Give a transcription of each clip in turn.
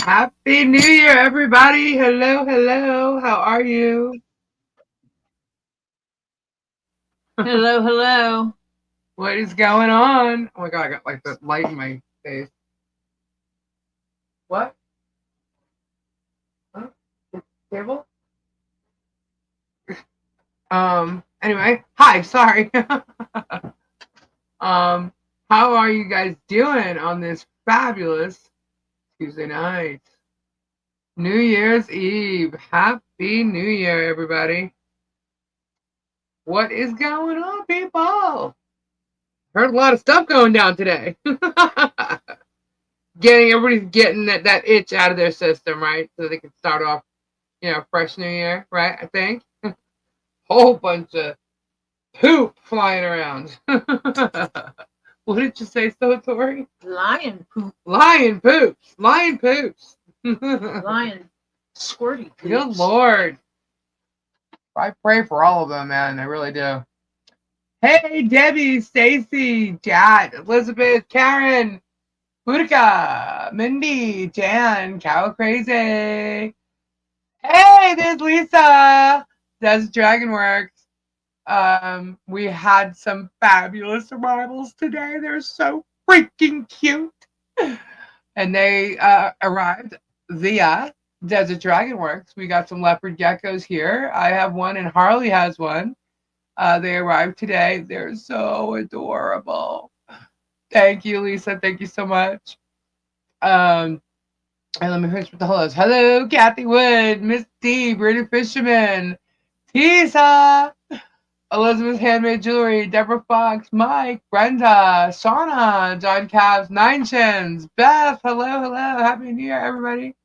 Happy New Year, everybody. Hello, hello. How are you? Hello, hello. What is going on? Oh my god, I got like the light in my face. What? Huh? Table? Anyway, hi, sorry. um, how are you guys doing on this fabulous Tuesday night? New Year's Eve. Happy New Year, everybody. What is going on, people? Heard a lot of stuff going down today. Everybody's getting that itch out of their system, right? So they can start off, fresh new year, right? I think. Whole bunch of poop flying around. What did you say, so Tori? Lion poop. Lion poops. Lion poops. Lion squirty poops. Good Lord. I pray for all of them, man. I really do. Hey, Debbie, Stacy, Jad, Elizabeth, Karen, Boudica, Mindy, Jan, Cow Crazy. Hey, there's Lisa. That's Dragonworks. We had some fabulous arrivals today. They're so freaking cute. And they arrived via Desert Dragonworks. We got some leopard geckos here. I have one and Harley has one. They arrived today. They're so adorable. Thank you, Lisa. Thank you so much. And let me finish with the hellos. Hello, Kathy Wood, Miss D, Brady Fisherman, Tisa, Elizabeth Handmade Jewelry, Deborah Fox, Mike, Brenda, Shauna, John Cabs, Nine Chins, Beth. Hello, hello. Happy New Year, everybody.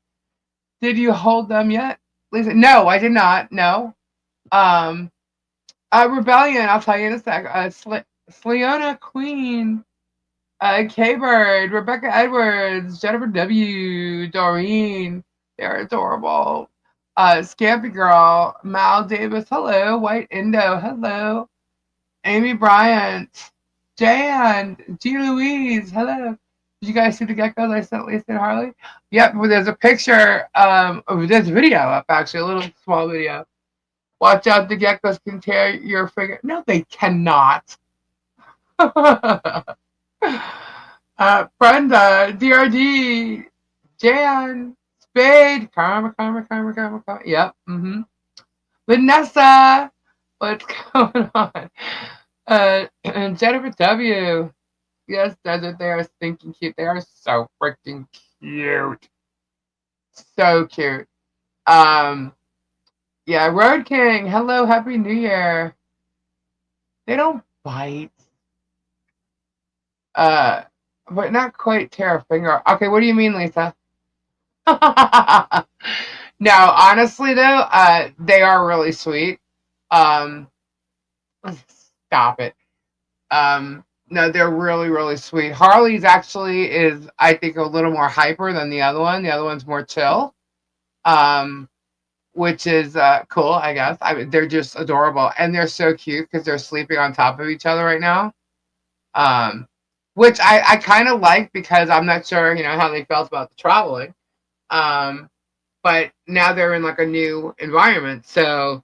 Did you hold them yet, Lisa? No, I did not. No. Rebellion. I'll tell you in a sec. Sleona Queen. K-Bird, Rebecca Edwards, Jennifer W, Doreen, they're adorable. Scampy Girl, Mal Davis, hello. White Indo, hello. Amy Bryant, Jan, G. Louise, hello. Did you guys see the geckos I sent Lisa and Harley? Yep, well, there's a picture, there's a video up actually, a little small video. Watch out, the geckos can tear your finger. No, they cannot. Brenda, DRD, Jan, Spade, Karma. Yep. Vanessa, what's going on? And Jennifer W. Yes, Desert, they are stinking cute. They are so freaking cute. So cute. Yeah, Road King, hello, Happy New Year. They don't bite. But not quite tear a finger. Okay, what do you mean, Lisa? No, honestly though, they are really sweet. Um, Stop it. No, they're really, really sweet. Harley's actually is, I think, a little more hyper than the other one. The other one's more chill. Which is cool, I guess. I mean, they're just adorable, and they're so cute because they're sleeping on top of each other right now. Um, which I kind of like because I'm not sure, how they felt about the traveling. Um, but now they're in like a new environment, so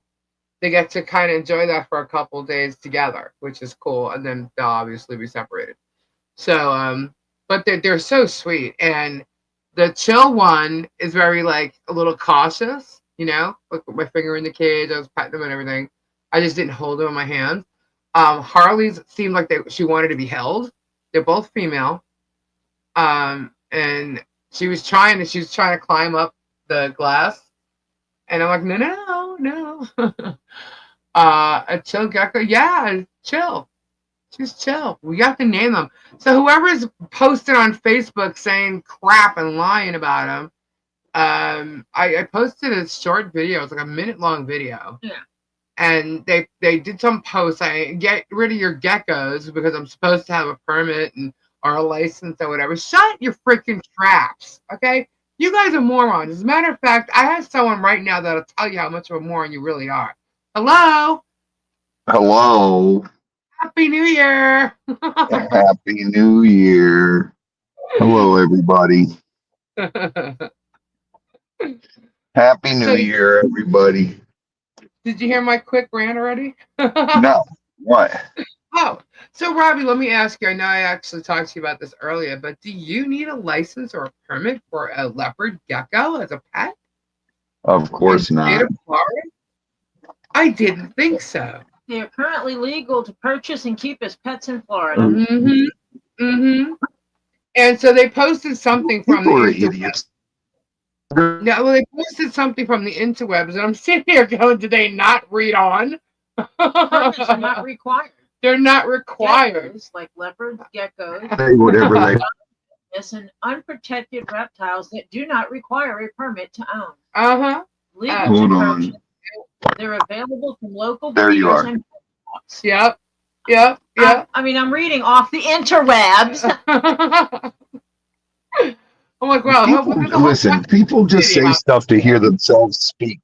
they get to kind of enjoy that for a couple of days together, which is cool. And then they'll obviously be separated. So, but they're so sweet, and the chill one is very like a little cautious, like with my finger in the cage. I was petting them and everything. I just didn't hold them in my hand. Harley's seemed like she wanted to be held. They're both female. And she was trying to climb up the glass, and I'm like, no. A chill gecko, yeah, chill. Just chill. We got to name them. So whoever's posted on Facebook saying crap and lying about them, I posted a short video. It's like a minute-long video. Yeah. And they did some posts saying, get rid of your geckos because I'm supposed to have a permit or a license or whatever. Shut your freaking traps, okay? You guys are morons. As a matter of fact, I have someone right now that'll tell you how much of a moron you really are. Hello? Hello. Happy New Year. Happy New Year. Hello, everybody. Happy New So, Year, everybody. did you hear my quick rant already? No, what? Oh, so Robbie, let me ask you. I know I actually talked to you about this earlier, but do you need a license or a permit for a leopard gecko as a pet Of in course the state not. of Florida? I didn't think so. They are currently legal to purchase and keep as pets in Florida. Mm-hmm. Mm-hmm. And so they posted something from the People are interwebs. idiots. Yeah, well, they posted something from the interwebs, and I'm sitting here going, "Did they not read on?" Permits are not required. They're not required. Geckos, like leopards, geckos, Say whatever they. and unprotected reptiles that do not require a permit to own. Uh-huh. Legal Hold to on. purchase. They're available from local There you breeders are. and pet shops. Yep. Yep. Yep. I mean, I'm reading off the interwebs. I'm like, wow. People, listen, people just say stuff to hear themselves speak.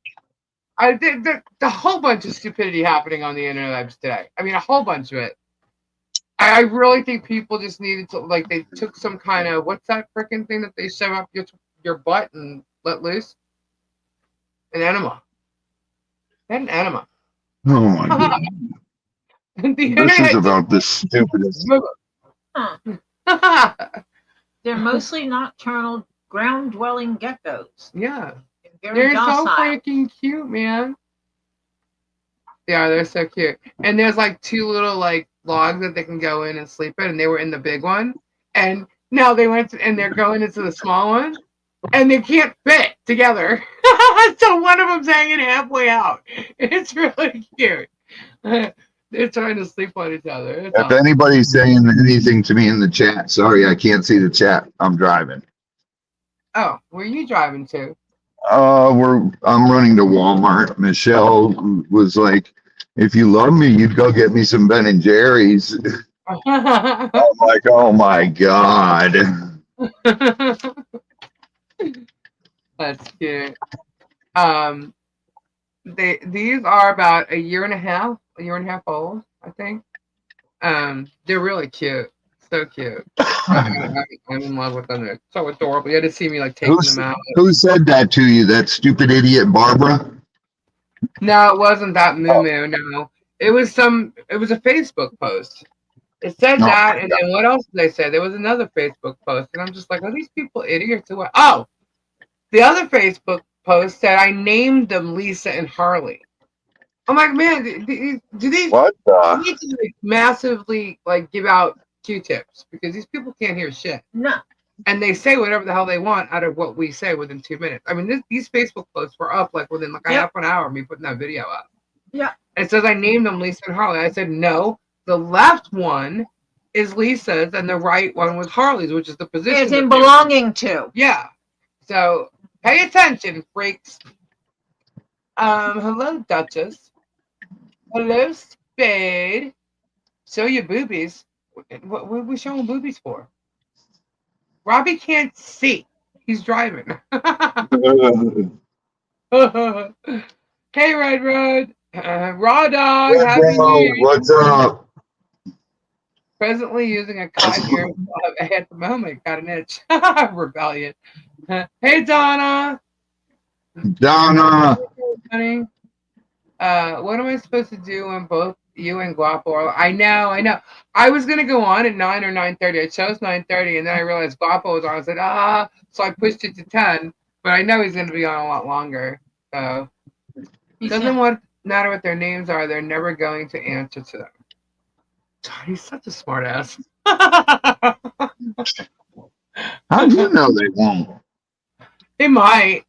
I think the whole bunch of stupidity happening on the internet today. I mean, a whole bunch of it. I really think people just needed to, like, they took some kind of, what's that freaking thing that they shove up your butt and let loose? An enema. An enema. Oh my God. This is about the stupidest. They're mostly nocturnal, ground-dwelling geckos. Yeah. They're so freaking cute, man. They're so cute. And there's like two little like logs that they can go in and sleep in, and they were in the big one. And now they went and they're going into the small one, and they can't fit together. So one of them's hanging halfway out. It's really cute. They're trying to sleep on each other. It's If awesome. anybody's saying anything to me in the chat, sorry, I can't see the chat. I'm driving. Oh, where are you driving to? I'm running to Walmart. Michelle was like, if you love me, you'd go get me some Ben and Jerry's. I'm like, oh my God. That's cute. These are about a year and a half old, I think. They're really cute. So cute. I'm in love with them. They're so adorable. You had to see me like taking them out. Who said that to you? That stupid idiot Barbara? No, it wasn't that Moo Moo. No, it was a Facebook post. It said that, and then what else did they say? There was another Facebook post, and I'm just like, are these people idiots or what? Oh, the other Facebook post said I named them Lisa and Harley. I'm like, man, do these What need to like, massively like give out Q-tips because these people can't hear shit. No. And they say whatever the hell they want out of what we say within 2 minutes. I mean, these Facebook posts were up like within like a half an hour of me putting that video up. Yeah. And it says I named them Lisa and Harley. I said, no, the left one is Lisa's and the right one was Harley's, which is the position. It's in belonging to. Yeah. So pay attention, freaks. Hello, Duchess. Hello, Spade. Show your boobies. What are we showing boobies for? Robbie can't see. He's driving. Hey, Red Road. Raw Dog. Happy New Year. What's up? Presently using a cotton ear at the moment. Got an itch. Rebellion. Hey, Donna. Donna. Honey. What am I supposed to do when both you and Guapo are? I know. I was gonna go on at 9 or 9:30. I chose 9:30, and then I realized Guapo was on. I said, so I pushed it to 10. But I know he's gonna be on a lot longer. So it doesn't matter what their names are. They're never going to answer to them. He's such a smart ass. How do you know they won't? They might.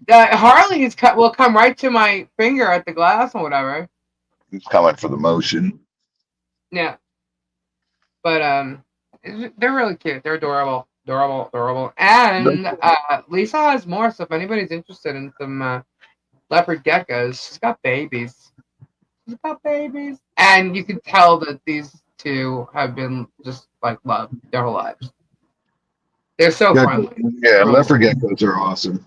Harley's will come right to my finger at the glass or whatever. He's coming for the motion. Yeah. But they're really cute. They're adorable. And Lisa has more, so if anybody's interested in some leopard geckos, she's got babies. And you can tell that these two have been just like loved their whole lives. They're so friendly. Yeah, leopard geckos are awesome.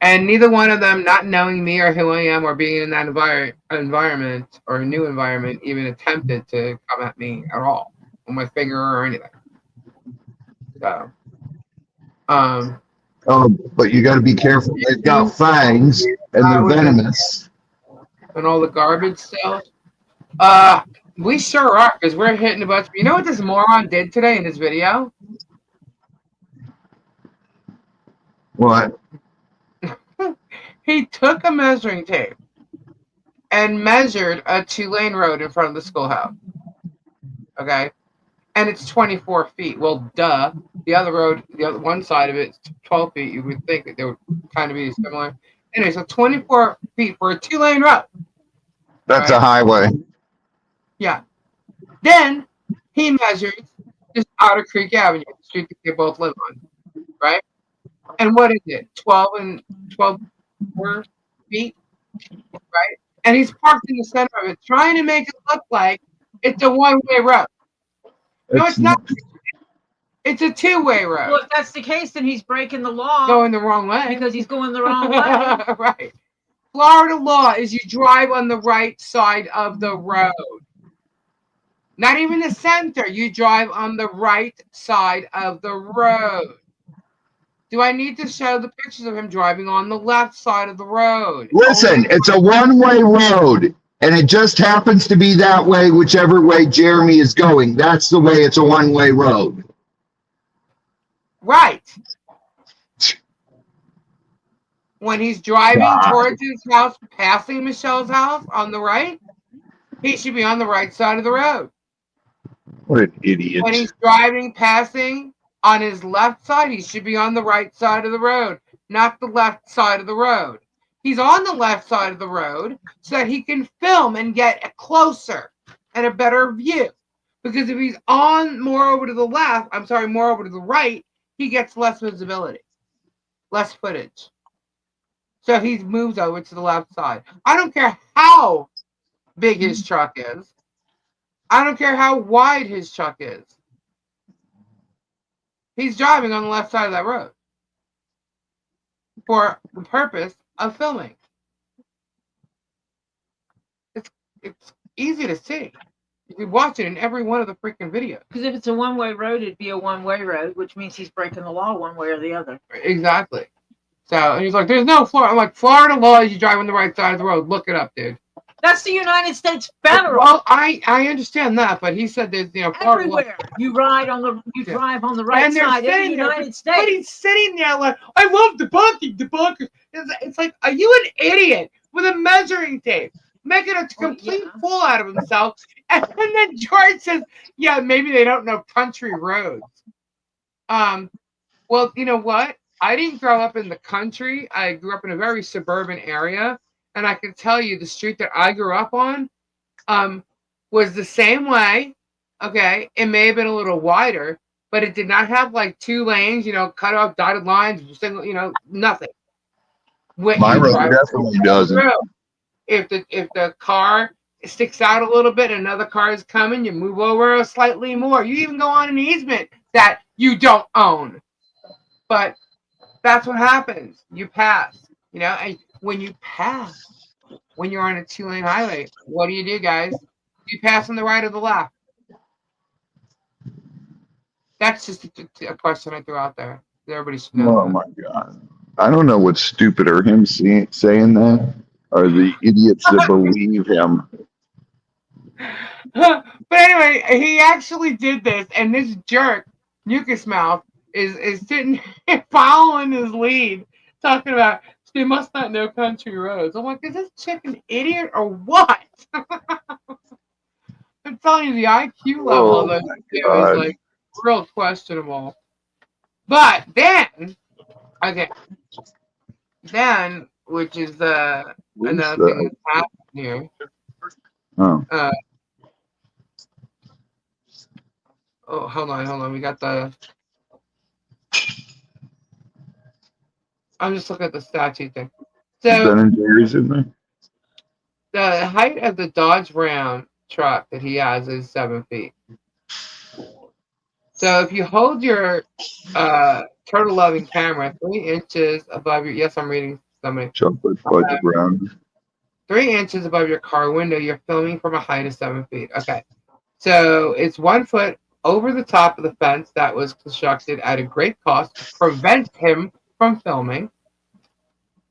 And neither one of them, not knowing me or who I am or being in that environment or a new environment, even attempted to come at me at all on my finger or anything. So Oh, but you got to be careful. They've got fangs and they're venomous. And all the garbage stuff. We sure are, because we're hitting a bunch. You know what this moron did today in his video? What? He took a measuring tape and measured a 2-lane road in front of the schoolhouse. Okay? And it's 24 feet. Well, duh. The other road, the other one side of it is 12 feet. You would think that they would kind of be similar. Anyway, so 24 feet for a 2-lane road. That's right? a highway. Yeah. Then he measures just Otter Creek Avenue, the street that they both live on. Right? And what is it? 12 feet? Right? And he's parked in the center of it, trying to make it look like it's a one-way road. No, it's not. It's a 2-way road. Well, if that's the case, then he's breaking the law. Going the wrong way. Because he's going the wrong way. Right. Florida law is you drive on the right side of the road. Not even the center. You drive on the right side of the road. Do I need to show the pictures of him driving on the left side of the road? Listen, it's a one-way road, and it just happens to be that way, whichever way Jeremy is going. That's the way it's a one-way road. Right. When he's driving towards his house, passing Michelle's house on the right, he should be on the right side of the road. What an idiot. When he's driving, passing on his left side, he should be on the right side of the road, not the left side of the road. He's on the left side of the road so that he can film and get a closer and a better view. Because if he's on more over to the right, he gets less visibility, less footage. So he moves over to the left side. I don't care how big his truck is. I don't care how wide his truck is. He's driving on the left side of that road for the purpose of filming. It's easy to see. You can watch it in every one of the freaking videos. Because if it's a one-way road, it'd be a one-way road, which means he's breaking the law one way or the other. Exactly. So and he's like, "There's no Florida." I'm like, "Florida law is you drive on the right side of the road. Look it up, dude." That's the United States federal. Well, I understand that, but he said there's Florida law. Everywhere you drive on the right side of the United States. But he's sitting there like, "I love debunking." It's like, are you an idiot with a measuring tape, making a complete fool out of himself? And then George says, "Yeah, maybe they don't know country roads." Well, you know what? I didn't grow up in the country. I grew up in a very suburban area. And I can tell you the street that I grew up on was the same way. Okay. It may have been a little wider, but it did not have like 2 lanes, cut off dotted lines, single, nothing. My road definitely doesn't. If the car sticks out a little bit and another car is coming, you move over slightly more. You even go on an easement that you don't own. But that's what happens. You pass, and when you pass, when you're on a 2-lane highway, what do, guys? You pass on the right or the left? That's just a question I threw out there. Everybody should know. Oh, my God. I don't know what's stupider, him saying that or the idiots that believe him. But anyway, he actually did this, and this jerk, Mucus Mouth, is sitting following his lead, talking about they must not know country roads. I'm like, is this chick an idiot or what? I'm telling you, the IQ level of this is like real questionable. But then, which is another thing that's happened here. Oh. Hold on. We got the. I'm just looking at the statue thing. So in there? The height of the Dodge Ram truck that he has is 7 feet. So if you hold your turtle loving camera 3 inches above your I'm reading somebody. Chocolate fudge brown. 3 inches above your car window, you're filming from a height of 7 feet. Okay. So it's 1 foot over the top of the fence that was constructed at a great cost to prevent him from filming.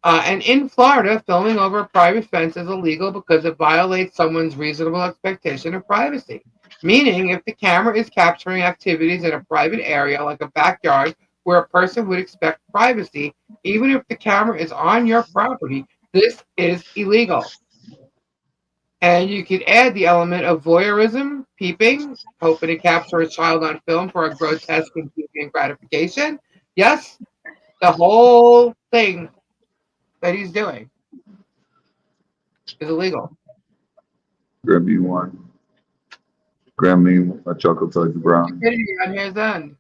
And in Florida, filming over a private fence is illegal because it violates someone's reasonable expectation of privacy. Meaning, if the camera is capturing activities in a private area like a backyard where a person would expect privacy, even if the camera is on your property, this is illegal. And you could add the element of voyeurism, peeping, hoping to capture a child on film for a grotesque and convenient gratification. Yes, the whole thing that he's doing is illegal. Grab me one. Grab me a chocolate fudge brownie. Stupidity on his end,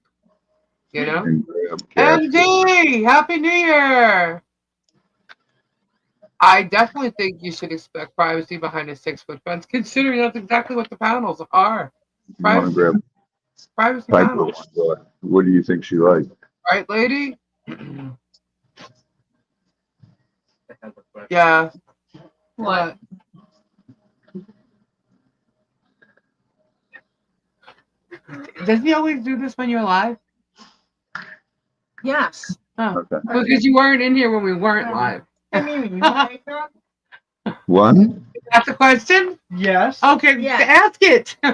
you know? And grab cash. MD, Happy New Year! I definitely think you should expect privacy behind a 6-foot fence, considering that's exactly what the panels are. You want to grab Privacy Piper panels. one? What do you think she likes? Right, lady? Yeah. What? Does he always do this when you're live? Yes. Oh. Okay. Because you weren't in here when we weren't live. I mean, you want eggnog? What? That's a question? Yes. Okay, Yes. ask it. Do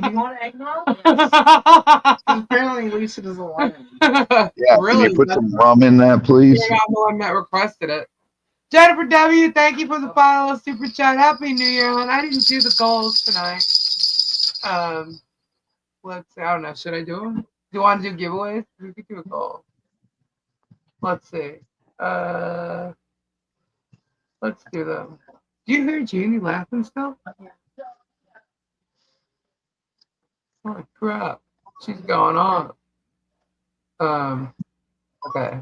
you want eggnog? Yes. Apparently, Lisa doesn't want it. Yeah, Really? can you put some rum in that, please? You're not the one that requested it. Jennifer W., thank you for the follow super chat. Happy New Year, hon. I didn't do the goals tonight. Let's see. I don't know. Should I do them? Do you want to do giveaways? We could do a goal. Let's see. Let's do them. Do you hear Jeannie laughing still? Oh crap. She's going on. Okay.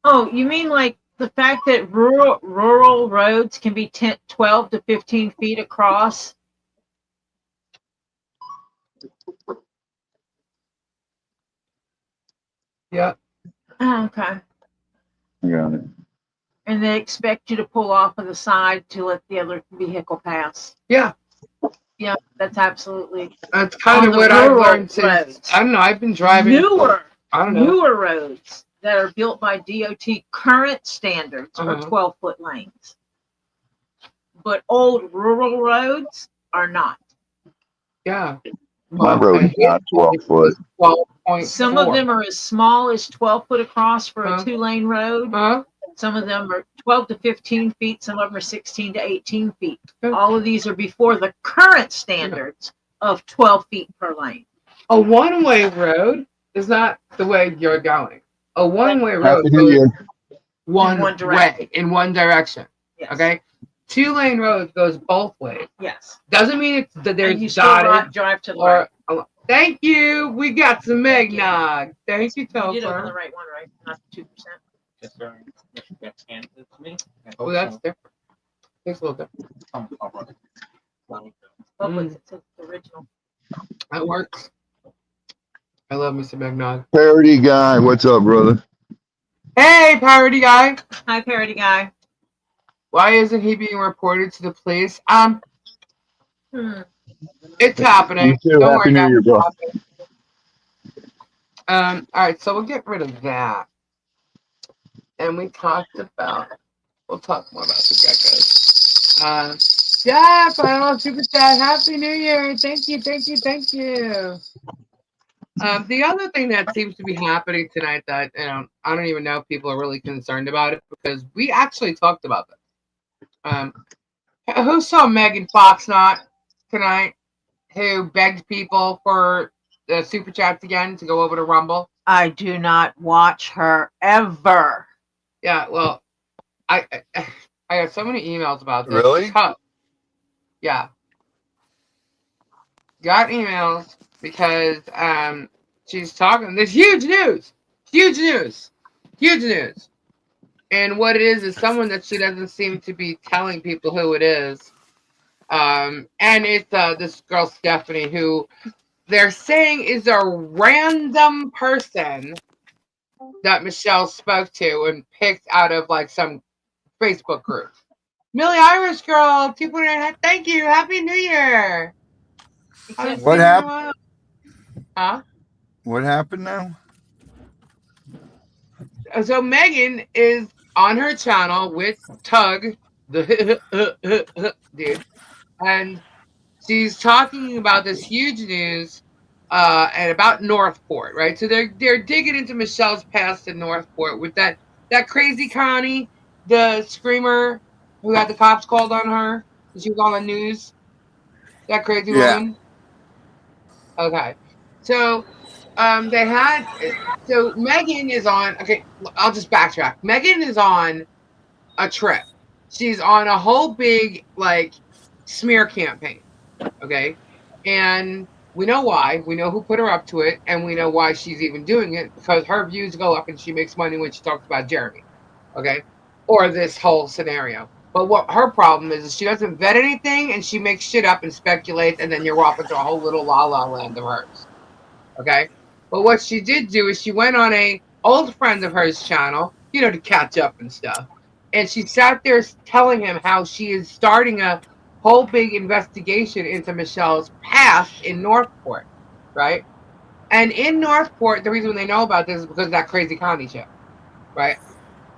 Oh, you mean like the fact that rural roads can be 12 to 15 feet across? Yep. Oh, okay. I got it. And they expect you to pull off of the side to let the other vehicle pass. Yeah. Yeah, that's absolutely That's kind On of the what I've rural learned since. roads. I don't know. I've been driving. newer Newer roads that are built by DOT current standards are Uh-huh. 12-foot lanes. But old rural roads are not. Yeah. My road's not 12 foot. 12.4. Some of them are as small as 12 foot across for a Huh? 2-lane road. Huh? Some of them are 12 to 15 feet. Some of them are 16 to 18 feet. Yeah. All of these are before the current standards of 12 feet per lane. A one-way road is not the way you're going. A one-way road Happy New goes Year. one In one direction. way, in one direction. Yes. Okay? 2-lane road goes both ways. Yes. Doesn't mean it's that And you there's still dotted drive to the right. or. Thank you. We got some Thank you. eggnog. Thank you, You did it on the Topher. right one, right? Not 2%. Yes, sir. That's handed to me. Oh, that's different. It's a little different. I'll run it. What was it? It's original. That works. I love me some eggnog. Parody guy, what's up, brother? Hey, parody guy. Hi, parody guy. Why isn't he being reported to the police? It's You happening. too. Don't Happy worry, New guys. Year, It's bro. happening. All right, so we'll get rid of that. And we'll talk more about the geckos. Yeah, final super chat. Happy New Year. Thank you, thank you, thank you. The other thing that seems to be happening tonight that I don't even know if people are really concerned about it because we actually talked about this. Who saw Megan Fox not tonight? Who begged people for the super chats again to go over to Rumble? I do not watch her ever. Yeah, well, I got so many emails about this. Really? because- yeah. Got emails because she's talking. There's huge news. And what it is someone that she doesn't seem to be telling people who it is. And it's this girl Stephanie who they're saying is a random person that Michelle spoke to and picked out of like some Facebook group. Millie Irish Girl 2.9. Thank you. Happy New Year. Except What happened? Huh? What happened now? So Megan is on her channel with Tug, the dude, and she's talking about this huge news and about Northport, right? So they're digging into Michelle's past in Northport with that crazy Connie, the screamer who had the cops called on her. She was on the news. That crazy Yeah. woman. Okay, so they had so Megan is on. Okay, I'll just backtrack. Megan is on a trip. She's on a whole big like smear campaign. Okay. And we know why. We know who put her up to it, and we know why she's even doing it because her views go up and she makes money when she talks about Jeremy. Okay. Or this whole scenario. But what her problem is she doesn't vet anything and she makes shit up and speculates, and then you're off into a whole little la la land of hers. Okay. But what she did do is she went on a old friend of hers channel, to catch up and stuff. And she sat there telling him how she is starting a whole big investigation into Michelle's past in Northport, right? And in Northport, the reason they know about this is because of that crazy Connie show, right?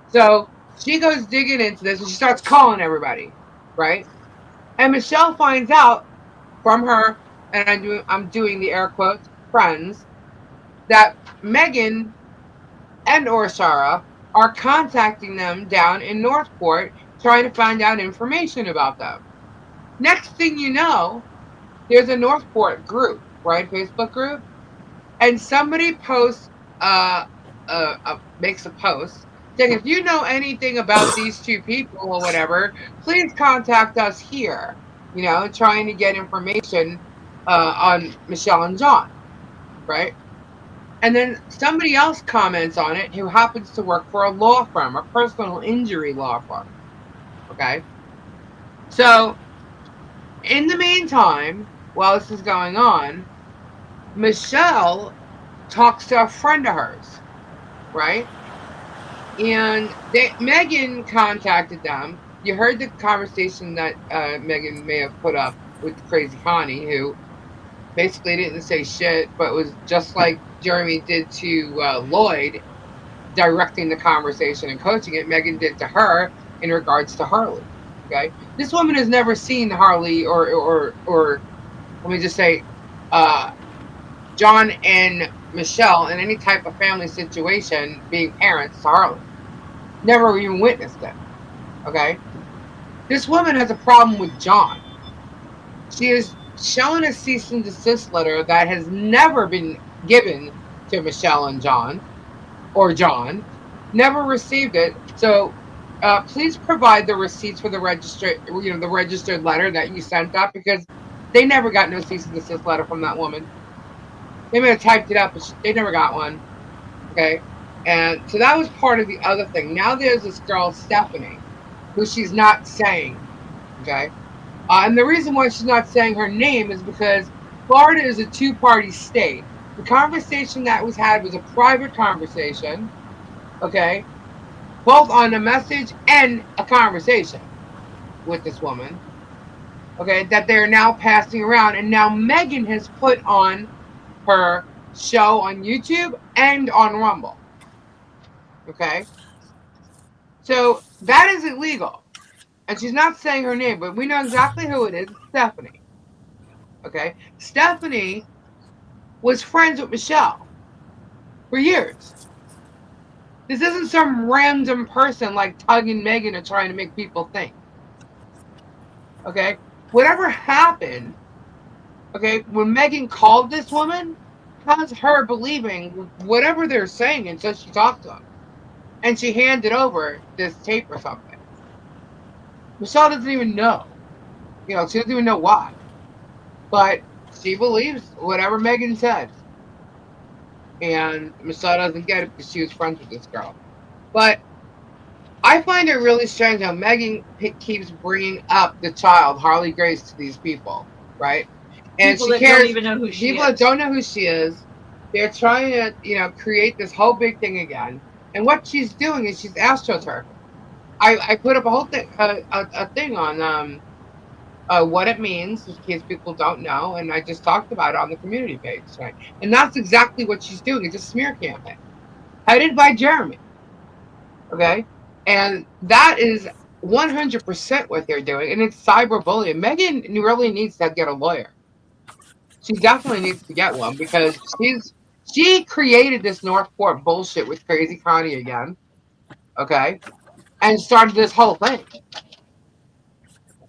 So she goes digging into this and she starts calling everybody, right? And Michelle finds out from her, and I'm doing the air quotes, friends, that Megan and or Sarah are contacting them down in Northport trying to find out information about them. Next thing you know, there's a Northport group, right? Facebook group. And somebody posts, makes a post saying, if you know anything about these two people or whatever, please contact us here, trying to get information on Michelle and John, right? And then somebody else comments on it who happens to work for a law firm, a personal injury law firm. Okay. So in the meantime, while this is going on, Michelle talks to a friend of hers, right? And Megan contacted them. You heard the conversation that Megan may have put up with Crazy Connie, who basically didn't say shit, but was just like Jeremy did to Lloyd, directing the conversation and coaching it. Megan did to her in regards to Harley. Okay, this woman has never seen Harley or let me just say, John and Michelle in any type of family situation being parents to Harley. Never even witnessed it. Okay, this woman has a problem with John. She is shown a cease and desist letter that has never been given to Michelle and John, or John, never received it. So please provide the receipts for the registered letter that you sent up, because they never got no cease and desist letter from that woman. They may have typed it up, but they never got one. Okay, and so that was part of the other thing. Now there's this girl Stephanie, who she's not saying. Okay. And the reason why she's not saying her name is because Florida is a two-party state. The conversation that was had was a private conversation, okay, both on a message and a conversation with this woman, okay, that they're now passing around. And now Megan has put on her show on YouTube and on Rumble, okay? So that is illegal. And she's not saying her name, but we know exactly who it is. It's Stephanie. Okay? Stephanie was friends with Michelle for years. This isn't some random person like Tug and Megan are trying to make people think. Okay? Whatever happened, okay, when Megan called this woman, has her believing whatever they're saying until she talked to them. And she handed over this tape or something. Michelle doesn't even know. She doesn't even know why. But she believes whatever Megan said. And Michelle doesn't get it because she was friends with this girl. But I find it really strange how Megan keeps bringing up the child, Harley Grace, to these people, right? And people she that cares. don't even know who she People is. that don't know who she is, they're trying to, create this whole big thing again. And what she's doing is she's astroturfing. I put up a whole thing, a thing on what it means, in case people don't know, and I just talked about it on the community page tonight. And that's exactly what she's doing. It's a smear campaign headed by Jeremy. Okay, and that is 100% what they're doing, and it's cyberbullying. Megan really needs to get a lawyer. She definitely needs to get one because she created this Northport bullshit with Crazy Connie again. Okay, and started this whole thing.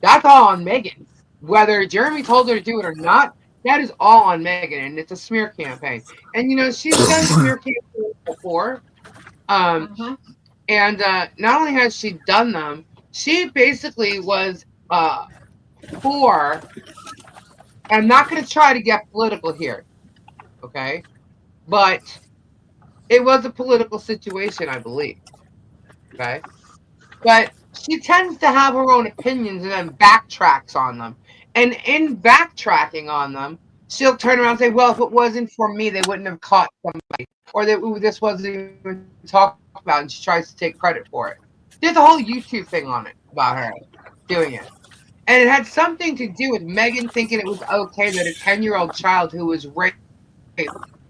That's all on Megan. Whether Jeremy told her to do it or not, that is all on Megan, and it's a smear campaign. And she's done smear campaigns before. Um, Uh-huh. and not only has she done them, she basically was for. I'm not going to try to get political here, okay? But it was a political situation, I believe. Okay, but she tends to have her own opinions and then backtracks on them. And in backtracking on them, she'll turn around and say, well, if it wasn't for me, they wouldn't have caught somebody. Or that this wasn't even talked about, and she tries to take credit for it. There's a whole YouTube thing on it about her doing it. And it had something to do with Megan thinking it was okay that a 10-year-old child who was raped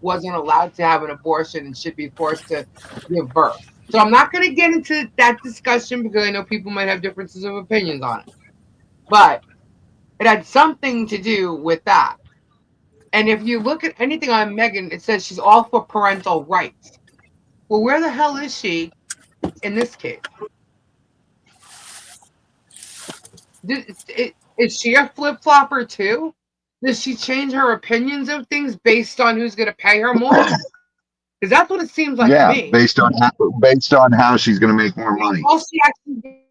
wasn't allowed to have an abortion and should be forced to give birth. So I'm not going to get into that discussion because I know people might have differences of opinions on it. But it had something to do with that. And if you look at anything on Megan, it says she's all for parental rights. Well, where the hell is she in this case? Is she a flip-flopper too? Does she change her opinions of things based on who's going to pay her more? Because that's what it seems like to me. based on how she's going to make more money. All she actually,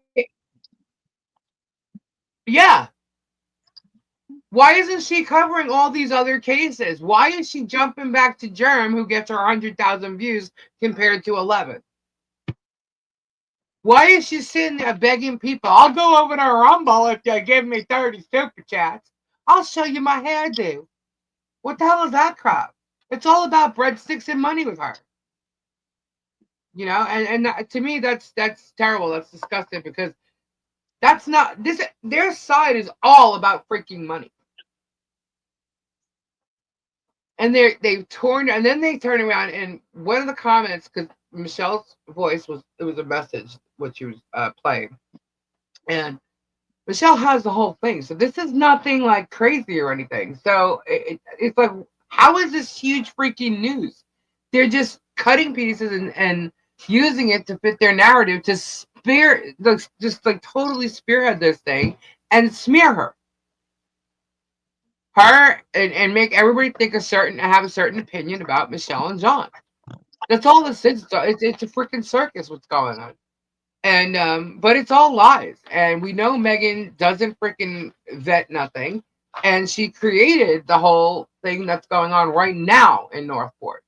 yeah. Why isn't she covering all these other cases? Why is she jumping back to Germ, who gets her 100,000 views compared to 11? Why is she sitting there begging people, I'll go over to Rumble if you give me 30 super chats. I'll show you my hairdo. What the hell is that crap? It's all about breadsticks and money with her. And to me, that's terrible. That's disgusting because that's not this. Their side is all about freaking money. And they've torn, and then they turn around and one of the comments, because Michelle's voice was a message what she was playing, and Michelle has the whole thing. So this is nothing like crazy or anything. So it's like, how is this huge freaking news? They're just cutting pieces and using it to fit their narrative to just like totally spearhead this thing and smear her and make everybody think have a certain opinion about Michelle and John. That's all this is. It's a freaking circus what's going on. And but it's all lies. And we know Megan doesn't freaking vet nothing. And she created the whole thing that's going on right now in Northport.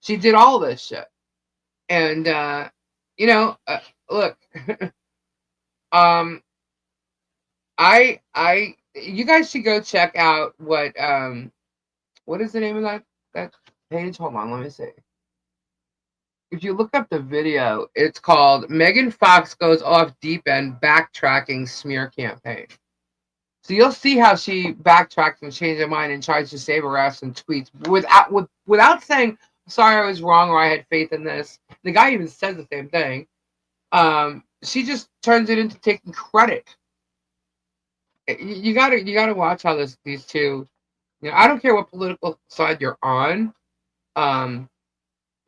She did all this shit. And look, you guys should go check out what is the name of that page? Hold on, let me see. If you look up the video, it's called Megan Fox Goes Off Deep End Backtracking Smear Campaign. So you'll see how she backtracks and changes her mind and tries to save her ass and tweets without saying, sorry, I was wrong, or I had faith in this. The guy even says the same thing. She just turns it into taking credit. You gotta watch how these two. I don't care what political side you're on.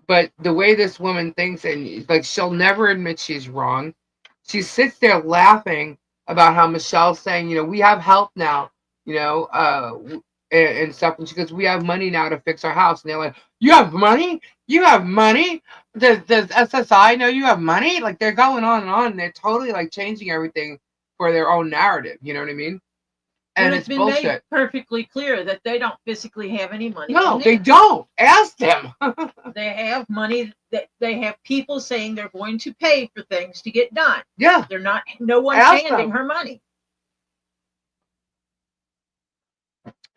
But the way this woman thinks, and like she'll never admit she's wrong. She sits there laughing about how Michelle's saying, we have help now, and stuff. And she goes, we have money now to fix our house. And they're like, you have money? You have money? Does SSI know you have money? Like they're going on and on. And they're totally like changing everything for their own narrative. You know what I mean? And it's been bullshit. made perfectly clear that they don't physically have any money. No, they don't. Ask them. They have money. That they have people saying they're going to pay for things to get done. Yeah. They're not. No one's Ask handing them. her money.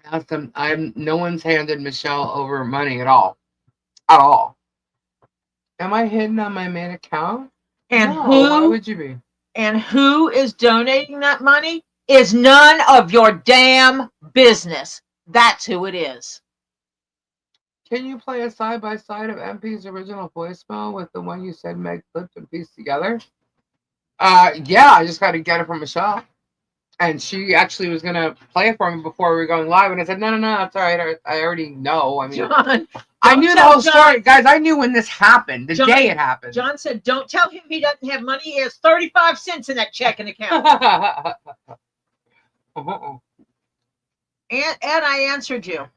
Ask them. No one's handed Michelle over money at all. At all. Am I hidden on my main account? And no, why would you be? And who is donating that money? is none of your damn business. That's who it is. Can you play a side-by-side of MP's original voicemail with the one you said Meg clipped and pieced together? Yeah, I just got to get it from Michelle. And she actually was going to play it for me before we were going live. And I said, no, that's all right. I already know. I mean, John, I knew the whole story. Guys, I knew when this happened, the day it happened. John said, don't tell him he doesn't have money. He has 35 cents in that checking account. Uh-oh. And I answered you.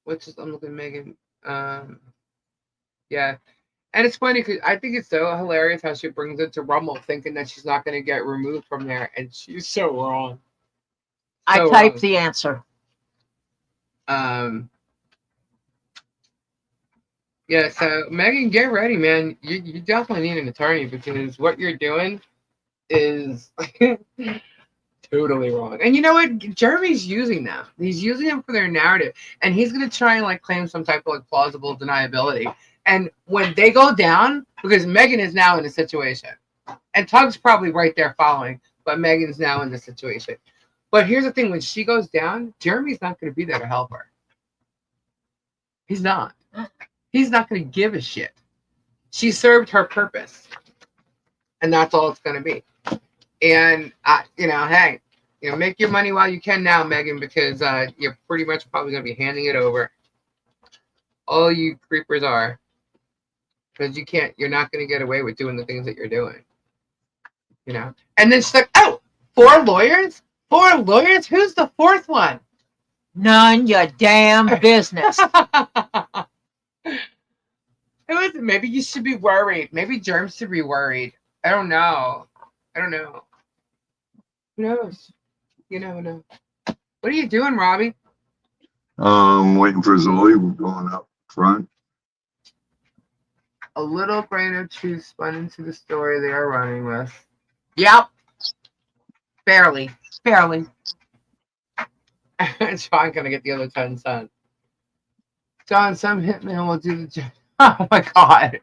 Which is, I'm looking at Megan. Yeah. And it's funny because I think it's so hilarious how she brings it to Rumble thinking that she's not going to get removed from there. And she's so wrong. I typed the answer. Yeah, so Megan, get ready, man. You definitely need an attorney because what you're doing is totally wrong. And you know what? Jeremy's using them. He's using them for their narrative. And he's going to try and like claim some type of like plausible deniability. And when they go down, because Megan is now in a situation, and Tug's probably right there following, but Megan's now in the situation. But here's the thing, when she goes down, Jeremy's not going to be there to help her. He's not. He's not going to give a shit. She served her purpose. And that's all it's going to be. And, hey, make your money while you can now, Megan, because you're pretty much probably going to be handing it over. All you creepers are. Because you're not going to get away with doing the things that you're doing. And then she's like, oh, 4 lawyers? 4 lawyers? Who's the 4th one? None your damn business. Maybe you should be worried. Maybe Germs should be worried. I don't know. Who knows? You never know. What are you doing, Robbie? Waiting for Zoe. We're going up front. A little grain of truth spun into the story they are running with. Yep. Barely. John gonna get the other 10 cents. John, some hitman will do the job. Oh my god.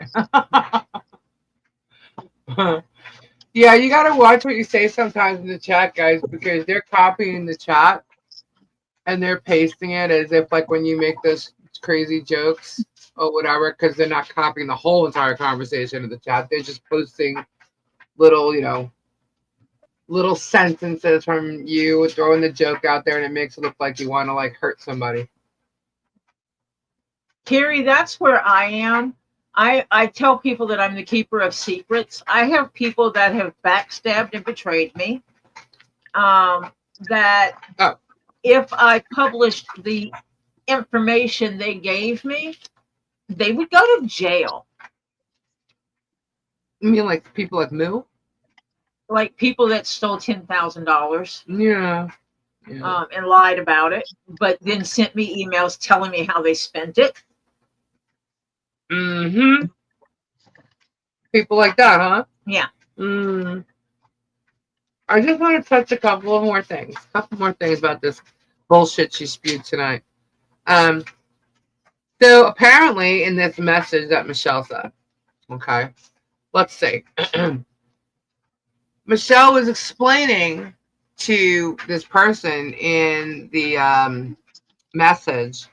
Yeah, you gotta watch what you say sometimes in the chat, guys, because they're copying the chat and they're pasting it as if like when you make those crazy jokes or whatever, because they're not copying the whole entire conversation of the chat. They're just posting little, little sentences from you, throwing the joke out there, and it makes it look like you want to like hurt somebody. Carrie, that's where I am. I tell people that I'm the keeper of secrets. I have people that have backstabbed and betrayed me. If I published the information they gave me, they would go to jail. You mean like people like Moo? Like people that stole $10,000. Yeah. And lied about it, but then sent me emails telling me how they spent it. Mm-hmm. People like that, huh? Yeah. I just want to touch a couple more things about this bullshit she spewed tonight. So apparently in this message that Michelle said, okay, let's see. Michelle was explaining to this person in the message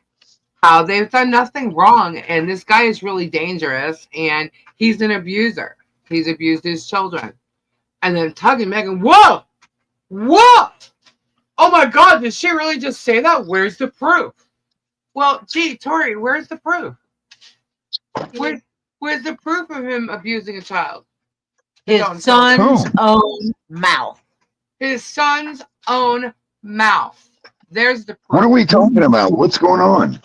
how they've done nothing wrong and this guy is really dangerous and he's an abuser. He's abused his children. And then Tug and Megan, whoa! Oh my God, did she really just say that? Where's the proof? Well, gee, Tori, where's the proof? Where's the proof of him abusing a child? His son's own mouth. His son's own mouth. There's the proof. What are we talking about? What's going on?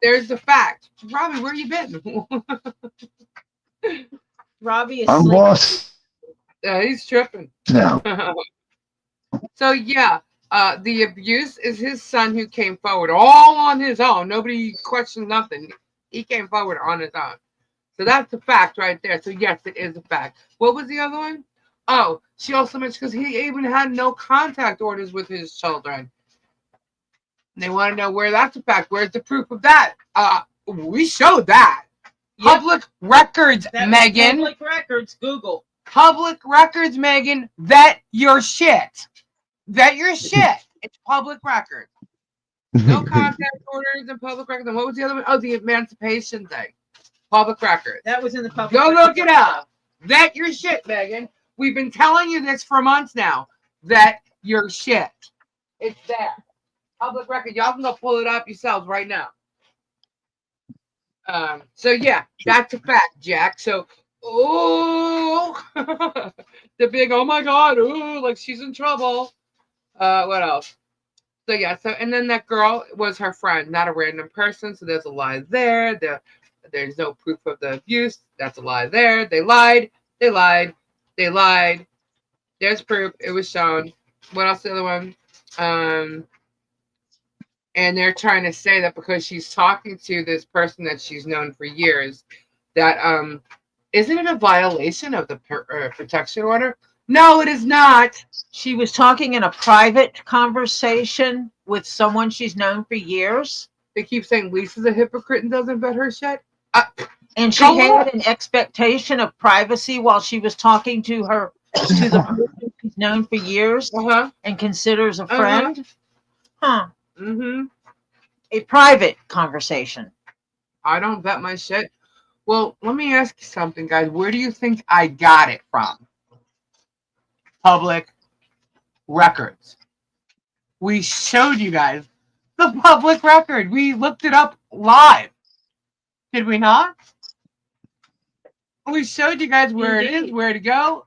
There's the fact. Robbie, where you been? Robbie is I'm lost. He's tripping. No. So yeah, the abuse is his son who came forward all on his own. Nobody questioned nothing. He came forward on his own. So that's the fact right there. So yes, it is a fact. What was the other one? Oh, she also mentioned because he even had no contact orders with his children. They want to know where that's a fact. Where's the proof of that? We showed that. Yep. Public records, Megan. Public records, Google. Public records, Megan. Vet your shit. Vet your shit. It's public record. No contact orders and public records. And what was the other one? Oh, the emancipation thing. Public record. That was in the public. Go record. look it up. Vet your shit, Megan. We've been telling you this for months now. Vet your shit. It's there. Public record. Y'all can go pull it up yourselves right now. So yeah, that's a fact, Jack. So, oh, the big, oh my God, oh, like she's in trouble. What else? So yeah, so and then that girl was her friend, not a random person. So there's a lie there. There's no proof of the abuse. That's a lie there. They lied. They lied. They lied. There's proof. It was shown. What else? The other one. And they're trying to say that because she's talking to this person that she's known for years, that isn't it a violation of the protection order? No, it is not. She was talking in a private conversation with someone she's known for years. They keep saying Lisa's a hypocrite and doesn't vet her shit. And she had an expectation of privacy while she was talking to the person she's known for years and considers a friend. Huh. Mm-hmm. A private conversation. I don't vet my shit. Well, let me ask you something, guys. Where do you think I got it from? Public records. We showed you guys the public record. We looked it up live. Did we not? We showed you guys where it is, where to go.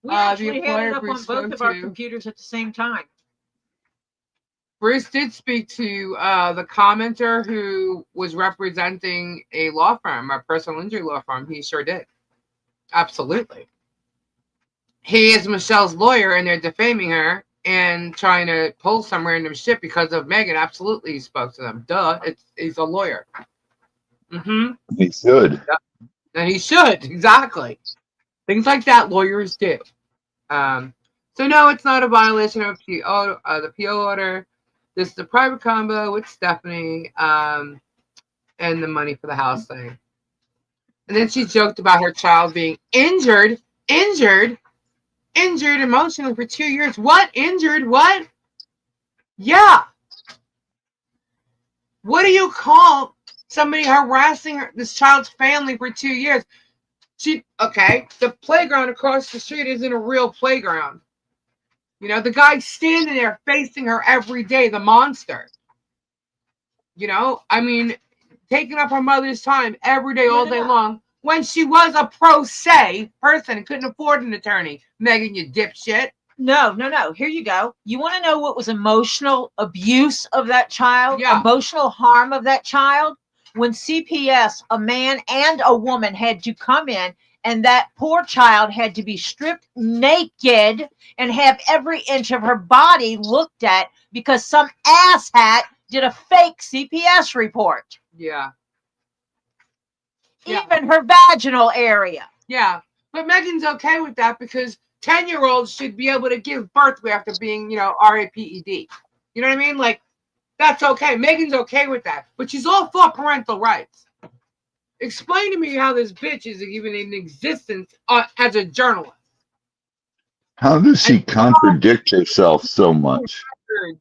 We actually the had employer it up on Bruce both spoke of our to. computers at the same time. Bruce did speak to the commenter who was representing a law firm, a personal injury law firm. He sure did. Absolutely. He is Michelle's lawyer, and they're defaming her and trying to pull some random shit because of Megan. Absolutely, he spoke to them. Duh, he's a lawyer. Mm-hmm. He should. And he should, exactly. Things like that lawyers do. So no, it's not a violation of the PO order. This is a private combo with Stephanie and the money for the house thing. And then she joked about her child being injured emotionally for 2 years. What? Injured? What? Yeah. What do you call somebody harassing this child's family for 2 years? The playground across the street isn't a real playground. You know, the guy's standing there facing her every day, the monster. You know, I mean, taking up her mother's time every day, all day long, when she was a pro se person and couldn't afford an attorney. Megan, you dipshit. No. Here you go. You want to know what was emotional abuse of that child? Yeah. Emotional harm of that child? When CPS, a man and a woman, had to come in, and that poor child had to be stripped naked and have every inch of her body looked at because some asshat did a fake CPS report. Yeah. Even her vaginal area. Yeah. But Megan's okay with that because 10-year-olds should be able to give birth after being, RAPED. You know what I mean? Like, that's okay. Megan's okay with that. But she's all for parental rights. Explain to me how this bitch is even in existence as a journalist. How does she contradict herself so much?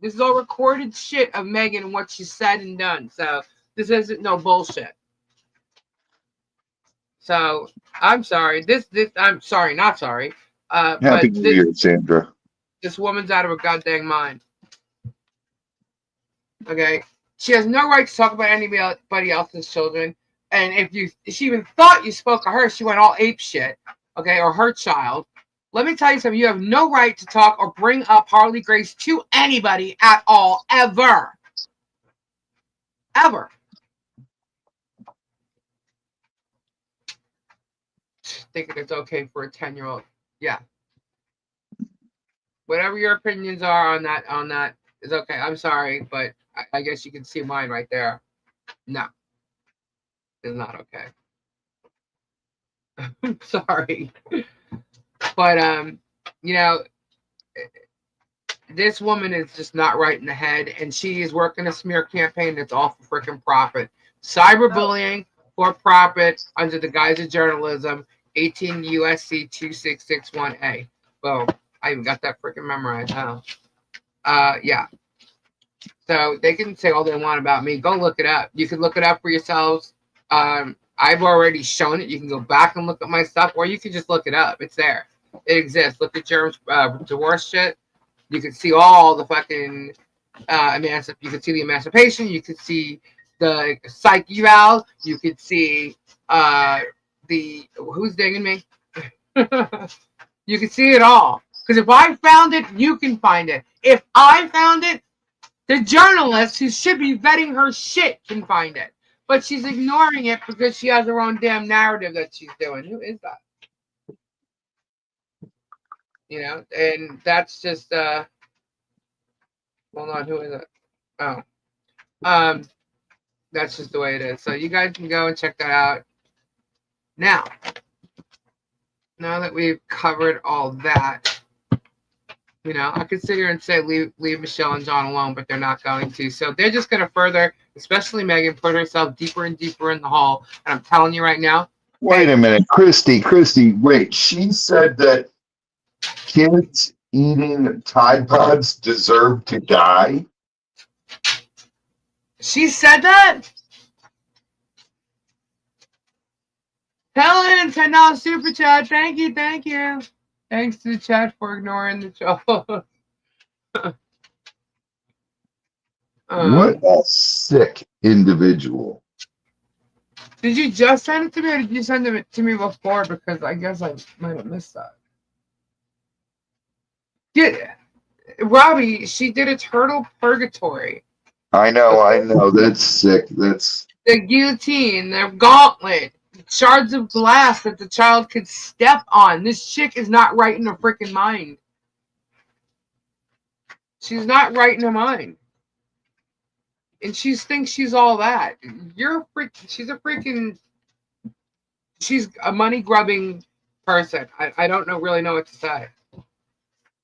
This is all recorded shit of Megan and what she said and done. So this isn't no bullshit. So I'm sorry. I'm sorry, not sorry. Happy New Year, Sandra. This woman's out of her goddamn mind. Okay, she has no right to talk about anybody else's children. And if she even thought you spoke of her, she went all ape shit. Okay, or her child. Let me tell you something. You have no right to talk or bring up Harley Grace to anybody at all, ever. Ever. Thinking it's okay for a 10-year-old. Yeah. Whatever your opinions are on that is okay. I'm sorry, but I guess you can see mine right there. No. It's not okay. I'm sorry. But this woman is just not right in the head, and she is working a smear campaign that's all for freaking profit. Cyberbullying for profit under the guise of journalism. 18 USC 2661A. Boom. I even got that freaking memorized. Huh? Yeah. So they can say all they want about me. Go look it up. You can look it up for yourselves. I've already shown it. You can go back and look at my stuff, or you can just look it up. It's there. It exists. Look at your divorce shit. You can see all the fucking you can see the emancipation. You can see the psych eval. You could see the who's digging me. You can see it all. Because if I found it, you can find it. If I found it, the journalist who should be vetting her shit can find it. But she's ignoring it because she has her own damn narrative that she's doing. Who is that? You know, and that's just hold on, who is it? Oh. That's just the way it is. So you guys can go and check that out. Now that we've covered all that, you know, I could sit here and say leave Michelle and John alone, but they're not going to. So they're just going to further, especially Megan, put herself deeper and deeper in the hole. And I'm telling you right now. Wait a minute, Christy, wait. She said that kids eating Tide Pods deserve to die. She said that? Helen, $10 super chat. Thank you. Thanks to the chat for ignoring the show. What a sick individual. Did you just send it to me, or did you send it to me before? Because I guess I might have missed that. Yeah, Robbie, she did a turtle purgatory. I know. That's sick. That's the guillotine, the gauntlet, shards of glass that the child could step on. This chick is not right in her freaking mind. She's not right in her mind. And she thinks she's all that. She's a money grubbing person. I don't really know what to say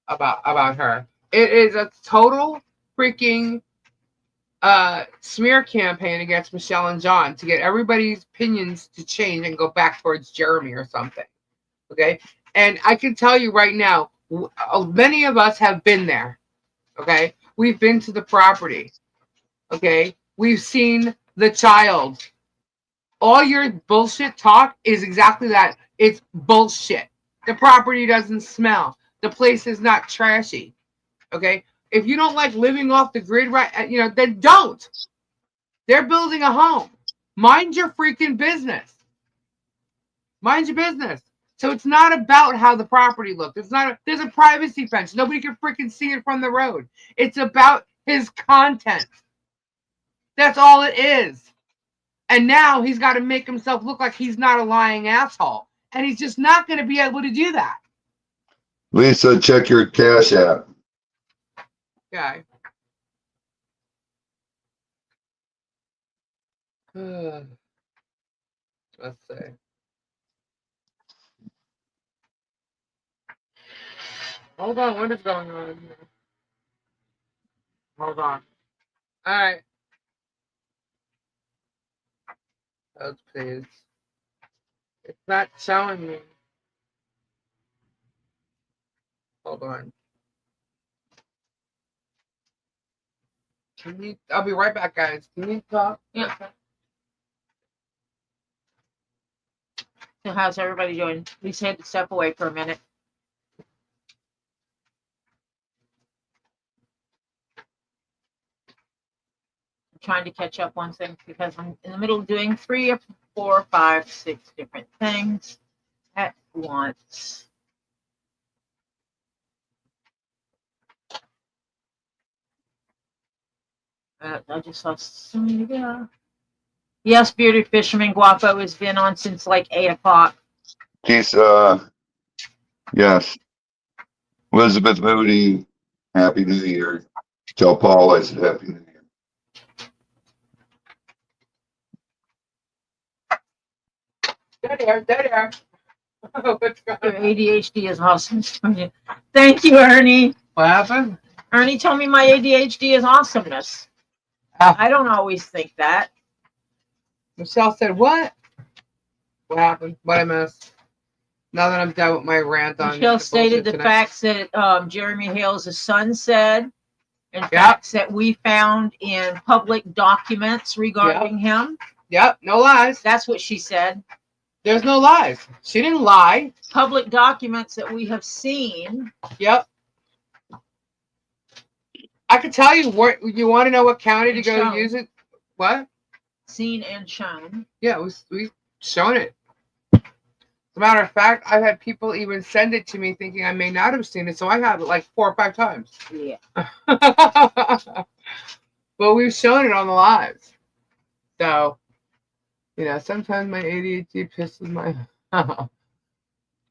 about her. It is a total freaking smear campaign against Michelle and John to get everybody's opinions to change and go back towards Jeremy or something. Okay? And I can tell you right now, many of us have been there. Okay? We've been to the property. Okay? We've seen the child. All your bullshit talk is exactly that. It's bullshit. The property doesn't smell. The place is not trashy. Okay? If you don't like living off the grid, right, then don't. They're building a home. Mind your freaking business. Mind your business. So it's not about how the property looks. There's a privacy fence. Nobody can freaking see it from the road. It's about his content. That's all it is. And now he's got to make himself look like he's not a lying asshole. And he's just not going to be able to do that. Lisa, check your Cash App. Okay. Let's see. Hold on, what is going on here? Hold on. All right. Oh, please. It's not showing me. Hold on. I'll be right back, guys. Can you talk? Yeah. So how's everybody doing? Lisa had to step away for a minute. I'm trying to catch up on things because I'm in the middle of doing 3 or 4, 5, 6 different things at once. I just saw somebody there. Yes, Bearded Fisherman Guapo has been on since like 8 o'clock. She's, yes. Elizabeth Moody, Happy New Year. Tell Paul I said Happy New Year. Dead air. What's going Your on? ADHD is awesome. Thank you, Ernie. What happened? Ernie told me my ADHD is awesomeness. Oh. I don't always think that. Michelle said, what? What happened? What I missed? Now that I'm done with my rant on Michelle stated the tonight. facts that Jeremy Hales' son said, and facts that we found in public documents regarding him. Yep, no lies. That's what she said. There's no lies. She didn't lie. Public documents that we have seen. Yep. I could tell you what you want to know what county to go use it. What? Seen and shown. Yeah, we've shown it. As a matter of fact, I've had people even send it to me thinking I may not have seen it, so I have it like 4 or 5 times. Yeah. But we've shown it on the lives. So, you know, sometimes my ADHD pisses my...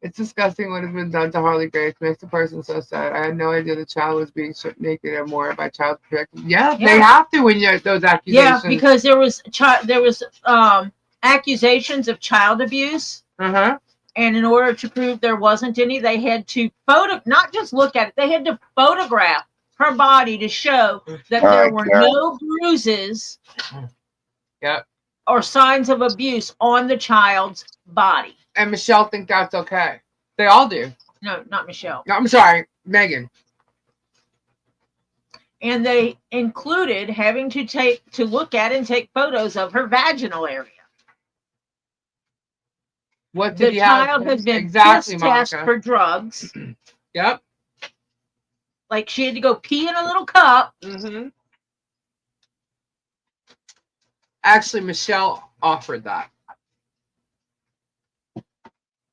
It's disgusting what has been done to Harley Grace. Makes the person so sad. I had no idea the child was being stripped naked or more by child protective. Yeah, they have to when you have those accusations. Yeah, because there was accusations of child abuse. Uh-huh. And in order to prove there wasn't any, they had to not just look at it, they had to photograph her body to show that there were no bruises or signs of abuse on the child's body. And Michelle thinks that's okay. They all do. No, not Michelle. No, I'm sorry, Megan. And they included having to look at and take photos of her vaginal area. What did the child has been test for drugs. Yep. Like she had to go pee in a little cup. Mm-hmm. Actually, Michelle offered that.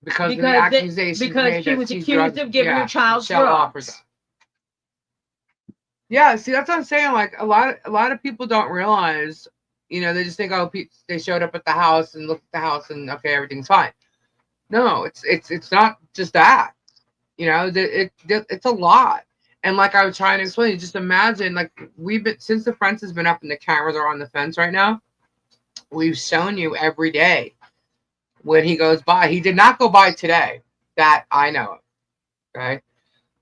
Because of the accusation because she was accused of giving her child drugs. Yeah, see, that's what I'm saying. Like a lot of people don't realize, you know, they just think, oh, they showed up at the house and looked at the house and okay, everything's fine. No, it's not just that. You know, it's a lot. And like I was trying to explain, just imagine, like since the fence has been up and the cameras are on the fence right now, we've shown you every day when he goes by. He did not go by today. That I know of. Okay.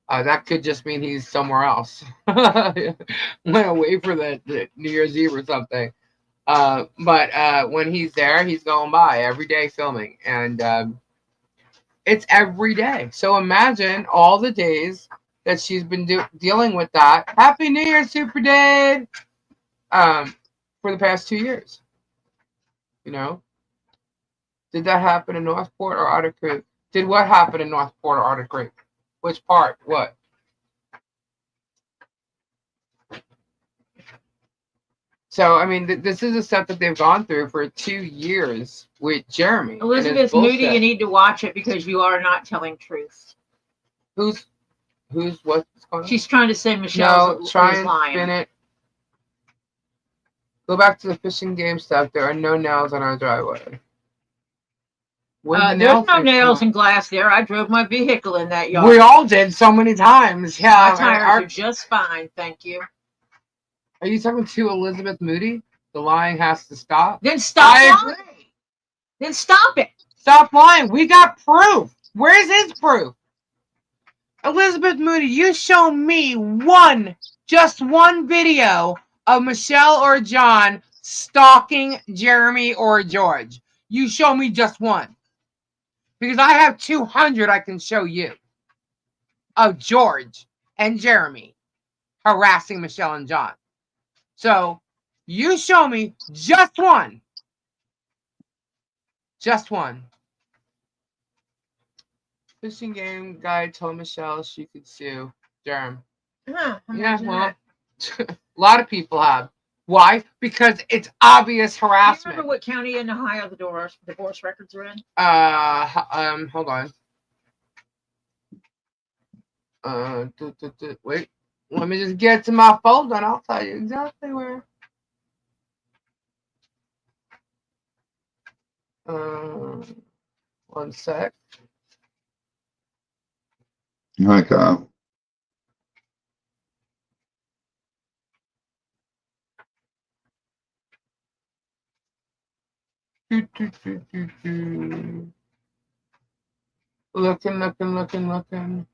That could just mean he's somewhere else. Went away for the New Year's Eve or something. But when he's there, he's going by every day filming. And it's every day. So imagine all the days that she's been dealing with that. Happy New Year, Super Dave! For the past 2 years. You know? Did that happen in Northport or Otter Creek? Did what happen in Northport or Otter Creek? Which part? What? So, I mean, this is the stuff that they've gone through for 2 years with Jeremy. Elizabeth Moody, you need to watch it because you are not telling truth. Who's what's going on? She's trying to say Michelle's no, try and lying. Spin it. Go back to the fishing game stuff. There are no nails on our driveway. There's no nails and glass there. I drove my vehicle in that yard. We all did so many times. Yeah, my tires are just fine, thank you. Are you talking to Elizabeth Moody? The lying has to stop. Then stop lying. Then stop it. Stop lying. We got proof. Where's his proof? Elizabeth Moody, you show me just one video of Michelle or John stalking Jeremy or George. You show me just one. Because I have 200 I can show you of George and Jeremy harassing Michelle and John. So you show me just one. Just one. Fishing game guy told Michelle she could sue Jeremy. Yeah, well, a lot of people have. Why? Because it's obvious harassment. Do you remember what county in Ohio the divorce records are in? Hold on. Wait. Let me just get to my folder and I'll tell you exactly where. One sec. Okay. Looking.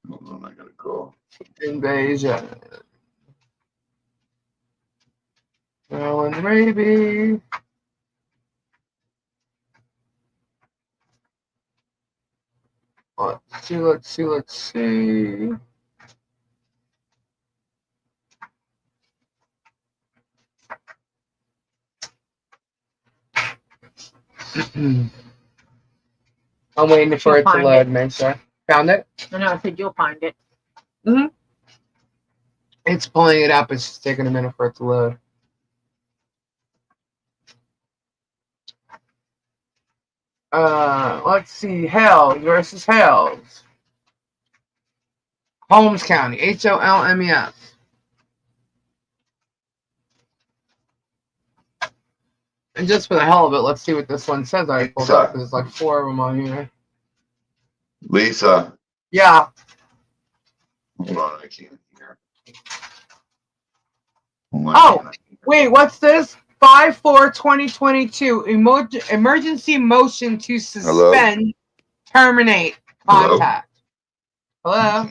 Hold on, I gotta go. Invasion. Maryland, maybe. Let's see. I'm waiting for it to load, make sure. Found it? No, I said you'll find it. Mm-hmm. It's pulling it up. It's just taking a minute for it to load. Let's see. Hales versus Hales. Holmes County. Holmes. And just for the hell of it, let's see what this one says. I pulled up. There's like 4 of them on here. Lisa. Yeah. Hold on, I can't hear. Oh, wait, what's this? 5/4/2022. Emergency motion to suspend, terminate contact. Hello?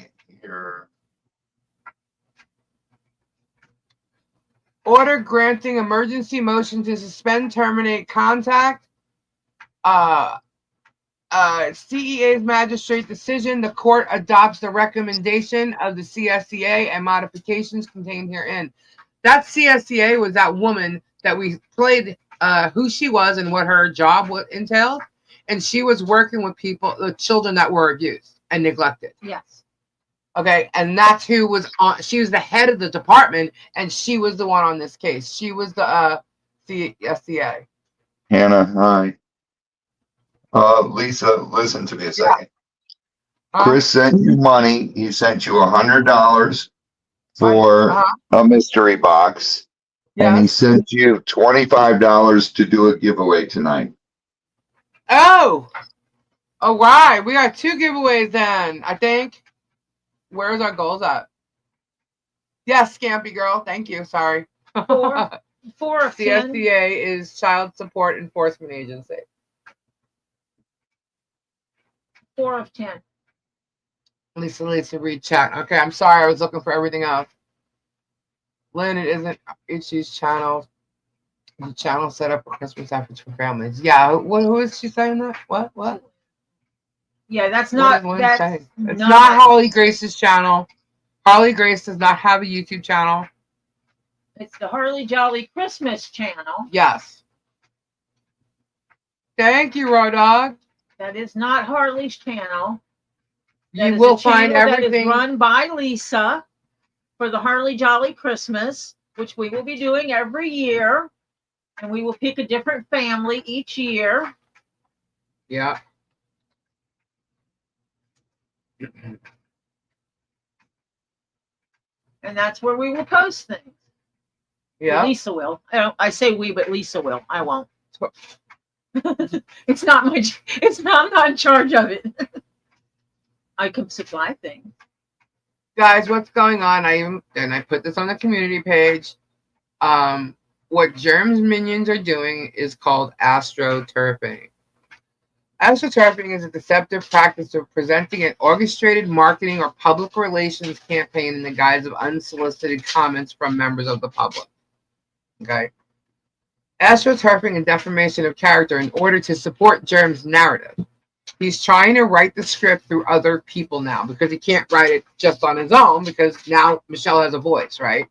Order granting emergency motion to suspend, terminate contact. CEA's magistrate decision. The court adopts the recommendation of the CSCA and modifications contained herein. That CSCA was that woman that we played who she was and what her job entailed. And she was working with the children that were abused and neglected. Yes. Okay, and that's who was on. She was the head of the department, and she was the one on this case. She was the CSCA. Hannah, hi. Lisa, listen to me a second. Chris sent you money. He sent you $100 for a mystery box, and he sent you $25 to do a giveaway tonight. Oh, why? We got 2 giveaways then, I think. Where's our goals at? Yes, Scampy Girl. Thank you. Sorry. 4 of 10. CSCA is Child Support Enforcement Agency. 4 of 10. Lisa, read chat. Okay, I'm sorry. I was looking for everything else. Lynn, it isn't HG's channel. The channel set up for Christmas efforts for families. Yeah, who is she saying that? What? Yeah, that's not. It's not Harley Grace's channel. Harley Grace does not have a YouTube channel. It's the Harley Jolly Christmas channel. Yes. Thank you, Raw Dog. That is not Harley's channel. You will find everything. That is run by Lisa for the Harley Jolly Christmas, which we will be doing every year. And we will pick a different family each year. Yeah. And that's where we will post things. Yeah. Lisa will. I say we, but Lisa will. I won't. It's not my. I'm not in charge of it. I can supply things. Guys, what's going on? I put this on the community page. What Germ's minions are doing is called astroturfing. Astroturfing is a deceptive practice of presenting an orchestrated marketing or public relations campaign in the guise of unsolicited comments from members of the public. Okay? Astroturfing and defamation of character in order to support Germ's narrative. He's trying to write the script through other people now because he can't write it just on his own because now Michelle has a voice, right?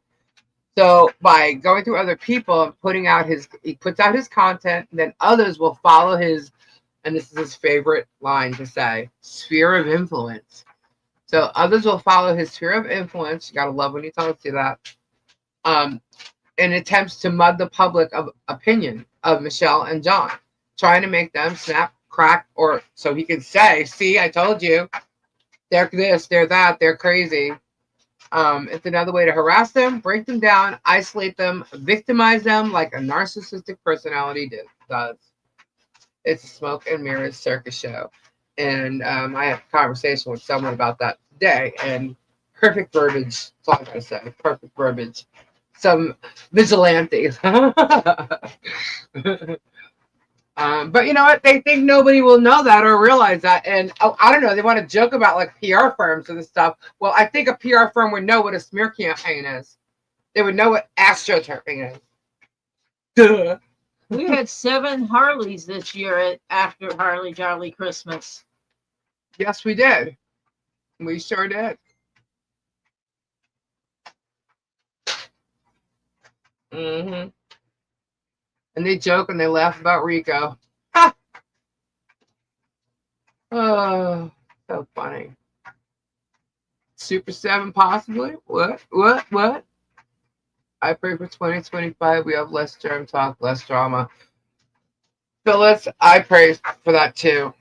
So by going through other people and he puts out his content, and then others will follow his, and this is his favorite line to say, sphere of influence. So others will follow his sphere of influence. You gotta love when he tells you that. In attempts to mud the public of opinion of Michelle and John, trying to make them snap, crack, or so he can say, see, I told you, they're this, they're that, they're crazy. It's another way to harass them, break them down, isolate them, victimize them like a narcissistic personality does. It's a smoke and mirrors circus show. And I had a conversation with someone about that today, and perfect verbiage. That's all I'm going to say. Perfect verbiage. Some vigilantes. But you know what? They think nobody will know that or realize that. And I don't know. They want to joke about like PR firms and stuff. Well, I think a PR firm would know what a smear campaign is. They would know what astroturfing is. Duh. We had 7 Harleys this year after Harley Jolly Christmas. Yes, we did. We sure did. Mm-hmm. And they joke and they laugh about Rico. Ha! Oh, so funny. Super 7 possibly? What? What? I pray for 2025 we have less germ talk, less drama. Phyllis, I pray for that too.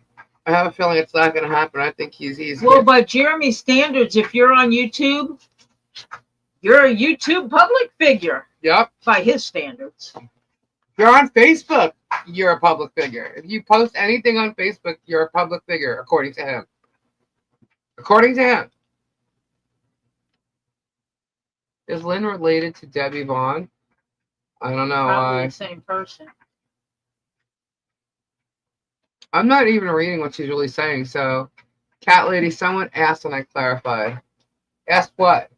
I have a feeling it's not going to happen. I think he's well, by Jeremy's standards, if you're on YouTube, you're a YouTube public figure. Yep. By his standards. If you're on Facebook, you're a public figure. If you post anything on Facebook, you're a public figure, according to him. According to him. Is Lynn related to Debbie Vaughn? I don't know. Probably the same person. I'm not even reading what she's really saying. So, Cat Lady, someone asked and I clarified. Asked what?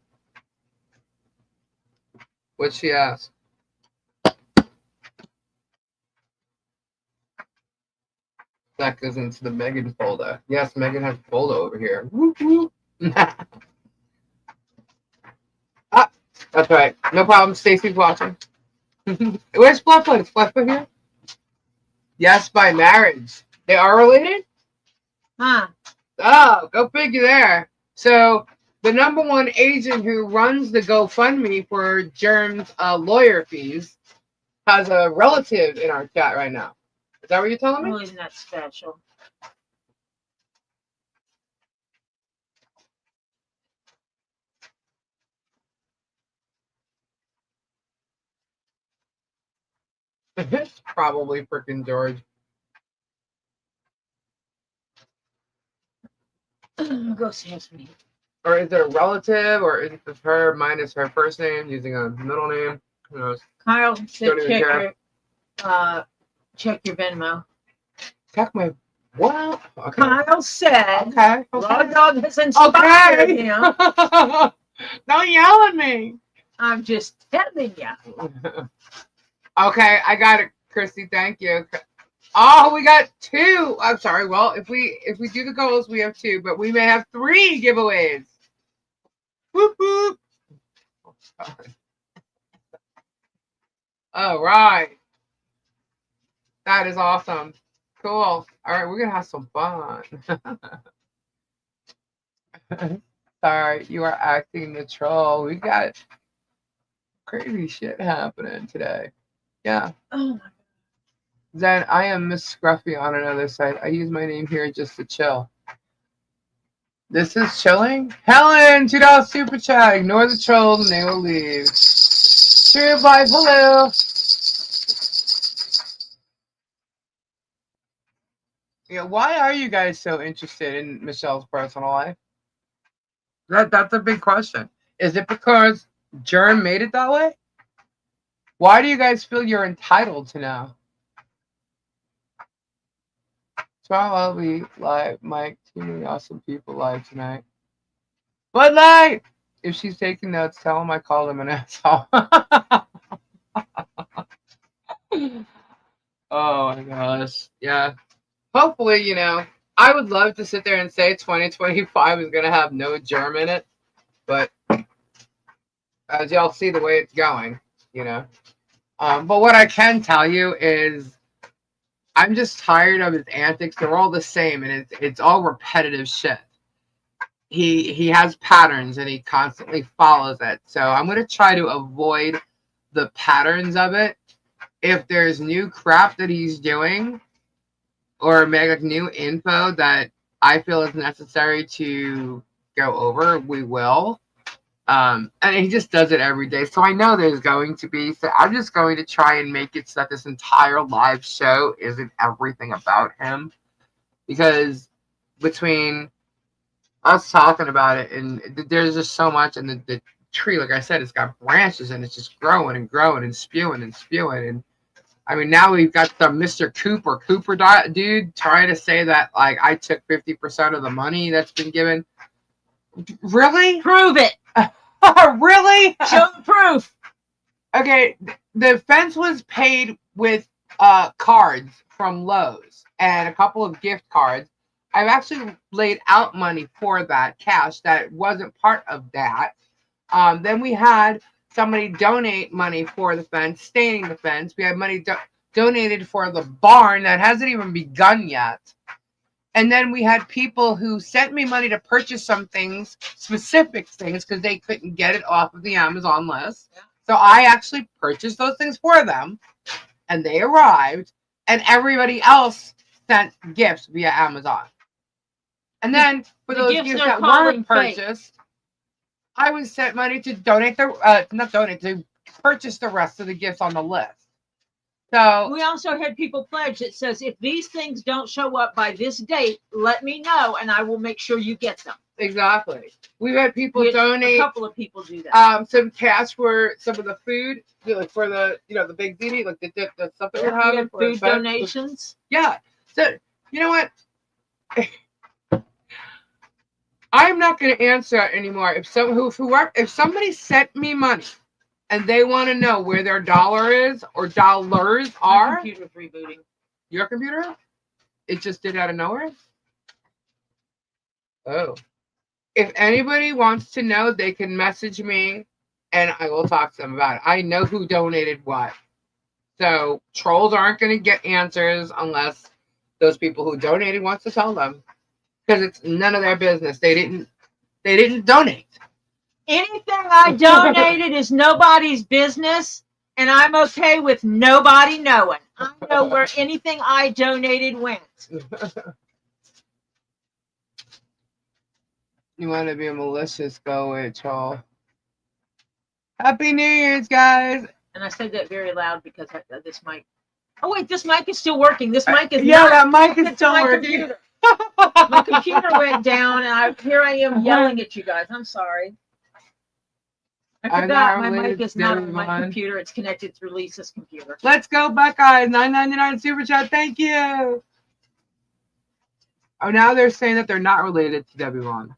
What'd she ask? That goes into the Megan folder. Yes, Megan has a folder over here. Whoop, whoop. Ah, that's right. No problem. Stacy's watching. Where's Flufffoot? Is Flufffoot here? Yes, by marriage. They are related? Huh. Oh, go figure there. So, the #1 agent who runs the GoFundMe for Germ's lawyer fees has a relative in our chat right now. Is that what you're telling me? Well, isn't that special? It's probably freaking George. Go see me. Or is it a relative, or is it just her minus her first name using a middle name? Who knows? Kyle said check your Venmo. Check my what? Okay. Kyle said Okay. Raw Dog has inspired him. Don't yell at me. I'm just telling you. Okay, I got it, Christy. Thank you. Oh, we got 2. I'm sorry. Well, if we do the goals, we have 2, but we may have 3 giveaways. Whoop whoop. All right. That is awesome. Cool. All right, we're gonna have some fun. Sorry, you are acting the troll. We got crazy shit happening today. Yeah. Oh my God. Then I am Miss Scruffy on another site. I use my name here just to chill. This is chilling. Helen, $2 super chat. Ignore the trolls and they will leave. True life. Hello. Yeah, why are you guys so interested in Michelle's personal life? That's a big question. Is it because Germ made it that way? Why do you guys feel you're entitled to know? Tomorrow I'll be live. Mike, too many awesome people live tonight. Good night! If she's taking notes, tell him I called him an asshole. Oh my gosh. Yeah. Hopefully, I would love to sit there and say 2025 is going to have no germ in it. But as y'all see the way it's going, But what I can tell you is I'm just tired of his antics. They're all the same, and it's all repetitive shit. He has patterns, and he constantly follows it. So I'm going to try to avoid the patterns of it. If there's new crap that he's doing or like new info that I feel is necessary to go over, we will. And he just does it every day. So I know there's going to be. So I'm just going to try and make it so that this entire live show isn't everything about him. Because between us talking about it, and there's just so much, and the tree, like I said, it's got branches, and it's just growing and growing and spewing and spewing. And I mean, now we've got the Mr. Cooper dude trying to say that, like, I took 50% of the money that's been given. Really? Prove it. Really? Show the proof. Okay, the fence was paid with cards from Lowe's and a couple of gift cards. I've actually laid out money for that cash that wasn't part of that. Then we had somebody donate money for the fence, staining the fence. We had money donated for the barn that hasn't even begun yet. And then we had people who sent me money to purchase some things, specific things, because they couldn't get it off of the Amazon list. So I actually purchased those things for them, and they arrived, and everybody else sent gifts via Amazon. And then for those gifts that weren't purchased, I was sent money to donate to purchase the rest of the gifts on the list. So we also had people pledge that says, if these things don't show up by this date, let me know and I will make sure you get them. Exactly. We've had people donate. A couple of people do that. Some cash for some of the food, like for the the big ziti, like the stuff that we're having. Food donations. Yeah. So you know what? I'm not going to answer that anymore. If somebody sent me money and they want to know where their dollar is or dollars are. My computer's rebooting. Your computer? It just did out of nowhere? Oh. If anybody wants to know, they can message me and I will talk to them about it. I know who donated what. So trolls aren't going to get answers unless those people who donated wants to tell them. Because it's none of their business. They didn't donate. Anything I donated is nobody's business, and I'm okay with nobody knowing. I know where anything I donated went. You want to be a malicious go with troll. Happy New Year's, guys. And I said that very loud because this mic. Oh wait, this mic is still working. This mic is that mic is still working. My computer went down, and here I am yelling at you guys. I'm sorry. I forgot my mic is not on my computer. It's connected through Lisa's computer. Let's go, Buckeyes. $9.99 super chat. Thank you. Oh, now they're saying that they're not related to Debbie Vaughn.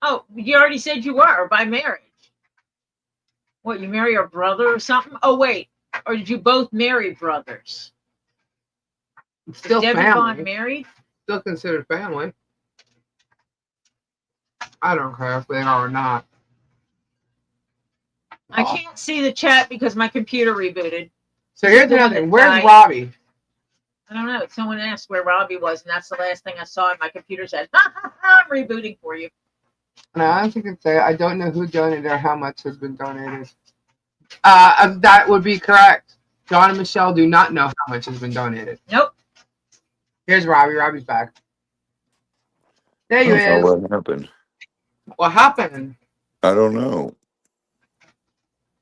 Oh, you already said you were by marriage. What, you marry your brother or something? Oh, wait. Or did you both marry brothers? Still Debbie family. Vaughn married? Still considered family. I don't care if they are or not. I can't see the chat because my computer rebooted. So here's another thing. Where's Robbie? I don't know. Someone asked where Robbie was, and that's the last thing I saw. And my computer said, I'm rebooting for you. No, I don't think it's there. I don't know who donated or how much has been donated. That would be correct. John and Michelle do not know how much has been donated. Nope. Here's Robbie. Robbie's back. There you is. What happened? What happened? I don't know.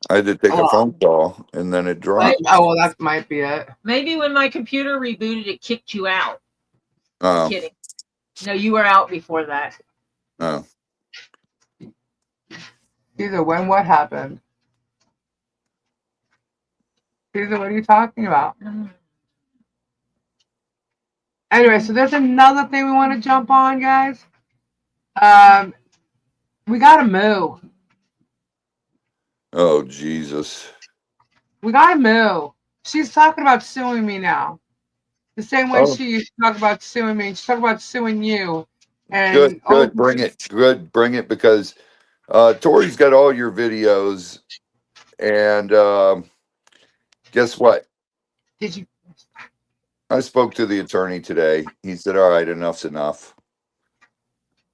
I had to take a phone call and then it dropped. Oh, well, that might be it. Maybe when my computer rebooted, it kicked you out. Oh. Kidding. No, you were out before that. Oh. Caesar, when what happened? Caesar, what are you talking about? Anyway, so there's another thing we want to jump on, guys. We gotta move. Oh, Jesus. We gotta move. She's talking about suing me now. The same way she used to talk about suing me. She's talking about suing you. And good. Bring it. Good. Bring it because Tori's got all your videos. And guess what? Did you? I spoke to the attorney today. He said, all right, enough's enough.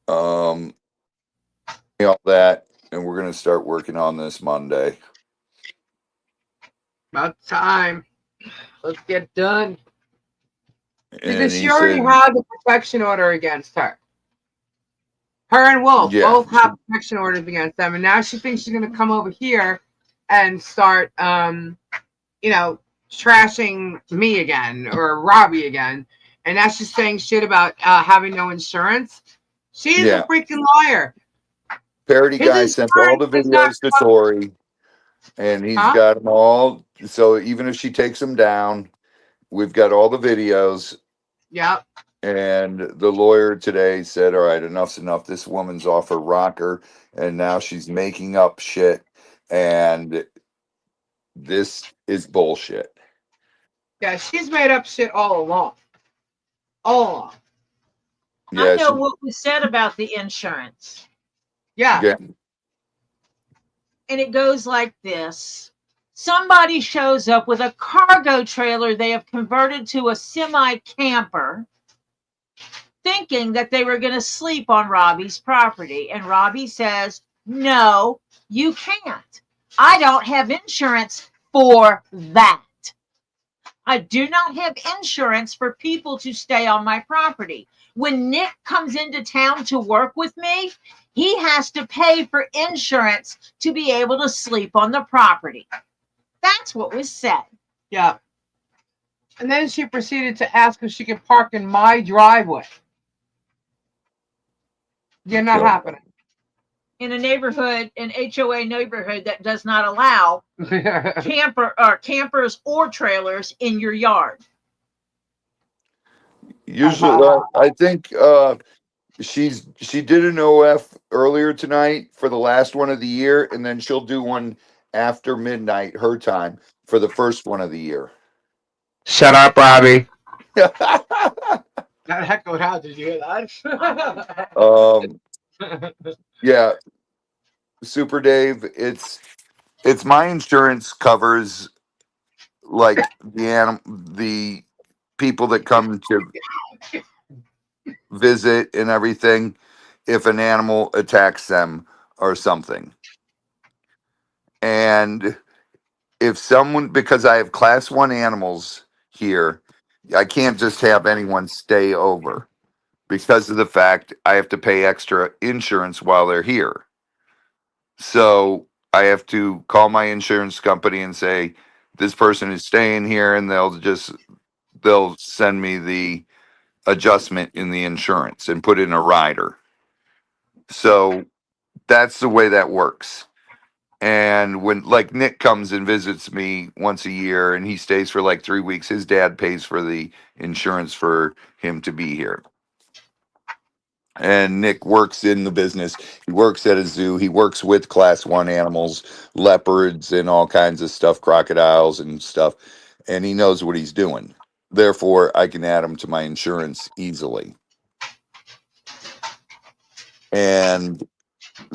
All that. And we're going to start working on this Monday. About time. Let's get done. And because she already had the protection order against her. Her and Wolf both have protection orders against them. And now she thinks she's going to come over here and start, trashing me again or Robbie again. And now she's saying shit about having no insurance. She's a freaking liar. Parody guy sent all the videos to Tori, and he's got them all. So even if she takes them down, we've got all the videos. Yep. And the lawyer today said, all right, enough's enough. This woman's off her rocker, and now she's making up shit. And this is bullshit. Yeah, she's made up shit all along. All along. I Yeah, know what was said about the insurance. Yeah. yeah. And it goes like this. Somebody shows up with a cargo trailer they have converted to a semi camper, thinking that they were going to sleep on Robbie's property. And Robbie says, no, you can't. I don't have insurance for that. I do not have insurance for people to stay on my property. When Nick comes into town to work with me, he has to pay for insurance to be able to sleep on the property. That's what was said. Yeah. And then she proceeded to ask if she could park in my driveway. Yeah, not happening. In a neighborhood, an HOA neighborhood that does not allow campers or trailers in your yard. Usually, I think she did an OF earlier tonight for the last one of the year, and then she'll do one after midnight her time for the first one of the year. Shut up, Robbie. That echoed out. Did you hear that? Yeah, Super Dave. It's my insurance covers like the people that come to visit and everything if an animal attacks them or something. And if someone, because I have class 1 animals here, I can't just have anyone stay over because of the fact I have to pay extra insurance while they're here. So I have to call my insurance company and say, this person is staying here, and they'll send me the adjustment in the insurance and put in a rider. So that's the way that works. And when like Nick comes and visits me once a year and he stays for like 3 weeks, his dad pays for the insurance for him to be here. And Nick works in the business. He works at a zoo. He works with class 1 animals, leopards and all kinds of stuff, crocodiles and stuff. And he knows what he's doing. Therefore, I can add him to my insurance easily. And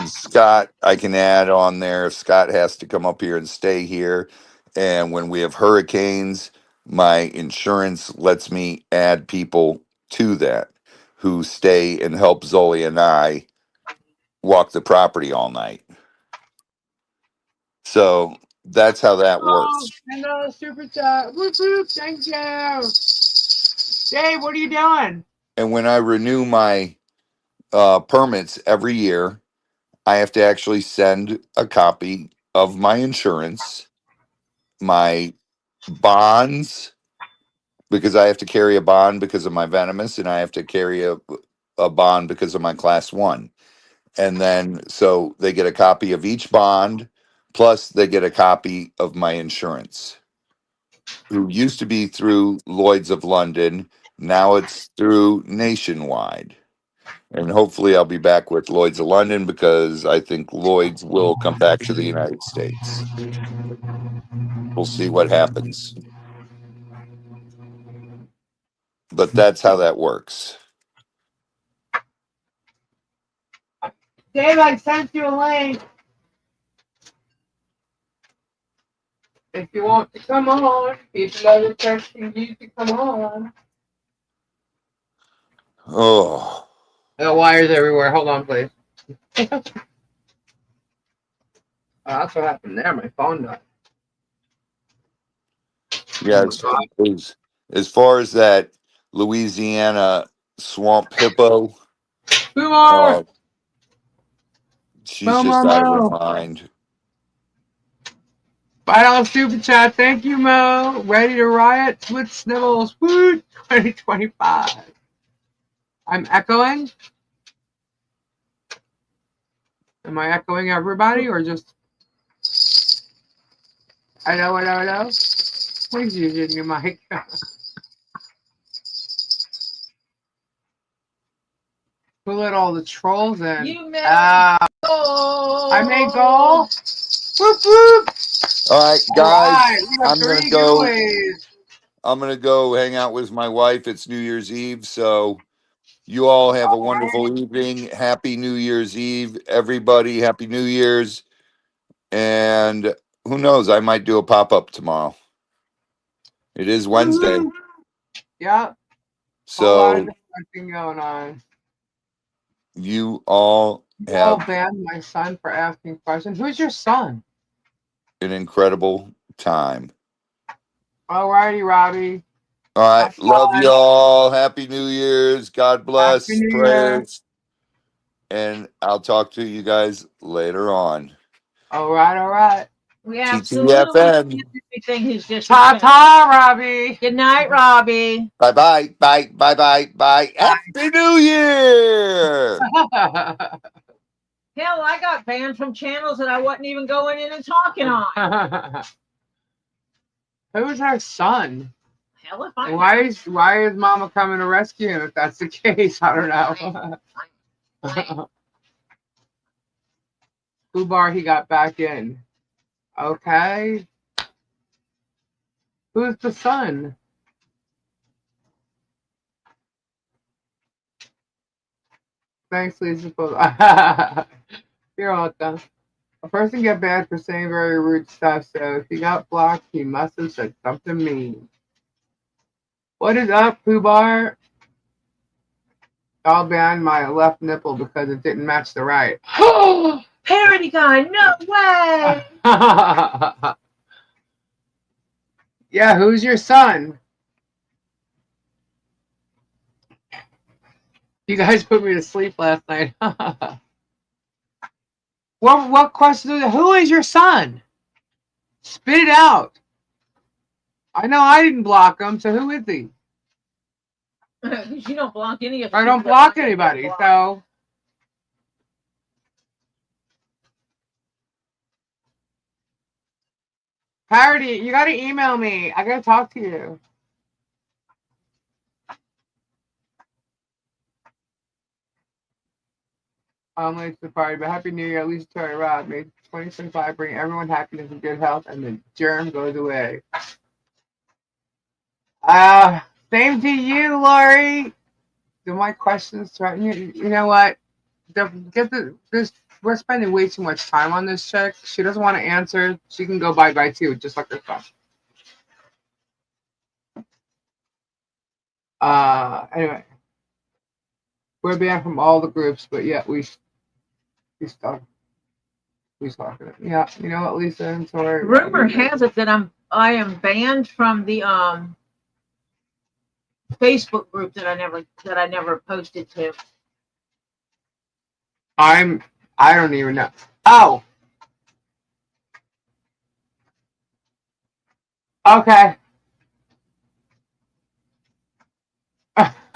Scott, I can add on there. Scott has to come up here and stay here. And when we have hurricanes, my insurance lets me add people to that who stay and help Zoe and I walk the property all night. So that's how that works. And super chat. Whoop, whoop. Thank you. Dave, what are you doing? And when I renew my permits every year, I have to actually send a copy of my insurance, my bonds, because I have to carry a bond because of my venomous, and I have to carry a bond because of my class 1. And then so they get a copy of each bond, plus they get a copy of my insurance, who used to be through Lloyd's of London. Now it's through Nationwide. And hopefully I'll be back with Lloyd's of London because I think Lloyd's will come back to the United States. We'll see what happens. But that's how that works. Dave, I sent you a link. If you want to come on, people are requesting you to come on. Oh. There are wires everywhere. Hold on, please. Oh, that's what happened there. My phone died. Yeah, as far as that Louisiana swamp hippo, she's just out of her mind. $5 super chat. Thank you, Mo. Ready to riot with Snivels. Woo! 2025. I'm echoing. Am I echoing everybody or just? Hello. Please use your mic. Who let all the trolls in? You made goal. I made goal. Whoop whoop. All right, guys, I'm gonna go. I'm gonna go hang out with my wife. It's New Year's Eve, so You all have a wonderful evening. Happy New Year's Eve, everybody. Happy New Year's. And who knows? I might do a pop-up tomorrow. It is Wednesday. Yep. A lot of So different thing going on. you all I'll have ban my son for asking questions. Who's your son? an incredible time. Alrighty, Robbie. All right. Have Love fun. you all. Happy New Year's. God Happy bless. New Year. Prayers. And I'll talk to you guys later on. All right. We absolutely TTFN. can't do anything he's just. Ta-ta, Robbie. Good night, Robbie. Bye. Happy New Year. Hell, I got banned from channels that I wasn't even going in and talking on. Who's our son? Hell, if And I why is Mama coming to rescue him if that's the case? I don't know. Fubar, he got back in. Okay. Who's the son? Thanks, Lisa. You're welcome. A person get banned for saying very rude stuff, so if he got blocked, he must have said something mean. What is up, Fubar? I'll ban my left nipple because it didn't match the right. parody guy, no way. Yeah, who's your son? You guys put me to sleep last night. What question? Who is your son? Spit it out. I know I didn't block him, so who is he? You don't block any of. I don't block anybody, so. Parody, you gotta email me. I gotta talk to you. I'm late to the party, but Happy New Year, at least to Rob. May 2025 bring everyone happiness and good health, and the germ goes away. Same to you, Lori. Do my questions threaten you? You know what? We're spending way too much time on this chick. She doesn't want to answer. She can go bye-bye too, just like her son. Anyway. We're banned from all the groups, but yet we stuck. We stuck it. Yeah, you know what, Lisa? I'm sorry. Rumor has it that I am banned from the Facebook group that I never posted to. I don't even know. Oh. Okay.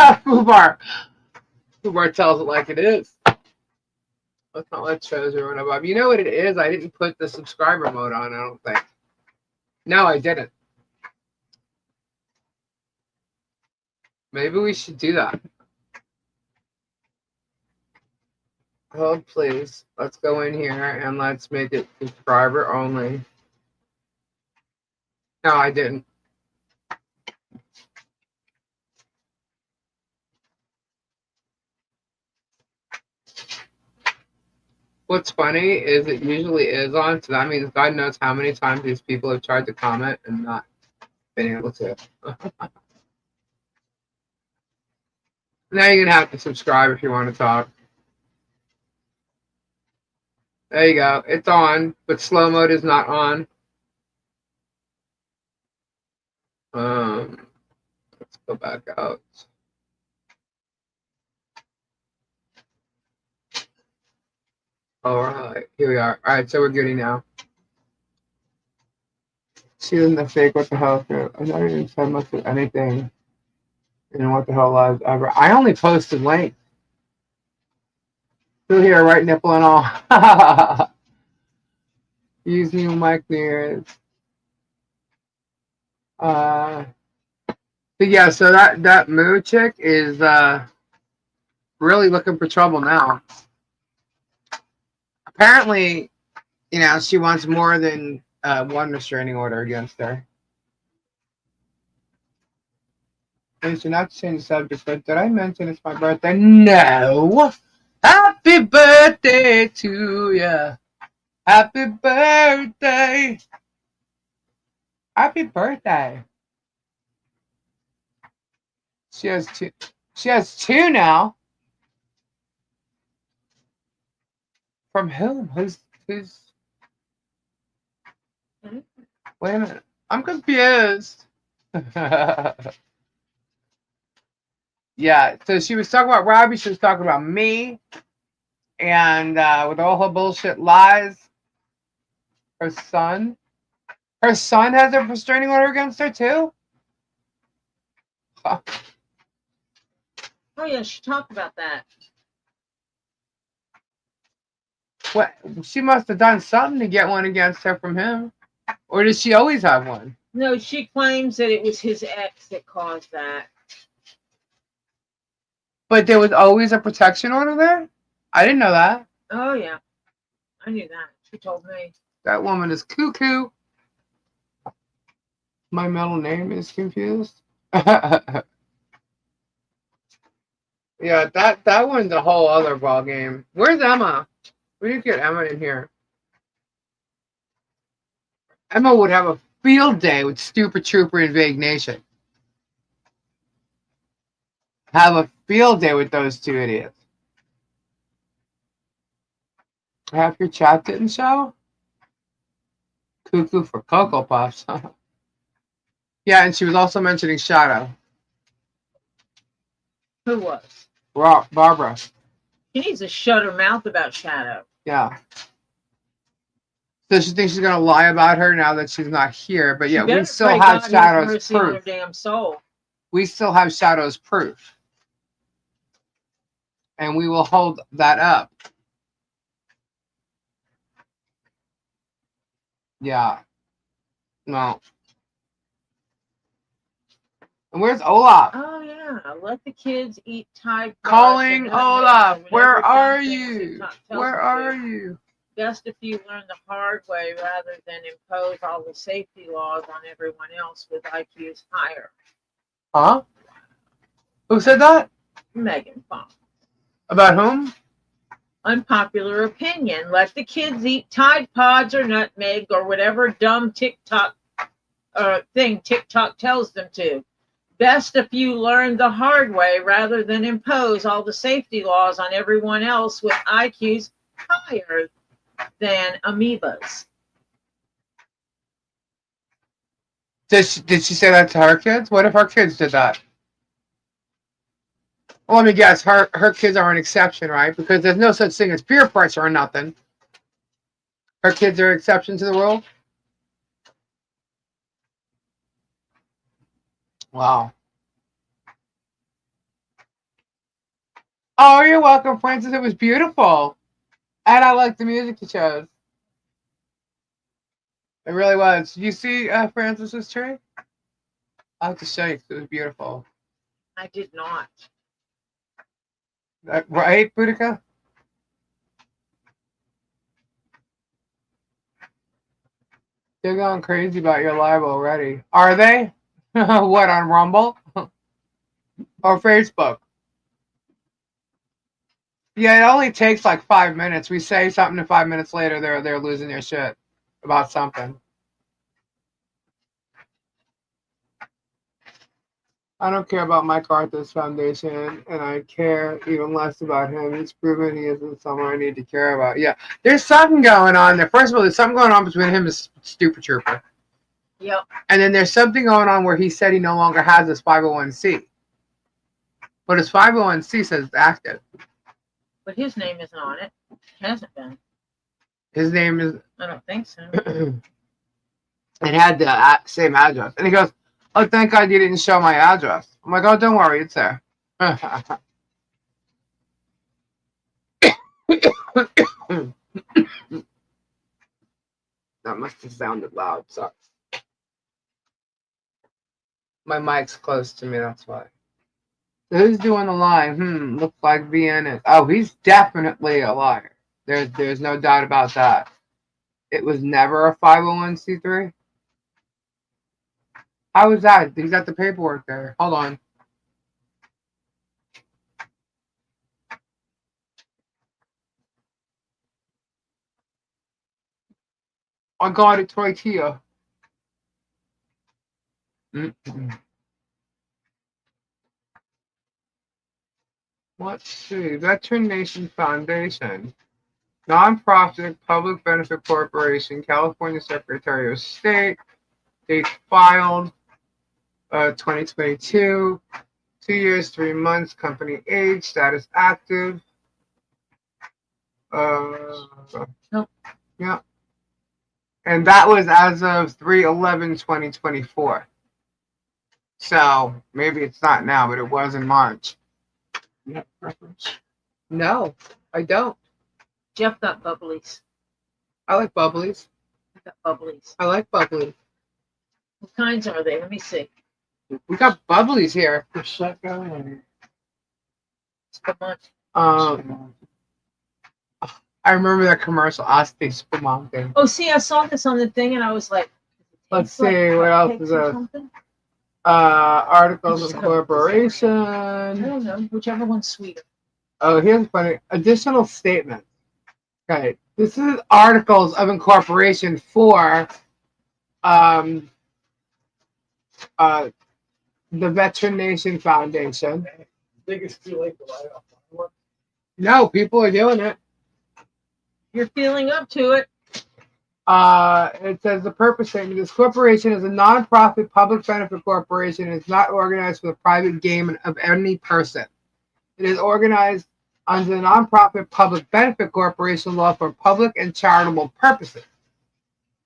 Fubar tells it like it is. Let's not let shows ruin above. You know what it is? I didn't put the subscriber mode on, I don't think. No, I didn't. Maybe we should do that. Hold, please. Let's go in here and let's make it subscriber only. No, I didn't. What's funny is it usually is on, so that means God knows how many times these people have tried to comment and not been able to. Now you're going to have to subscribe if you want to talk. There you go. It's on, but slow mode is not on. Let's go back out. All right, here we are. All right, so we're goody now. She isn't a fake. What the hell? I never even said much of anything. You know what the hell lives ever. I only posted late. Still here, right nipple and all. Use new mic nears. But yeah, so that moo chick is really looking for trouble now. Apparently, you know, she wants more than one restraining order against her. Lisa, not to change the subject, but did I mention it's my birthday? No. Happy birthday to ya. Happy birthday. Happy birthday. She has two. She has two now. From whom? Who's? Wait a minute. I'm confused. Yeah. So she was talking about Robbie. She was talking about me, and with all her bullshit lies, her son. Her son has a restraining order against her too. Huh. Oh yeah, she talked about that. What? She must have done something to get one against her from him, or did she always have one? No, she claims that it was his ex that caused that. But there was always a protection order there? I didn't know that. Oh yeah, I knew that. She told me. That woman is cuckoo. My middle name is confused. Yeah, that one's a whole other ball game. Where's Emma? We need to get Emma in here. Emma would have a field day with Stupid Trooper and Vague Nation. Have a field day with those two idiots. Half your chat didn't show? Cuckoo for Cocoa Puffs. Yeah, and she was also mentioning Shadow. Who was? Barbara. She needs to shut her mouth about Shadow. Yeah. So she thinks she's going to lie about her now that she's not here. But yeah, we still have Shadow's proof. On her damn soul. We still have Shadow's proof. And we will hold that up. Yeah. No. And where's Olaf? Oh yeah. Let the kids eat Tide Pods. Calling Olaf. Where are you? Where are you? Best if you learn the hard way rather than impose all the safety laws on everyone else with IQs higher. Huh? Who said that? Megan Fox. About whom? Unpopular opinion. Let the kids eat Tide Pods or nutmeg or whatever dumb TikTok thing TikTok tells them to. Best if you learn the hard way rather than impose all the safety laws on everyone else with IQs higher than amoebas. Did she say that to her kids? What if her kids did that? Well, let me guess. Her kids are an exception, right? Because there's no such thing as peer pressure or nothing. Her kids are an exception to the rule? Wow. Oh, you're welcome, Francis. It was beautiful. And I like the music you chose. It really was. Did you see Francis's tree? I'll have to show you because it was beautiful. I did not. Right, Boudica? They're going crazy about your live already. Are they? What, on Rumble? Or Facebook? Yeah, it only takes like 5 minutes. We say something and 5 minutes later they're losing their shit about something. I don't care about Mike Arthur's foundation, and I care even less about him. He's proven he isn't someone I need to care about. Yeah, there's something going on there. First of all, there's something going on between him and Stupid Trooper. Yep. And then there's something going on where he said he no longer has his 501c. But his 501c says it's active. But his name isn't on it. It hasn't been. His name is... I don't think so. It had the same address. And he goes, oh, thank God you didn't show my address. I'm like, oh, don't worry, it's there. That must have sounded loud. Sorry. My mic's close to me, that's why. Who's doing the line? Looks like VN is. Oh, he's definitely a liar. There's no doubt about that. It was never a 501c3. How was that? He's got the paperwork there. Hold on. I got it right here. Mm-mm. Let's see. Veteran Nation Foundation. Nonprofit Public Benefit Corporation, California Secretary of State. Date filed 2022. 2 years, 3 months. Company age. Status active. Nope. Yeah. And that was as of 3/11/2024. So maybe it's not now, but it was in March. You have a preference? No, I don't. Jeff got bubblies. I like bubblies. I got bubblies. I like bubblies. What kinds are they? Let me see. We got bubblies here. Prosecco and Spumante. I remember that commercial, Asti Spumante. Oh, see, I saw this on the thing, and I was like, Let's it's like see, what else cupcakes is or there? something? Articles It's of just incorporation. I don't know. Whichever one's sweeter. Oh, here's funny. Additional statements. Okay. This is articles of incorporation for the Veteran Nation Foundation. think it's too late to light off fireworks. No, people are doing it. You're feeling up to it. It says the purpose statement: this corporation is a non-profit public benefit corporation and is not organized for the private gain of any person. It is organized under the non-profit public benefit corporation law for public and charitable purposes.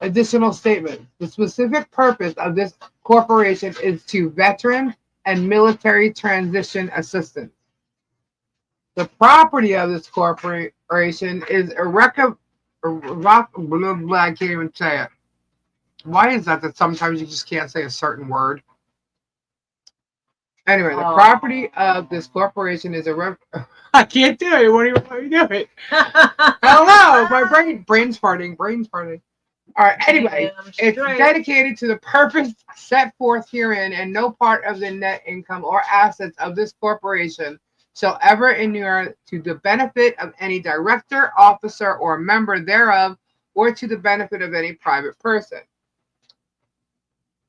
Additional statement: the specific purpose of this corporation is to veteran and military transition assistance. The property of this corporation is I can't even say it. Why is that sometimes you just can't say a certain word? Anyway, the property of this corporation is I can't do it. It won't even let me do it. I don't know. My brain's farting. All right. Anyway, it's dedicated to the purpose set forth herein, and no part of the net income or assets of this corporation shall ever inure to the benefit of any director, officer, or member thereof, or to the benefit of any private person.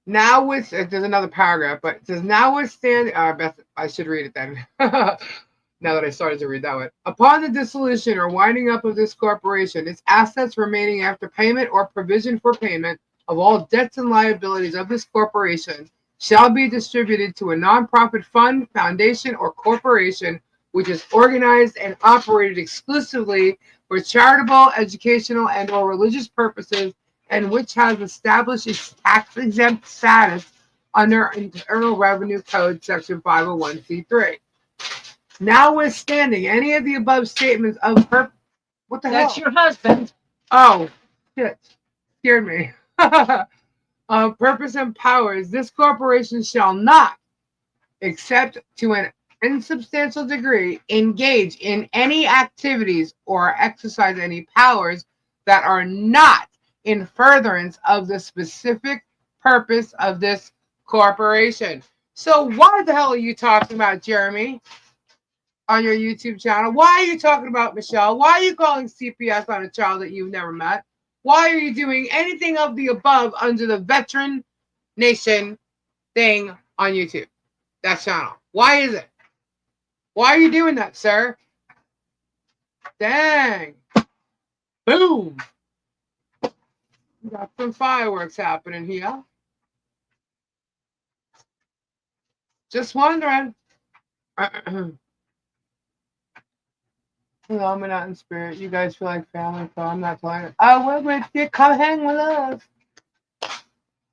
There's another paragraph, but it says, notwithstanding, I should read it then. Now that I started to read that one. Upon the dissolution or winding up of this corporation, its assets remaining after payment or provision for payment of all debts and liabilities of this corporation shall be distributed to a nonprofit fund, foundation, or corporation which is organized and operated exclusively for charitable, educational, and or religious purposes, and which has established its tax-exempt status under Internal Revenue Code Section 501c3. Notwithstanding any of the above statements of what the hell? That's your husband. Oh, shit. Scared me. Purpose and powers. This corporation shall not, except to an insubstantial degree, engage in any activities or exercise any powers that are not in furtherance of the specific purpose of this corporation. So why the hell are you talking about, Jeremy, on your YouTube channel? Why are you talking about Michelle? Why are you calling CPS on a child that you've never met? Why are you doing anything of the above under the Veteran Nation thing on YouTube? That channel. Why is it? Why are you doing that, sir? Dang. Boom. We got some fireworks happening here. Just wondering. Hello, I'm not in spirit. You guys feel like family, so I'm not playing it. Oh, we're with you. Come hang with us.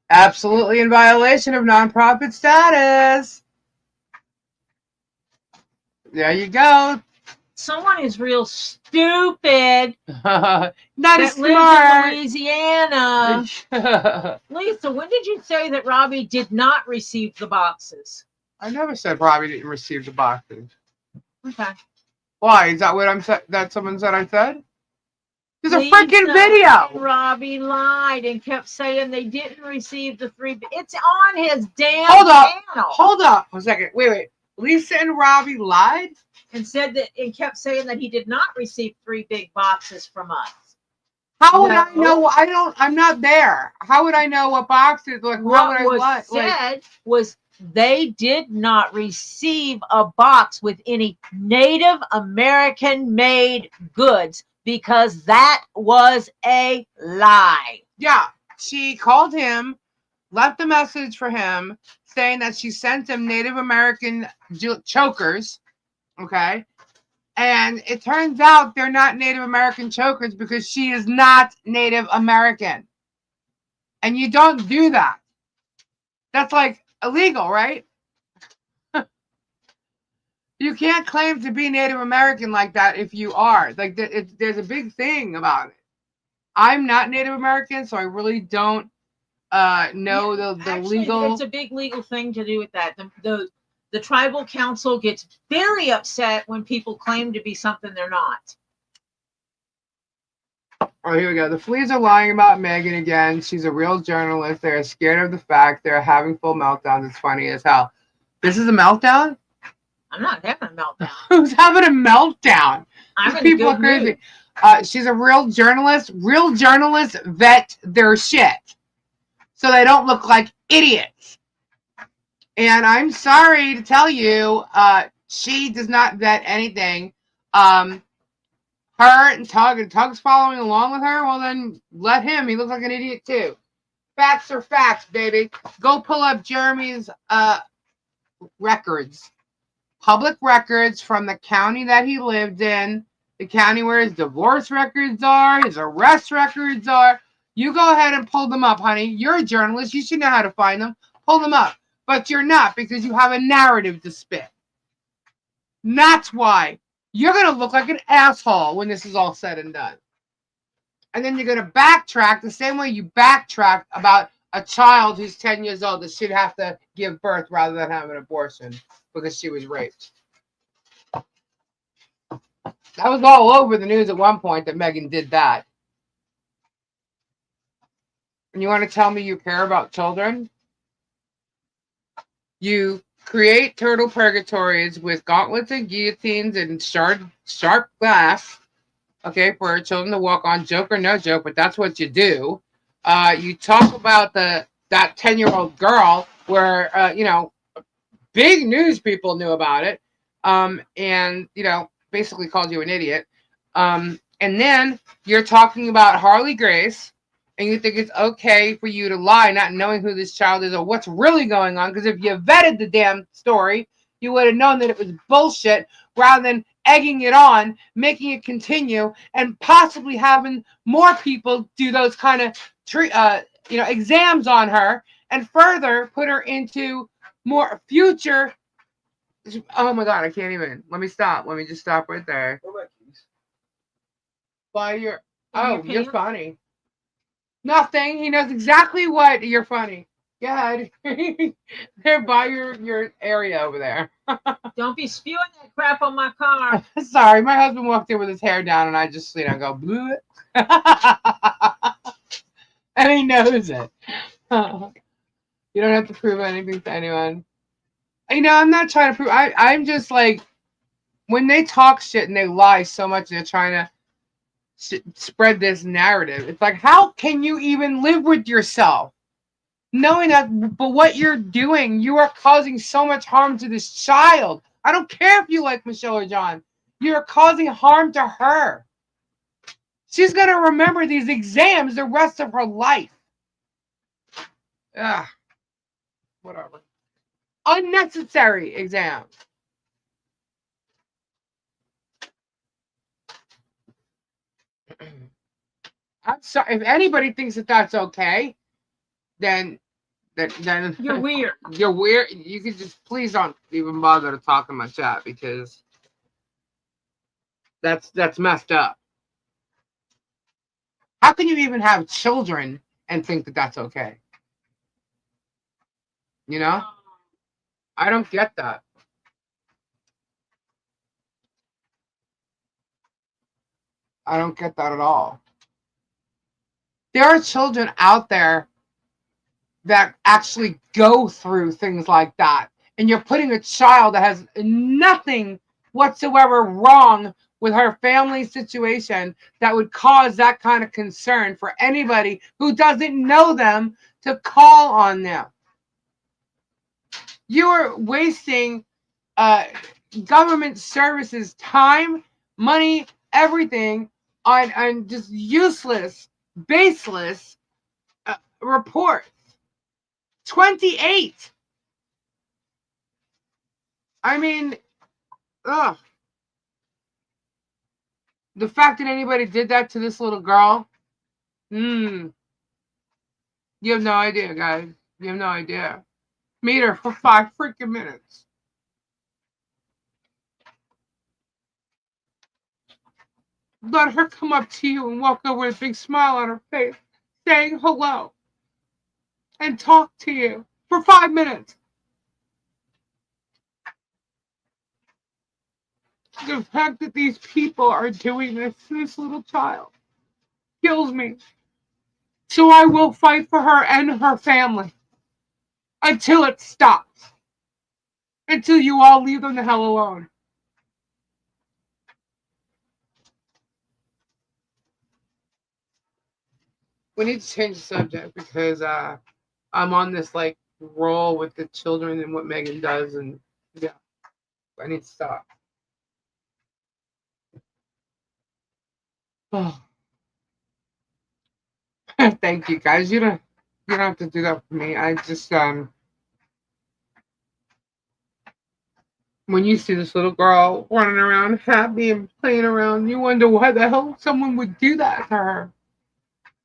Absolutely in violation of nonprofit status. There you go. Someone is real stupid. Not that smart. lives in Louisiana. Lisa, when did you say that Robbie did not receive the boxes? I never said Robbie didn't receive the boxes. Okay. Why? Is that what I'm saying? That someone said I said? There's a Lisa freaking video. and Robbie lied and kept saying they didn't receive the 3. It's on his damn channel. Hold up. 1 second. Wait. Lisa and Robbie lied? And said that and kept saying that he did not receive 3 big boxes from us. How would I know? I'm not there. How would I know what boxes? Like, what was said was they did not receive a box with any Native American made goods because that was a lie. Yeah, she called him, left a message for him saying that she sent him Native American chokers. Okay. And it turns out they're not Native American chokers because she is not Native American. And you don't do that. That's like illegal, right? You can't claim to be Native American like that if you are. Like, there's a big thing about it. I'm not Native American, so I really don't know the Actually, legal. It's a big legal thing to do with that. The tribal council gets very upset when people claim to be something they're not. Oh, here we go. The fleas are lying about Megan again. She's a real journalist. They're scared of the fact they're having full meltdowns. It's funny as hell. This is a meltdown? I'm not having a meltdown. Who's having a meltdown? I'm People are crazy. She's a real journalist. Real journalists vet their shit so they don't look like idiots. And I'm sorry to tell you, she does not vet anything. Her and Tug's following along with her. Well, then let him. He looks like an idiot too. Facts are facts, baby. Go pull up Jeremy's records. Public records from the county that he lived in, the county where his divorce records are, his arrest records are. You go ahead and pull them up, honey. You're a journalist. You should know how to find them. Pull them up. But you're not because you have a narrative to spit. And that's why you're going to look like an asshole when this is all said and done. And then you're going to backtrack the same way you backtrack about a child who's 10 years old that should have to give birth rather than have an abortion because she was raped. That was all over the news at one point that Megan did that. And you want to tell me you care about children? You create turtle purgatories with gauntlets and guillotines and sharp glass, okay, for children to walk on, joke or no joke, but that's what you do. You talk about that 10-year-old girl where, big news people knew about it, and, basically called you an idiot. And then you're talking about Harley Grace, and you think it's okay for you to lie, not knowing who this child is or what's really going on. Because if you vetted the damn story, you would have known that it was bullshit rather than egging it on, making it continue, and possibly having more people do those kind of exams on her and further put her into more future. Oh my God, I can't even. Let me stop. Let me just stop right there. You're funny. Nothing. He knows exactly what you're funny. Go ahead. They're by your area over there. Don't be spewing that crap on my car. Sorry, my husband walked in with his hair down, and I just go blue. And he knows it. You don't have to prove anything to anyone. I'm not trying to prove. I'm just like, when they talk shit and they lie so much, they're trying to spread this narrative. It's like, how can you even live with yourself knowing that? But what you're doing, you are causing so much harm to this child. I don't care if you like Michelle or John. You're causing harm to her. She's going to remember these exams the rest of her life. Ugh. Whatever. Unnecessary exams. I'm sorry. If anybody thinks that that's okay, then you're weird. You're weird. You can just please don't even bother to talk in my chat because that's messed up. How can you even have children and think that that's okay? I don't get that. I don't get that at all. There are children out there that actually go through things like that. And you're putting a child that has nothing whatsoever wrong with her family situation that would cause that kind of concern for anybody who doesn't know them to call on them. You are wasting government services time, money, everything on just useless, baseless reports. 28. I mean, ugh. The fact that anybody did that to this little girl, you have no idea, guys. You have no idea. Meet her for 5 freaking minutes. Let her come up to you and walk over with a big smile on her face, saying hello, and talk to you for 5 minutes. The fact that these people are doing this to this little child kills me. So I will fight for her and her family until it stops. Until you all leave them the hell alone. We need to change the subject because I'm on this like roll with the children and what Megan does, and yeah, I need to stop. Oh. Thank you, guys. You don't have to do that for me. I just when you see this little girl running around happy and playing around, you wonder why the hell someone would do that to her.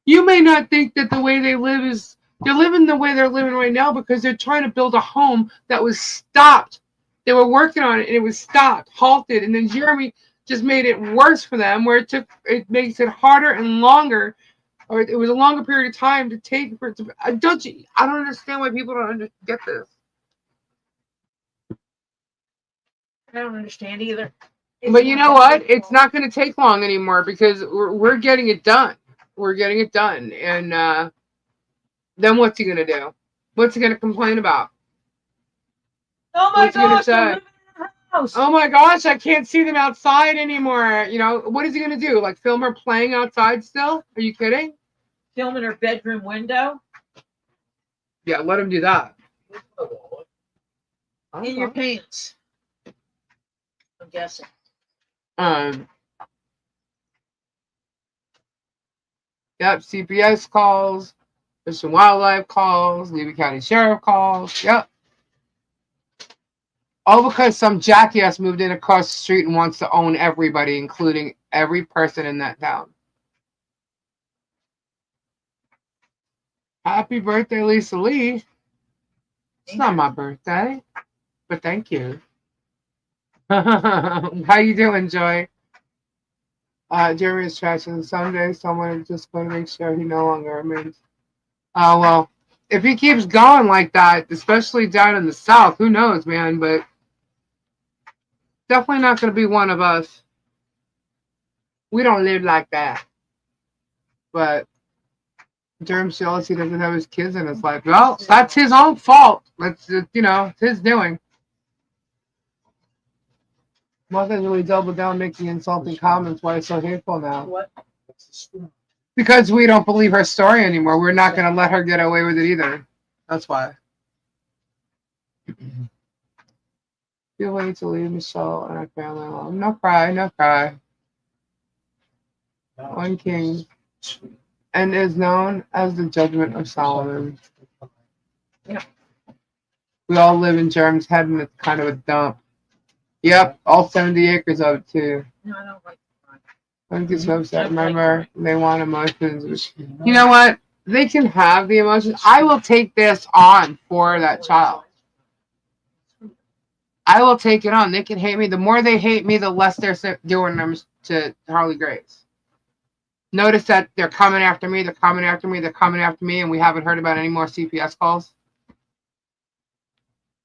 You may not think that the way they live is they're living the way they're living right now because they're trying to build a home that was stopped. They were working on it and it was stopped, halted, and then Jeremy just made it worse for them, where it makes it harder and longer, or it was a longer period of time to take for it to. I don't understand why people don't get this. I don't understand either. But you know what? It's not going to take long anymore because we're getting it done. We're getting it done. And then what's he going to do? What's he going to complain about? Oh my gosh, they're living in her house. Oh my gosh, I can't see them outside anymore. You know, what is he going to do? Like film her playing outside still? Are you kidding? Film in her bedroom window? Yeah, let him do that. In your pants. I'm guessing. Yep, CPS calls, Fish and Wildlife calls, Levy County Sheriff calls. Yep. All because some jackass moved in across the street and wants to own everybody, including every person in that town. Happy birthday, Lisa Lee. It's not my birthday, but thank you. How you doing, Joy? Jeremy is trashing. Someday someone is just going to make sure he no longer remains. Oh, well, if he keeps going like that, especially down in the South, who knows, man, but definitely not going to be one of us. We don't live like that. But Jerem's jealous he doesn't have his kids in his life. Well, that's his own fault. It's his doing. Martha's really doubled down making insulting comments. Why it's so hateful now? What? Because we don't believe her story anymore. We're not going to let her get away with it either. That's why. Feel ready to leave Michelle and her family alone. No cry, no cry. One king. And is known as the Judgment of Solomon. Yeah. We all live in Jerem's head and it's kind of a dump. Yep, all 70 acres of it too. No, I don't like this website. Remember, they want emotions. You know what? They can have the emotions. I will take this on for that child. I will take it on. They can hate me. The more they hate me, the less they're doing them to Harley Grace. Notice that they're coming after me. They're coming after me. They're coming after me, and we haven't heard about any more CPS calls.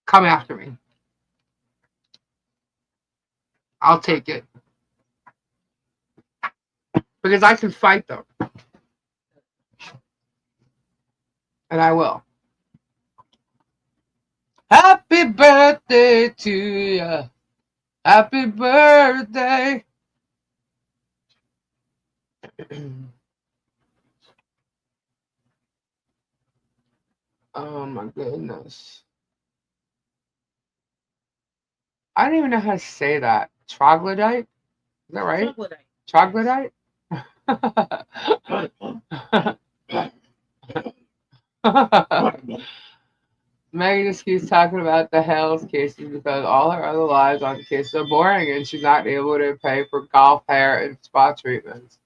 Come after me. I'll take it. Because I can fight them. And I will. Happy birthday to you. Happy birthday. Oh my goodness. I don't even know how to say that. Troglodyte? Is that right? Troglodyte. Troglodyte? Maggie just keeps talking about the Hells cases because all her other lives on the case are boring and she's not able to pay for golf, hair, and spa treatments.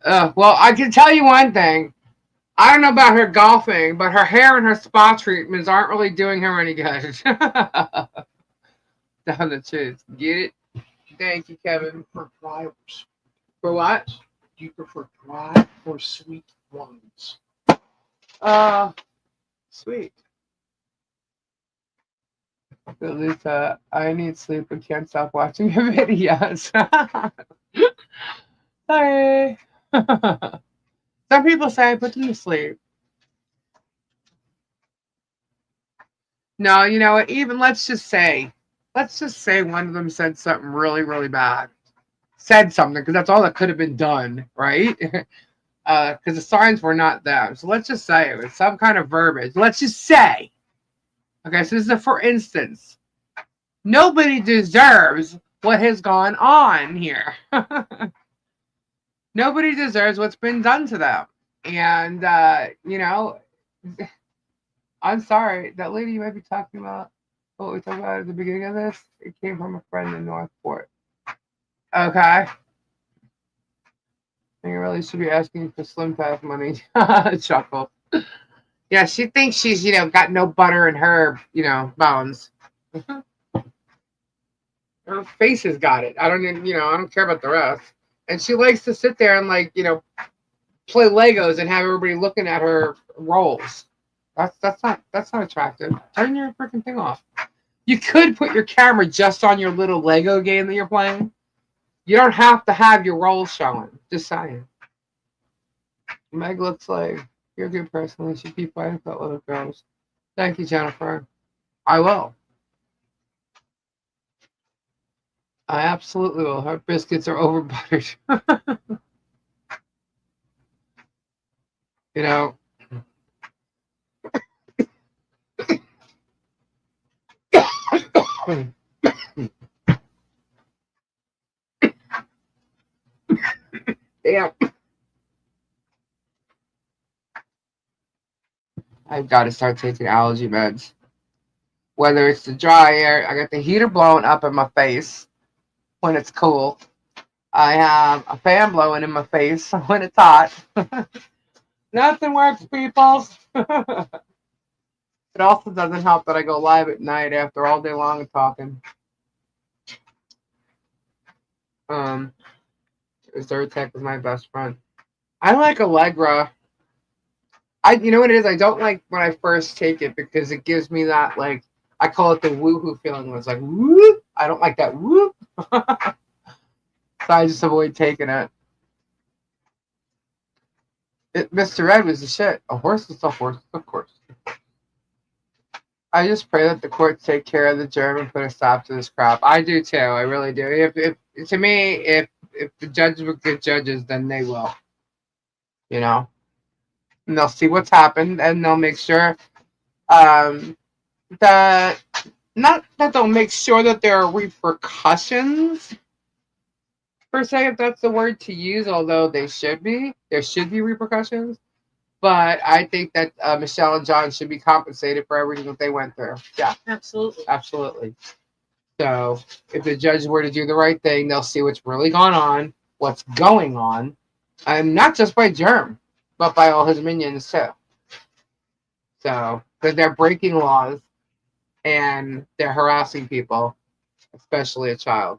Well, I can tell you one thing. I don't know about her golfing, but her hair and her spa treatments aren't really doing her any good. Down the truth. Get it? Thank you, Kevin. For dry, For what? do you prefer dry or sweet ones? Sweet. Lisa, I need sleep and can't stop watching your videos. Sorry. Some people say I put them to sleep. No, you know what? Even let's just say one of them said something really, really bad. Said something because that's all that could have been done, right? Because the signs were not them. So let's just say it was some kind of verbiage. Let's just say. Okay, so this is a for instance. Nobody deserves what has gone on here. Nobody deserves what's been done to them. And, you know, I'm sorry. That lady you might be talking about, what we talked about at the beginning of this, it came from a friend in Northport. Okay. I think you really should be asking for Slim Fast money. Chuckle. Yeah, she thinks she's, you know, got no butter in her, you know, bones. Her face has got it. I don't even, you know, I don't care about the rest. And she likes to sit there and, like, you know, play Legos and have everybody looking at her rolls. That's not attractive. Turn your freaking thing off. You could put your camera just on your little Lego game that you're playing. You don't have to have your rolls showing. Just saying. Meg looks like you're a good person. You should keep fighting for little girls. Thank you, Jennifer. I will. I absolutely will. Her biscuits are over buttered. You know. Damn. I've got to start taking allergy meds. Whether it's the dry air, I got the heater blowing up in my face when it's cool. I have a fan blowing in my face when it's hot. Nothing works, people. It also doesn't help that I go live at night after all day long of talking. Zyrtec is my best friend. I like Allegra. You know what it is? I don't like when I first take it because it gives me that, like, I call it the woohoo feeling. It's like whoop. I don't like that whoop. So I just avoid taking it. Mr. Ed was the shit. A horse is a horse, of course. I just pray that the courts take care of the germ and put a stop to this crap. I do too. I really do. If to me, if the judges were good judges, then they will. You know, and they'll see what's happened and they'll make sure that not that they'll make sure that there are repercussions per se, if that's the word to use. Although there should be repercussions. But I think that Michelle and John should be compensated for everything that they went through. Yeah, absolutely. So if the judges were to do the right thing, they'll see what's really gone on, what's going on, and not just by Germ, but by all his minions too. So because they're breaking laws and they're harassing people, especially a child.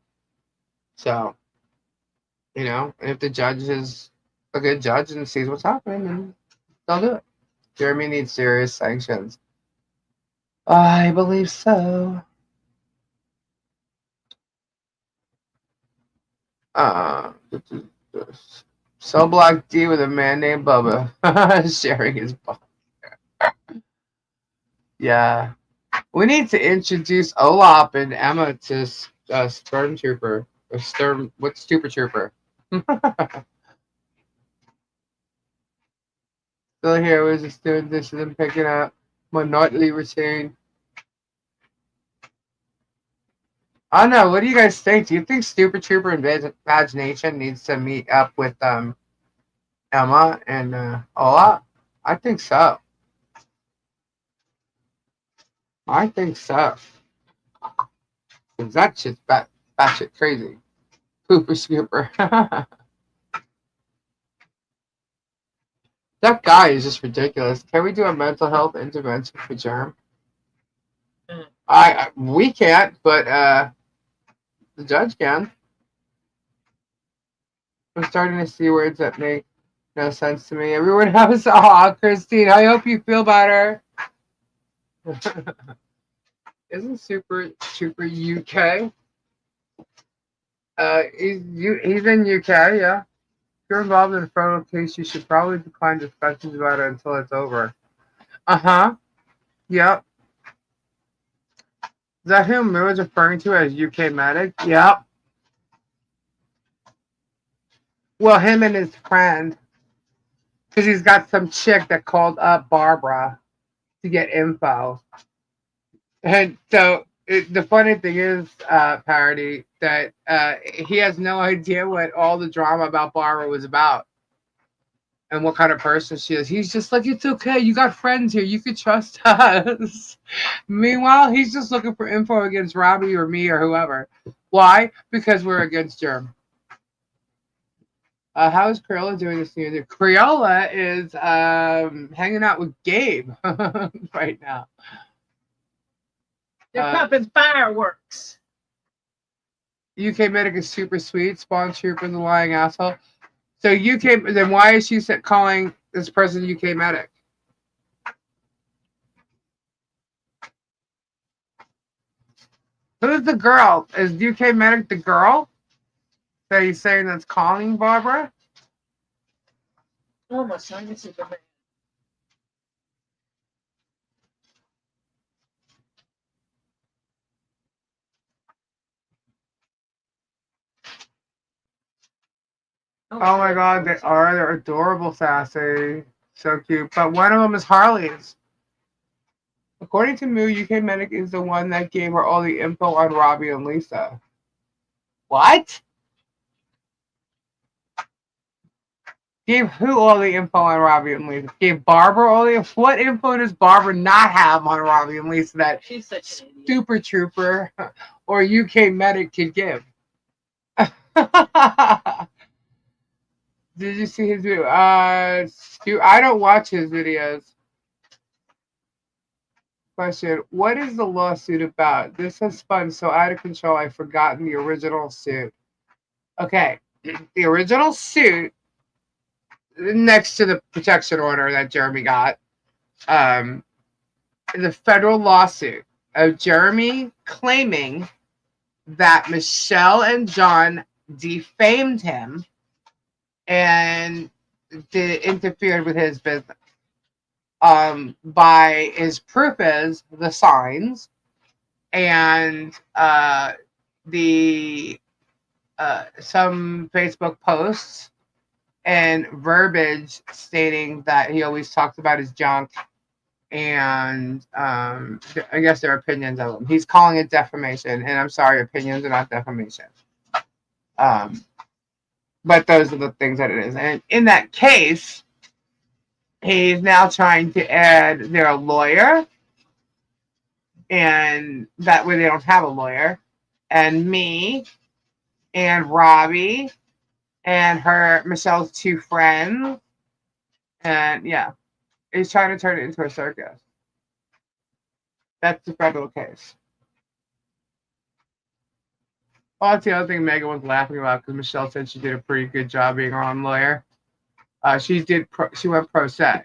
So, you know, if the judge is a good judge and sees what's happening, then they'll do it. Jeremy needs serious sanctions. I believe so. Cell block D with a man named Bubba sharing his ball. Yeah. We need to introduce Olap and Emma to Stormtrooper. Or what's Super Trooper? Still here. Was just doing dishes and picking up my nightly routine. I don't know. What do you guys think? Do you think Super Trooper Imagination needs to meet up with Emma and Ola? I think so. I think so. Cause that shit's batshit crazy. Pooper scooper. That guy is just ridiculous. Can we do a mental health intervention for Germ? We can't, but the judge can. I'm starting to see words that make no sense to me. Everyone else, Christine, I hope you feel better. Isn't Super UK? He's in UK, yeah. If you're involved in a federal case, you should probably decline discussions about it until it's over. Uh-huh. Yep. Is that who Moo is referring to as UK medic? Yep. Well, him and his friend. Because he's got some chick that called up Barbara to get info. And so the funny thing is, Parody, that he has no idea what all the drama about Barbara was about and what kind of person she is. He's just like, it's okay. You got friends here. You can trust us. Meanwhile, he's just looking for info against Robbie or me or whoever. Why? Because we're against Germ. How is Crayola doing this music? Crayola is hanging out with Gabe right now. They're pumping fireworks. UK medic is super sweet. Spawn Trooper is a lying asshole. So UK, then why is she calling this person UK medic? Who's the girl? Is UK medic the girl that he's saying that's calling Barbara? Oh, my son, this is a man. Oh my god, they are. They're adorable, sassy. So cute. But one of them is Harley's. According to Moo, UK Medic is the one that gave her all the info on Robbie and Lisa. What? Gave who all the info on Robbie and Lisa? Gave Barbara all the info? What info does Barbara not have on Robbie and Lisa that She's such an Super Trooper or UK Medic could give? Did you see his video? I don't watch his videos. Question: what is the lawsuit about? This has spun so out of control I've forgotten the original suit. Okay, the original suit next to the protection order that Jeremy got is a federal lawsuit of Jeremy claiming that Michelle and John defamed him and interfered with his business. By his proof is the signs and the some Facebook posts and verbiage stating that he always talks about his junk and I guess their opinions of him. He's calling it defamation, and I'm sorry, opinions are not defamation. But those are the things that it is. And in that case, he's now trying to add their lawyer, and that way they don't have a lawyer, and me, and Robbie, and Michelle's two friends, and yeah, he's trying to turn it into a circus. That's the federal case. Well, that's the other thing Megan was laughing about because Michelle said she did a pretty good job being her own lawyer. She went pro se.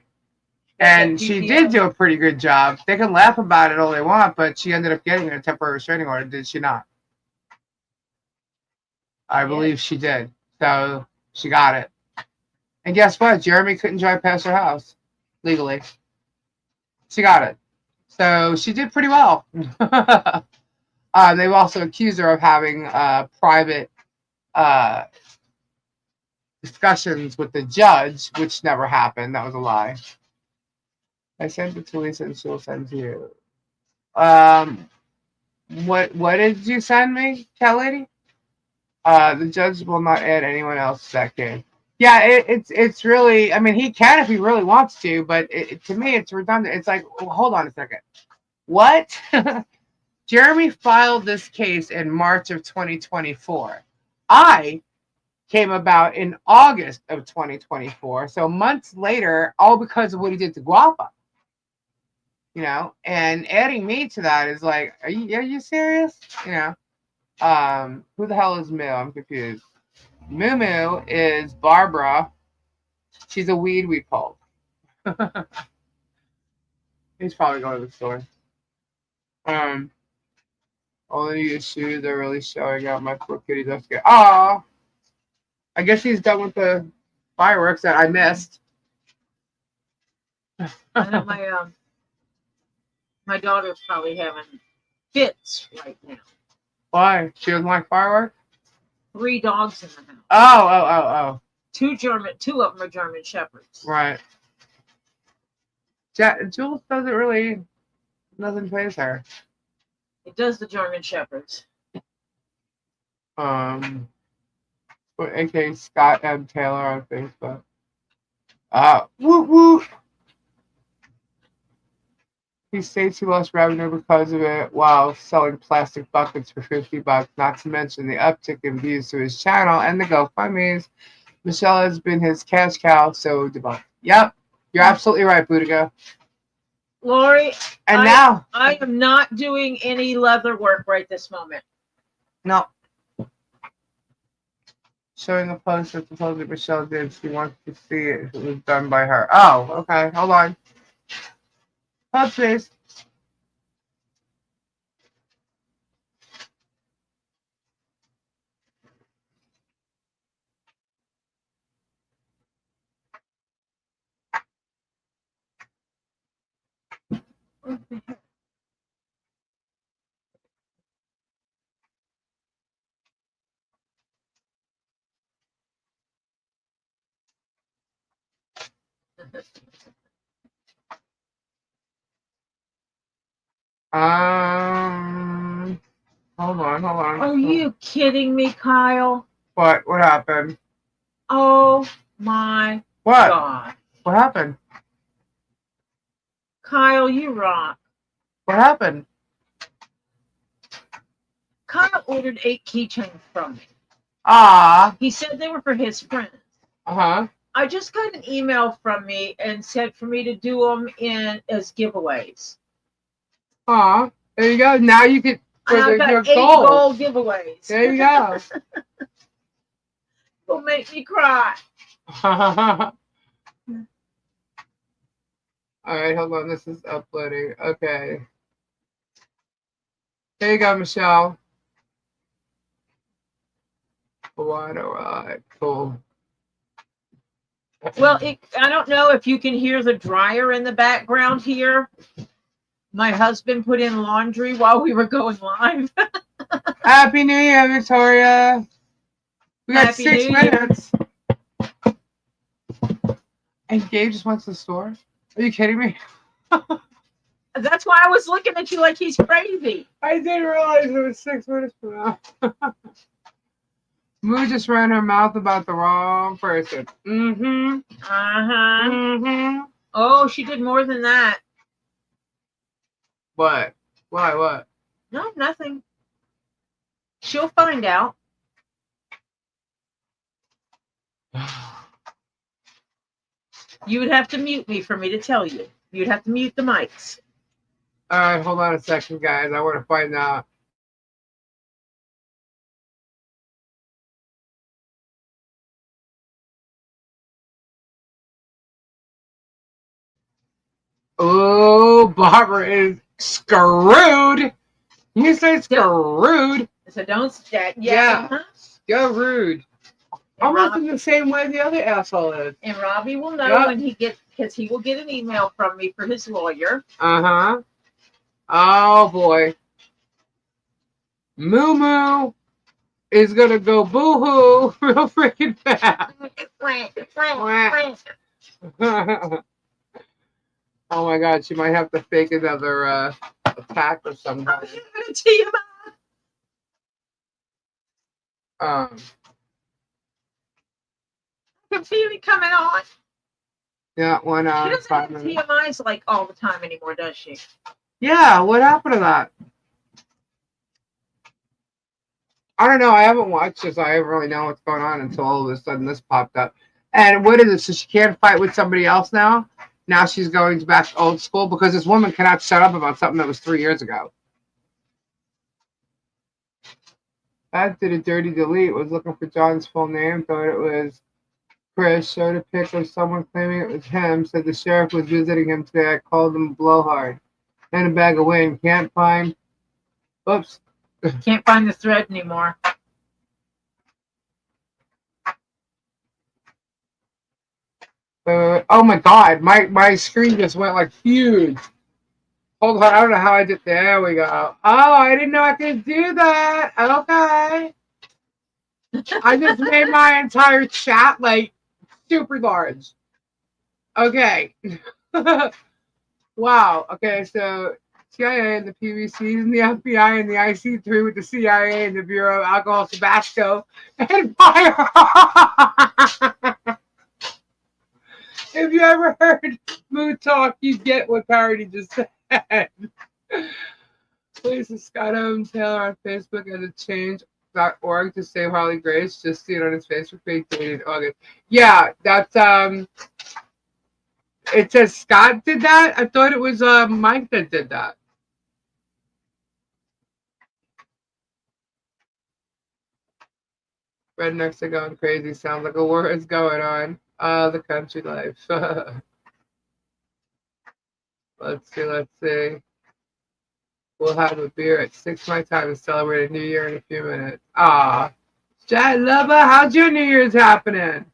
And she did do a pretty good job. They can laugh about it all they want, but she ended up getting a temporary restraining order, did she not? I believe she did. So she got it. And guess what? Jeremy couldn't drive past her house legally. She got it. So she did pretty well. They've also accused her of having private discussions with the judge, which never happened. That was a lie. I sent it to Lisa and she'll send to you. What did you send me, cat lady? The judge will not add anyone else to that game. Yeah, it's really. I mean, he can if he really wants to, but to me, it's redundant. It's like, well, hold on a second. What? Jeremy filed this case in March of 2024. I came about in August of 2024. So months later, all because of what he did to Guapa. You know, and adding me to that is like, are you serious? You know, who the hell is Moo? I'm confused. Moo Moo is Barbara. She's a weed we pulled. He's probably going to the store. All the new shoes are really showing out my poor kitty. That's good. Oh, I guess he's done with the fireworks that I missed. I know my daughter's probably having fits right now. Why? She doesn't like fireworks? 3 dogs in the house. Oh. 2 of them are German Shepherds. Right. Jules doesn't really, nothing plays her. It does the German Shepherds. AKA Scott M. Taylor on Facebook. Woot woot. He states he lost revenue because of it while selling plastic buckets for $50, not to mention the uptick in views to his channel and the GoFundMes. Michelle has been his cash cow, so debunked. Yep, you're absolutely right, Boudica. Lori, and now I am not doing any leather work right this moment. No. Showing a post that supposedly Michelle did. She wants to see it if it was done by her. Oh, okay. Hold on. Hold, please. Hold on. Are you kidding me, Kyle? What? What happened? Oh my What? God. What happened? Kyle, you rock. What happened? Kyle ordered 8 keychains from me. Ah. He said they were for his friends. Uh-huh. I just got an email from me and said for me to do them as giveaways. Aw. There you go. Now you can. I got 8 gold giveaways. There you go. Will make me cry. All right, hold on. This is uploading. Okay. There you go, Michelle. All right. Cool. Well, I don't know if you can hear the dryer in the background here. My husband put in laundry while we were going live. Happy New Year, Victoria. We got Happy 6 New Year. minutes. And Gabe just went to the store? Are you kidding me? That's why I was looking at you like he's crazy. I didn't realize it was 6 minutes from now. Moo just ran her mouth about the wrong person. Mm-hmm. Uh-huh. Mm-hmm. Oh, she did more than that. What? Why? What? No, nothing. She'll find out. You would have to mute me for me to tell you. You'd have to mute the mics. All right, hold on a second, guys. I want to find out. Oh, Barbara is screwed. You say screwed. So don't say Yeah. Uh-huh. Go rude. Almost in the same way the other asshole is. And Robbie will know when he gets, because he will get an email from me for his lawyer. Uh-huh. Oh, boy. Moo Moo is going to go boo-hoo real freaking fast. Oh, my my God, she might have to fake another attack or something. I can feel it coming on. Yeah, one hour. She doesn't have TMIs like all the time anymore, does she? Yeah, what happened to that? I don't know. I haven't watched this. I don't really know what's going on until all of a sudden this popped up. And what is it? So she can't fight with somebody else now? Now she's going back to old school because this woman cannot shut up about something that was 3 years ago. That did a dirty delete. Was looking for John's full name. Thought it was Chris. Showed a pic of someone claiming it was him. Said the sheriff was visiting him today. I called him blowhard. And a bag of wind. Can't find. Oops. Can't find the thread anymore. Oh my God, my screen just went like huge. Hold on, I don't know how I did. There we go. Oh, I didn't know I could do that. Okay. I just made my entire chat like super large. Okay. Wow. Okay, so CIA and the PVCs and the FBI and the IC3 with the CIA and the Bureau of Alcohol, Tabasco, and fire. If you ever heard Mood Talk, you get what Parody just said. Please, Scott Owen Taylor on Facebook as a change.org to save Harley Grace. Just see it on his Facebook page dated August. Yeah, that's it says Scott did that. I thought it was Mike that did that. Rednecks are going crazy. Sounds like a war is going on. The country life. Let's see. We'll have a beer at 6 my time to celebrate a new year in a few minutes. Ah, Chat Lover, how's your New Year's happening?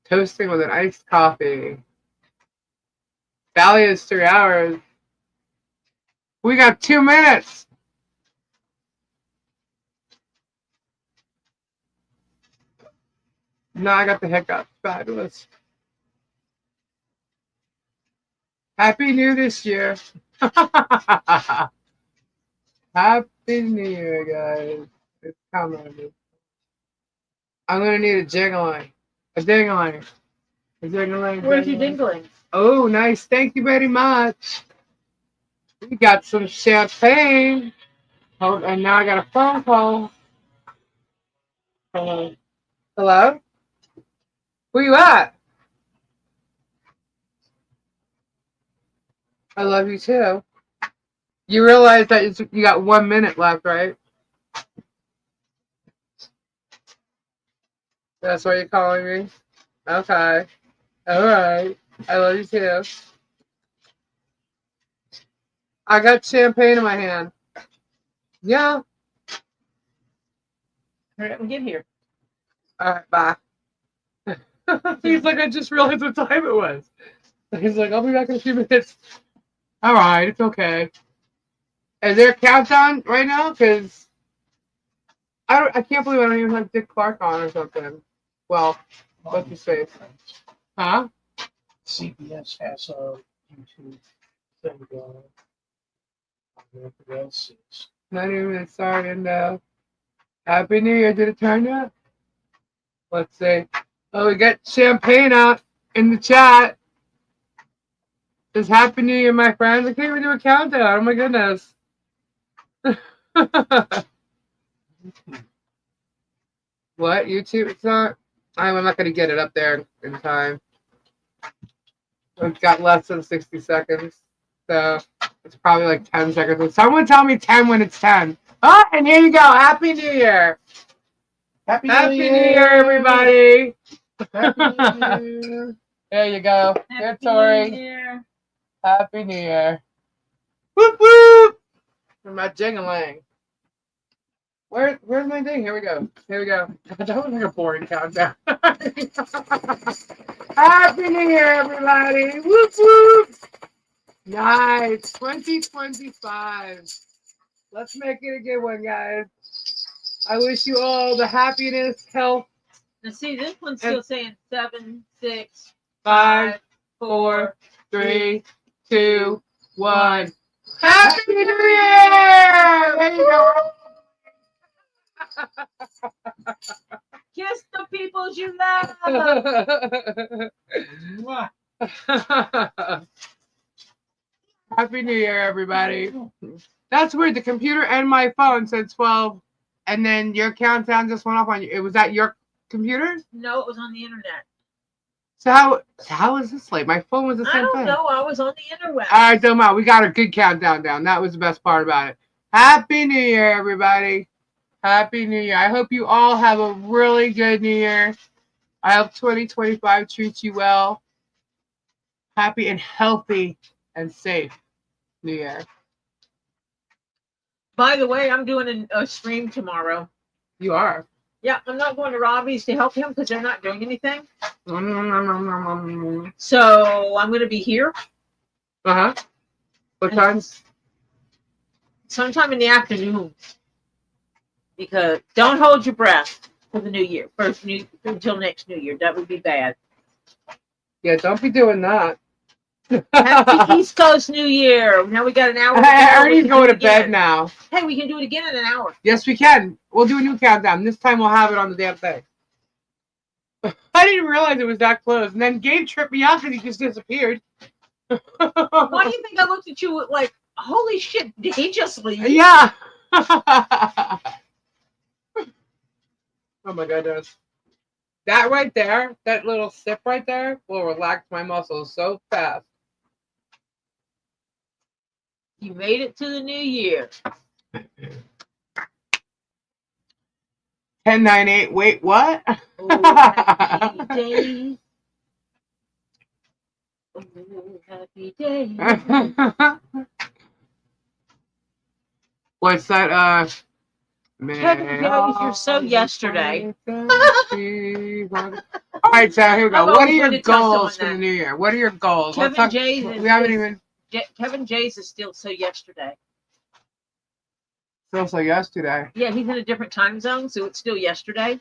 Toasting with an iced coffee. Valley is 3 hours. We got 2 minutes. No, I got the hiccups. Fabulous. Happy New this year. Happy New Year, guys. It's coming. I'm going to need a jingling. A dingling. A dingling. Where's your dingling? Oh, nice. Thank you very much. We got some champagne. Oh, and now I got a phone call. Hello? Hello? Where you at? I love you too. You realize that you got 1 minute left, right? That's why you're calling me? Okay. All right. I love you too. I got champagne in my hand. Yeah. Hurry up and get here. All right, bye. He's like, I just realized what time it was. He's like, I'll be back in a few minutes. All right, it's okay. Is there a countdown right now? Because I can't believe I don't even have Dick Clark on or something. Well, what's his face? Huh? CBS has a YouTube thing going. Everything else is. Not even sorry, and Happy New Year. Did it turn yet? Let's see. Oh, we got champagne out in the chat. Says Happy New Year, my friends. I can't even do a countdown. Oh my goodness. What? YouTube? It's not? I'm not going to get it up there in time. We've got less than 60 seconds. So it's probably like 10 seconds. Someone tell me 10 when it's 10. Oh, and here you go. Happy New Year. Happy New Year, everybody. Happy New Year. There you go. Here, Tori. New Year. Happy New Year. Whoop, whoop. For my jingling. Where's my thing? Here we go. Here we go. That was like a boring countdown. Happy New Year, everybody. Whoop, whoop. Nice. 2025. Let's make it a good one, guys. I wish you all the happiness, health, Now see, this one's still saying 7, 6, 5, 5, 4, 4. 3, 2, 1. Happy New Year! There you go. Kiss the people you love. Happy New Year, everybody. That's weird. The computer and my phone said 12, and then your countdown just went off on you. Was that your computer? No, it was on the internet. So how is this late? My phone was the same I don't thing. know. I was on the internet. All right, don't mind. We got a good countdown down. That was the best part about it. Happy New Year, everybody. Happy New Year. I hope you all have a really good New Year. I hope 2025 treats you well. Happy and healthy and safe New Year. By the way, I'm doing a stream tomorrow. You are. Yeah, I'm not going to Robbie's to help him because they're not doing anything. So I'm going to be here. Uh-huh. What time? Sometime in the afternoon. Because don't hold your breath for the new year. Until next New Year. That would be bad. Yeah, don't be doing that. Happy East Coast New Year. Now we got an hour. Ernie's going to bed now. Hey, we can do it again in an hour. Yes, we can. We'll do a new countdown. This time we'll have it on the damn thing. I didn't realize it was that close. And then Gabe tripped me out because he just disappeared. Why do you think I looked at you like, holy shit, did he just leave? Yeah. Oh my goodness. That right there, that little sip right there, will relax my muscles so fast. You made it to the new year. 10-9-8. Wait, what? Oh, happy days. Oh, happy days. What's that? Kevin Jones, you're so yesterday. All right, so here we go. What are your goals for the new year? What are your goals? Kevin Jays Kevin Jays is still so yesterday. Still so yesterday. Yeah, he's in a different time zone, so it's still yesterday.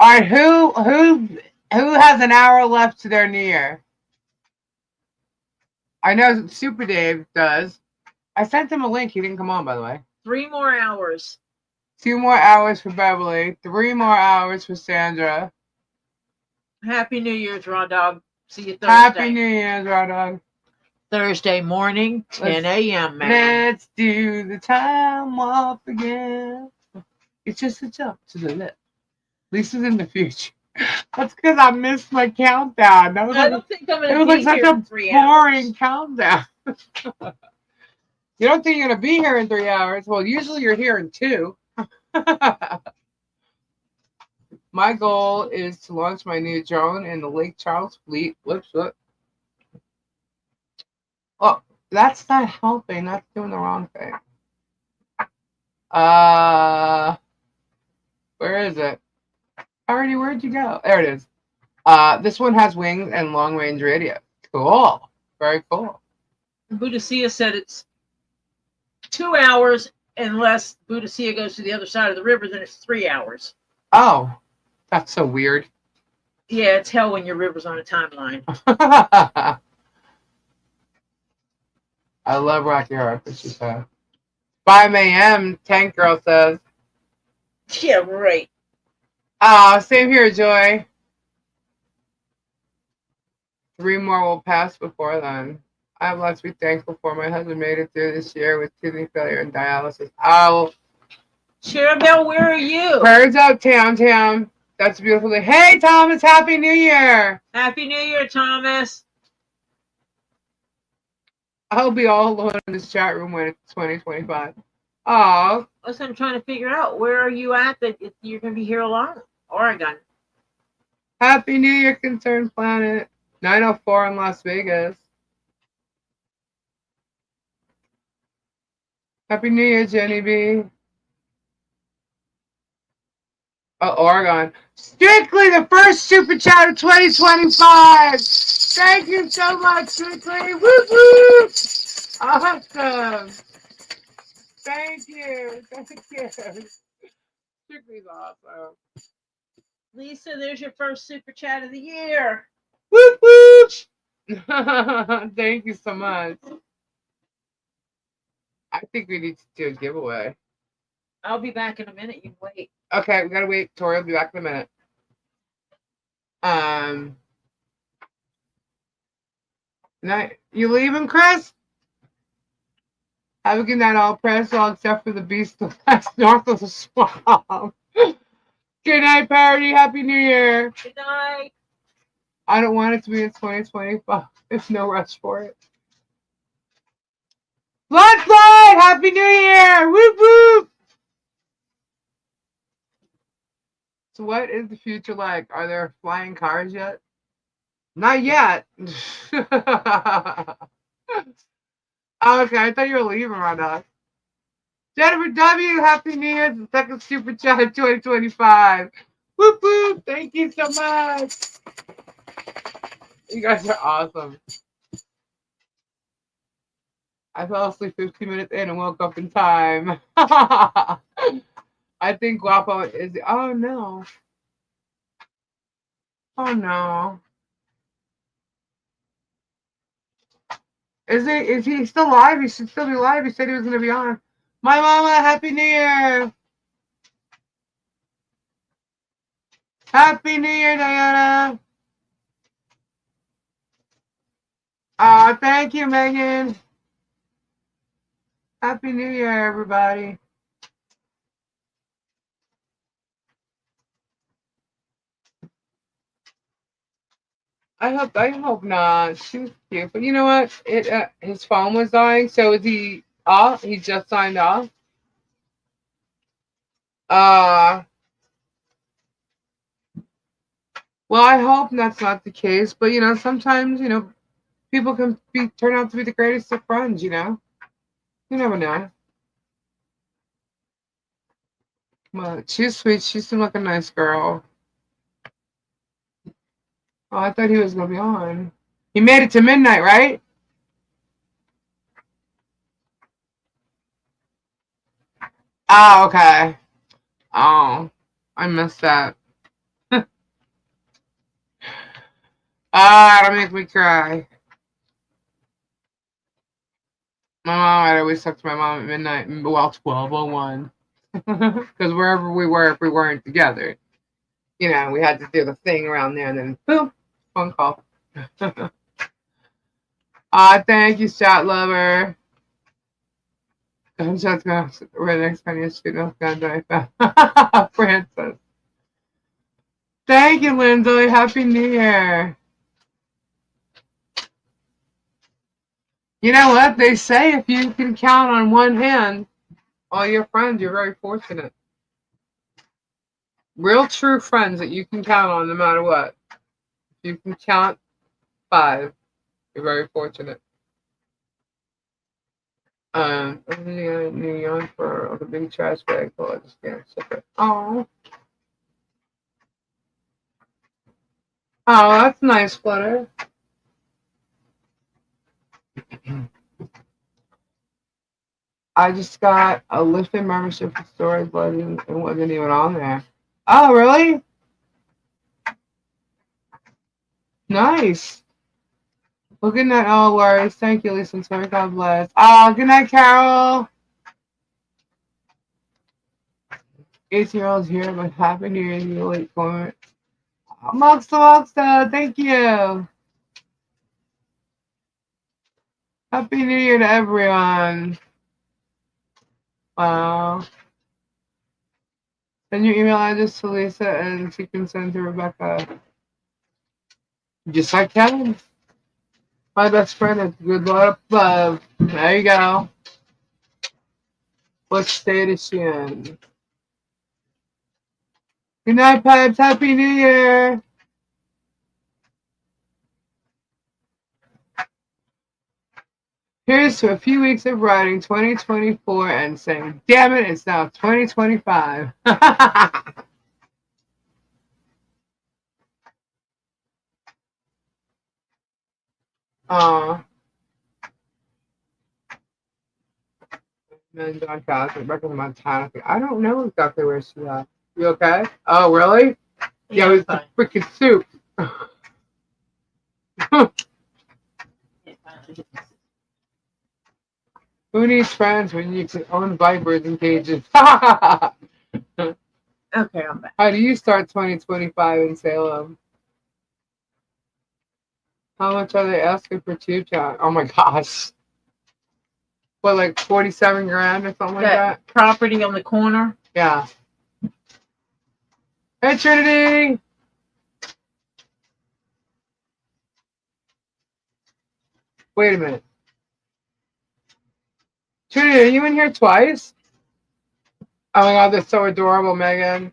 All right, who has an hour left to their new year? I know Super Dave does. I sent him a link. He didn't come on, by the way. 3 more hours. 2 more hours for Beverly. 3 more hours for Sandra. Happy New Year's, Raw Dog. See you Thursday. Happy New Year's, Raw Dog. Thursday morning, 10 a.m., man. Let's do the time warp again. It's just a jump to the left. Lisa's in the future. That's because I missed my countdown. That was I don't think I'm going to it was be like such here a in 3 boring hours. countdown. You don't think you're going to be here in 3 hours? Well, usually you're here in 2. My goal is to launch my new drone in the Lake Charles fleet. Whoops, what? Oh, that's not helping. That's doing the wrong thing. Where is it? Already, where'd you go? There it is. This one has wings and long range radio. Cool. Very cool. Boudicca said it's 2 hours unless Boudicca goes to the other side of the river, then it's 3 hours. Oh, that's so weird. Yeah, it's hell when your river's on a timeline. I love Rocky Horror, she said. 5 a.m., Tank Girl says. Yeah, right. Same here, Joy. 3 more will pass before then. I have lots to be thankful for. My husband made it through this year with kidney failure and dialysis. Oh. Cherabelle, where are you? Prayers up, Tam. That's a beautiful day. Hey, Thomas, Happy New Year. Happy New Year, Thomas. I'll be all alone in this chat room when it's 2025. Oh. That's what I'm trying to figure out. Where are you at that you're going to be here alone? Oregon. Happy New Year, Concerned Planet. 9:04 in Las Vegas. Happy New Year, Jenny B. Oh, Oregon. Strictly the first super chat of 2025. Thank you so much, Strictly. Woo woo. Awesome. Thank you. Strictly's awesome. Lisa, there's your first super chat of the year. Whoop whoop. Thank you so much. I think we need to do a giveaway. I'll be back in a minute. You wait. Okay, we gotta wait. Tori will be back in a minute. Night. You leaving, Chris? Have a good night, all press, all except for the beast that's north of the swamp. Good night, Parody. Happy New Year. Good night. I don't want it to be in 2025. There's no rush for it. Bloodslide! Happy New Year! Whoop whoop! So what is the future like? Are there flying cars yet? Not yet. Okay, I thought you were leaving right now. Jennifer W, Happy New Year. The second super chat of 2025. Whoop whoop! Thank you so much. You guys are awesome. I fell asleep 15 minutes in and woke up in time. I think Guapo is. Oh no. Oh no. Is he still live? He should still be live. He said he was gonna be on. My mama, Happy New Year. Happy New Year, Diana. Thank you, Megan. Happy New Year, everybody. I hope not. She was cute, but you know what? His phone was dying, so is he off? He just signed off. Well, I hope that's not the case, but you know, sometimes people can turn out to be the greatest of friends. You never know. But she's sweet. She seemed like a nice girl. Oh, I thought he was gonna be on. He made it to midnight, right? Oh, okay. Oh, I missed that. Don't make me cry. My mom, I'd always talk to my mom at midnight, well, 12:01. Because wherever we were, if we weren't together, we had to do the thing around there, and then boom, phone call. Thank you, Shot Lover. Gunshots going right next time you shoot off gun die. Francis. Thank you, Lindsay. Happy New Year. You know what? They say if you can count on one hand all your friends, you're very fortunate. Real true friends that you can count on no matter what. If you can count 5, you're very fortunate. I'm New York for the big trash bag, so I just can't ship it. Oh, that's nice, Flutter. I just got a lifted membership for Storage Legend and wasn't even on there. Oh, really? Nice. Well, good night, all worries. Thank you, Lisa and Terry. God bless. Good night, Carol. 18-year-olds here, but happy New Year. You late for it. Moxta, thank you. Happy New Year to everyone. Wow. Send your email address to Lisa and she can send to Rebecca. Just like Kevin. My best friend is good Lord above. There you go. What state is she in? Good night, Pipes. Happy New Year. Here's to a few weeks of writing 2024 and saying, damn it, it's now 2025. And John Callis, Rebecca Montana. I don't know exactly where she's at. You okay? Oh, really? Yeah, it was the freaking soup. Who needs friends when you can own vipers in cages? Okay, I'm back. How do you start 2025 in Salem? How much are they asking for tube chat? Oh my gosh. What, like 47 grand or something like that? Property on the corner? Yeah. Hey, Trinity! Wait a minute. Trinity, are you in here twice? Oh my god, they're so adorable, Megan.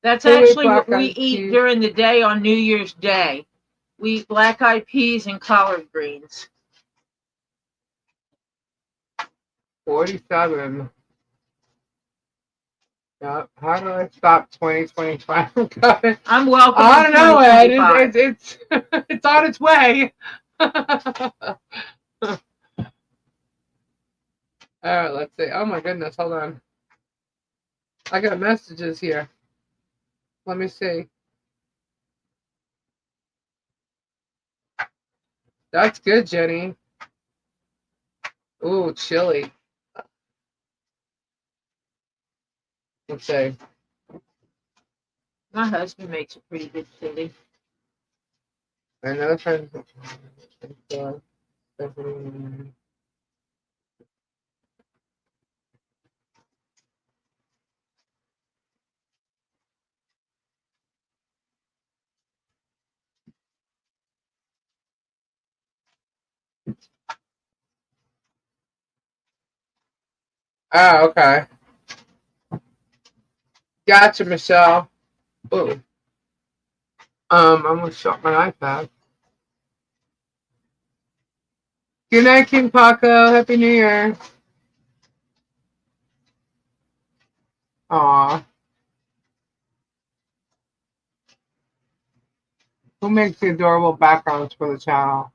That's actually what we eat during the day on New Year's Day. We eat black-eyed peas and collard greens. 47. Yeah. How do I stop 2025 from coming? I'm welcome. I don't know, Ed. It's it's on its way. All right, let's see. Oh my goodness, hold on. I got messages here. Let me see. That's good, Jenny. Ooh, chili. Let's see. My husband makes a pretty good chili. Another friend. Oh, okay. Gotcha, Michelle. Ooh. I'm gonna shut my iPad. Good night, King Paco. Happy New Year. Aw. Who makes the adorable backgrounds for the channel?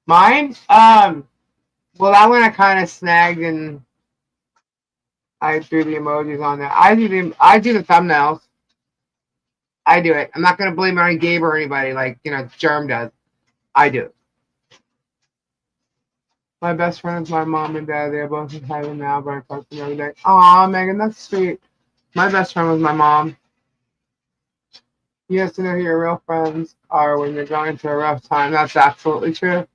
Mine? Well, that one I kind of snagged and I threw the emojis on there. I do the thumbnails. I do it. I'm not gonna blame it on Gabe or anybody like Germ does. I do it. My best friend is my mom and dad. They're both in heaven now, but I talk to them every day. Aw, Megan, that's sweet. My best friend was my mom. You have to know who your real friends are when you're going through a rough time. That's absolutely true.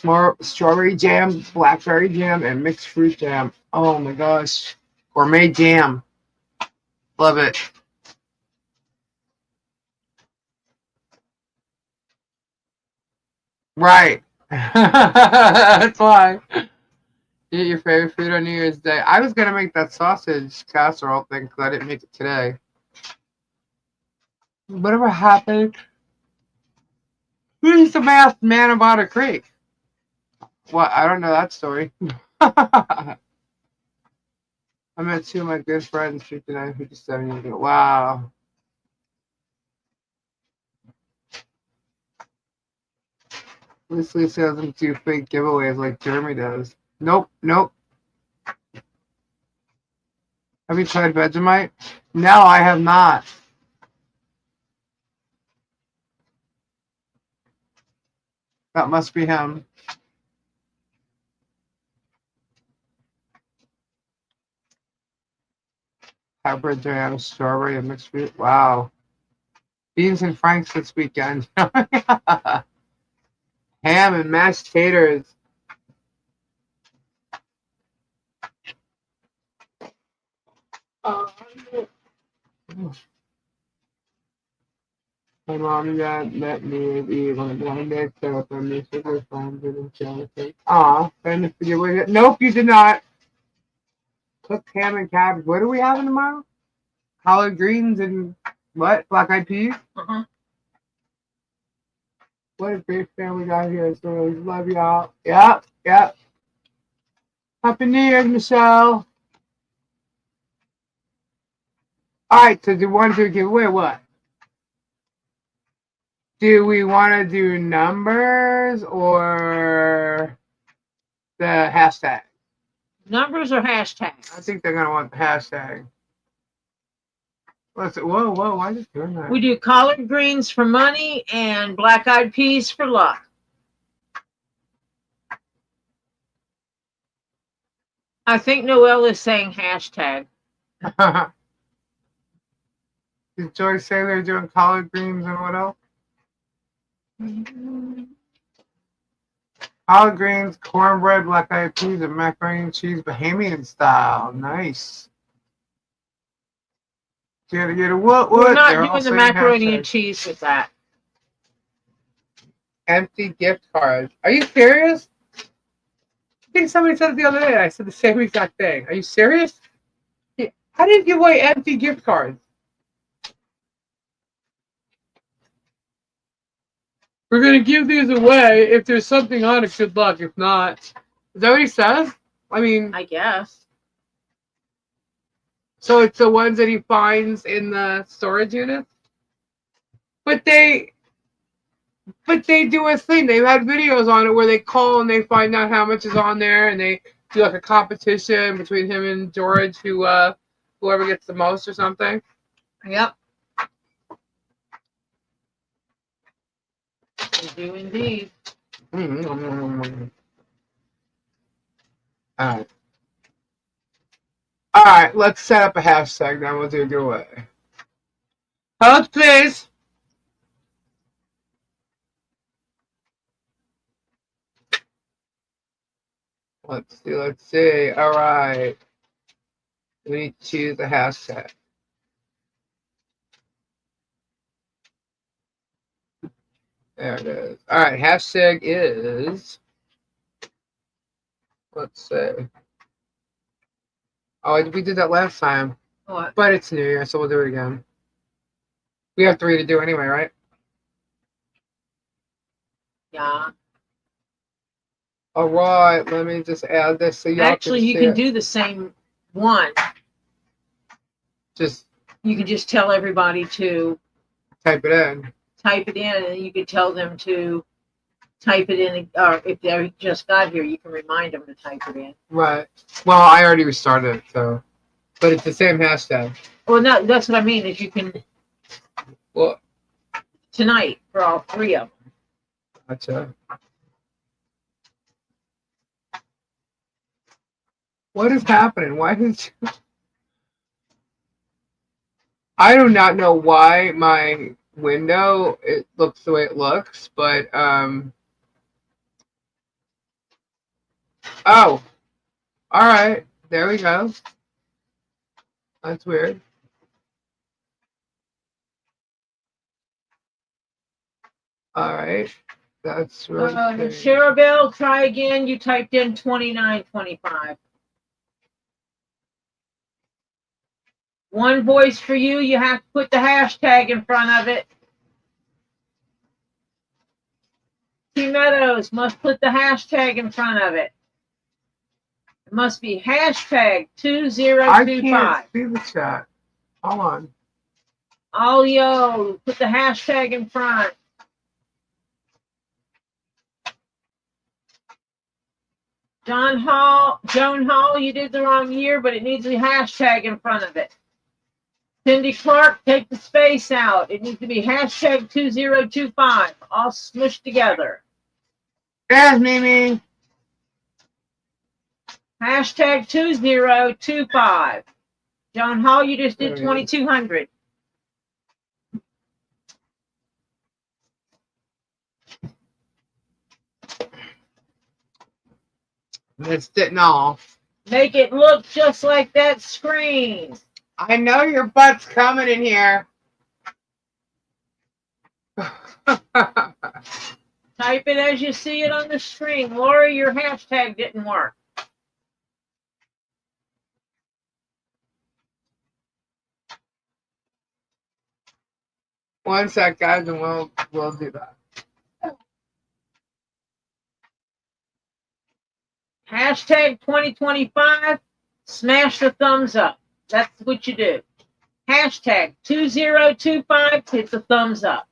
More strawberry jam, blackberry jam, and mixed fruit jam. Oh my gosh. Gourmet jam. Love it. Right. That's why. Eat your favorite food on New Year's Day. I was going to make that sausage casserole thing because I didn't make it today. Whatever happened? Who's the masked man of Otter Creek? What? I don't know that story. I met two of my good friends 59, 57 years ago. Wow. Loosely says them do fake giveaways like Jeremy does. Nope, nope. Have you tried Vegemite? No, I have not. That must be him. Hybrid jam, strawberry, and mixed fruit. Wow. Beans and Franks this weekend. Ham and mashed taters. My mom and dad met me at Eve on a blind date, set up on me with her friends and jealousy. Aw, and nope, you did not. Cooked ham and cabbage. What are we having tomorrow? Collard greens and what? Black-eyed peas? Uh-huh. What a great family we got here. So love y'all. Yep, yep. Happy New Year, Michelle. All right, so do you want to do a giveaway or what? Do we want to do numbers or the hashtag? Numbers or hashtags? I think they're gonna want the hashtag. Let's. Whoa, why is it doing that? We do collard greens for money and black-eyed peas for luck. I think Noelle is saying hashtag. Did Joyce say they're doing collard greens and what else? Collard greens, cornbread, black-eyed peas, and macaroni and cheese, Bahamian style. Nice. Get a what? We're not They're all doing the saying macaroni hashtag. and cheese with that. Empty gift cards. Are you serious? I think somebody said it the other day. I said the same exact thing. Are you serious? How do you give away empty gift cards? We're going to give these away. If there's something on it, good luck. If not, is that what he says? I mean, I guess. So it's the ones that he finds in the storage units? But they do a thing. They've had videos on it where they call and they find out how much is on there, and they do like a competition between him and George, whoever gets the most or something. Yep. They do indeed. All right, let's set up a hashtag, then we'll do a giveaway. Hold, please. Let's see. All right. We need to choose a hashtag. There it is. All right, hashtag is, let's see. Oh, we did that last time. What? But it's New Year, so we'll do it again. We have 3 to do anyway, right? Yeah. All right, let me just add this so y'all Actually, you see can it. do the same one. Just You can just tell everybody to type it in. type it in, and you could tell them to type it in, or if they just got here, you can remind them to type it in. Right. Well, I already restarted it, so. But it's the same hashtag. Well, no, that's what I mean, is you can, Well, tonight, for all 3 of them. gotcha. What is happening? Why did you... I do not know why my window, it looks the way it looks, but, oh. All right. There we go. That's weird. All right. That's really Cherubel, try again. You typed in 2925. One voice for you. You have to put the hashtag in front of it. T Meadows must put the hashtag in front of it. It must be hashtag 2025. I can't see the chat. Hold on. All yo, put the hashtag in front. Joan Hall, you did the wrong year, but it needs a hashtag in front of it. Cindy Clark, take the space out. It needs to be hashtag 2025, all smushed together. There's Mimi. Hashtag 2025. John Hall, you just did 2200. Missed it and all. Make it look just like that screen. I know your butt's coming in here. Type it as you see it on the screen. Laura, your hashtag didn't work. One sec, guys, and we'll do that. Hashtag 2025, smash the thumbs up. That's what you do. Hashtag 2025, hit the thumbs up.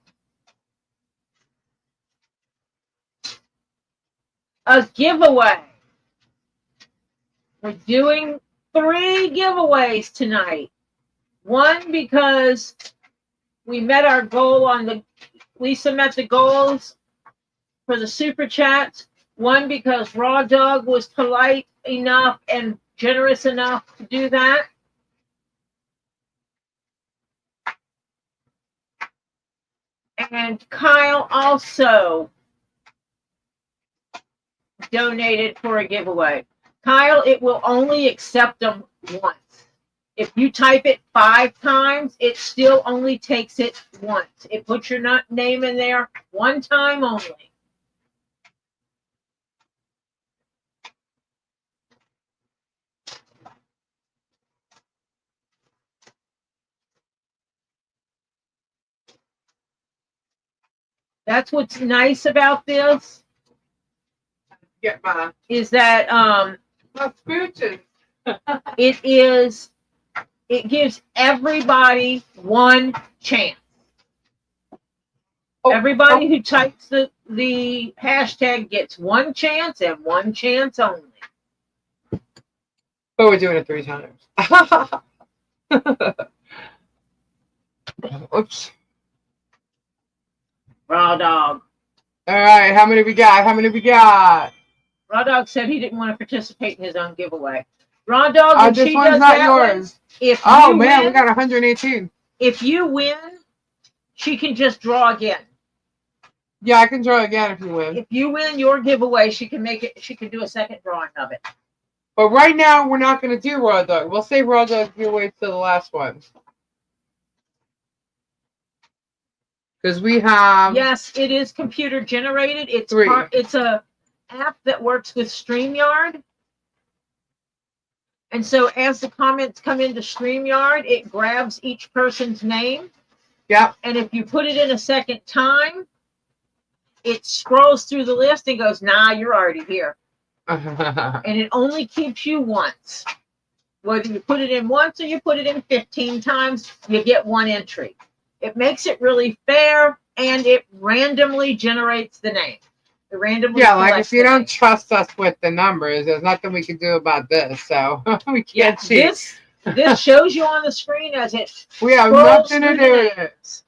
A giveaway. We're doing 3 giveaways tonight. One, because we met our goal on the, Lisa met the goals for the super chats. One, because Raw Dog was polite enough and generous enough to do that. And Kyle also donated for a giveaway. Kyle, it will only accept them once. If you type it 5 times, it still only takes it once. It puts your name in there one time only. That's what's nice about this. Get mine. Is that That's smooches. it gives everybody one chance. Everybody who types the hashtag gets one chance and one chance only. But we're doing it 3 times. Oops. Raw Dog. All right, how many we got? How many we got? Raw Dog said he didn't want to participate in his own giveaway. Raw Dog, when this she one's does not that yours. One, if Oh you man, we win, got 118. if you win, she can just draw again. Yeah, I can draw again if you win. If you win your giveaway, she can make it. She can do a second drawing of it. But right now, we're not going to do Raw Dog. We'll save Raw Dog giveaway to the last one. Because we have... Yes, it is computer generated. It's 3. It's a app that works with StreamYard. And so as the comments come into StreamYard, it grabs each person's name. Yep. And if you put it in a second time, it scrolls through the list and goes, nah, you're already here. And it only keeps you once. Whether you put it in once or you put it in 15 times, you get 1 entry. It makes it really fair, and it randomly generates the name. It randomly like if you don't name. trust us with the numbers, there's nothing we can do about this. So we can't cheat. This shows you on the screen as it we have nothing to do with it.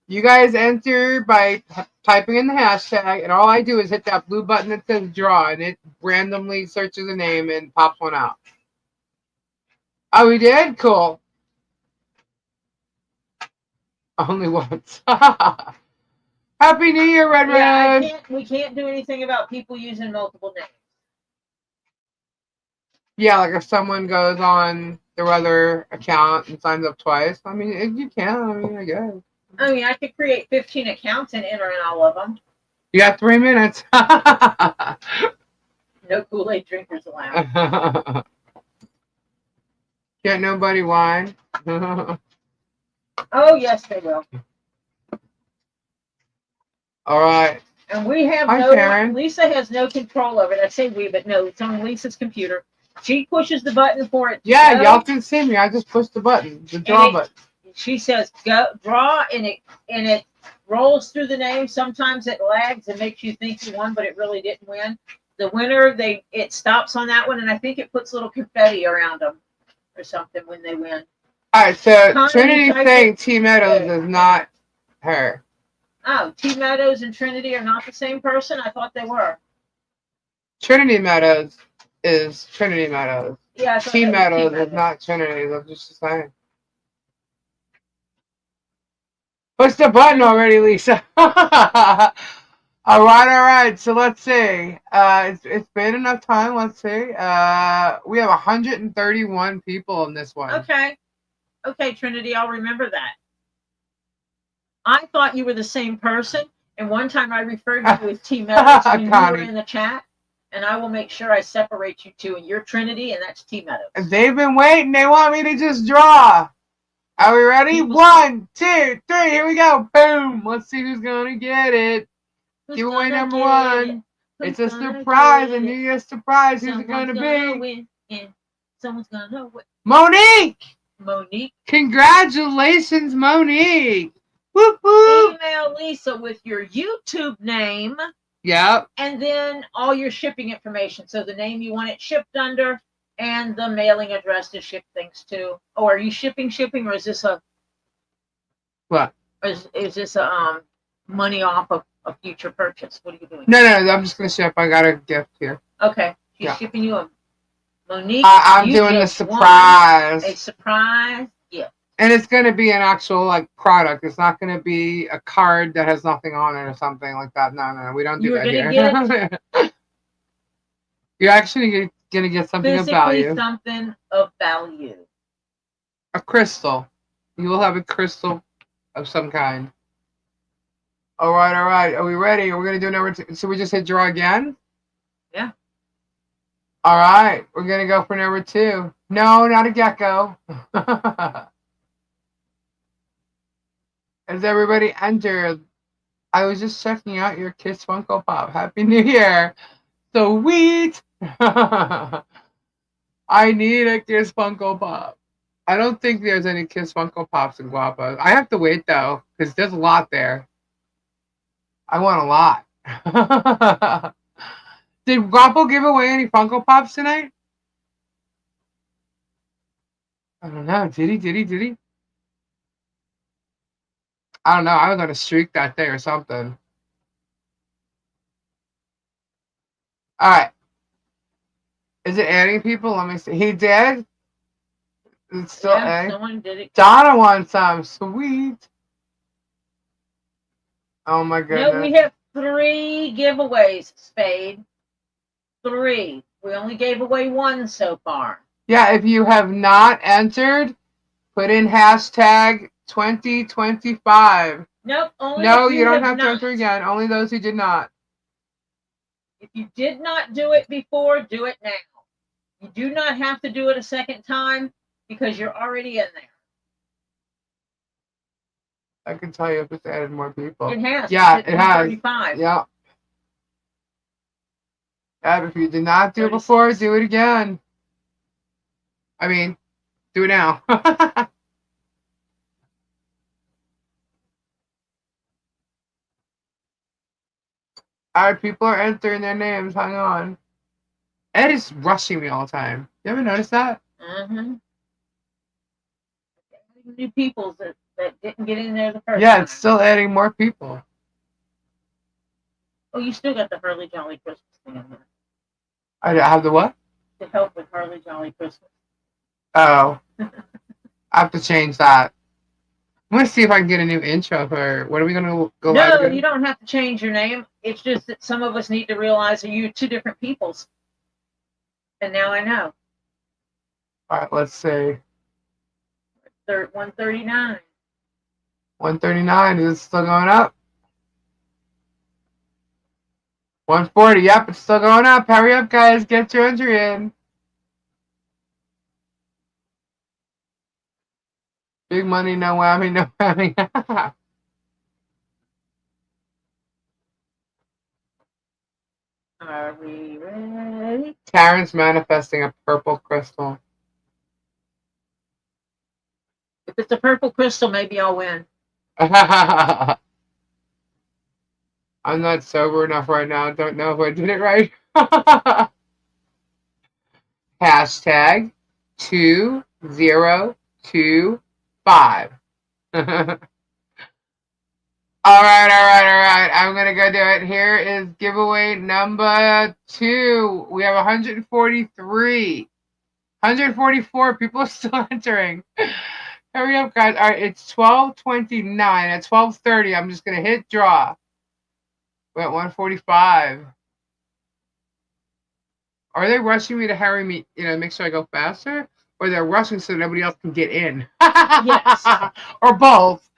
You guys enter by typing in the hashtag, and all I do is hit that blue button that says draw, and it randomly searches a name and pops one out. Oh, we did? Cool. Only once. Happy New Year, Red Red. We can't do anything about people using multiple names. Yeah, like if someone goes on their other account and signs up twice, I mean, you can. I mean, I guess. I mean, I could create 15 accounts and enter in all of them. You got 3 minutes. No Kool-Aid drinkers allowed. Can't nobody whine. Oh, yes, they will. All right. And we have Karen. Lisa has no control over it. I say we, but no, it's on Lisa's computer. She pushes the button for it. Yeah, y'all can see me. I just pushed the button, the draw button. She says, go draw, and it rolls through the name. Sometimes it lags and makes you think you won, but it really didn't win. The winner, it stops on that one, and I think it puts little confetti around them or something when they win. All right, so Trinity's saying T Meadows is not her. Oh, T Meadows and Trinity are not the same person? I thought they were. Trinity Meadows is Trinity Meadows. Yeah, T Meadows is not Trinity. I'm just saying. Push the button already, Lisa. All right. So let's see. It's been enough time. Let's see. We have 131 people in this one. Okay, Trinity, I'll remember that. I thought you were the same person, and one time I referred to you as T Meadows when you were in the chat, and I will make sure I separate you two, and you're Trinity, and that's T Meadows. They've been waiting. They want me to just draw. Are we ready? 1, 2, 3. Here we go. Boom. Let's see who's going to get it. Giveaway number 1. It's a surprise, a New Year's surprise. Who's it going to be? Someone's going to win. Monique. Monique. Congratulations, Monique. Woo-hoo. Email Lisa with your YouTube name. Yep. And then all your shipping information. So the name you want it shipped under, And the mailing address to ship things to. Oh, are you shipping, or is this a What? is this a money off of a future purchase? What are you doing? No, I'm just gonna ship. I got a gift here. Okay, she's Yeah. shipping you a Monique. I'm doing the surprise. A surprise gift. And it's gonna be an actual like product. It's not gonna be a card that has nothing on it or something like that. No, we don't do that here. You're actually gonna get something Physically of value. Something of value. A crystal. You will have a crystal of some kind. All right. Are we ready? Are we gonna do number 2? So we just hit draw again? Yeah. All right. We're gonna go for number 2. No, not a gecko. As everybody entered, I was just checking out your Kiss Funko Pop. Happy New Year. Sweet. I need a Kiss Funko Pop. I don't think there's any Kiss Funko Pops in Guapo. I have to wait though, because there's a lot there. I want a lot. Did Guapo give away any Funko Pops tonight? I don't know. Did he? I don't know. I was on a streak that day or something. All right. Is it adding people? Let me see. He did? It's still adding? Someone did it. Donna wants some. Sweet. Oh my goodness. No, we have 3 giveaways, Spade. 3. We only gave away 1 so far. Yeah, if you have not entered, put in hashtag 2025. Nope. No, you don't have to enter again. Only those who did not. If you did not do it before, do it now. You do not have to do it a second time because you're already in there. I can tell you if it's added more people. It has. Yeah, it has. 35. Yeah. And if you did not do it before, do it again. I mean, do it now. All right, people are entering their names. Hang on. Ed is rushing me all the time. You ever notice that? Mm-hmm. New people that didn't get in there the first time. Yeah, it's still adding more people. Oh, you still got the Hurley Jolly Christmas thing in there. I have the what? To help with Hurley Jolly Christmas. Oh. I have to change that. I'm going to see if I can get a new intro for her. What are we going to go live? No, you don't have to change your name. It's just that some of us need to realize that you're 2 different peoples. And now I know. All right, let's see. 139. 139. Is it still going up? 140. Yep, it's still going up. Hurry up, guys. Get your entry in. Big money, no whammy, no whammy. Are we ready? Karen's manifesting a purple crystal. If it's a purple crystal, maybe I'll win. I'm not sober enough right now. Don't know if I did it right. Hashtag 2025. All right. I'm going to go do it. Here is giveaway number 2. We have 143. 144 people are still entering. Hurry up, guys. All right, it's 12:29. At 12:30, I'm just going to hit draw. We're at 145. Are they rushing me to hurry me, make sure I go faster? Or they're rushing so nobody else can get in? Yes. Or both.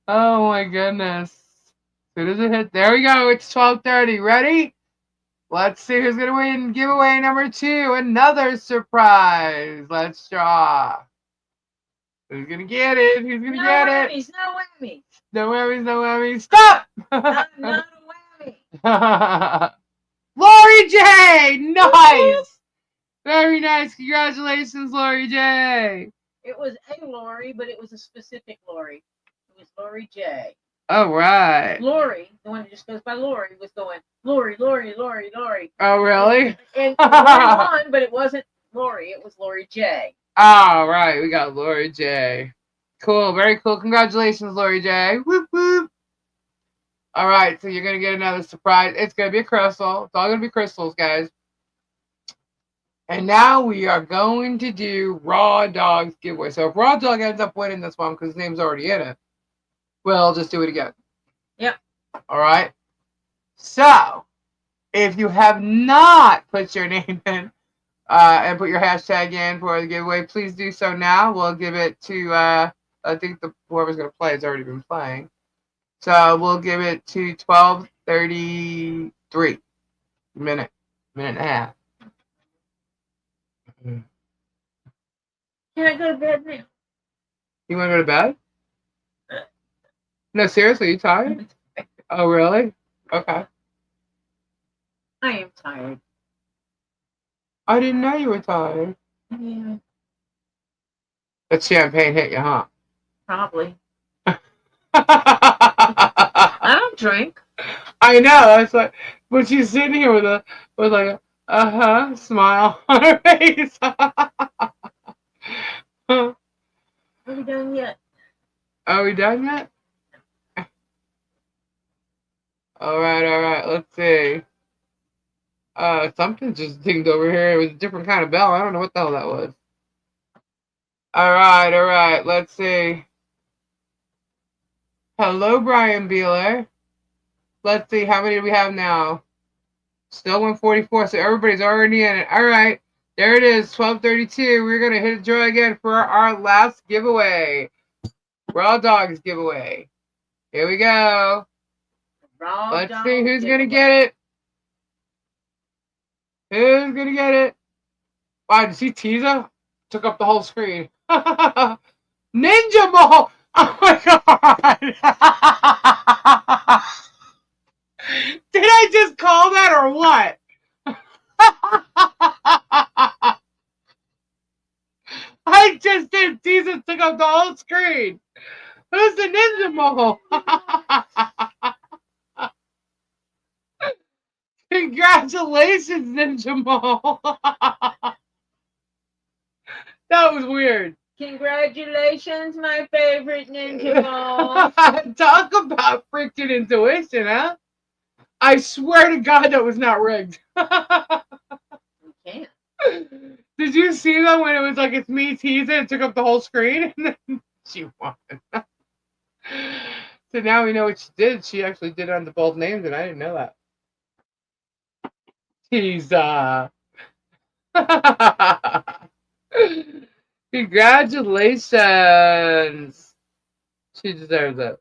Oh my goodness. As soon as it hit, there we go. It's 12:30. Ready? Let's see who's going to win giveaway number 2. Another surprise. Let's draw. Who's going to get it? Who's going to get it? No whammies. No whammies, no whammies. Stop! Not a whammy. Lori J! Nice! Very nice. Congratulations, Lori J. It was a Lori, but it was a specific Lori. It was Lori J. All right. Lori, the one that just goes by Lori, was going, Lori, Lori, Lori, Lori. Oh, really? And it went on, but it wasn't Lori, it was Lori J. All right, we got Lori J. Cool, very cool. Congratulations, Lori J. Whoop, whoop. All right, so you're going to get another surprise. It's going to be a crystal. It's all going to be crystals, guys. And now we are going to do Raw Dog's giveaway. So if Raw Dog ends up winning this one because his name's already in it, we'll just do it again. Yep. All right. So if you have not put your name in and put your hashtag in for the giveaway, please do so now. We'll give it to, I think whoever's going to play has already been playing. So we'll give it to 12:33 minute and a half. Can I go to bed now? You want to go to bed? No, seriously, you tired? Oh, really? Okay. I am tired. I didn't know you were tired. Yeah. That champagne hit you, huh? Probably. I don't drink. I know. That's like, but she's sitting here with like a smile on her face. Are we done yet? Are we done yet? All right. Let's see. Something just dinged over here. It was a different kind of bell. I don't know what the hell that was. All right. Let's see. Hello, Brian Beeler. Let's see. How many do we have now? Still 144. So everybody's already in it. All right. There it is. 12:32. We're going to hit a draw again for our last giveaway. Raw Dogs giveaway. Here we go. Let's see who's going to get it. Who's going to get it? Wow, did you see Tiza? Took up the whole screen. Ninja Ball! Oh my god! Did I just call that or what? I just did. Tiza took up the whole screen. Who's the Ninja Ball? Congratulations, Ninja Ball. That was weird. Congratulations, my favorite Ninja Ball. Talk about freaking intuition, huh? I swear to God that was not rigged. You can't. Did you see that when it was like, it's me teasing, it took up the whole screen? And then she won. So now we know what she did. She actually did it on the both names, and I didn't know that. Teaser. Congratulations. She deserves it.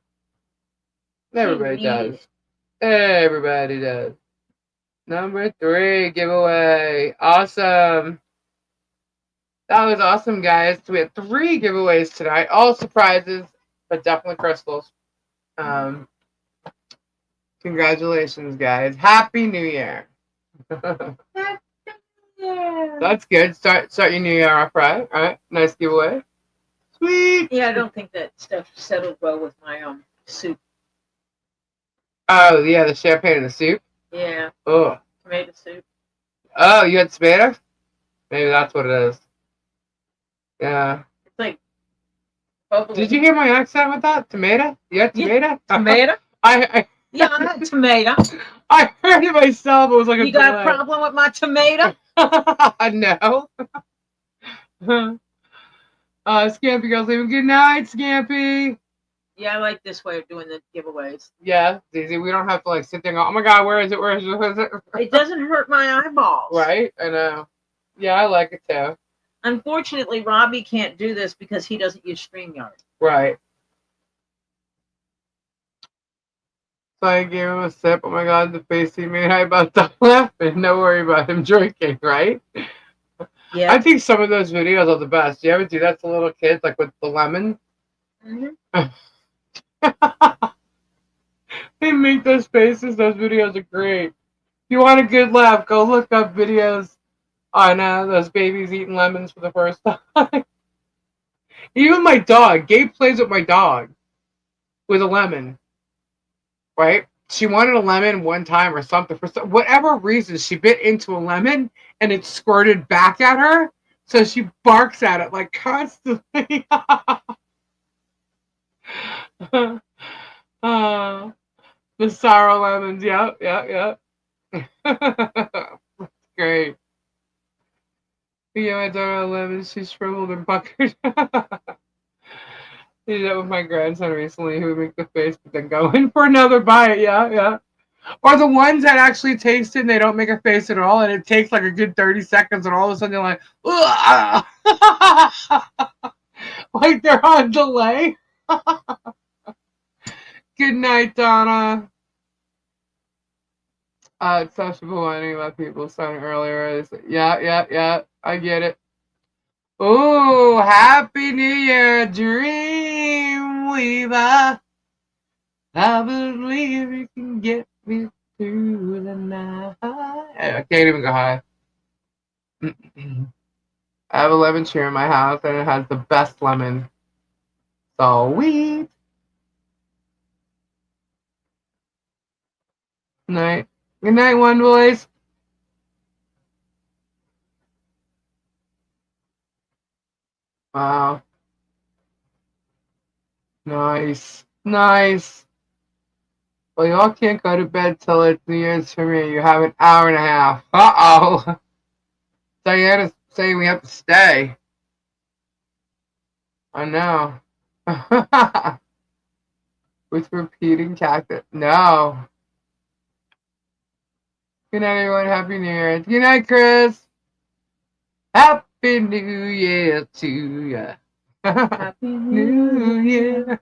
Everybody does. Everybody does. Number 3 giveaway. Awesome. That was awesome, guys. So we had 3 giveaways tonight. All surprises, but definitely crystals. Congratulations, guys. Happy New Year. That's good. Start your new year off right. All right. Nice giveaway. Sweet. Yeah, I don't think that stuff settled well with my soup. Oh, yeah, the champagne and the soup? Yeah. Oh. Tomato soup. Oh, you had tomato? Maybe that's what it is. Yeah. It's like bubbly. Did you hear my accent with that? Tomato? You had tomato? Yeah. Tomato? Yeah, I had tomato. I heard it myself. It was like you got a problem with my tomato? No. Scampy Girl's leaving. Good night, Scampy. Yeah, I like this way of doing the giveaways. Yeah, it's easy. We don't have to like sit there and go, oh my god, where is it? Where is it? Where is it? It doesn't hurt my eyeballs. Right? I know. Yeah, I like it too. Unfortunately, Robbie can't do this because he doesn't use StreamYard. Right. So I gave him a sip. Oh my god, the face he made. I about to laughing. No worry about him drinking, right? Yeah. I think some of those videos are the best. You ever do that to little kids, like with the lemon? Mm-hmm. They make those faces. Those videos are great. If you want a good laugh, go look up videos on those babies eating lemons for the first time. Even my dog. Gabe plays with my dog with a lemon. right? She wanted a lemon one time or something. For whatever reason, she bit into a lemon and it squirted back at her. So she barks at it like constantly. uh, the sour lemons. Yep, yep, yep. Great. Yeah, I don't know lemons. She shriveled and puckered. Did that with my grandson recently, who would make the face, but then go in for another bite. Yeah, yeah. Or the ones that actually taste it and they don't make a face at all, and it takes like a good 30 seconds, and all of a sudden they're like, like they're on delay. Good night, Donna. It's sociable wanting let people sign earlier. Yeah, yeah, yeah. I get it. Oh, Happy New Year, Dreamweaver. I believe you can get me through the night. I can't even go high. I have a lemon tree in my house, and it has the best lemon. So sweet. Night. Good night, one boys. Wow. Nice. Nice. Well, y'all can't go to bed till it's New Year's for me. You have an hour and a half. Uh-oh. Diana's saying we have to stay. I know. With repeating cactus. No. Good night, everyone. Happy New Year. Good night, Chris. Happy New Year to ya. Happy New Year.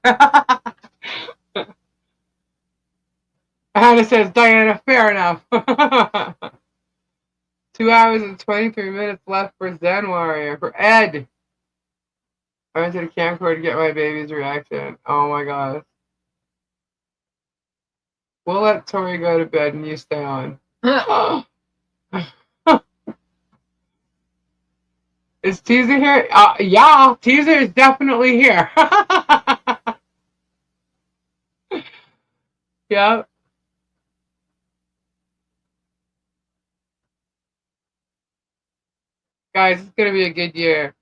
Hannah says, Diana, fair enough. 2 hours and 23 minutes left for Zen Warrior. For Ed. I went to the camcorder to get my baby's reaction. Oh my god. We'll let Tori go to bed and you stay on. Is Teaser here? Yeah, Teaser is definitely here. Yep. Guys, it's going to be a good year.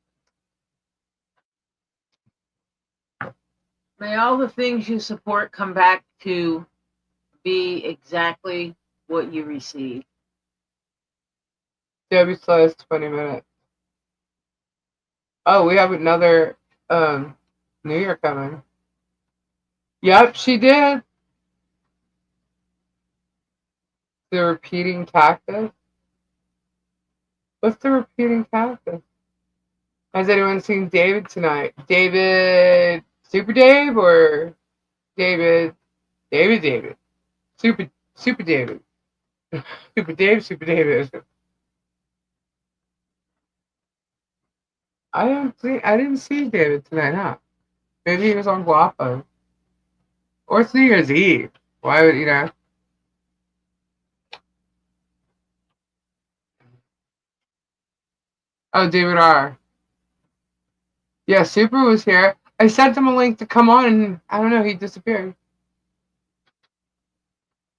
May all the things you support come back to be exactly what you receive. Debbie says 20 minutes. Oh, we have another New Year coming. Yep, she did. The repeating cactus. What's the repeating cactus? Has anyone seen David tonight? David Super Dave or David David? Super David. Super David. I didn't see David tonight, huh? Maybe he was on Guapo. Or it's New Year's Eve. Why would you know? Oh, David R. Yeah, Super was here. I sent him a link to come on, and I don't know, he disappeared.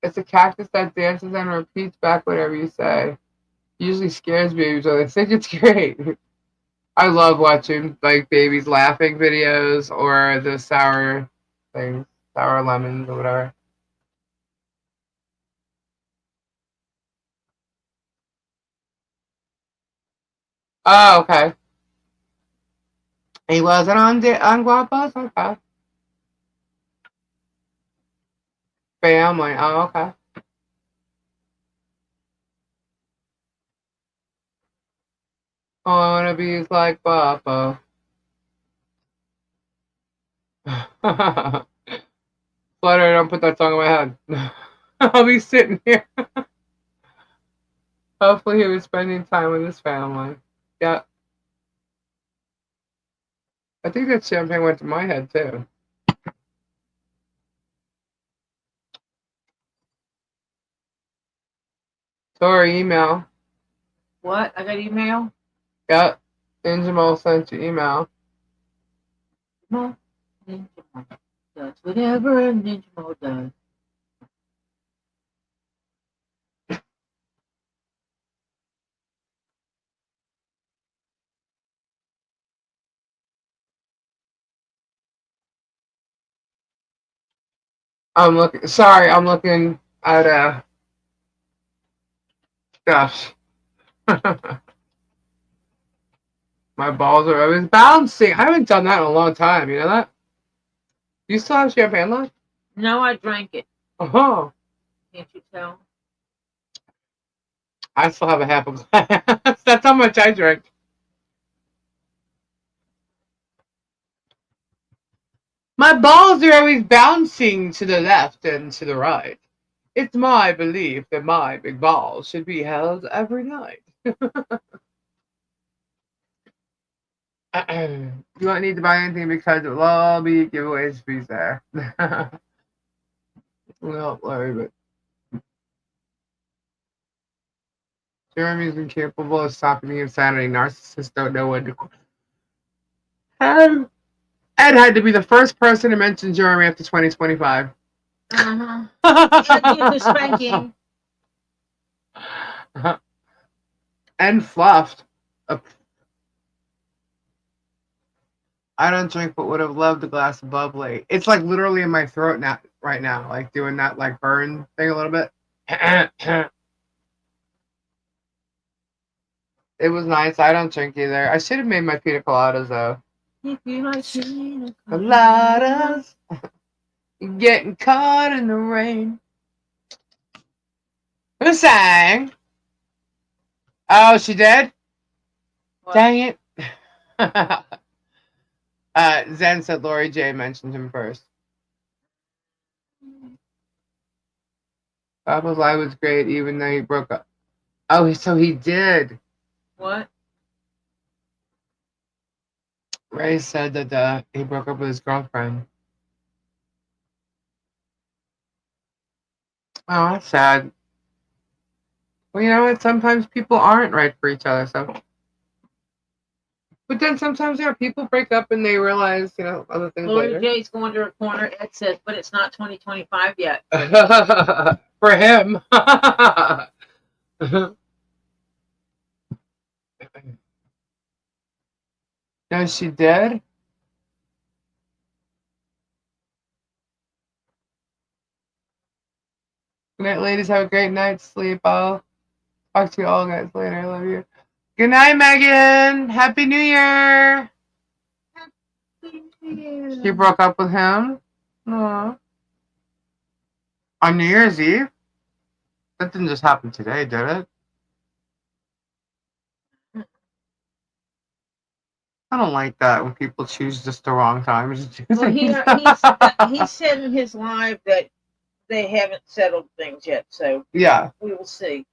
It's a cactus that dances and repeats back whatever you say. Usually scares babies, so I think it's great. I love watching like babies laughing videos or the sour things, sour lemons or whatever. Oh, okay. He wasn't on Guapos? Okay. Family. Oh, okay. Oh, I want to be like Guapo. Flutter, don't put that song in my head. I'll be sitting here. Hopefully he was spending time with his family. Yeah. I think that champagne went to my head, too. Sorry, email. What? I got email? Yep. Ninja Mo sent you email. Ninja Mo does whatever a Ninja Mo does. I'm looking. Sorry, I'm looking at stuff. My balls are always bouncing. I haven't done that in a long time. You know that? You still have champagne left? No, I drank it. Oh, Can't you tell? I still have a half a glass. That's how much I drink. My balls are always bouncing to the left and to the right. It's my belief that my big balls should be held every night. You won't need to buy anything because it will all be giveaways fees there. Well, Larry, but Jeremy's incapable of stopping the insanity. Narcissists don't know when to. Ed had to be the first person to mention Jeremy after 2025. Should give the spanking. And fluffed. I don't drink, but would have loved a glass of bubbly. It's like literally in my throat now, right now, like doing that like burn thing a little bit. It was nice. I don't drink either. I should have made my pina coladas though. If you like pina Coladas, getting caught in the rain. Who sang? Oh, she did? What? Dang it. Zen said Lori J mentioned him first. Papa's life was great even though he broke up. Oh, so he did. What? Ray said that he broke up with his girlfriend. Oh, that's sad. Well, you know what? Sometimes people aren't right for each other, so. But then sometimes, yeah, people break up and they realize, you know, other things Lori later. J's going to her corner. Ed says, but it's not 2025 yet. For him. No, she did? Good night, ladies. Have a great night's sleep. I'll talk to you all guys later. I love you. Good night, Megan. Happy New Year. She broke up with him. Aww. On New Year's Eve? That didn't just happen today, did it? I don't like that when people choose just the wrong time to do Well, he said in his live that they haven't settled things yet, so yeah, we will see.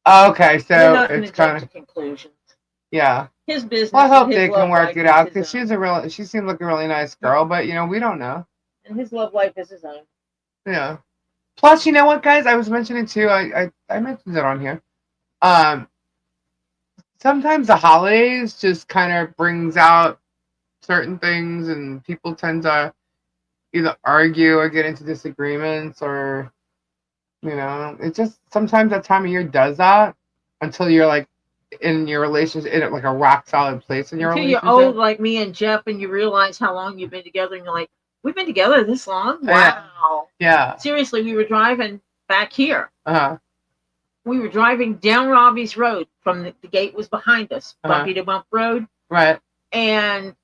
Okay, so We're not going it's to jump kind to of conclusions. Yeah. His business. Well, I hope and his they can love work life it is out his because own. she seems like a really nice girl, but you know we don't know. And his love life is his own. Yeah. Plus, you know what, guys? I was mentioning too. I mentioned it on here. Sometimes the holidays just kind of brings out certain things, and people tend to either argue or get into disagreements, or you know, it just sometimes that time of year does that until you're like in your relationship in like a rock solid place in your Until relationship. you're old like me and Jeff, and you realize how long you've been together, and you're like, we've been together this long? Wow. Yeah. Seriously, we were driving back here. Uh-huh. We were driving down Robbie's Road from the gate was behind us, Bumpy to Bump Road. Right. And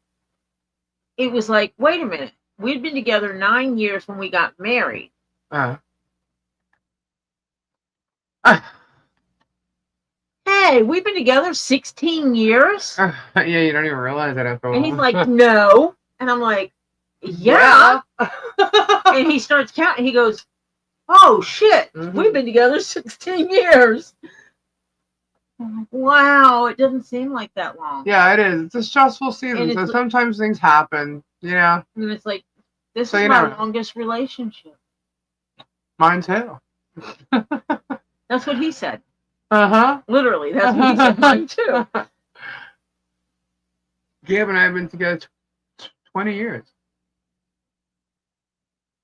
it was like, wait a minute. We'd been together 9 years when we got married. Hey, we've been together 16 years? Yeah, you don't even realize that after a while. And he's like, no. And I'm like, yeah. And he starts counting. He goes, oh, shit. Mm-hmm. We've been together 16 years. Wow, it doesn't seem like that long. Yeah, it is. It's a stressful season, so sometimes things happen, you know? And it's like, this is my longest relationship. Mine too. That's what he said. Uh-huh. Literally, that's what he said. Mine too. Gabe and I have been together 20 years.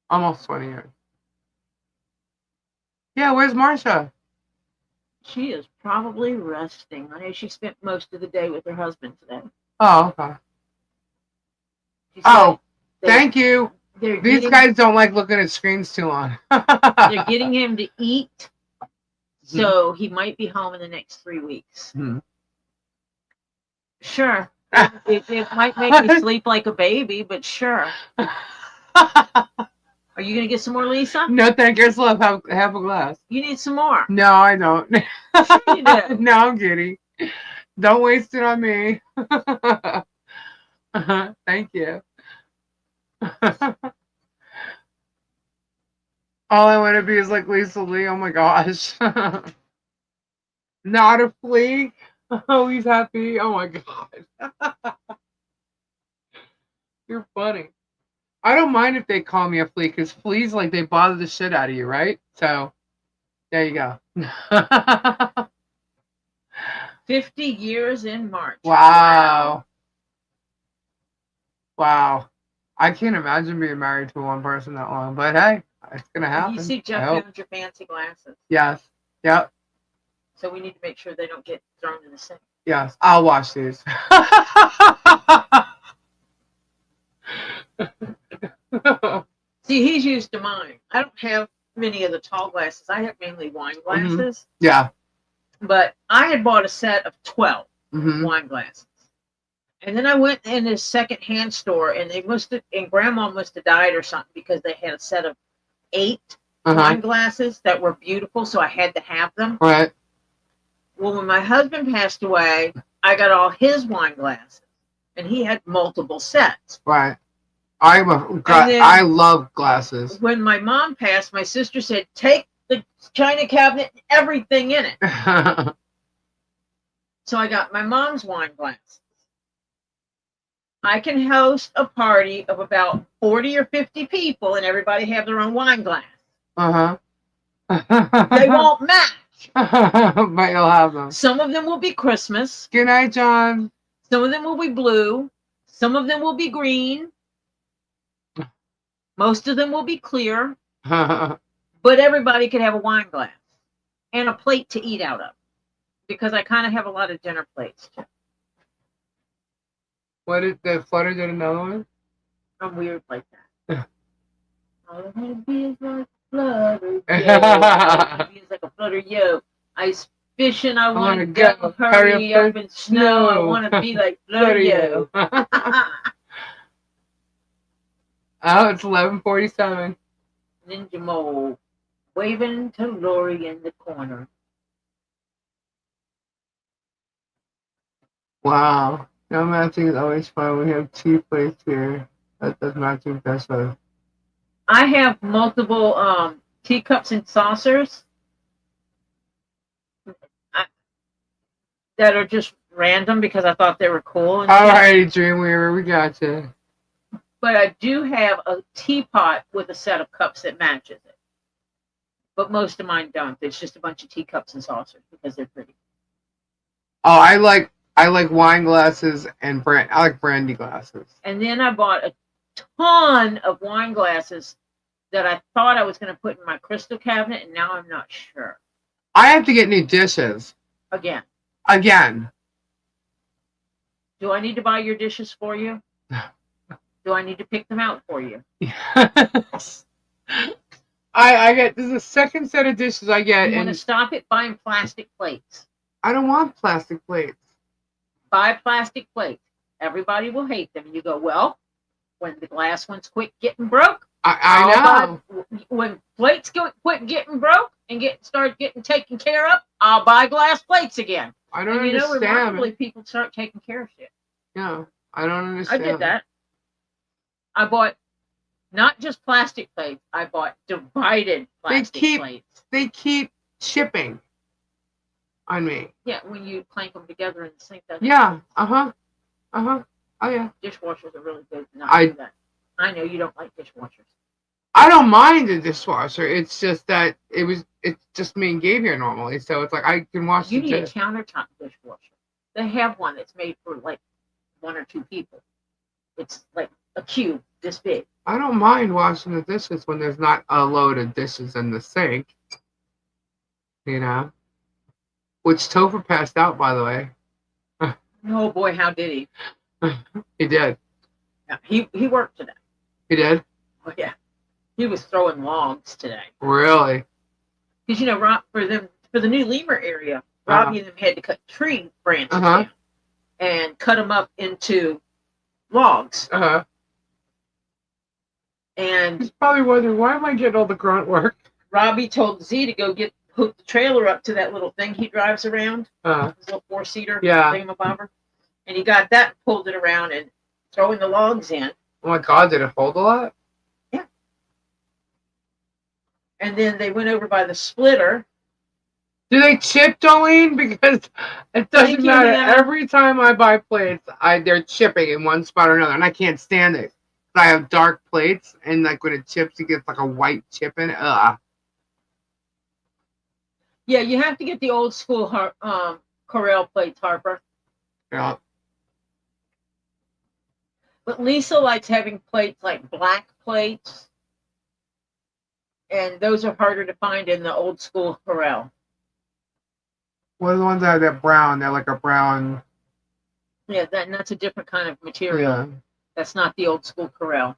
Almost 20 years. Yeah, where's Marsha? She is probably resting. I know she spent most of the day with her husband today. Oh, okay. Oh, thank you. These guys don't like looking at screens too long. They're getting him to eat, so he might be home in the next 3 weeks. Sure. It might make me sleep like a baby, but sure. Are you going to get some more, Lisa? No, thank you. I still have half a glass. You need some more. No, I don't. Sure you do. No, I'm kidding. Don't waste it on me. Thank you. All I want to be is like Lisa Lee. Oh my gosh. Not a flea. Oh, he's happy. Oh my god. You're funny. I don't mind if they call me a flea because fleas, like, they bother the shit out of you, right? So, there you go. 50 years in March. Wow. Wow. I can't imagine being married to one person that long, but hey, it's going to happen. You see Jeff having your fancy glasses. Yes. Yep. So we need to make sure they don't get thrown in the sink. Yes. I'll wash these. See, he's used to mine. I don't have many of the tall glasses. I have mainly wine glasses. Yeah. But I had bought a set of 12 wine glasses. And then I went in this secondhand store, and and Grandma must have died or something because they had a set of 8 wine glasses that were beautiful, so I had to have them. Right. Well, when my husband passed away, I got all his wine glasses, and he had multiple sets. Right. I love glasses. When my mom passed, my sister said, take the china cabinet and everything in it. So I got my mom's wine glasses. I can host a party of about 40 or 50 people, and everybody have their own wine glass. They won't match. But you'll have them. Some of them will be Christmas. Good night, John. Some of them will be blue. Some of them will be green. Most of them will be clear. But everybody could have a wine glass and a plate to eat out of, because I kind of have a lot of dinner plates too. What did the Flutter did another one? I'm weird like that. All I want to be is like Flutter. It's like a Flutter yo. Ice fishing, I want to go. Hurry up in snow. I want to be like Flutter yo. Oh, it's 11:47. Ninja Mole waving to Lori in the corner. Wow. No matching is always fun. We have 2 plates here. That does matching best of. I have multiple teacups and saucers that are just random because I thought they were cool. All righty, Dreamweaver, we got you. But I do have a teapot with a set of cups that matches it. But most of mine don't. It's just a bunch of teacups and saucers because they're pretty. Oh, I like wine glasses and I like brandy glasses. And then I bought a ton of wine glasses that I thought I was going to put in my crystal cabinet, and now I'm not sure. I have to get new dishes. Again. Do I need to buy your dishes for you? Do I need to pick them out for you? Yes. I get, this is the second set of dishes I get. You want to stop it buying plastic plates. I don't want plastic plates. Buy plastic plates. Everybody will hate them. And you go, well, when the glass ones quit getting broke. I know. When plates quit getting broke and start getting taken care of, I'll buy glass plates again. I don't understand. Remarkably, people start taking care of shit. Yeah, I don't understand. I did that. I bought not just plastic plates. I bought divided plastic plates. They keep shipping on me. Yeah, when you clank them together in the sink. Yeah. Oh yeah. Dishwashers are really good. That. I know you don't like dishwashers. I don't mind the dishwasher. It's just that it's just me and Gabe here normally, so it's like I can wash. You need a countertop dishwasher. They have one that's made for like 1 or 2 people. It's like a cube this big. I don't mind washing the dishes when there's not a load of dishes in the sink. You know? Which Topher passed out, by the way. Oh boy, how did he? He did. Yeah, he worked today. He did? Oh, yeah. He was throwing logs today. Really? Because, you know, for the new lemur area, Robbie and them had to cut tree branches down and cut them up into logs. And he's probably wondering, why am I getting all the grunt work? Robbie told Z to go hook the trailer up to that little thing he drives around, his little 4-seater thingamabobber. And he got that and pulled it around and throwing the logs in. Oh my God, did it hold a lot? Yeah. And then they went over by the splitter. Do they chip, Jolene? Because it doesn't matter. Every time I buy plates, they're chipping in one spot or another, and I can't stand it. I have dark plates, and like when it chips, it gets like a white chip in it. Ugh. Yeah, you have to get the old school Corel plates, Harper. Yeah. But Lisa likes having plates like black plates, and those are harder to find in the old school Corel. What are the ones that are brown? They're like a brown. Yeah, that's a different kind of material. Yeah. That's not the old school Corel.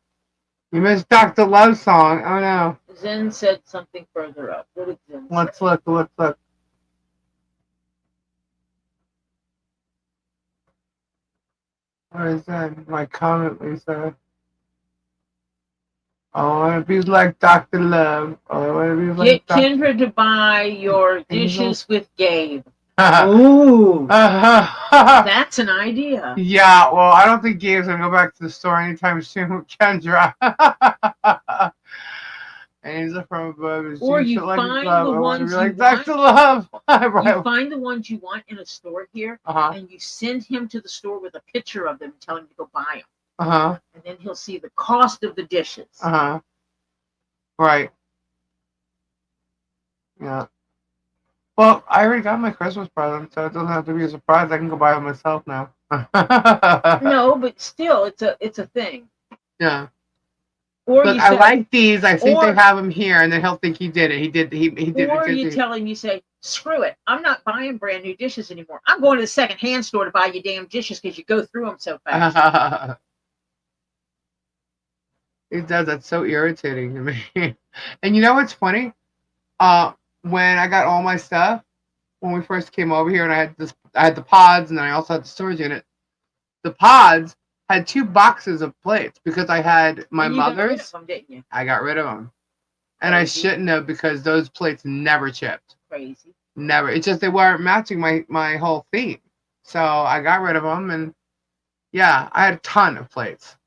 You missed Dr. Love song. Oh no. Zen said something further up. What did Zen say? Let's look. What is that? My comment, Lisa. I want to be like Dr. Love. I want to be like Get Kendra to buy your dishes with Gabe. Ooh. That's an idea. Yeah, well, I don't think Gabe's going to go back to the store anytime soon with Kendra. And he's from above. Or you find the ones you want. Dr. Love. You find the ones you want in a store here, and you send him to the store with a picture of them and tell him to go buy them. And then he'll see the cost of the dishes. Right. Yeah. Well, I already got my Christmas present, so it doesn't have to be a surprise. I can go buy it myself now. No, but still, it's a thing. Yeah. Or look, I like these. I think they have them here, and then he'll think he did it. He did. He did. Or you tell him, you say, "Screw it! I'm not buying brand new dishes anymore. I'm going to the second-hand store to buy you damn dishes because you go through them so fast." It does. That's so irritating to me. And you know what's funny? When I got all my stuff, when we first came over here, and I had the pods, and then I also had the storage unit. The pods had 2 boxes of plates because I had my mother's. Got rid of them, didn't you? I got rid of them, and I shouldn't have because those plates never chipped. Crazy. Never. It's just they weren't matching my whole theme, so I got rid of them, and yeah, I had a ton of plates,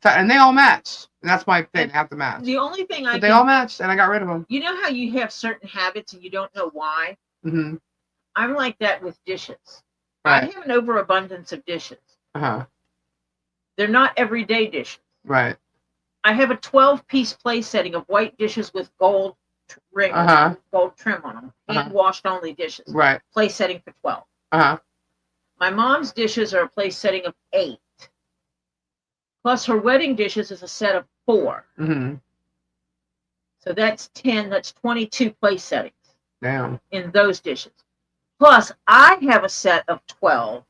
and they all matched. And that's my thing. They have to match. The only thing they all matched, and I got rid of them. You know how you have certain habits and you don't know why? Mm-hmm. I'm like that with dishes. Right. I have an overabundance of dishes. They're not everyday dishes. Right. I have a 12-piece place setting of white dishes with gold ring, gold trim on them. Hand-washed only dishes. Right. Place setting for 12. My mom's dishes are a place setting of 8. Plus her wedding dishes is a set of 4. So that's 10. That's 22 place settings. Damn. In those dishes. Plus I have a set of 12.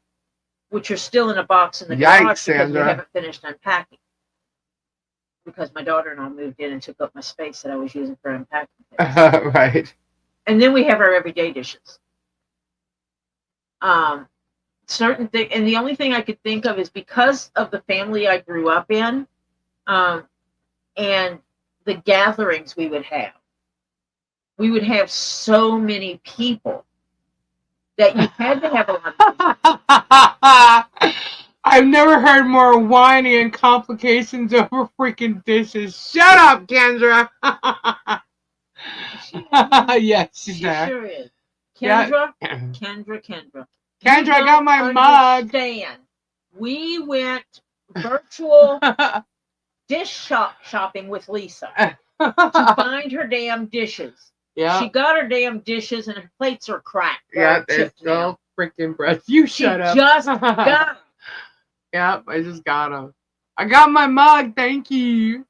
Which are still in a box in the garage because we haven't finished unpacking. Because my daughter-in-law moved in and took up my space that I was using for unpacking. Right. And then we have our everyday dishes. Certain thing, and the only thing I could think of is because of the family I grew up in, and the gatherings we would have. We would have so many people. That you had to have a lot of I've never heard more whining and complications over freaking dishes. Shut up, Kendra. Yes, she's there. She sure is. Kendra, Kendra. Kendra, I got my mug. We went virtual dish shopping with Lisa to find her damn dishes. Yeah. She got her damn dishes and her plates are cracked. Yeah, they're so freaking breath. You shut up. Just got them. Yep, I just got them. I got my mug. Thank you.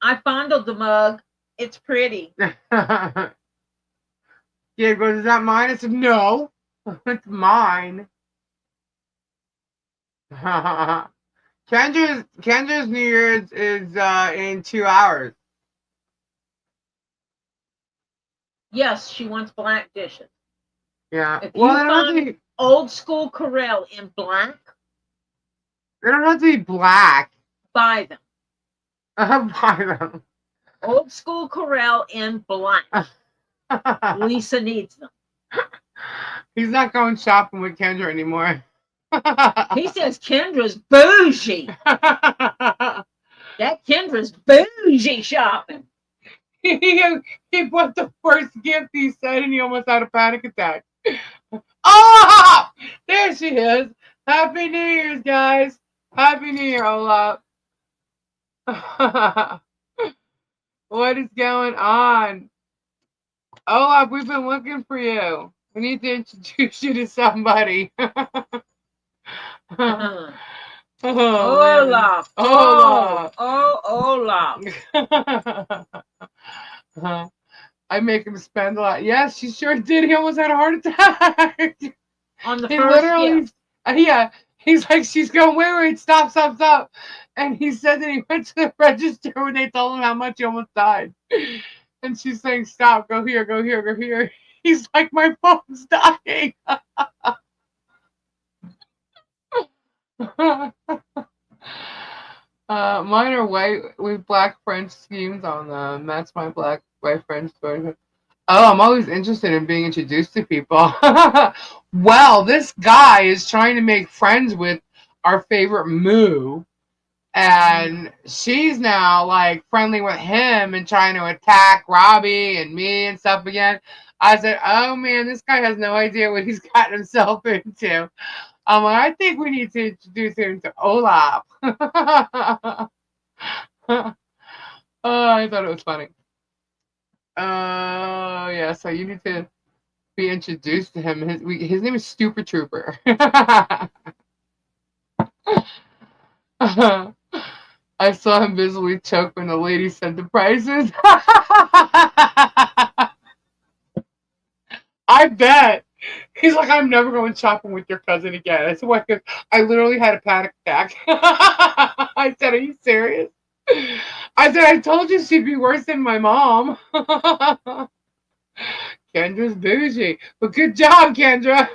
I fondled the mug. It's pretty. Yeah, goes, is that mine? I said, no, it's mine. Kendra's New Year's is in 2 hours. Yes, she wants black dishes. Yeah. If Well, you they don't have to find be, old school Corel in black, they don't have to be black. buy them. Buy them. Old school Corel in black. Lisa needs them. He's not going shopping with Kendra anymore. He says Kendra's bougie. That Kendra's bougie shopping. he bought the first gift he said, and he almost had a panic attack. Oh, there she is. Happy New Year's, guys. Happy New Year, Olaf. What is going on? Olaf, we've been looking for you. We need to introduce you to somebody. Olaf. Olaf. Olaf. I make him spend a lot. Yes, she sure did. He almost had a heart attack. On the He first literally, gift. Yeah. He's like, she's going, wait, stop. And he said that he went to the register when they told him how much he almost died. And she's saying, stop, go here. He's like, my phone's dying. Mine are white with black French schemes on them. That's my black white French version. Oh, I'm always interested in being introduced to people. Well, this guy is trying to make friends with our favorite Moo, and she's now like friendly with him and trying to attack Robbie and me and stuff again. I said, oh man, this guy has no idea what he's gotten himself into. I think we need to introduce him to Olaf. Oh, I thought it was funny. Oh, yeah, so you need to be introduced to him. His name is Stupid Trooper. I saw him visibly choke when the lady said the prices. I bet. He's like, I'm never going shopping with your cousin again. I said, what? I literally had a panic attack. I said, are you serious? I said, I told you she'd be worse than my mom. Kendra's bougie. But good job, Kendra.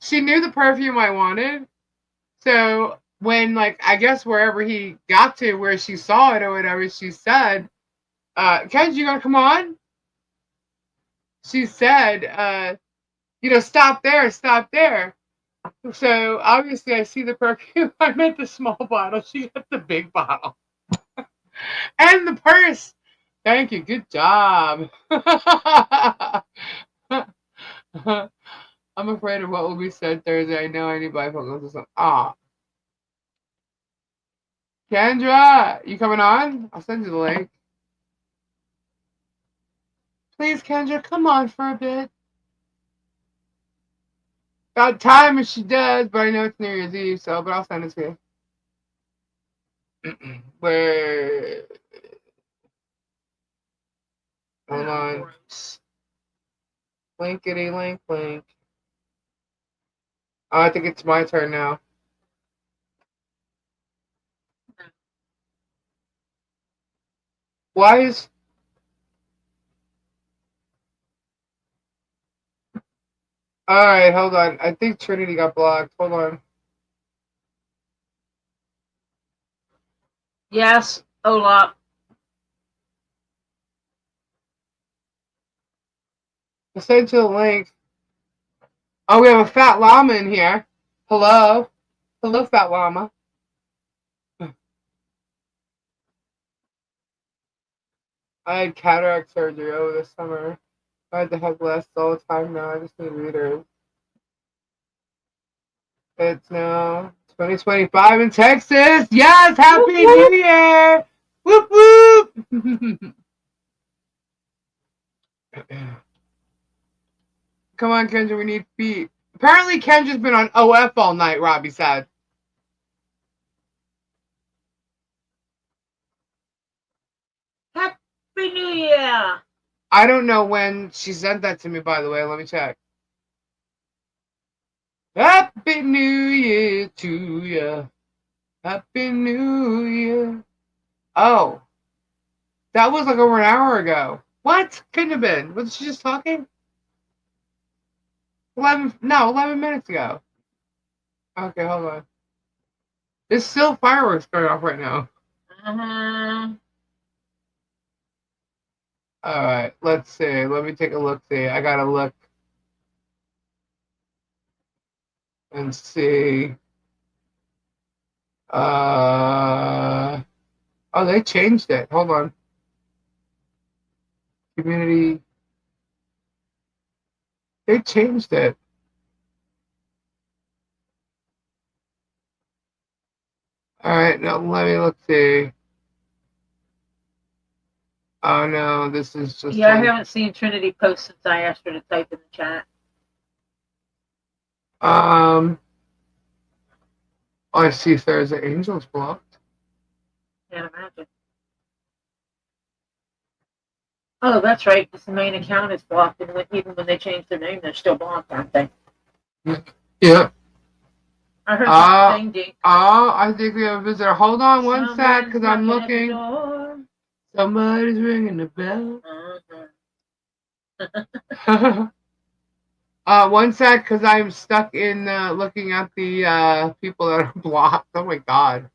She knew the perfume I wanted. So when, like, I guess wherever he got to, where she saw it or whatever, she said, Kendra, you gonna come on? She said, stop there. So obviously I see the perfume. I meant the small bottle. She got the big bottle. And the purse. Thank you. Good job. I'm afraid of what will be said Thursday. I know I need bifocals or something. Ah. Kendra, you coming on? I'll send you the link. Please, Kendra, come on for a bit. About time if she does, but I know it's New Year's Eve, but I'll send it to you. Where? Hold on. Linkity link. Oh, I think it's my turn now. Why is... Alright, hold on. I think Trinity got blocked. Hold on. Yes, Olaf. I sent you the link. Oh, we have a fat llama in here. Hello, fat llama. I had cataract surgery over the summer. I had to have glasses all the time now. I just need readers. It's now 2025 in Texas. Yes, Happy New Year! Whoop whoop! Come on, Kendra, we need feet. Apparently, Kendra's been on OF all night, Robbie said. Happy New Year! I don't know when she sent that to me, by the way. Let me check. Happy New Year to ya. Happy New Year. Oh, that was like over an hour ago. What? Couldn't have been. Was she just talking? 11 minutes ago. Okay, hold on. There's still fireworks going off right now. Uh-huh. All right, let's see. Let me take a look. See, I gotta look and see. Oh, they changed it. Hold on. Community. They changed it. All right, now let me look. See. Oh no, this is just. Yeah, I haven't seen Trinity post since I asked her to type in the chat. I see Thursday Angels blocked. Can't imagine. Oh, that's right. This main account is blocked, and even when they change their name, they're still blocked, aren't they? Yeah. I heard the ding ding. Oh, I think we have a visitor. Hold on one sec, because I'm looking. Somebody's ringing the bell. One sec, because I'm stuck in looking at the people that are blocked. Oh my god.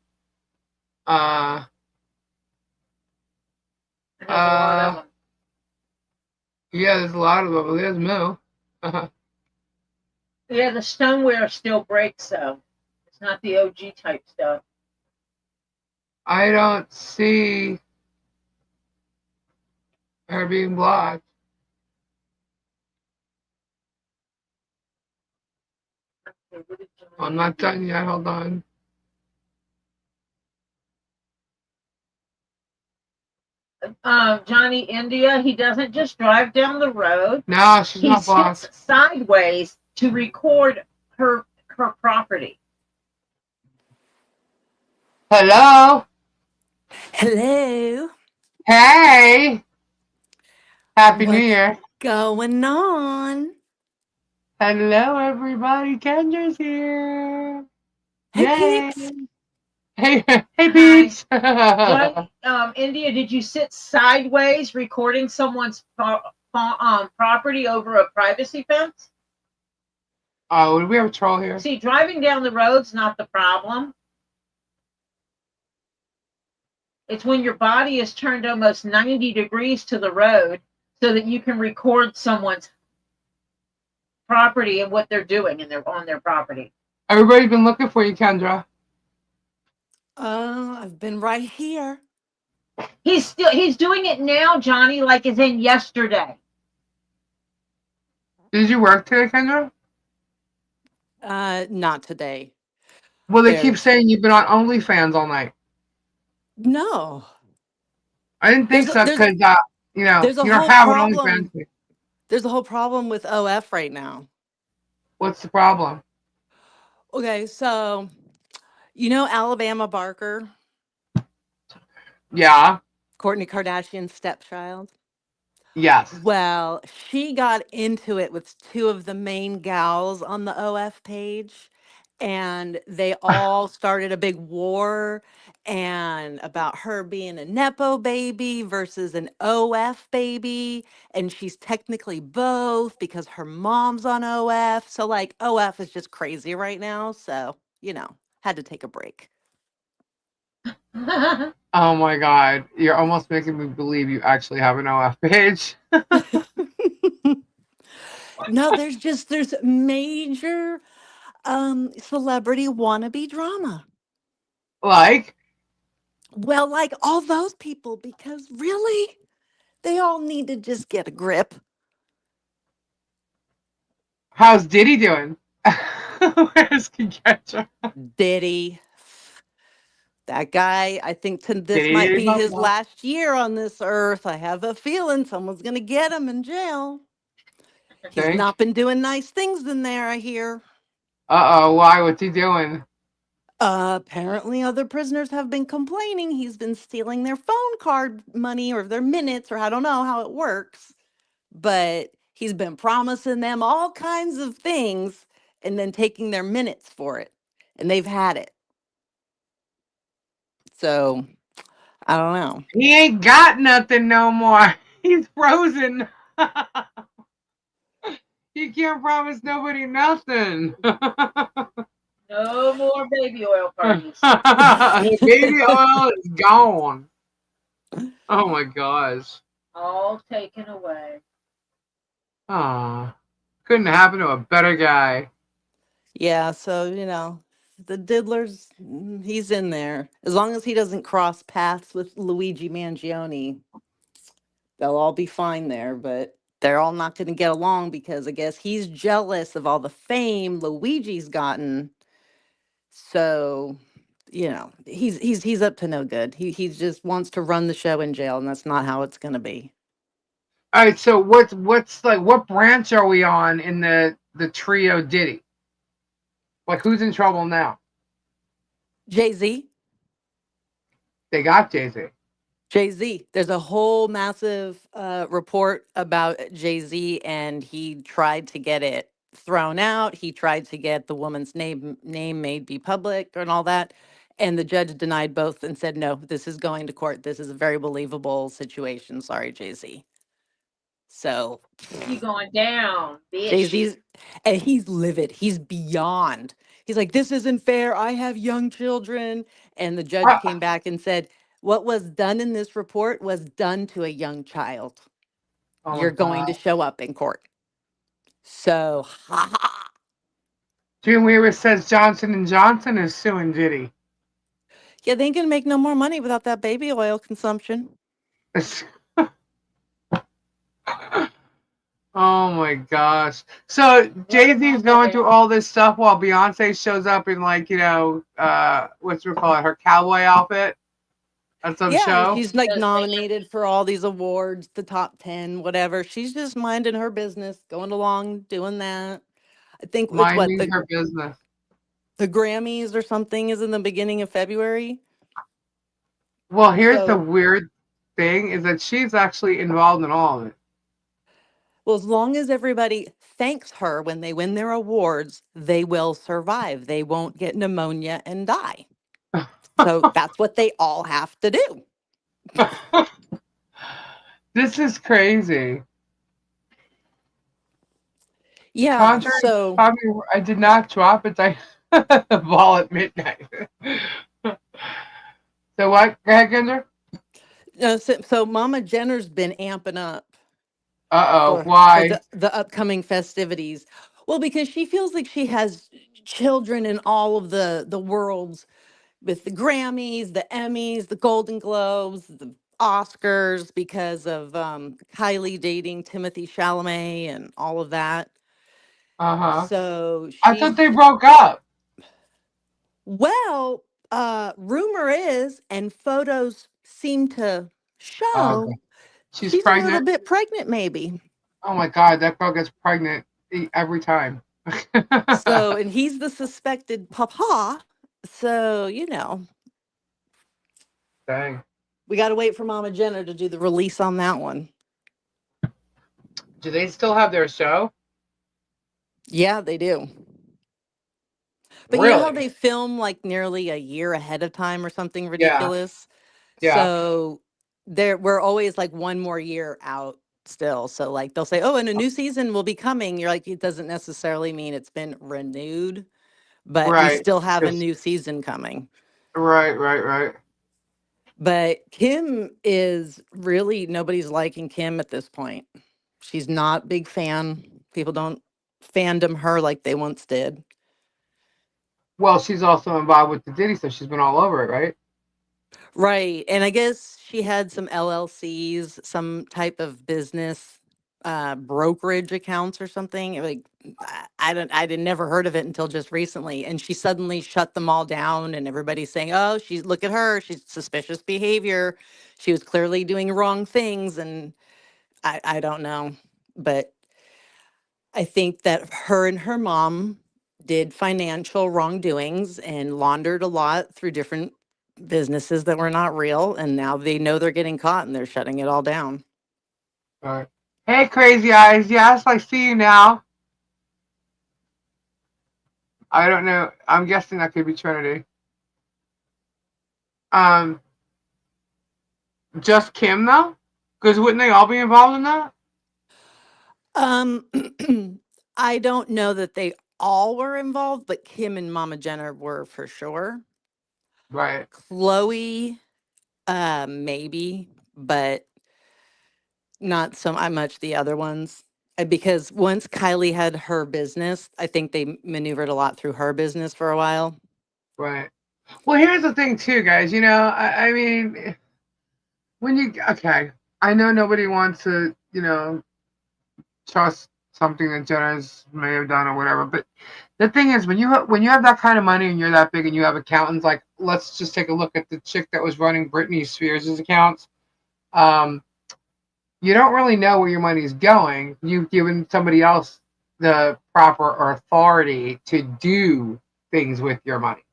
Yeah, there's a lot of them. There's Moo. Yeah, the stoneware still breaks, though. It's not the OG type stuff. I don't see her being blocked. I'm not done yet. Hold on. Johnny India, he doesn't just drive down the road. No, she's not blocked. He sits sideways to record her property. Hello. Hello. Hey. Happy New Year. Going on? Hello, everybody. Kendra's here. Hey, Yay. Hey, peeps. India, did you sit sideways recording someone's property over a privacy fence? Oh, we have a troll here. See, driving down the road's not the problem. It's when your body is turned almost 90 degrees to the road so that you can record someone's property and what they're doing and they're on their property. Everybody's been looking for you, Kendra. I've been right here. He's doing it now, Johnny, like as in yesterday. Did you work today, Kendra? Not today. Well, they keep saying you've been on OnlyFans all night. No. I didn't think so because you know you don't have an OnlyFans. There's a whole problem with OF right now. What's the problem? Okay, so you know Alabama Barker? Yeah. Kourtney Kardashian's stepchild? Yes. Well, she got into it with two of the main gals on the OF page, and they all started a big war and about her being a Nepo baby versus an OF baby. And she's technically both because her mom's on OF. So, like, OF is just crazy right now. So, had to take a break. Oh my God. You're almost making me believe you actually have an OF page. No, there's major celebrity wannabe drama. Like? Well, like all those people, because really, they all need to just get a grip. How's Diddy doing? Where's Kendra? Diddy. That guy, I think this might be his last year on this earth. I have a feeling someone's going to get him in jail. He's not been doing nice things in there, I hear. Uh-oh, why? What's he doing? Apparently other prisoners have been complaining he's been stealing their phone card money or their minutes, or I don't know how it works. But he's been promising them all kinds of things, and then taking their minutes for it. And they've had it. So I don't know. He ain't got nothing no more. He's frozen. He can't promise nobody nothing. No more baby oil parties. The baby oil is gone. Oh my gosh. All taken away. Oh, couldn't happen to a better guy. Yeah, so the diddler's he's in there. As long as he doesn't cross paths with Luigi Mangione, they'll all be fine there, but they're all not going to get along because I guess he's jealous of all the fame Luigi's gotten. So, he's up to no good. He just wants to run the show in jail, and that's not how it's going to be. All right, so what's like what branch are we on in the trio Diddy? Like who's in trouble now? Jay-Z. They got Jay-Z. Jay-Z. There's a whole massive report about Jay-Z, and he tried to get it thrown out. He tried to get the woman's name made be public and all that. And the judge denied both and said, no, this is going to court. This is a very believable situation. Sorry, Jay-Z. So You going down, bitch. Jay-Z's, and he's livid. He's beyond. He's like, this isn't fair. I have young children. And the judge came back and said, what was done in this report was done to a young child. Oh You're going to show up in court. So, ha ha. June Weaver says Johnson & Johnson is suing Diddy. Yeah, they ain't going to make no more money without that baby oil consumption. Oh my gosh. So Jay-Z's going through all this stuff while Beyonce shows up in like, what's we call it, her cowboy outfit at some show. She's like nominated for all these awards, the top 10, whatever. She's just minding her business, going along, doing that. I think Minding her business. The Grammys or something is in the beginning of February. Well, here's the weird thing is that she's actually involved in all of it. Well, as long as everybody thanks her when they win their awards, they will survive. They won't get pneumonia and die. So that's what they all have to do. This is crazy. Yeah. Contrary, I did not drop it. I ball at midnight. So what? Go ahead, Kendra. So Mama Jenner's been amping up. Why? For the upcoming festivities. Well, because she feels like she has children in all of the worlds with the Grammys, the Emmys, the Golden Globes, the Oscars, because of Kylie dating Timothy Chalamet and all of that. So I thought they broke up. Well, rumor is, and photos seem to show, she's pregnant. A little bit pregnant, maybe. Oh my God, that girl gets pregnant every time. So, and he's the suspected papa. So, Dang. We got to wait for Mama Jenner to do the release on that one. Do they still have their show? Yeah, they do. But really? You know how they film like nearly a year ahead of time or something ridiculous? Yeah. So we're always like one more year out still. So like they'll say, oh, and a new season will be coming. You're like, it doesn't necessarily mean it's been renewed, but we still have a new season coming. Right. But Kim is really, nobody's liking Kim at this point. She's not a big fan. People don't fandom her like they once did. Well, she's also involved with the Diddy, so she's been all over it, right? Right. And I guess she had some LLCs, some type of business brokerage accounts or something. Like I didn't never heard of it until just recently. And she suddenly shut them all down and everybody's saying, oh, look at her. She's suspicious behavior. She was clearly doing wrong things. And I don't know. But I think that her and her mom did financial wrongdoings and laundered a lot through different businesses that were not real. And now they know they're getting caught and they're shutting it all down. All right. Hey, Crazy Eyes. Yes, I see you now. I don't know. I'm guessing that could be Trinity. Um, just Kim though, because wouldn't they all be involved in that? Um, I don't know that they all were involved, but Kim and Mama Jenna were for sure. Right. Chloe, maybe, but not so much the other ones. Because once Kylie had her business, I think they maneuvered a lot through her business for a while. Right. Well, here's the thing too, guys. I mean, when you okay, I know nobody wants to, trust something that Jenna's may have done or whatever, but the thing is, when you have that kind of money and you're that big and you have accountants, like let's just take a look at the chick that was running Britney Spears' accounts. Um, you don't really know where your money's going. You've given somebody else the proper authority to do things with your money.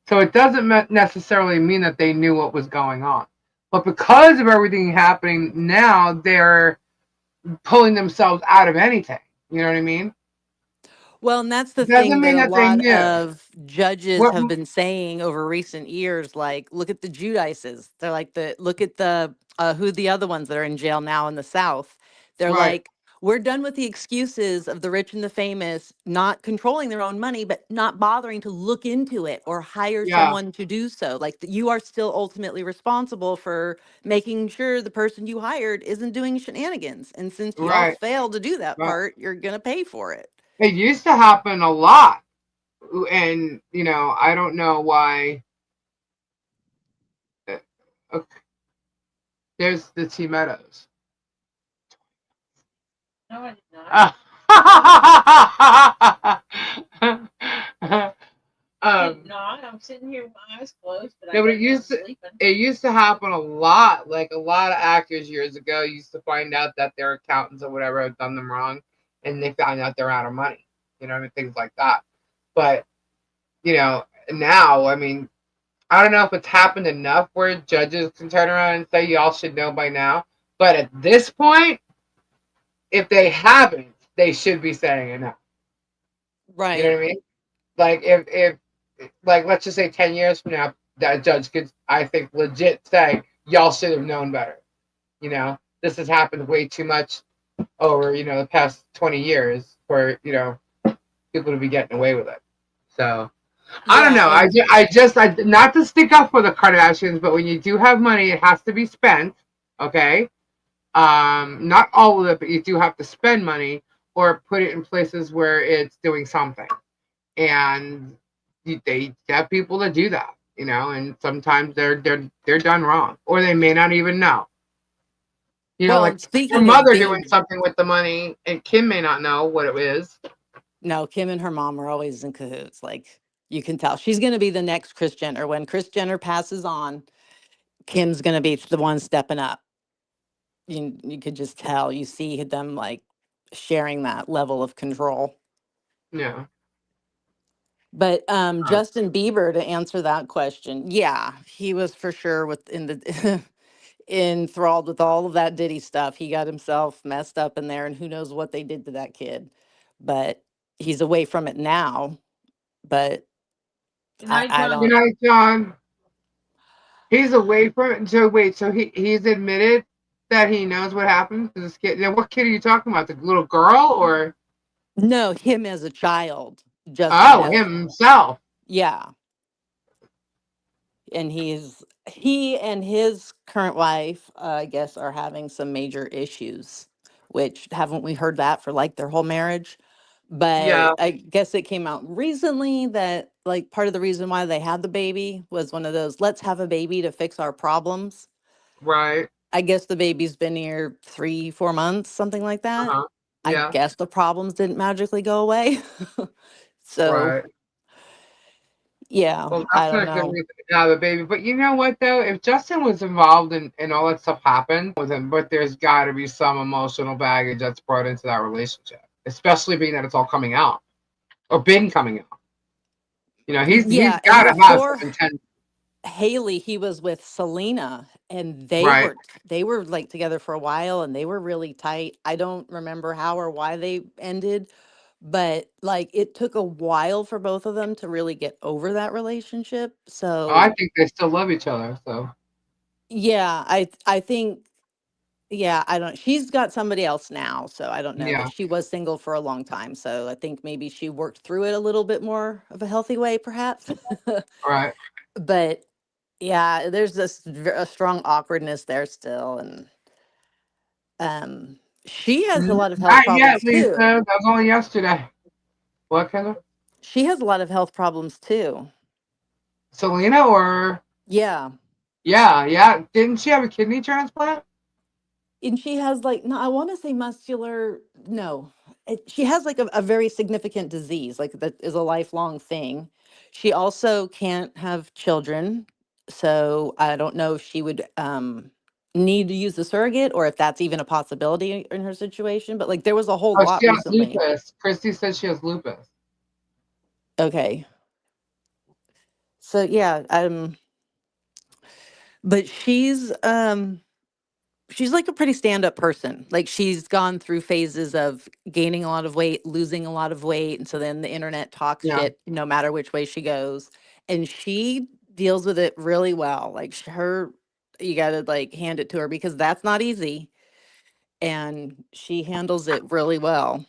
So it doesn't necessarily mean that they knew what was going on. But because of everything happening now, they're pulling themselves out of anything. You know what I mean? Well, and that's the It doesn't thing that mean a that they lot knew. of judges What? have been saying over recent years. Like, look at the Judices. They're like look at the who the other ones that are in jail now in the South. They're Right. like, we're done with the excuses of the rich and the famous not controlling their own money, but not bothering to look into it or hire Yeah. someone to do so. Like, you are still ultimately responsible for making sure the person you hired isn't doing shenanigans. And since y'all Right. failed to do that Right. part, you're gonna pay for it. It used to happen a lot, and I don't know why. Okay, there's the T Meadows. No, I did not. I did not. I'm sitting here with my eyes closed, but No, I but don't know I'm sleeping. it used to happen a lot. Like a lot of actors years ago used to find out that their accountants or whatever had done them wrong, and they found out they're out of money. I mean, things like that. But now, I mean, I don't know if it's happened enough where judges can turn around and say y'all should know by now. But at this point, if they haven't, they should be saying it now. You know Right. what I mean? Like if like let's just say 10 years from now, that judge could, I think, legit say y'all should have known better. This has happened way too much over the past 20 years for people to be getting away with it. So I don't Yeah, know. and I not to stick up for the Kardashians, but when you do have money, it has to be spent. Okay. Not all of it, but you do have to spend money or put it in places where it's doing something. And they have people that do that, and sometimes they're done wrong, or they may not even know. well, Like and her speaking of mother doing being, something with the money, and Kim may not know what it is. no, Kim and her mom are always in cahoots. Like, you can tell she's going to be the next Kris Jenner. When Kris Jenner passes on, Kim's going to be the one stepping up. You could just tell. You see them like sharing that level of control. Yeah. But Uh, Justin Bieber, to answer that question, yeah, he was for sure within the enthralled with all of that Diddy stuff. He got himself messed up in there, and who knows what they did to that kid. But he's away from it now. But Good night, I John. Good don't. night, John. He's away from it. So wait, so he's admitted that he knows what happened to this kid. Now, what kid are you talking about? The little girl or No, him as a child, Justin oh, as, him himself? yeah. And he and his current wife, I guess, are having some major issues, which haven't we heard that for like their whole marriage? Yeah. But I guess it came out recently that like part of the reason why they had the baby was one of those, let's have a baby to fix our problems. Right. I guess the baby's been here 3, 4 months, something like Uh that. huh. I Yeah. guess the problems didn't magically go away. So Right. yeah, Well, I that's don't not a good know. reason to have a baby. But you know what, though? If Justin was involved in all that stuff happened with him, but there's got to be some emotional baggage that's brought into that relationship, especially being that it's all coming out or been coming out. He's Yeah, and got to have some before intent. Haley, he was with Selena, and Right. they were like together for a while, and they were really tight. I don't remember how or why they ended, but like it took a while for both of them to really get over that relationship. I So think they still love each other. So yeah, I think yeah, I don't she's got somebody else now, so I don't know, but yeah, she was single for a long time. So I think maybe she worked through it a little bit more of a healthy way perhaps. right. But yeah, there's a strong awkwardness there still, and um she has a lot of health Not yet, problems Lisa. too. That was only yesterday. What, Kendra? She has a lot of health problems too. Selena or Yeah. yeah, yeah. Didn't she have a kidney transplant? And she has like no, I want to say muscular. No, she has like a very significant disease, like that is a lifelong thing. She also can't have children, so I don't know if she would need to use the surrogate or if that's even a possibility in her situation. But like there was a whole Oh, lot she has recently. lupus. Christy said she has lupus. Okay, so yeah, but she's like a pretty stand-up person. Like she's gone through phases of gaining a lot of weight, losing a lot of weight, and so then the internet talks Yeah. shit no matter which way she goes. And she deals with it really well. Like her you got to like hand it to her because that's not easy and she handles it really well.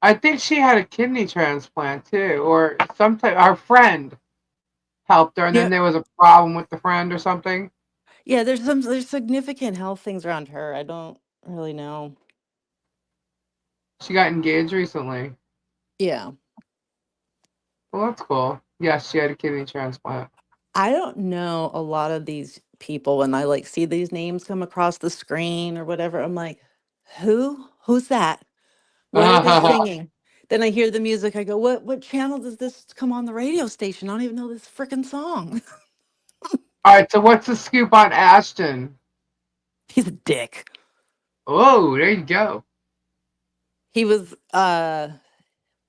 I think she had a kidney transplant too, or sometime our friend helped her, and then Yeah. there was a problem with the friend or something. Yeah, there's significant health things around her. I don't really know. She got engaged recently. Yeah. Well, that's cool. Yes, she had a kidney transplant. I don't know a lot of these people when I like see these names come across the screen or whatever. I'm like, who? Who's that? What are they All singing? Then I hear the music. I go, what channel does this come on the radio station? I don't even know this freaking song. right. So what's the scoop on Ashton? He's a dick. Oh, there you go. He was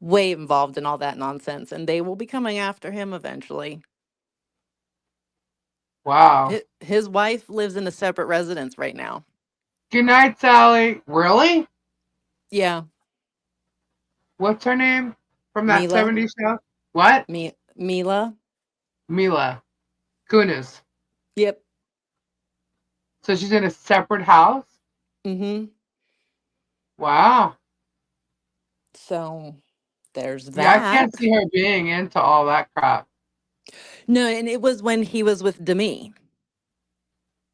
way involved in all that nonsense, and they will be coming after him eventually. Wow. His wife lives in a separate residence right now. Good night, Sally. Really? Yeah, What's her name from that Mila. 70s show? What? Mila. Mila Kunis. Yep. So she's in a separate house? Mm-hmm. Wow. So there's Yeah, I that. can't see her being into all that crap. No, and it was when he was with Demi.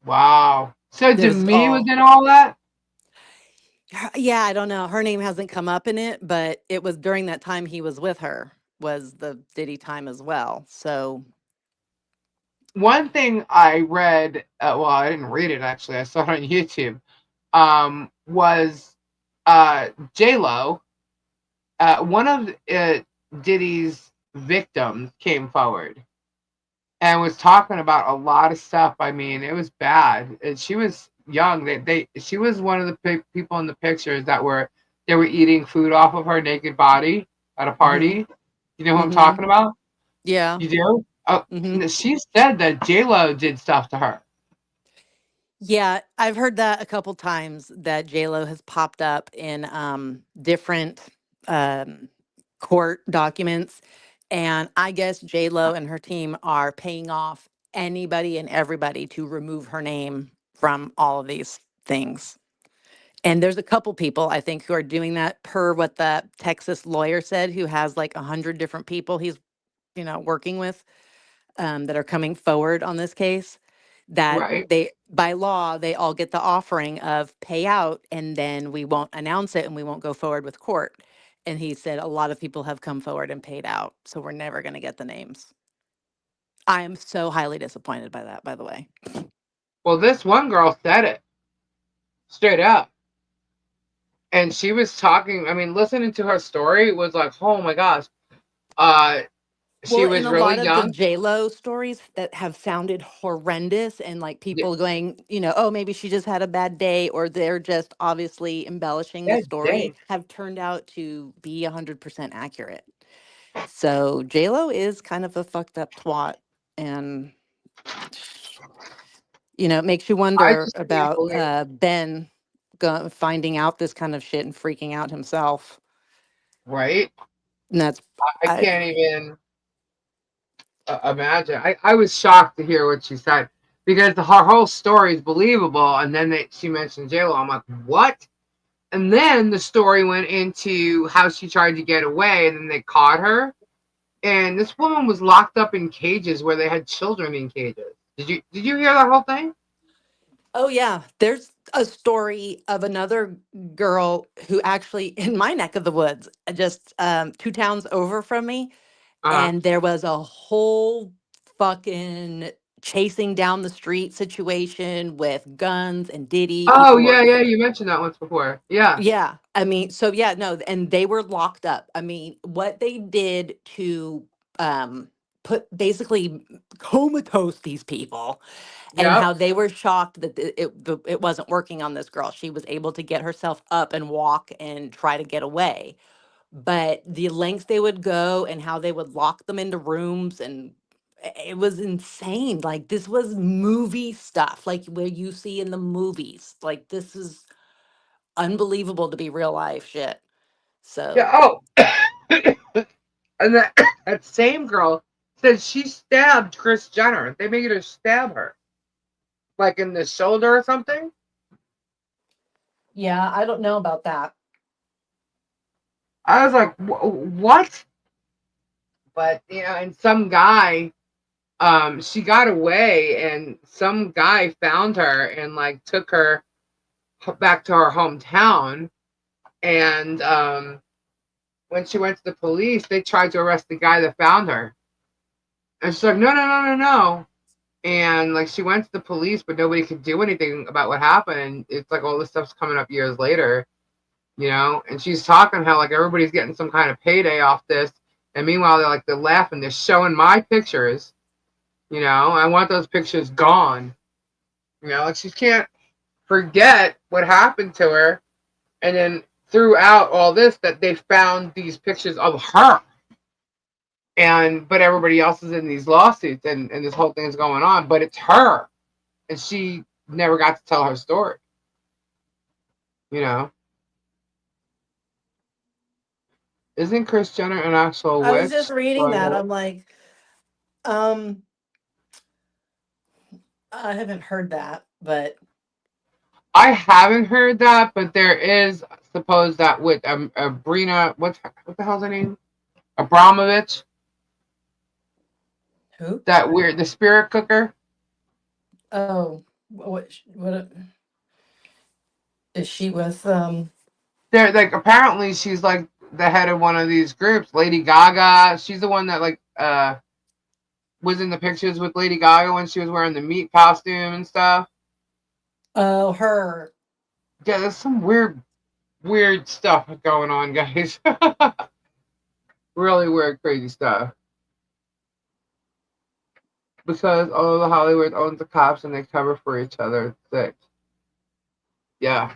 Wow. So It was Demi was all, in all that? yeah, I don't know. Her name hasn't come up in it, but it was during that time he was with her was the Diddy time as well. So, One thing I read, well, I didn't read it actually, I saw it on YouTube, was J-Lo, one of Diddy's victims came forward and was talking about a lot of stuff. I mean, it was bad. And she was young. She was one of the people in the pictures that they were eating food off of her naked body at a mm-hmm, party. You know who I'm mm-hmm, talking about? yeah, You do? Oh, mm-hmm. she said that J-Lo did stuff to her. Yeah, I've heard that a couple times that Lo has popped up in different um, court documents, and I guess Lo and her team are paying off anybody and everybody to remove her name from all of these things. And there's a couple people I think who are doing that per what the Texas lawyer said, who has like 100 different people he's working with that are coming forward on this case, that Right. they by law they all get the offering of payout and then we won't announce it and we won't go forward with court. And he said a lot of people have come forward and paid out, so we're never going to get the names. I am so highly disappointed by that, by the way. Well, this one girl said it straight up. And she was talking, I mean, listening to her story was like, oh my gosh. Uh, she Well, in was a really lot of the young. J-Lo stories that have sounded horrendous and like Yeah, people going, oh, maybe she just had a bad day or they're just obviously embellishing the that story, day. have turned out to be 100% accurate. So J-Lo is kind of a fucked up twat. And, it makes you I wonder just can't about believe. Ben finding out this kind of shit and freaking out himself. Right? And that's I can't even imagine. I was shocked to hear what she said because her whole story is believable. And then she mentioned J-Lo. I'm like, what? And then the story went into how she tried to get away, and then they caught her. And this woman was locked up in cages where they had children in cages. Did you hear that whole thing? Oh yeah, there's a story of another girl who actually in my neck of the woods, just 2 towns over from me, and there was a whole fucking chasing down the street situation with guns and Diddy. Oh People were, yeah, you mentioned that once before. Yeah. yeah. I mean, so yeah, no, and they were locked up. I mean, what they did to um put basically comatose these people and Yep. how they were shocked that it wasn't working on this girl. She was able to get herself up and walk and try to get away. But the lengths they would go and how they would lock them into rooms and it was insane. Like this was movie stuff, like where you see in the movies. Like this is unbelievable to be real life shit. So Yeah. Oh, and that same girl said she stabbed Kris Jenner. They made her stab her, like in the shoulder or something. yeah, I don't know about that. I was like, what? But and some guy, she got away, and some guy found her and like took her back to her hometown. And when she went to the police, they tried to arrest the guy that found her. And she's like, no, no, no, no, no. And like she went to the police, but nobody could do anything about what happened. And it's like all this stuff's coming up years later, And she's talking how like everybody's getting some kind of payday off this. And meanwhile, they're laughing. They're showing my pictures. I want those pictures gone. Like she can't forget what happened to her. And then throughout all this, that they found these pictures of her. But everybody else is in these lawsuits and this whole thing is going on, but it's her. And she never got to tell her story. Isn't Kris Jenner an actual I was witch? just reading that. I'm like, um, I haven't heard that, but I haven't heard that, but there is supposed that with Brina, what the hell's her name? Abramovich. who? That weird, the spirit cooker. Oh, what is she with? They're like apparently she's like the head of one of these groups. Lady Gaga. She's the one that was in the pictures with Lady Gaga when she was wearing the meat costume and stuff. Oh, her. Yeah, there's some weird stuff going on, guys. Really weird, crazy stuff. Because all the Hollywood owns the cops and they cover for each other. It's sick. Yeah.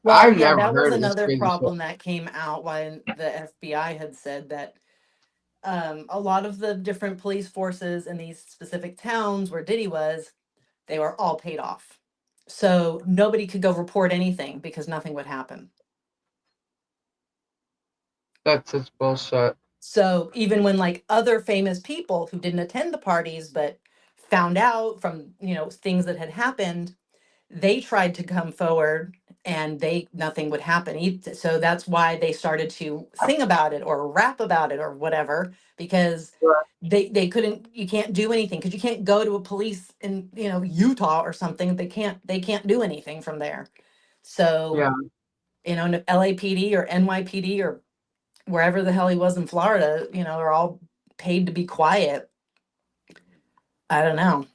Well, I've yeah, never that was heard of this another crazy shit. problem that came out when the FBI had said that a lot of the different police forces in these specific towns where Diddy was, they were all paid off. So nobody could go report anything because nothing would happen. That's such bullshit. So even when like other famous people who didn't attend the parties but found out from, things that had happened, they tried to come forward and nothing would happen. So that's why they started to sing about it or rap about it or whatever, because they couldn't, you can't do anything because you can't go to a police in, Utah or something. They can't do anything from there. So, Yeah. LAPD or NYPD or wherever the hell he was in Florida, are all paid to be quiet. I don't know.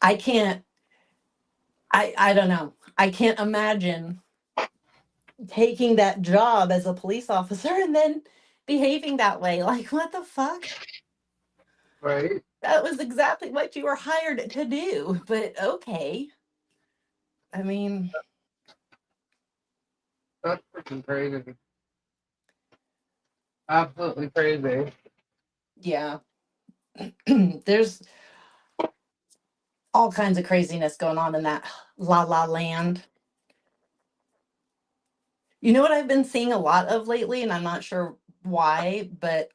I can't, I don't know. I can't imagine taking that job as a police officer and then behaving that way. Like, what the fuck? Right? That was exactly what you were hired to do. But okay. I mean, That's freaking crazy. Absolutely crazy. yeah. There's all kinds of craziness going on in that La La Land. You know what I've been seeing a lot of lately, and I'm not sure why, but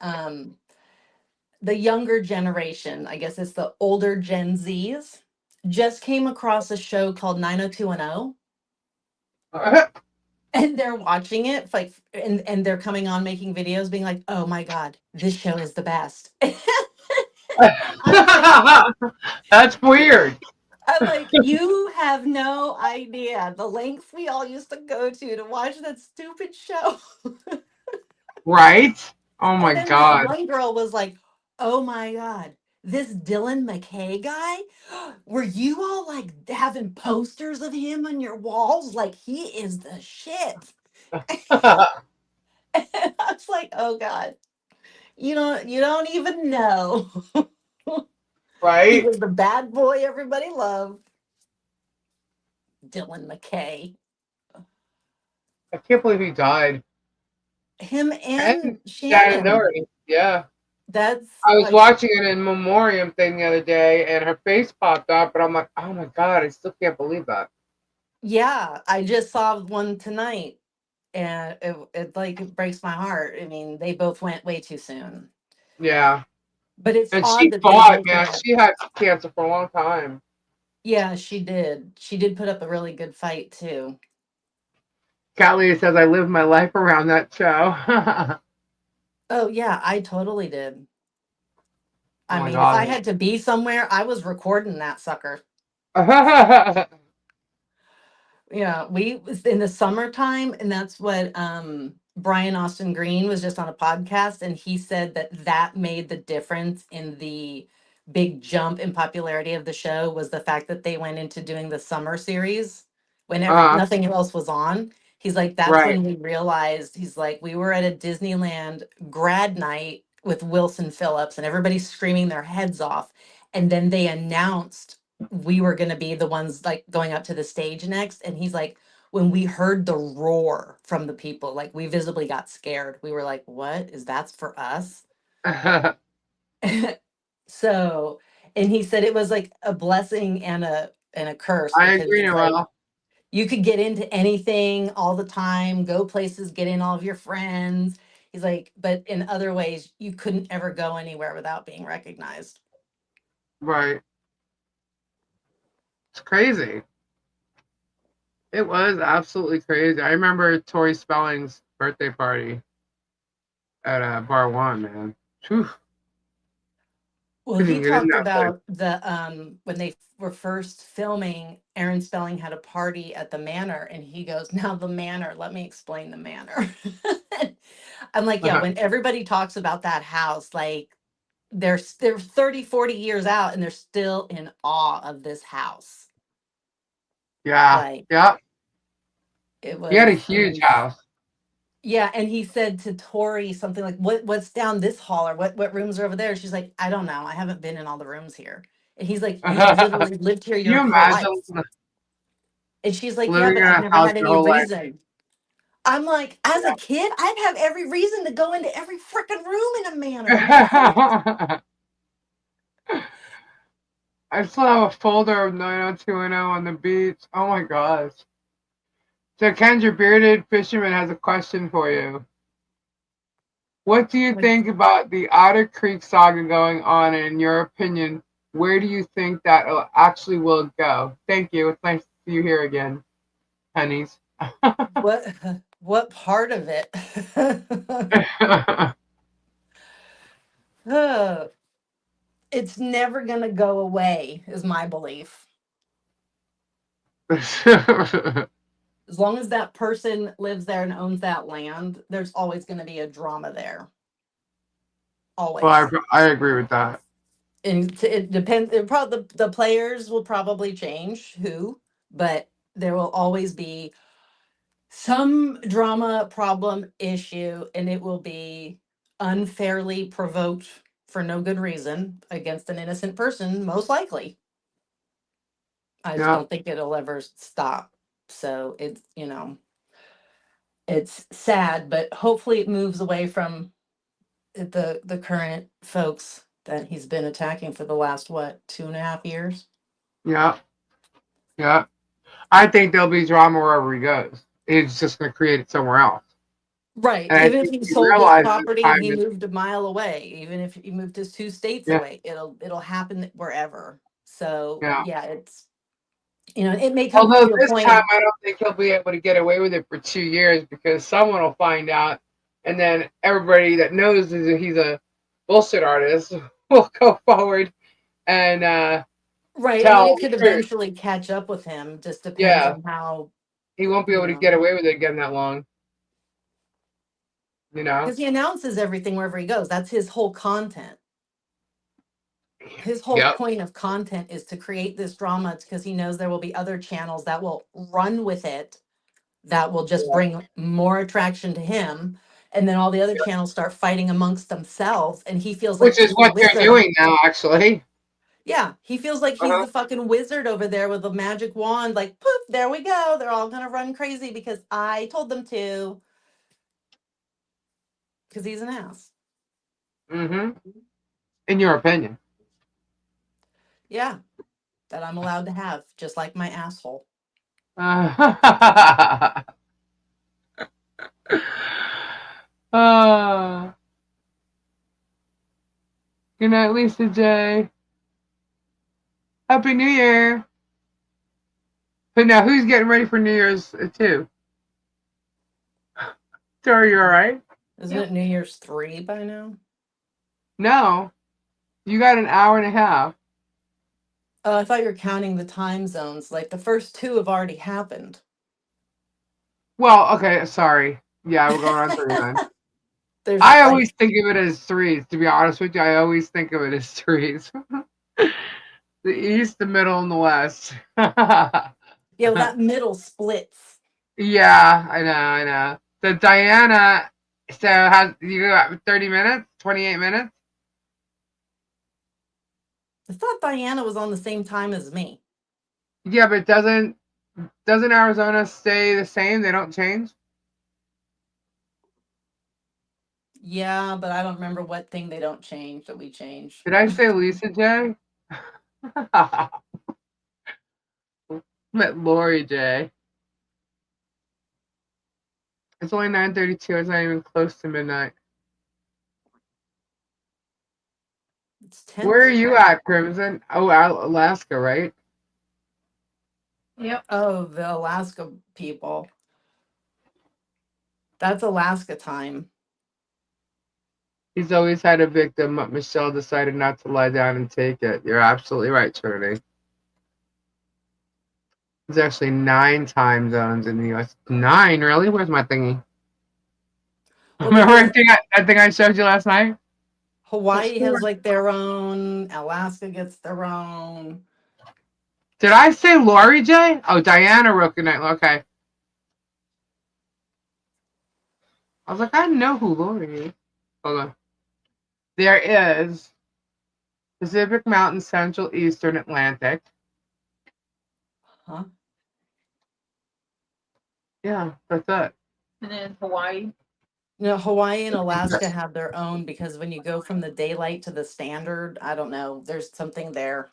the younger generation, I guess it's the older Gen Zs, just came across a show called 90210, and they're watching it like, and they're coming on making videos being like, "Oh my god, this show is the best." I'm like, That's weird. you have no idea the lengths we all used to go to watch that stupid show. Right? Oh And my then this God. one girl was like, "Oh my god, this Dylan McKay guy, were you all like having posters of him on your walls? Like he is the shit." And I was like, "Oh god, you don't even know." He Right? was the bad boy everybody loved, Dylan McKay. I can't believe he died. Him And and Shannon Shannon. Doherty. Yeah. That's I was like, watching it in memoriam thing the other day, and her face popped up, and I'm like, oh my God, I still can't believe that. yeah, I just saw one tonight, and it like it breaks my heart. I mean, they both went way too soon. Yeah. But it's And odd she that they fought, both man. went. She had cancer for a long time. Yeah, she did. She did put up a really good fight too. Callie says I lived my life around that show. Oh Oh yeah, I totally did. I my mean, if I God. had to be somewhere, I was recording that sucker. Yeah, we was in the summertime, and that's what Brian Austin Green was just on a podcast, and he said that that made the difference in the big jump in popularity of the show was the fact that they went into doing the summer series whenever uh, nothing else was on. He's like, that's right. when we realized, he's like, we were at a Disneyland grad night with Wilson Phillips and everybody screaming their heads off. And then they announced we were going to be the ones like going up to the stage next. And he's like, when we heard the roar from the people, like we visibly got scared. We were like, what is that for us? So, and he said it was like a blessing and a curse I because agree, it's like Noel. you could get into anything all the time, go places, get in all of your friends. He's like, but in other ways, you couldn't ever go anywhere without being recognized. Right. It's crazy. It was absolutely crazy. I remember Tori Spelling's birthday party at Bar One, man. Whew. Well, Couldn't he even get in talked that place. about the when they were first filming, Aaron Spelling had a party at the Manor, and he goes, "Now the Manor, let me explain the Manor." I'm like, yeah, when everybody talks about that house, like they're 30, 40 years out and they're still in awe of this house. Yeah. Like Yeah. it He had a was, huge house. yeah. And he said to Tori something like, what's down this hall, or what rooms are over there? She's like, I don't know. I haven't been in all the rooms here. And he's like, you've Can literally lived here your you whole life. imagine And she's like, yeah, living but in I've a never house had your any whole life? reason. I'm like, as a kid, I'd have every reason to go into every freaking room in a Manor. Are you kidding? I still have a folder of 90210 on the beach. Oh my gosh. So Kendra, Bearded Fisherman has a question for you. What do you think about the Otter Creek saga going on, and in your opinion, where do you think that actually will go? Thank you. It's nice to see you here again, honeys. What part of it? It's never gonna go away, is my belief. As long as that person lives there and owns that land, there's always gonna be a drama there. Always. Well, I agree with that. And it depends. The players will probably change who, but there will always be some drama, problem, issue, and it will be unfairly provoked for no good reason against an innocent person, most likely. I just Yeah, don't think it'll ever stop. So it's sad, but hopefully it moves away from the current folks that he's been attacking for the last, what, 2.5 years. yeah, yeah. I think there'll be drama wherever he goes. He's just going to create it somewhere else. Right. And I Even if think he he sold his realized this property and time he is, moved a mile away, even if he moved his 2 states yeah, away, it'll happen wherever. So yeah. yeah, it's it may come Although to a this time point. I don't think he'll be able to get away with it for 2 years because someone will find out, and then everybody that knows he's a bullshit artist will go forward and Right. I mean, tell it the could truth. eventually catch up with him. Just depends Yeah, on how, he won't be you able to know, get away with it again that long. You know. because he announces everything wherever he goes. That's his whole content. His whole Yep. point of content is to create this drama because he knows there will be other channels that will run with it, that will just Yeah. bring more attraction to him. And then all the other channels start fighting amongst themselves. And he feels like Which is he's the what they're wizard. doing now, actually. Yeah. He feels like he's Uh-huh. the fucking wizard over there with a magic wand. Like, poof, there we go. They're all going to run crazy because I told them to. Because he's an ass. Mm-hmm. In your opinion. Yeah. That I'm allowed to have, just like my asshole. uh, Good night, Lisa J. Happy New Year. But now, who's getting ready for New Year's too? Are you all right? Isn't it New Year's 3 by now? No. You got an hour and a half. Oh, I thought you were counting the time zones. Like the first 2 have already happened. Well, okay, sorry. Yeah, we're going on 39. There's I like, always think of it as threes, to be honest with you. I always think of it as threes. The east, the middle, and the west. yeah, well, that middle splits. Yeah, I know. So Diana, so has you got 30 minutes, 28 minutes? I thought Diana was on the same time as me. Yeah, but doesn't Arizona stay the same? They don't change? Yeah, but I don't remember what thing they don't change that we change. Did I say Lisa J? Met Lori J. It's only 9:32. It's not even close to midnight. It's Where are 10. you at, Crimson? Oh, Alaska, right? Yep. Oh, the Alaska people. That's Alaska time. He's always had a victim, but Michelle decided not to lie down and take it. You're absolutely right, Trinity. There's actually 9 time zones in the U.S. 9, really? Where's my thingy? Well, Remember because that thing I showed you last night? Hawaii has like their own, Alaska gets their own. Did I say Lori J? Oh, Diana wrote good night. Okay. I was like, I know who Lori is. Hold on. There is Pacific Mountain, Central, Eastern, Atlantic. Huh? Yeah, that's it. And then Hawaii. No, Hawaii and Alaska have their own because when you go from the daylight to the standard, I don't know, there's something there.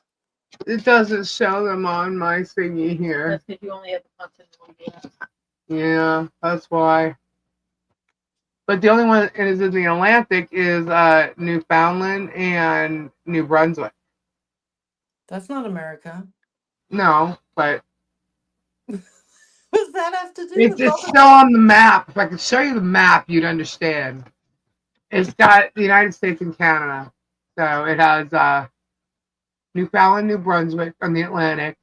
It doesn't show them on my thingy here. That's if you only have the continental US. Yeah, that's why. But the only one that is in the Atlantic is Newfoundland and New Brunswick. That's not America. No, but What does that have to do it's with all still on the map. If I could show you the map, you'd understand. It's got the United States and Canada. So it has Newfoundland, New Brunswick on the Atlantic,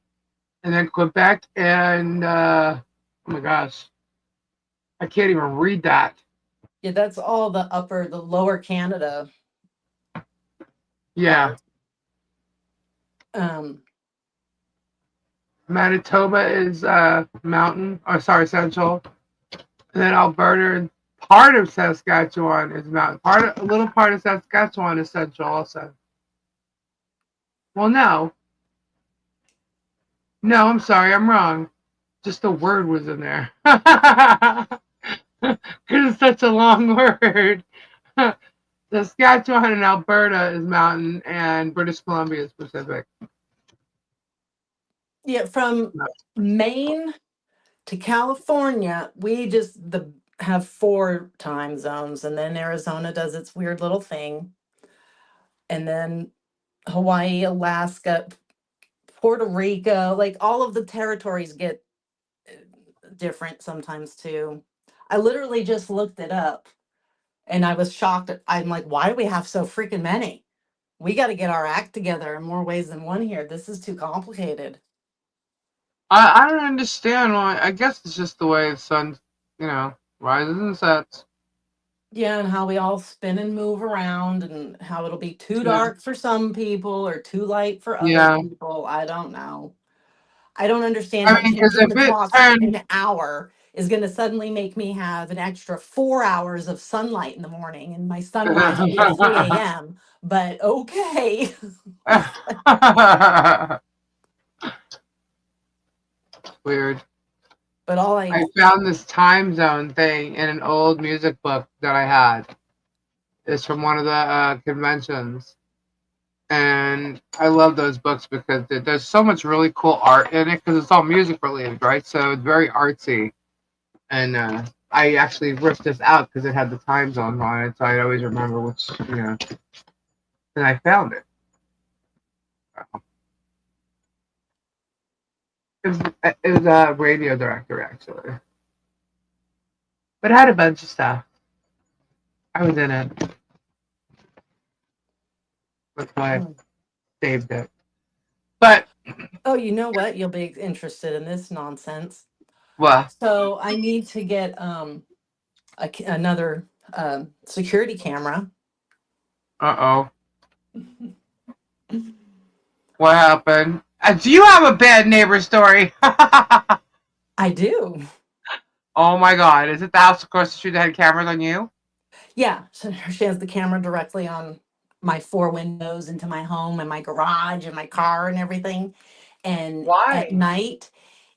and then Quebec and oh my gosh, I can't even read that. Yeah, that's all the lower Canada. Yeah, Um, Manitoba is mountain. Oh, sorry, central. And then Alberta and part of Saskatchewan is mountain. A little part of Saskatchewan is central also. Well, no. No, I'm sorry, I'm wrong. Just the word was in there. Because it's such a long word. Saskatchewan and Alberta is mountain, and British Columbia is Pacific. yeah, from Maine to California, we just have 4 time zones, and then Arizona does its weird little thing, and then Hawaii, Alaska, Puerto Rico, like all of the territories get different sometimes too. I literally just looked it up and I was shocked. I'm like, why do we have so freaking many? We got to get our act together in more ways than one here. This is too complicated. I don't understand why. I guess it's just the way the sun, rises and sets. Yeah, and how we all spin and move around, and how it'll be too Yeah. dark for some people or too light for other Yeah. people. I don't know. I don't understand I how mean, because changing if the it clock turned, an hour is going to suddenly make me have an extra 4 hours of sunlight in the morning, and my sunrise will be at 3 a.m. But okay. weird. But all I I found this time zone thing in an old music book that I had. It's from one of the conventions. And I love those books because there's so much really cool art in it because it's all music related, right? So it's very artsy. And I actually ripped this out because it had the time zones on it, so I always remember which, and I found it. It was a radio director, actually. But it had a bunch of stuff. I was in it. That's why I saved it. But, Oh, you know what? You'll be interested in this nonsense. well, So I need to get another security camera. uh-oh. What happened? Do you have a bad neighbor story? I do. Oh my God. Is it the house across the street that had cameras on you? Yeah, so she has the camera directly on my 4 windows into my home and my garage and my car and everything. And at Why? night,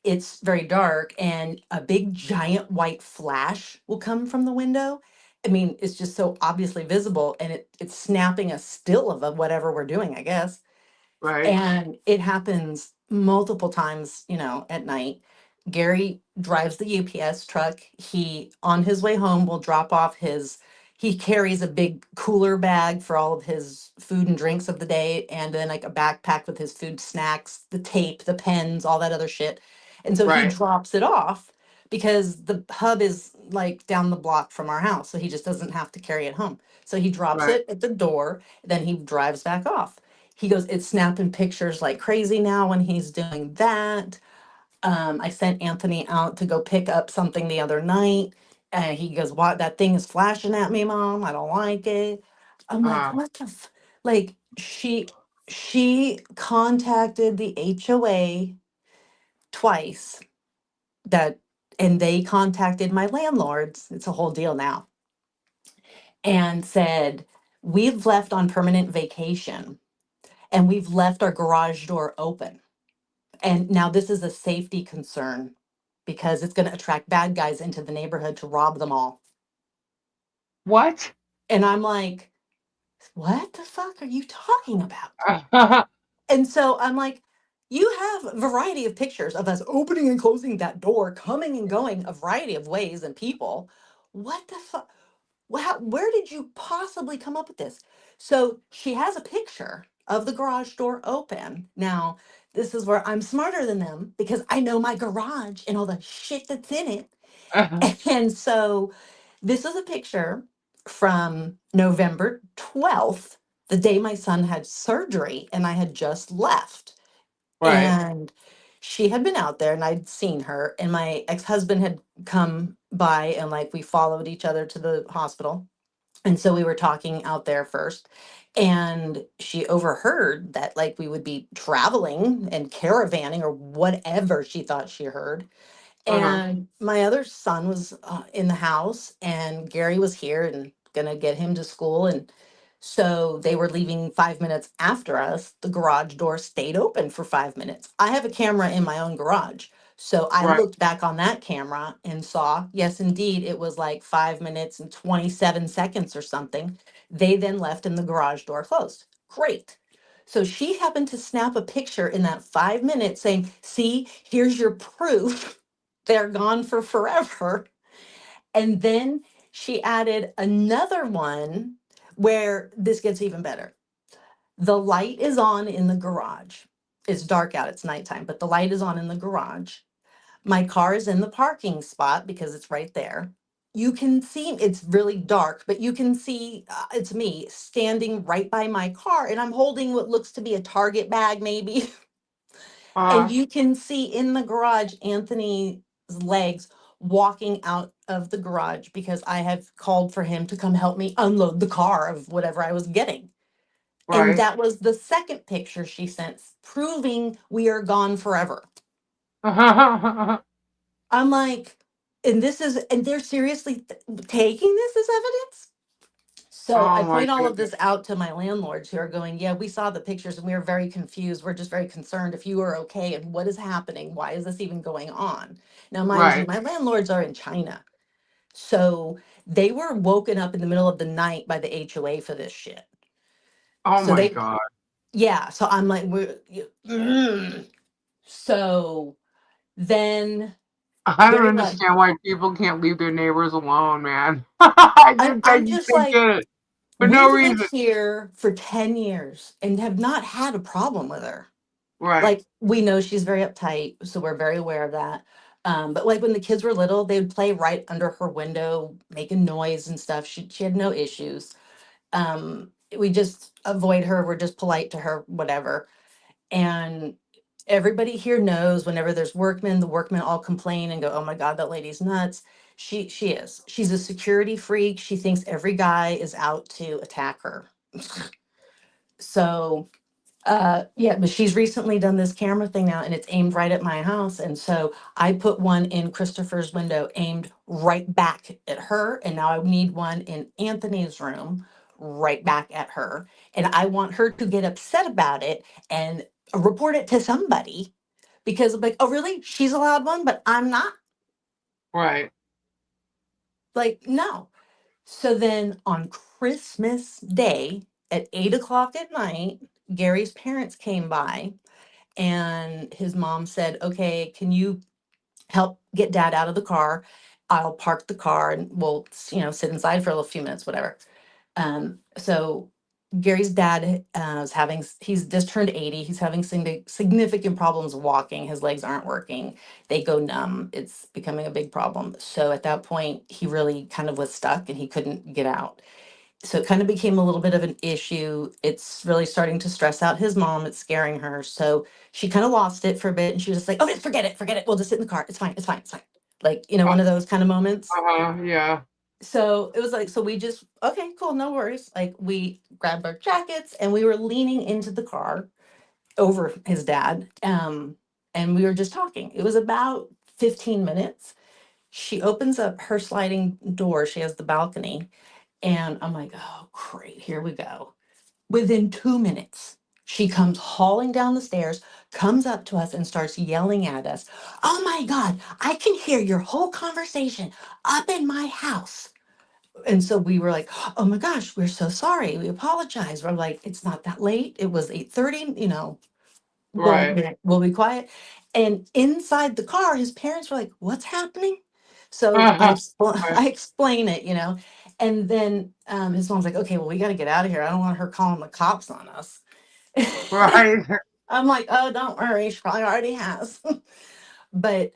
it's very dark and a big giant white flash will come from the window. I mean, it's just so obviously visible, and it's snapping a still of whatever we're doing, I guess. Right, And it happens multiple times, at night. Gary drives the UPS truck. He, on his way home, will drop off he carries a big cooler bag for all of his food and drinks of the day, and then like a backpack with his food, snacks, the tape, the pens, all that other shit. And so he right, drops it off because the hub is like down the block from our house. So he just doesn't have to carry it home. So he drops right. it at the door, then he drives back off. He goes, it's snapping pictures like crazy now when he's doing that. I sent Anthony out to go pick up something the other night. And he goes, what? That thing is flashing at me, Mom. I don't like it. I'm like, Uh, what the like she contacted the HOA twice that and they contacted my landlords. It's a whole deal now. And said, we've left on permanent vacation and we've left our garage door open. And now this is a safety concern because it's going to attract bad guys into the neighborhood to rob them all. what? And I'm like, what the fuck are you talking about? Uh, And so I'm like, you have a variety of pictures of us opening and closing that door, coming and going a variety of ways and people. What the fuck? Where did you possibly come up with this? So she has a picture of the garage door open. Now, this is where I'm smarter than them because I know my garage and all the shit that's in it. And so this is a picture from November 12th, the day my son had surgery and I had just left. right, And she had been out there and I'd seen her, and my ex-husband had come by and like we followed each other to the hospital. And so we were talking out there first, and she overheard that like we would be traveling and caravanning or whatever she thought she heard. uh-huh, And my other son was in the house, and Gary was here and gonna get him to school. And so they were leaving 5 minutes after us. The garage door stayed open for 5 minutes. I have a camera in my own garage. So I right. looked back on that camera and saw, yes, indeed, it was like 5 minutes and 27 seconds or something. They then left and the garage door closed. Great. So she happened to snap a picture in that 5 minutes saying, see, here's your proof they're gone for forever. And then she added another one where this gets even better. The light is on in the garage. It's dark out, it's nighttime, but the light is on in the garage. My car is in the parking spot because it's right there. You can see it's really dark, but you can see it's me standing right by my car, and I'm holding what looks to be a Target bag, maybe. And Uh, you can see in the garage Anthony's legs walking out of the garage because I have called for him to come help me unload the car of whatever I was getting. And right. that was the second picture she sent, proving we are gone forever. I'm like, and they're seriously taking this as evidence? So I Oh my point all of goodness. this out to my landlords who are going, yeah, we saw the pictures and we are very confused. We're just very concerned if you are okay and what is happening. Why is this even going on? Now, mind you, Right. my landlords are in China. So they were woken up in the middle of the night by the HOA for this shit. Oh So my they, God. yeah. So I'm like, so then I don't they're like, understand why people can't leave their neighbors alone, man. I I'm just just don't like, get it. For no we've lived reason. here for 10 years and have not had a problem with her. Right. Like, we know she's very uptight, so we're very aware of that. But like when the kids were little, they would play right under her window, making noise and stuff. She had no issues. We just avoid her. We're just polite to her, whatever. And everybody here knows whenever there's workmen, the workmen all complain and go, "Oh my God, that lady's nuts." She is. She's a security freak. She thinks every guy is out to attack her. So yeah, but she's recently done this camera thing now and it's aimed right at my house. And so I put one in Christopher's window aimed right back at her. And now I need one in Anthony's room right back at her. And I want her to get upset about it and report it to somebody because I'm like, oh, really? She's allowed one, but I'm not? Right. Like, no. So then on Christmas Day at 8 o'clock at night, Gary's parents came by and his mom said, okay, can you help get dad out of the car? I'll park the car and we'll, sit inside for a few minutes, whatever. So Gary's dad he's just turned 80. He's having significant problems walking. His legs aren't working. They go numb. It's becoming a big problem. So at that point, he really kind of was stuck and he couldn't get out. So it kind of became a little bit of an issue. It's really starting to stress out his mom. It's scaring her. So she kind of lost it for a bit and she was just like, okay, forget it, forget it. We'll just sit in the car. It's fine, it's fine, it's fine. Like, Uh one of those kind of moments. huh. Yeah. So it was like, so we just, okay, cool, no worries. Like, we grabbed our jackets and we were leaning into the car over his dad. And we were just talking. It was about 15 minutes. She opens up her sliding door. She has the balcony. And I'm like, oh, great, here we go. Within 2 minutes, she comes hauling down the stairs, comes up to us, and starts yelling at us. Oh my God, I can hear your whole conversation up in my house. And so we were like, oh my gosh, we're so sorry. We apologize. We're like, it's not that late. It was 8:30, Right. we'll be quiet. And inside the car, his parents were like, what's happening? So Right. I explain it, and then his mom's like, okay, well, we got to get out of here. I don't want her calling the cops on us. Right. I'm like, oh, don't worry. She probably already has. But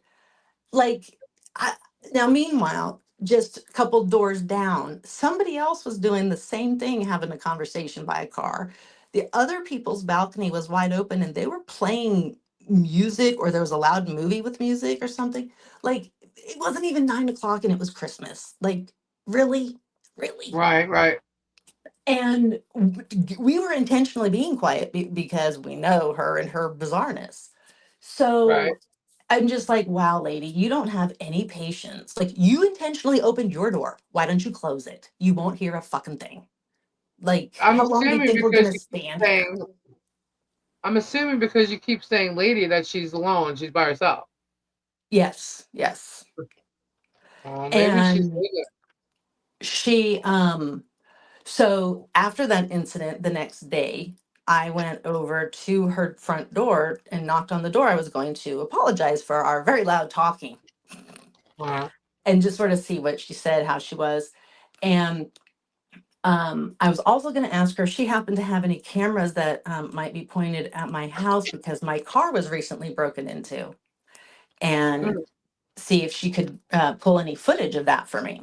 like, I, now, meanwhile, just a couple doors down, somebody else was doing the same thing, having a conversation by a car. The other people's balcony was wide open and they were playing music, or there was a loud movie with music or something. Like, it wasn't even 9 o'clock and it was Christmas. Like, really? Really? Right. Right. And we were intentionally being quiet because we know her and her bizarreness. Right. So I'm just like, wow, lady, you don't have any patience. Like, you intentionally opened your door. Why don't you close it? You won't hear a fucking thing. Like, I'm how long do you assuming think we're because gonna you keep stand here? saying I'm assuming because you keep saying lady that she's alone, she's by herself. Yes, yes. Maybe she's And leaving. she so after that incident, the next day, I went over to her front door and knocked on the door. I was going to apologize for our very loud talking. Wow. and just sort of see what she said, how she was. And I was also going to ask her if she happened to have any cameras that might be pointed at my house because my car was recently broken into, and see if she could pull any footage of that for me,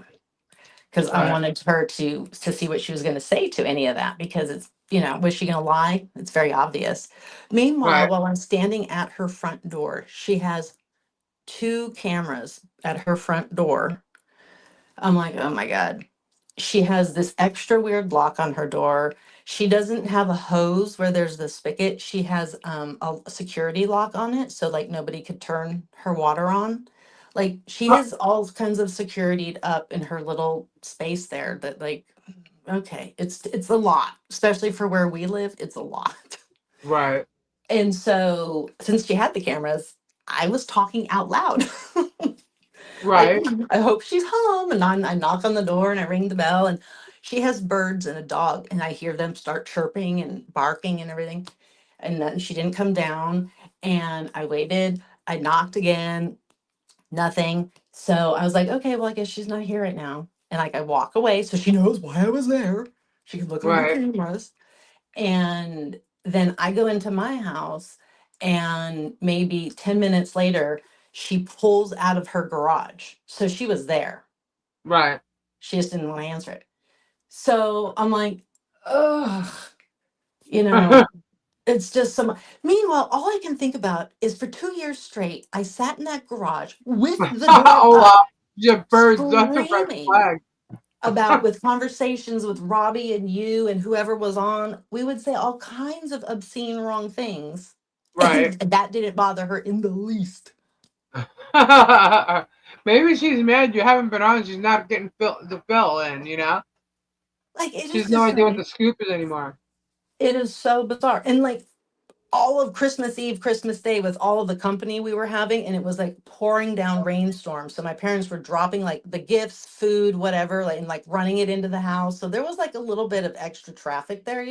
because I Right. wanted her to see what she was going to say to any of that, because it's, was she going to lie? It's very obvious. Meanwhile, Right. while I'm standing at her front door, she has two cameras at her front door. I'm like, oh my God. She has this extra weird lock on her door. She doesn't have a hose where there's the spigot. She has a security lock on it, so like nobody could turn her water on. Like she has all kinds of security up in her little space there that, like, okay, it's a lot, especially for where we live. It's a lot. Right. And so since she had the cameras, I was talking out loud. Like, Right. I hope she's home. And I knock on the door and I ring the bell. And she has birds and a dog. And I hear them start chirping and barking and everything. And then she didn't come down. And I waited. I knocked again, nothing. So I was like, okay, well, I guess she's not here right now. And like, I walk away so she knows why I was there. She can look on her Right. cameras. And then I go into my house, and maybe 10 minutes later, she pulls out of her garage. So she was there. Right. She just didn't want to answer it. So I'm like, ugh, you know, it's just some. Meanwhile, all I can think about is for 2 years straight, I sat in that garage with the door Oh, up, wow. You have birds. That's a red screaming flag. about, with conversations with Robbie and you and whoever was on. We would say all kinds of obscene, wrong things. And Right. that didn't bother her in the least. Maybe she's mad you haven't been on. She's not getting the fill in, Like, it She is has no just idea what the like, scoop is anymore. it is so bizarre. And like, all of Christmas Eve, Christmas Day with all of the company we were having, and it was like pouring down rainstorms. So my parents were dropping like the gifts, food, whatever, like, and like running it into the house. So there was like a little bit of extra traffic there,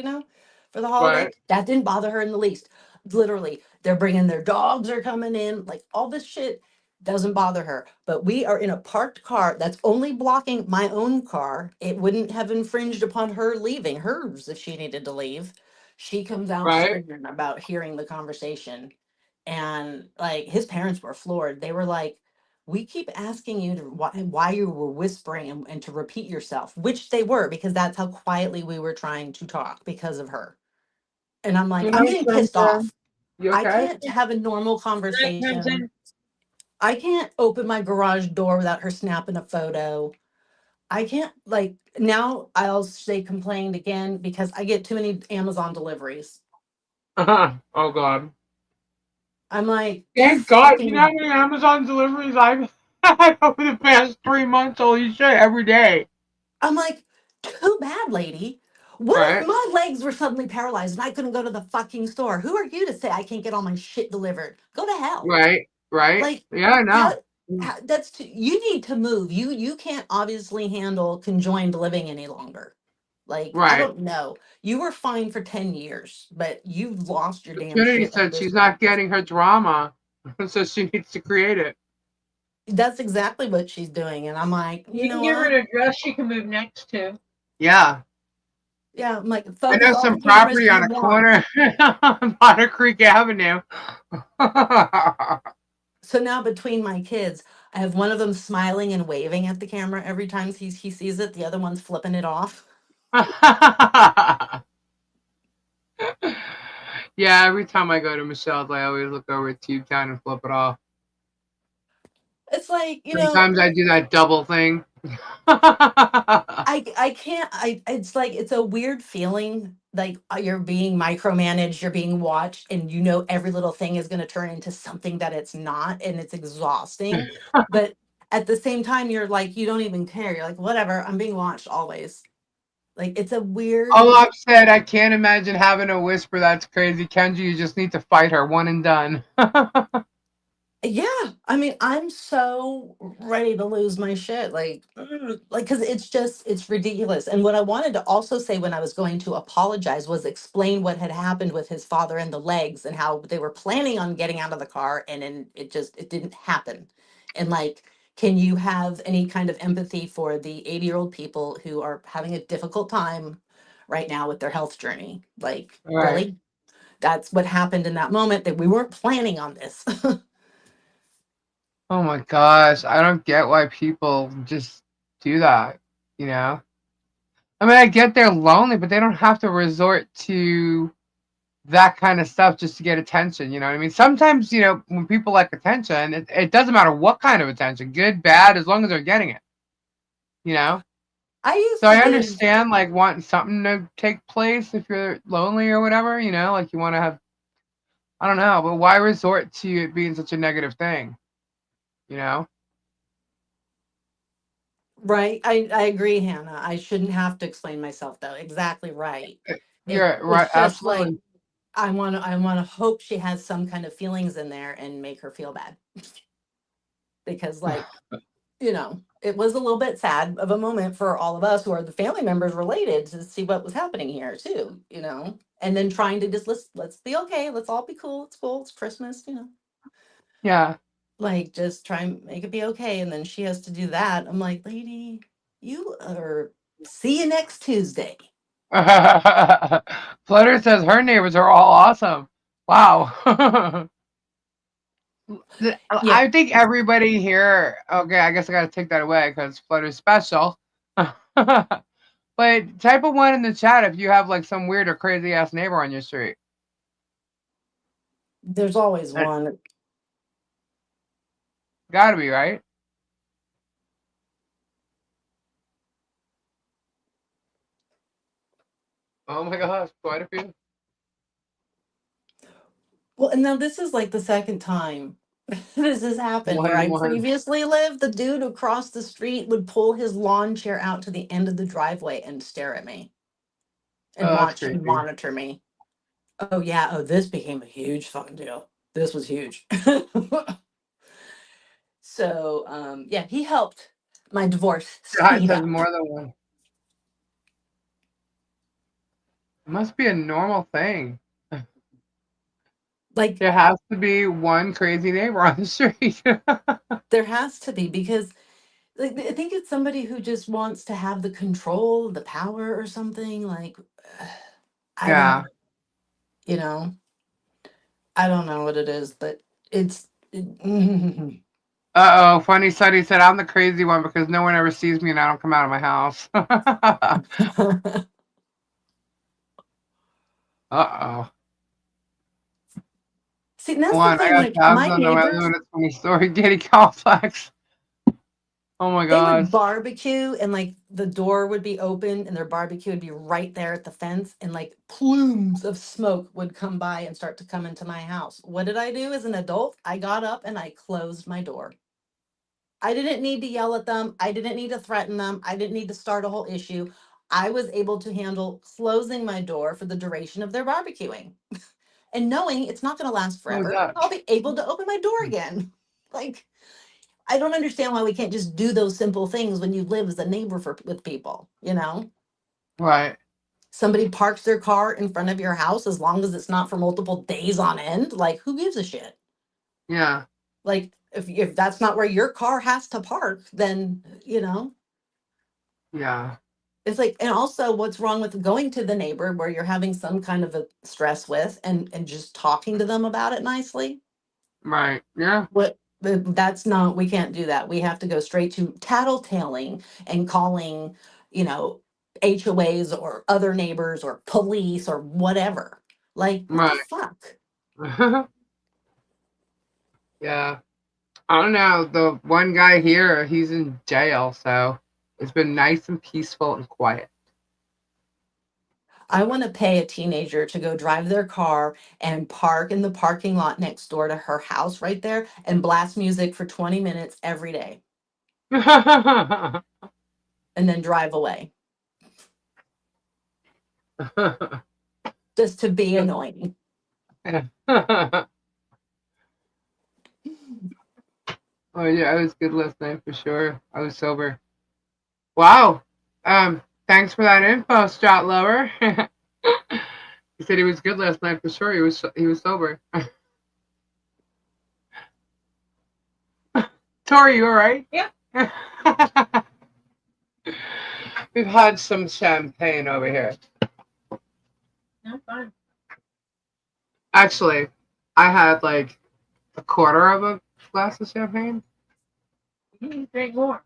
for the holiday. Right. That didn't bother her in the least. Literally, they're bringing their dogs are coming in, like all this shit doesn't bother her. But we are in a parked car that's only blocking my own car. It wouldn't have infringed upon her leaving hers if she needed to leave. She comes out Right. screaming about hearing the conversation. And like his parents were floored. They were like, we keep asking you to why you were whispering and to repeat yourself, which they were, because that's how quietly we were trying to talk because of her. And I'm like, I'm getting pissed Kendra. off. You I okay? can't have a normal Night comes conversation. in. I can't open my garage door without her snapping a photo. I can't, like, now I'll say complained again because I get too many Amazon deliveries. Oh, God. I'm like, you Thank God. You know how fucking. many Amazon deliveries I've had over the past 3 months? Holy shit, every day. I'm like, too bad, lady. What if Right. my legs were suddenly paralyzed and I couldn't go to the fucking store? Who are you to say I can't get all my shit delivered? Go to hell. Right. Right. Like, Yeah, I how, know. that's you need to move. You can't obviously handle conjoined living any longer. Like, I Right. don't know. You were fine for 10 years, but you've lost your damn Trinity shit at said this she's not point. getting her drama, so she needs to create it. That's exactly what she's doing. And I'm like, you You know can give her what? an address she can move next to. Yeah. Yeah, I'm like, I focus know all some the cameras property on you a want. corner on Otter Creek Avenue. So now between my kids, I have one of them smiling and waving at the camera every time he sees it. The other one's flipping it off. Yeah, every time I go to Michelle's, I always look over at Tube Town and flip it off. It's like, Sometimes I do that double thing. I can't. It's like, it's a weird feeling, like you're being micromanaged, you're being watched, and every little thing is going to turn into something that it's not, and it's exhausting. But at the same time, you're like, you don't even care. You're like, whatever, I'm being watched always. Like, it's a weird. All I've said, I can't imagine having a whisper. That's crazy. Kenji, you just need to fight her. One and done. Yeah, I mean, I'm so ready to lose my shit. Like, like, because it's ridiculous. And what I wanted to also say when I was going to apologize was explain what had happened with his father and the legs, and how they were planning on getting out of the car, and then it didn't happen. And like, Can you have any kind of empathy for the 80-year-old people who are having a difficult time right now with their health journey? Like, Right. really? That's what happened in that moment, that we weren't planning on this. Oh my gosh, I don't get why people just do that, you know? I mean, I get they're lonely, but they don't have to resort to that kind of stuff just to get attention, you know what I mean? Sometimes, when people like attention, it doesn't matter what kind of attention, good, bad, as long as they're getting it, you know? I So used to I live, understand, like, wanting something to take place if you're lonely or whatever, like you want to have, I don't know, but why resort to it being such a negative thing, you know? right? I agree, Hannah. I shouldn't have to explain myself though. Exactly right. You're right, It's just like, absolutely. I want to hope she has some kind of feelings in there and make her feel bad. Because like, it was a little bit sad of a moment for all of us who are the family members related to see what was happening here too. And then trying to just let's be okay, let's all be cool, it's cool, it's Christmas. Yeah. Like just try and make it be okay. And then she has to do that. I'm like, lady, you are see you next Tuesday. Flutter says her neighbors are all awesome. Wow. Yeah. I think everybody here. Okay, I guess I gotta take that away because Flutter's special. But type of one in the chat if you have like some weird or crazy ass neighbor on your street. There's always Uh, one. Gotta be right. Oh my gosh, quite a few. Well, and now this is like the second time this has happened. Where I One. previously lived, the dude across the street would pull his lawn chair out to the end of the driveway and stare at me and Oh, that's watch and creepy. monitor me. Oh yeah, oh this became a huge fucking deal. This was huge. So yeah, he helped my divorce God speed says up. more than one. It must be a normal thing. Like There has to be one crazy neighbor on the street. there has to be, because like I think it's somebody who just wants to have the control, the power or something. Like I Yeah. don't, you know, I don't know what it is, but it's Uh-oh, funny Sunny said I'm the crazy one because no one ever sees me and I don't come out of my house. Uh-oh. see, and that's the One, I thing. got Like tabs my on the way neighbors, doing it's funny story. Getty complex. Oh my they would gosh. barbecue and like the door would be open and their barbecue would be right there at the fence and like plumes of smoke would come by and start to come into my house. What did I do as an adult? I got up and I closed my door. I didn't need to yell at them. I didn't need to threaten them. I didn't need to start a whole issue. I was able to handle closing my door for the duration of their barbecuing and knowing it's not going to last Oh my forever. gosh. I'll be able to open my door again. Like, I don't understand why we can't just do those simple things when you live as a neighbor with people. Right. Somebody parks their car in front of your house as long as it's not for multiple days on end. Like, who gives a shit? Yeah. Like, if that's not where your car has to park, then. Yeah. It's like, and also what's wrong with going to the neighbor where you're having some kind of a stress with and just talking to them about it nicely? Right. Yeah. That's not, we can't do that. We have to go straight to tattletaling and calling, you know, HOAs or other neighbors or police or whatever. Like, what the Right. fuck? Yeah. I don't know. The one guy here, he's in jail, so it's been nice and peaceful and quiet. I want to pay a teenager to go drive their car and park in the parking lot next door to her house right there and blast music for 20 minutes every day and then drive away just to be annoying. Oh yeah, I was good last night for sure. I was sober. Wow. Thanks for that info, Strat Lover. He said he was good last night for sure. He was sober. Tori, you all right? Yeah. We've had some champagne over here. No, fine. Actually, I had like a quarter of a glass of champagne. You need to drink more.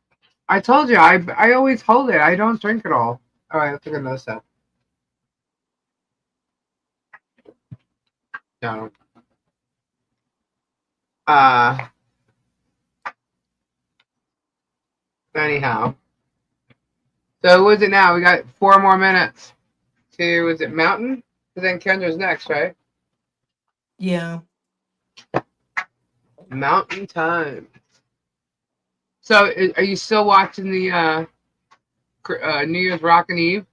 I told you, I always hold it. I don't drink it all. All right, let's take another sip. No. Anyhow. So what is it now? We got 4 more minutes to, is it Mountain? Because then Kendra's next, right? Yeah. Mountain time. So are you still watching the New Year's Rockin' Eve?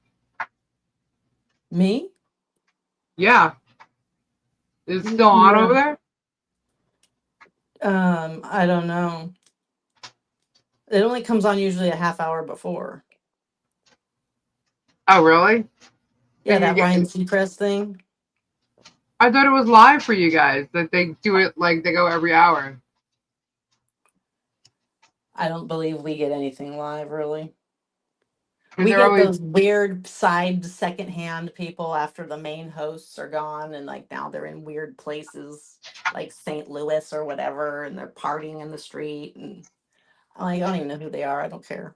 Me? Yeah. Is it still on over there? I don't know. It only comes on usually a half hour before. Oh, really? Yeah, And you that Ryan Seacrest thing. I thought it was live for you guys, that they do it like they go every hour. I don't believe we get anything live, really. And We they're get always, those weird side secondhand people after the main hosts are gone, and like now they're in weird places like St. Louis or whatever, and they're partying in the street, and I'm like, I don't even know who they are. I don't care.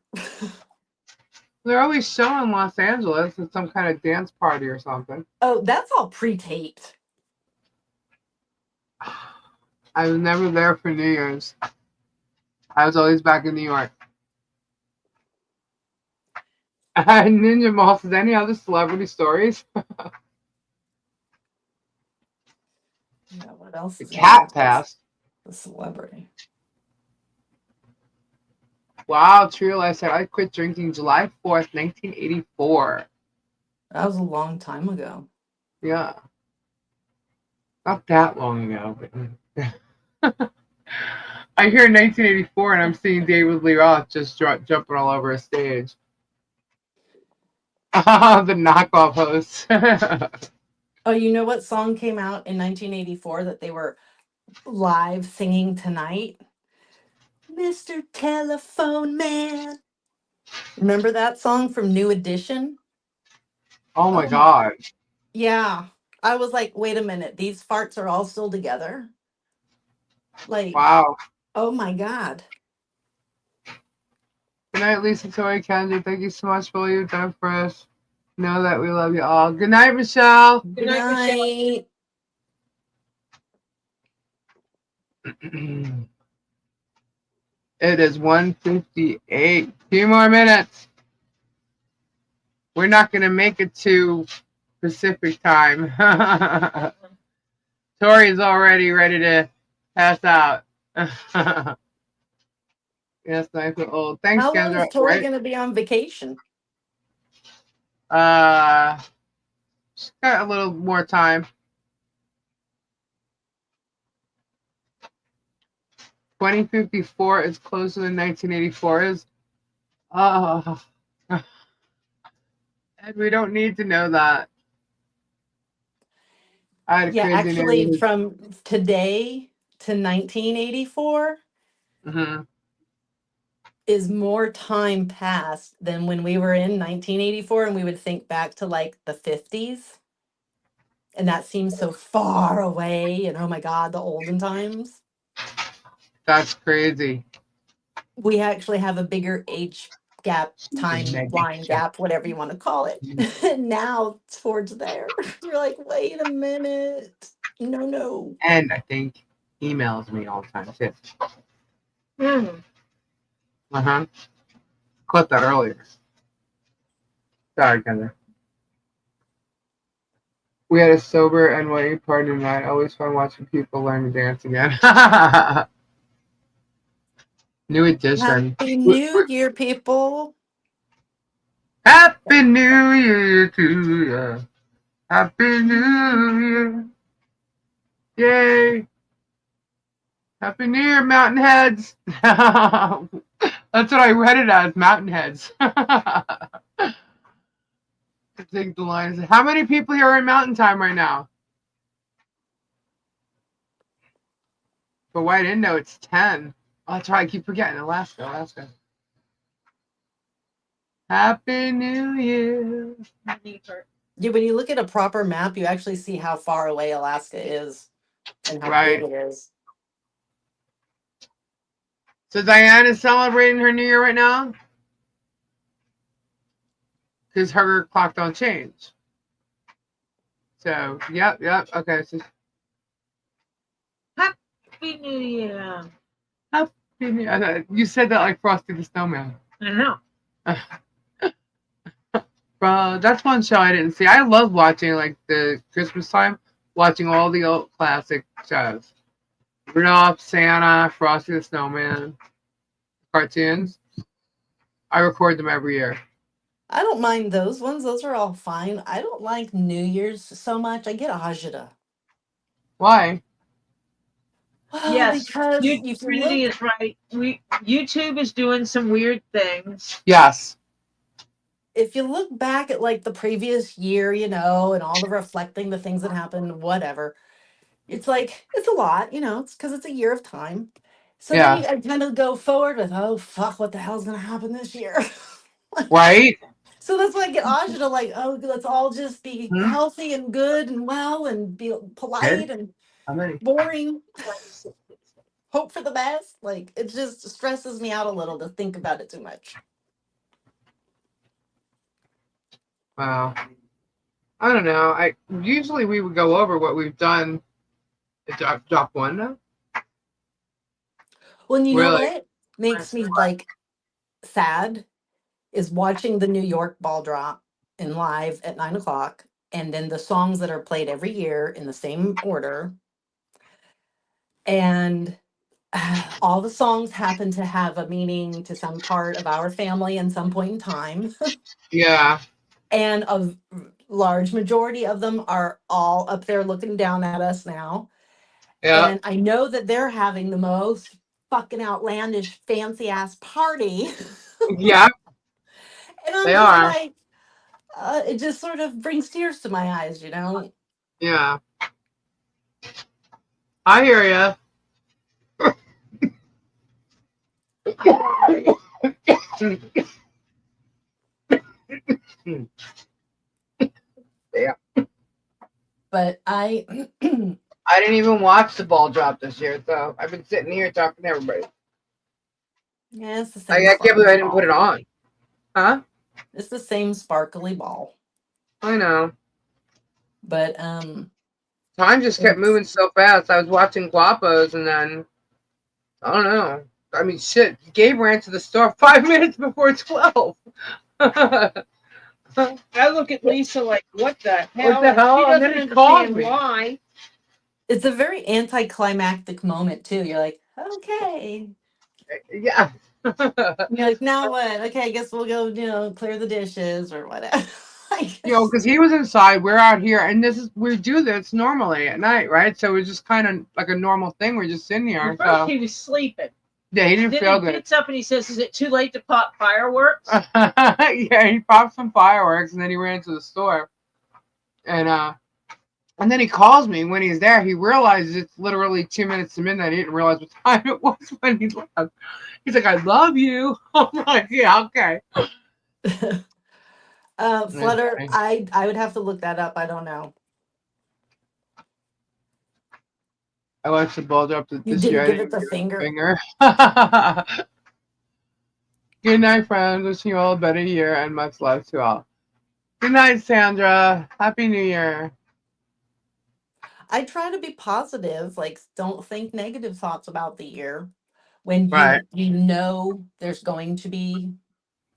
they're always showing Los Angeles at some kind of dance party or something. Oh, that's all pre-taped. I was never there for New Year's. I was always back in New York. Ninja Moss, is any other celebrity stories? Yeah, what else The is cat passed. the celebrity? Wow, Trio, I said I quit drinking July 4th, 1984. That was a long time ago. Yeah. Not that long ago, but I hear 1984 and I'm seeing David Lee Roth just jumping all over a stage. The knockoff host. Oh, you know what song came out in 1984 that they were live singing tonight? Mr. Telephone Man. Remember that song from New Edition? Oh my Oh, God. yeah. I was like, wait a minute, these farts are all still together? Like, Wow. oh my God. Good night, Lisa, Tori, Kendra. Thank you so much for all you've done for us. Know that we love you all. Good night, Michelle. Good night. It is 1:58. 2 more minutes. We're not going to make it to Pacific time. Tori's already ready to pass out. Yes, nice and old. Thanks, How long Kendra. is Tori Right? going to be on vacation? She's got a little more time. 2054 is closer than 1984 is. Oh, and we don't need to know that. I had a Yeah, crazy actually, neighborhood. from today to 1984 Mm-hmm. is more time passed than when we were in 1984 and we would think back to like the 50s. And that seems so far away. And oh my God, the olden times. That's crazy. We actually have a bigger age gap, timeline gap, whatever you want to call it. Now towards there. You're like, wait a minute. No. And I think emails me all the time too. Uh-huh. Caught that earlier. Sorry, Kendra. We had a sober NYE party tonight. Always fun watching people learn to dance again. New edition. Happy New Year, people. Happy New Year to you. Happy New Year. Yay. Happy New Year, Mountain Heads. That's what I read it as, Mountain Heads. I think the line is, how many people here are in Mountain Time right now? For what I didn't know, it's 10. Oh, that's right. I keep forgetting Alaska. Happy New Year. Yeah, when you look at a proper map, you actually see how far away Alaska is and how big it is. So Diane is celebrating her New Year right now because her clock don't change. So, yep. Okay. So, Happy New Year. Happy New Year. You said that like Frosty the Snowman. I know. That's one show I didn't see. I love watching like the Christmas time, watching all the old classic shows. Rudolph, Santa, Frosty the Snowman, cartoons. I record them every year. I don't mind those ones. Those are all fine. I don't like New Year's so much. I get agita. Why? Well, Yes, because if you Trinity look, is right. YouTube is doing some weird things. Yes. if you look back at like the previous year, and all the reflecting, the things that happened, whatever, it's like it's a lot, it's because it's a year of time. So then Yeah. I kind of go forward with, oh fuck, what the hell's gonna happen this year? Right? So that's why I get agita, like, oh, let's all just be Hmm? healthy and good and well and be polite and How many? boring, hope for the best. Like, it just stresses me out a little to think about it too much. Wow. I don't know. Usually we would go over what we've done. Drop one now? Well, and you know Really? what makes me like sad is watching the New York ball drop in live at 9 o'clock, and then the songs that are played every year in the same order. And all the songs happen to have a meaning to some part of our family in some point in time. Yeah. And a large majority of them are all up there looking down at us now. Yeah. And I know that they're having the most fucking outlandish, fancy ass party. Yeah. And I'm They just are. like, it just sort of brings tears to my eyes, Yeah. I hear ya. Yeah. But I I didn't even watch the ball drop this year, so I've been sitting here talking to everybody. yeah, it's the same. I can't believe I didn't ball. put it on. Huh? It's the same sparkly ball. I know. But time just kept moving so fast. I was watching Guapos, and then I don't know. I mean, shit. Gabe ran to the store 5 minutes before 12. I look at Lisa like, what the hell? What the hell? She And doesn't then he called understand me. why. it's a very anticlimactic moment too. You're like, okay. Yeah. You're like, now what? Okay, I guess we'll go, clear the dishes or whatever. Because he was inside, we're out here, and we do this normally at night, right? So it's just kind of like a normal thing. We're just sitting here. At first he was sleeping. Yeah, he didn't Then feel he good. gets up and he says, "Is it too late to pop fireworks?" Yeah, he popped some fireworks, and then he ran to the store, and then he calls me when he's there. He realizes it's literally 2 minutes to midnight. He didn't realize what time it was when he left. He's like, "I love you." I'm like, "Yeah, okay." Flutter, I would have to look that up. I don't know. I watched the ball drop this You year. didn't give it the finger. Good night, friends. Wishing you all a better year and much love to all. Good night, Sandra. Happy New Year. I try to be positive. Like, don't think negative thoughts about the year. When Right. you know there's going to be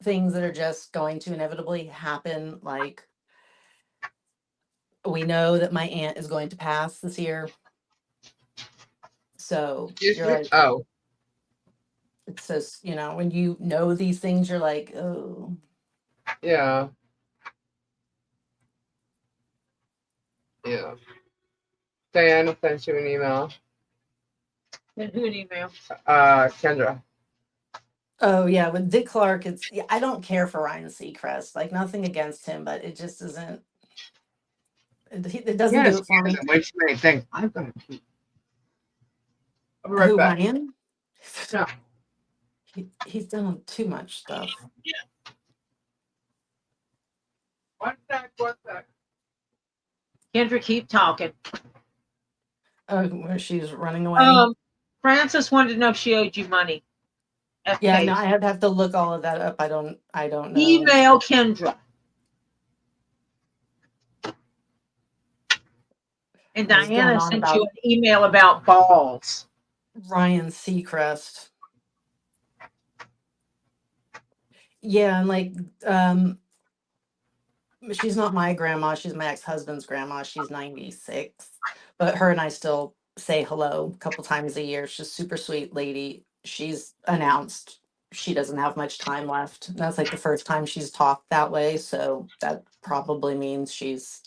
things that are just going to inevitably happen. Like, we know that my aunt is going to pass this year. So you're like, oh. It's just, when you know these things, you're like, oh. Yeah. Yeah. Diana sent you an email. Send who an email? Kendra. Oh yeah, with Dick Clark, I don't care for Ryan Seacrest. Like, nothing against him, but it just isn't. It doesn't do it for me. Way too many things. I've got to keep. I'll be right Who, back. Ryan? No. He's done too much stuff. One sec. Kendra, keep talking. Where she's running away. Francis wanted to know if she owed you money. Yeah, no, FK. I'd have to look all of that up. I don't know. Email Kendra. And What's going Diana on sent you about an email about balls. Ryan Seacrest? Yeah, and like she's not my grandma, she's my ex-husband's grandma. She's 96. But her and I still say hello a couple times a year. She's a super sweet lady. She's announced she doesn't have much time left. That's like the first time she's talked that way, so that probably means she's,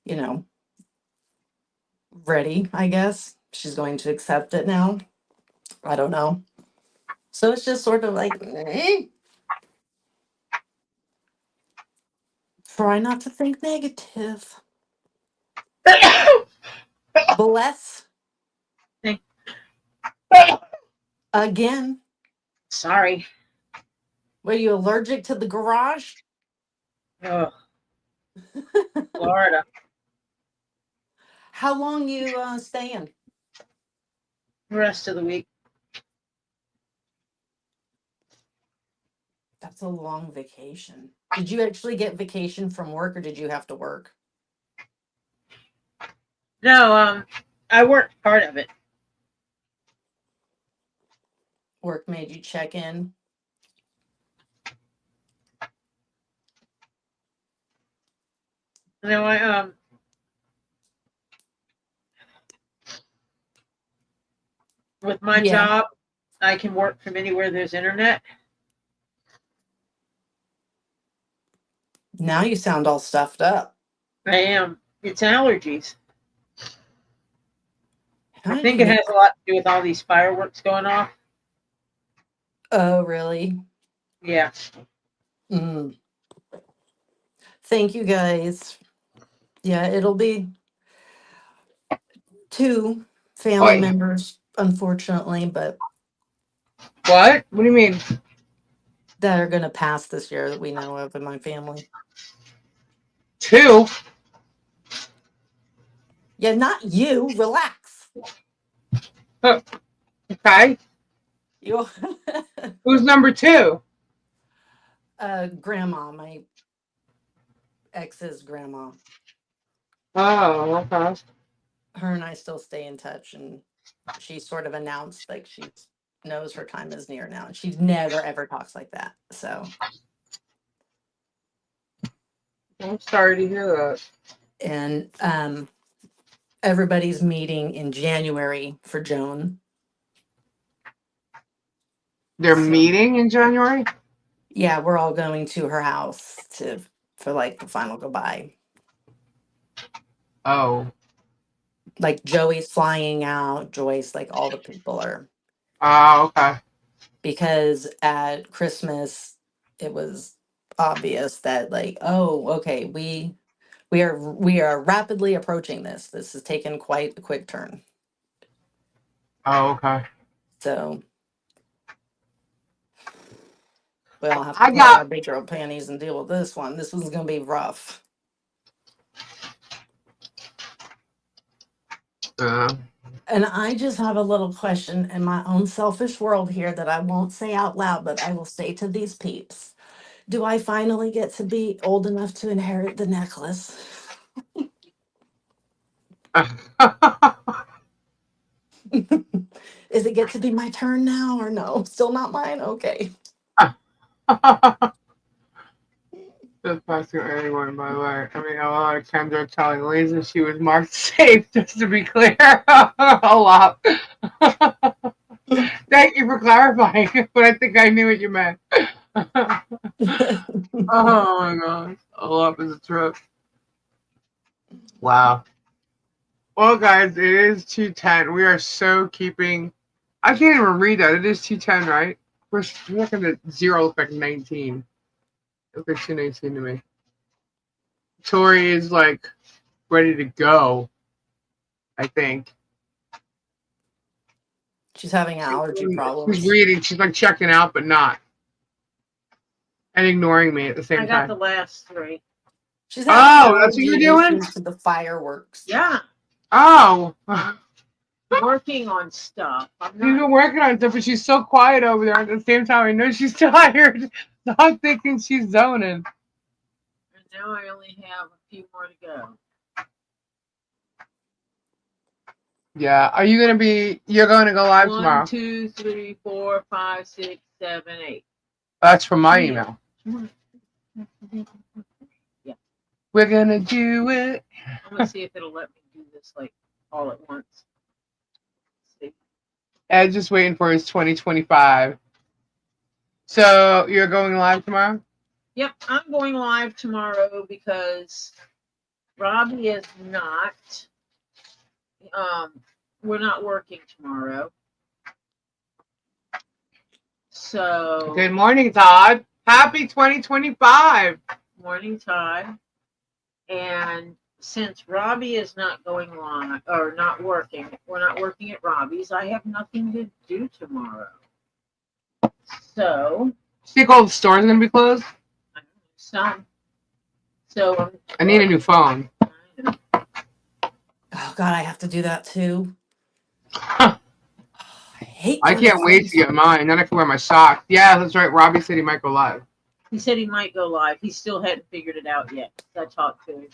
you know, ready, I guess. She's going to accept it now. I don't know. So it's just sort of like, try not to think negative. Bless again. Sorry. Were you allergic to the garage? Oh, Florida. How long you staying? The rest of the week. That's a long vacation. Did you actually get vacation from work or did you have to work? No, I worked part of it. Work made you check in? No, I with my Yeah. job, I can work from anywhere there's internet. Now you sound all stuffed up. I am. It's allergies. How I did think you it get? has a lot to do with all these fireworks going off. Oh, really? Yeah. Mm. Thank you guys. Yeah, it'll be 2 family Oi. members, unfortunately, but What? What do you mean? that are going to pass this year that we know of in my family. 2? Yeah, not you. Relax. Okay. You. Who's number 2? Grandma, my ex's grandma. Oh, okay. Her and I still stay in touch, and she sort of announced like she knows her time is near now, and she never ever talks like that. So, I'm sorry to hear that. and everybody's meeting in January for Joan. They're So, meeting in January? yeah, we're all going to her house for like the final goodbye. Oh. Like Joey's flying out, Joyce, like all the people are. Oh, okay. Because at Christmas it was obvious that like, oh, okay, we are rapidly approaching this. This has taken quite a quick turn. Oh, okay. So we all have to I put on our got big girl panties and deal with this one. This one's gonna be rough. And I just have a little question in my own selfish world here that I won't say out loud, but I will say to these peeps. Do I finally get to be old enough to inherit the necklace? Is it get to be my turn now or no? Still not mine? Okay. Just passing anyone, by the way. I mean, a lot of Kendra telling Lisa she was marked safe, just to be clear. A lot. Thank you for clarifying, but I think I knew what you meant. Oh my gosh. A lot is a trip. Wow. Well, guys, it is 2:10. We are so keeping. I can't even read that. It is 2:10, right? We're looking at 0 look like 19. It looks like 2:19 to me. Tori is like ready to go, I think. She's having allergy She's problems. reading. She's like checking out, but not. And ignoring me at the same I got time. the last 3. She's having Oh, that's what allergy you're doing? issues to the fireworks. Yeah. Oh. Working on stuff. I'm She's been not. working on stuff, but she's so quiet over there. At the same time, I know she's tired. So I'm thinking she's zoning. And now I only have a few more to go. Yeah. Are you gonna be? You're going to go live 1, tomorrow. 2, 3, 4, 5, 6, 7, 8. That's from my Yeah. email. Yeah. We're gonna do it. I'm gonna see if it'll let me do this like all at once. See. Ed's just waiting for his 2025. So you're going live tomorrow? Yep, I'm going live tomorrow because Robbie is not. We're not working tomorrow. So Good morning, Todd. Happy 2025. morning time. And since Robbie is not going live or not working, we're not working at Robbie's, I have nothing to do tomorrow. So Think all the stores are gonna be closed? some. So I need a new phone. Oh God, I have to do that too. Huh. I hate. I can't wait to get mine. Then I can wear my socks. Yeah, that's right. Robbie said he might go live. He said he might go live. He still hadn't figured it out yet. I talked to him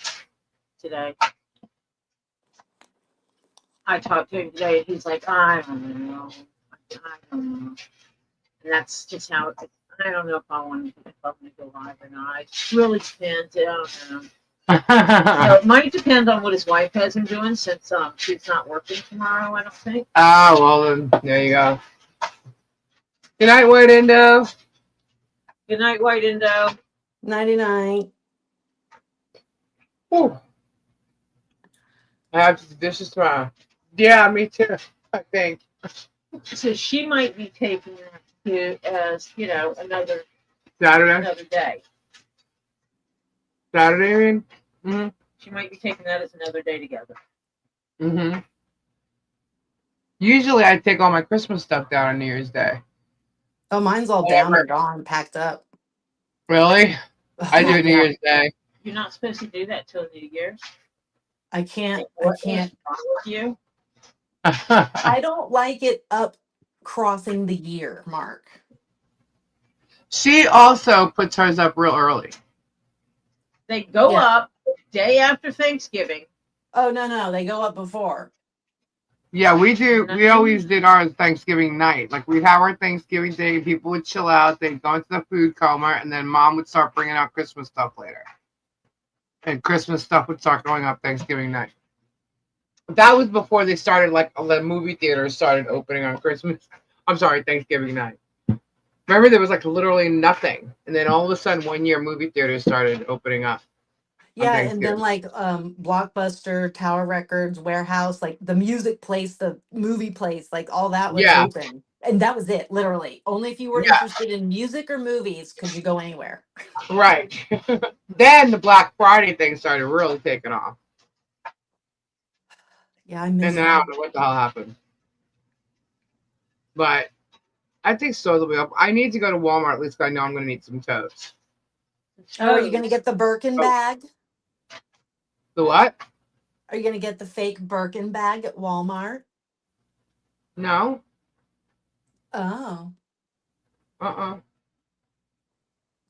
today. And he's like, I don't know. And that's just how it, I don't know if I'm going to go live or not. It really depends. I don't know. So it might depend on what his wife has him doing since she's not working tomorrow, I don't think. Ah, well then, there you go. Good night, White Indo. Good night, White Indo. 99. Ooh. I have to do dishes tomorrow. Yeah, me too, I think. So she might be taking it as, another Saturday? day. Saturday, I mean? Mm-hmm. She might be taking that as another day together. Mm-hmm. Usually I take all my Christmas stuff down on New Year's Day. Oh, mine's all down and gone, packed up. Really? Oh, I do it New yeah. Year's Day. You're not supposed to do that till New Year's. I can't. What is wrong with you? I don't like it up crossing the year mark. She also puts hers up real early. They go up day after Thanksgiving. Oh, no. They go up before. Yeah, we do. We always did ours Thanksgiving night. Like, we'd have our Thanksgiving day, people would chill out, they'd go into the food coma, and then Mom would start bringing out Christmas stuff later. And Christmas stuff would start going up Thanksgiving night. That was before they started, like, the movie theaters started opening on Christmas. I'm sorry, Thanksgiving night. Remember, there was, like, literally nothing. And then all of a sudden, one year, movie theaters started opening up. Yeah, and then like Blockbuster, Tower Records, Warehouse, like the music place, the movie place, like all that was open. And that was it, literally. Only if you were interested in music or movies could you go anywhere. Right. Then the Black Friday thing started really taking off. Yeah, I miss And then I don't know what the hell happened. But I think stores will be up. I need to go to Walmart at least because I know I'm going to need some totes. Oh, are you going to get the Birkin bag? The what? Are you going to get the fake Birkin bag at Walmart? No. Oh. Uh-uh.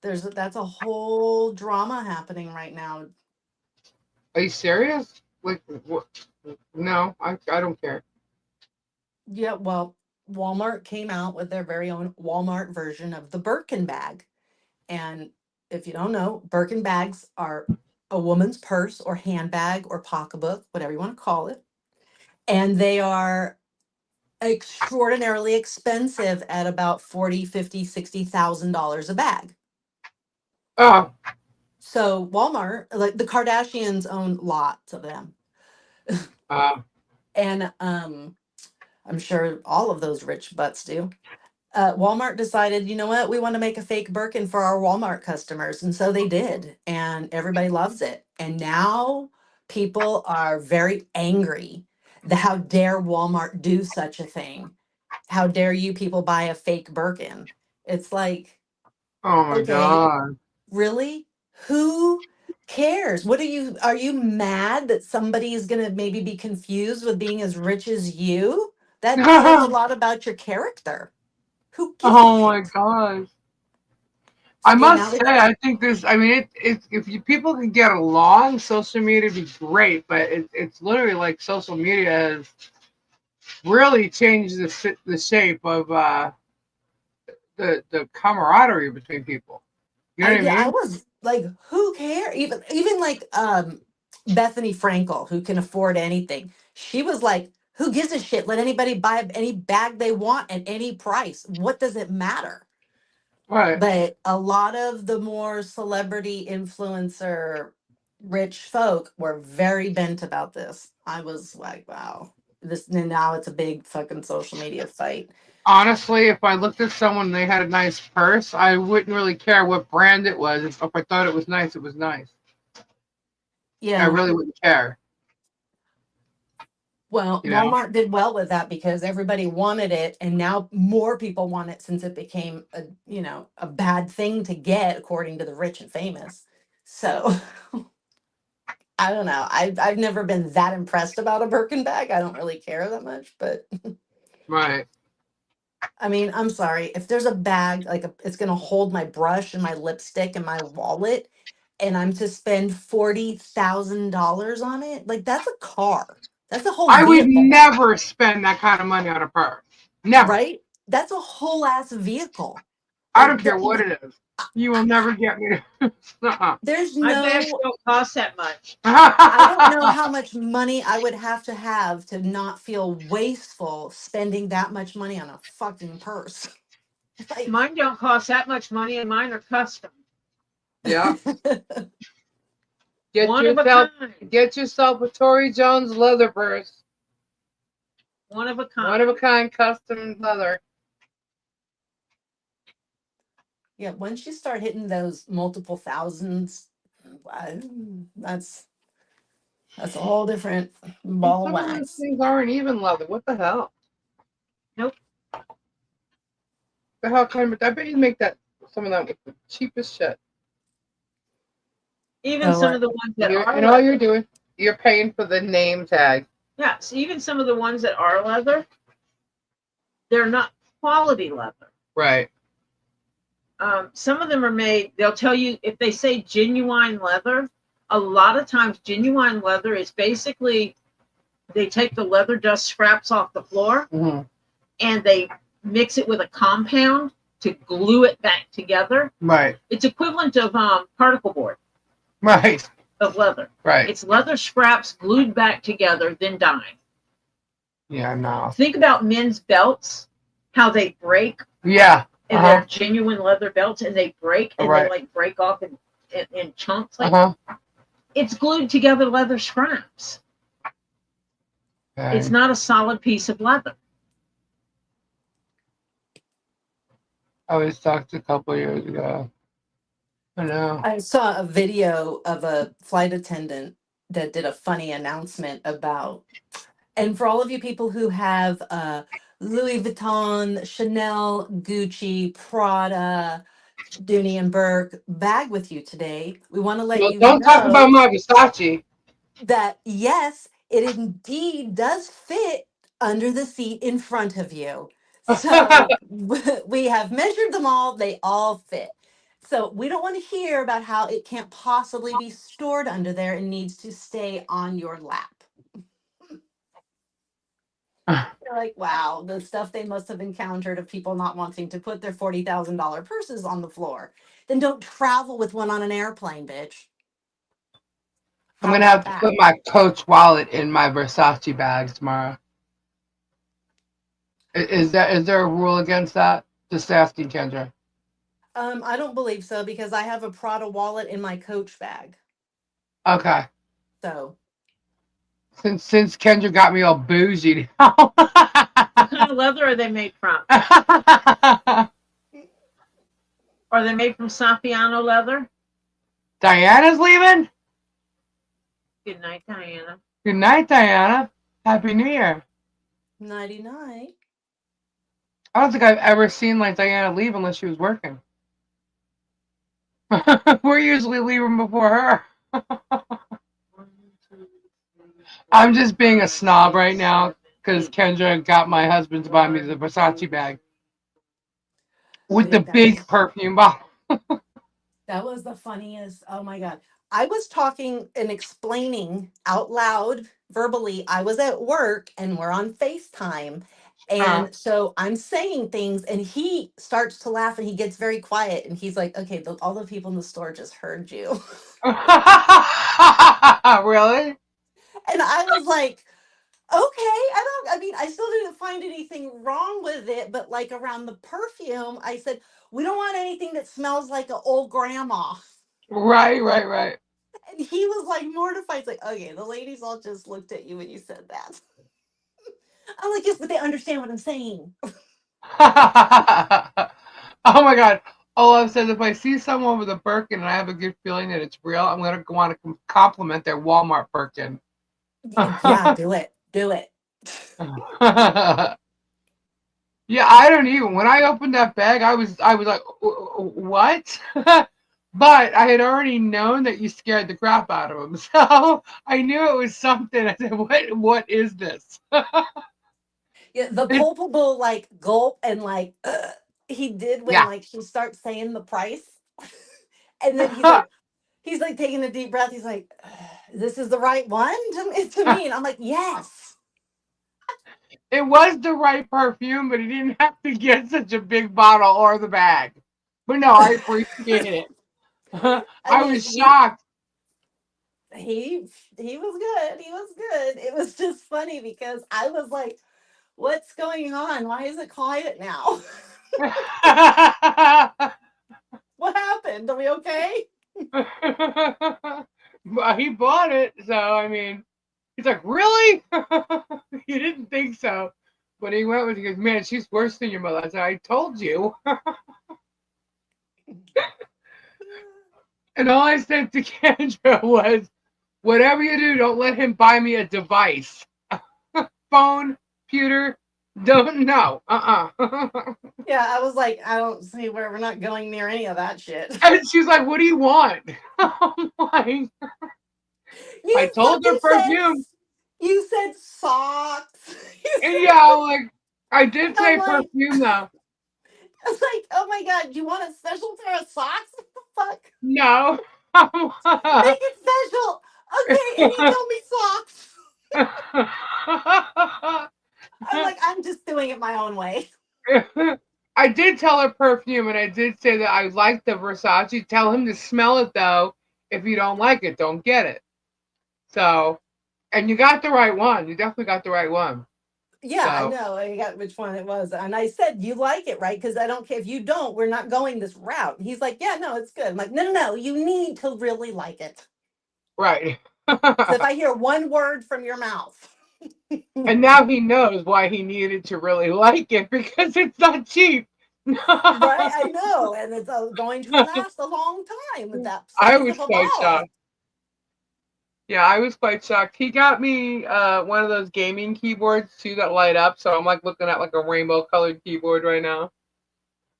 That's a whole drama happening right now. Are you serious? Like, what? No, I don't care. Yeah, well, Walmart came out with their very own Walmart version of the Birkin bag. And if you don't know, Birkin bags are a woman's purse or handbag or pocketbook, whatever you want to call it. And they are extraordinarily expensive at about $40,000, $50,000, $60,000 a bag. Oh. So Walmart, like the Kardashians own lots of them. And I'm sure all of those rich butts do. Walmart decided, you know what, we want to make a fake Birkin for our Walmart customers. And so they did. And everybody loves it. And now people are very angry. How dare Walmart do such a thing? how dare you people buy a fake Birkin? It's like, Oh my okay, god. really? Who cares? What are you mad that somebody is going to maybe be confused with being as rich as you? That says a lot about your character. Who gives a Oh my shit? gosh. I See, must now say, that I think this. I mean, if you people can get along, social media would be great. But it's literally like social media has really changed the shape of the camaraderie between people. You know what I I mean? was like, who cares? Even like Bethany Frankel, who can afford anything. She was like, who gives a shit? Let anybody buy any bag they want at any price. What does it matter? Right. But a lot of the more celebrity influencer rich folk were very bent about this. I was like, wow. This and now it's a big fucking social media fight. Honestly, if I looked at someone and they had a nice purse, I wouldn't really care what brand it was. If I thought it was nice, it was nice. I Yeah. really wouldn't care. Well, You know? Walmart did well with that because everybody wanted it, and now more people want it since it became a a bad thing to get according to the rich and famous. So I don't know. I've never been that impressed about a Birkin bag. I don't really care that much, but Right. I mean, I'm sorry if there's a bag like it's gonna hold my brush and my lipstick and my wallet, and I'm to spend $40,000 on it. Like that's a car. That's a whole I would vehicle. never spend that kind of money on a purse. Never. Right? That's a whole ass vehicle. I don't Like care what it is. You will never get me to. Uh-uh. there's My bags no don't cost that much. I don't know how much money I would have to not feel wasteful spending that much money on a fucking purse. Like Mine don't cost that much money, and mine are custom. Yeah. One of a kind. Get yourself a Tory Jones leather purse. One of a kind. One of a kind custom leather. yeah, once you start hitting those multiple thousands, that's a whole different And ball of some of those wax. things aren't even leather. What the hell? Nope. The hell kind of? I bet you make that some of that with the cheapest shit. Even So some of the ones that are And all leather. you're doing, you're paying for the name tag. Yeah, so even some of the ones that are leather, they're not quality leather. Right. Some of them are made, they'll tell you, if they say genuine leather, a lot of times genuine leather is basically, they take the leather dust scraps off the floor and they mix it with a compound to glue it back together. Right. It's equivalent of particle board. Right. Of leather. Right. It's leather scraps glued back together, then dyed. Yeah, no. Think about men's belts, how they break. Yeah. And they're genuine leather belts, and they break, and Right. they like break off in chunks. Like it's glued together leather scraps. Okay. It's not a solid piece of leather. I was talked a couple years ago. I know. I saw a video of a flight attendant that did a funny announcement about, and for all of you people who have Louis Vuitton, Chanel, Gucci, Prada, Dooney and Burke bag with you today, we want to let Well, you don't talk about know my Versace. that yes, it indeed does fit under the seat in front of you. So we have measured them all, they all fit. So we don't want to hear about how it can't possibly be stored under there and needs to stay on your lap. You're like, wow, the stuff they must have encountered of people not wanting to put their $40,000 purses on the floor. Then don't travel with one on an airplane, bitch. I'm How gonna have about to that? put my Coach wallet in my Versace bags tomorrow. Is there a rule against that? Just asking, Kendra. I don't believe so because I have a Prada wallet in my Coach bag. Okay. So Since Kendra got me all bougie now. What kind of leather are they made from? Are they made from Saffiano leather? Diana's leaving? Good night, Diana. Good night, Diana. Happy New Year. nighty night. I don't think I've ever seen like Diana leave unless she was working. We're usually leaving before her. I'm just being a snob right now because Kendra got my husband to buy me the Versace bag with the big perfume bottle. That was the funniest. Oh my God. I was talking and explaining out loud verbally. I was at work and we're on FaceTime. And so I'm saying things and he starts to laugh and he gets very quiet. And he's like, okay, all the people in the store just heard you. Really? And I was like, okay, I mean, I still didn't find anything wrong with it, but like around the perfume, I said, we don't want anything that smells like an old grandma. Right. And he was like mortified. He's like, okay, the ladies all just looked at you when you said that. I'm like, yes, but they understand what I'm saying. Oh my God. All I've said, if I see someone with a Birkin and I have a good feeling that it's real, I'm going to want to compliment their Walmart Birkin. Yeah, do it. Do it. Yeah, I don't even. When I opened that bag, I was like, what? But I had already known that you scared the crap out of him, so I knew it was something. I said, what is this? Yeah, the culpable like gulp and like he did when Yeah. like she starts saying the price, and then he's like taking a deep breath. He's like, "This is the right one to me," and I'm like, "Yes." It was the right perfume, but he didn't have to get such a big bottle or the bag. But no, I appreciate it. I I mean, was shocked. he was good. He was good. It was just funny because I was like, "What's going on? Why is it quiet now? What happened? Are we okay?" Well, he bought it, so I mean, he's like, really? You didn't think so. But he went with, he goes, man, she's worse than your mother. I said, I told you. And all I said to Kendra was, whatever you do, don't let him buy me a device. Phone, computer, don't know. Yeah, I was like, I don't see where we're not going near any of that shit. And she's like, what do you want? I'm like, I told her perfume. You said socks. And yeah, like, I did say like, perfume though. I was like, oh my God, you want a special pair of socks? What the fuck? No. Make it special. Okay, and you told me socks. I'm like, I'm just doing it my own way. I did tell her perfume, and I did say that I like the Versace. Tell him to smell it though. If you don't like it, don't get it. So, and you got the right one. You definitely got the right one. Yeah, So. I know. I got which one it was. And I said, you like it, right? Because I don't care if you don't, we're not going this route. And he's like, yeah, no, it's good. I'm like, no, you need to really like it. Right. So if I hear one word from your mouth. And now he knows why he needed to really like it, because it's not cheap. Right, I know. And it's going to last a long time with that I size was of a quite ball. shocked. Yeah, I was quite shocked. He got me one of those gaming keyboards too that light up, so I'm like looking at like a rainbow colored keyboard right now.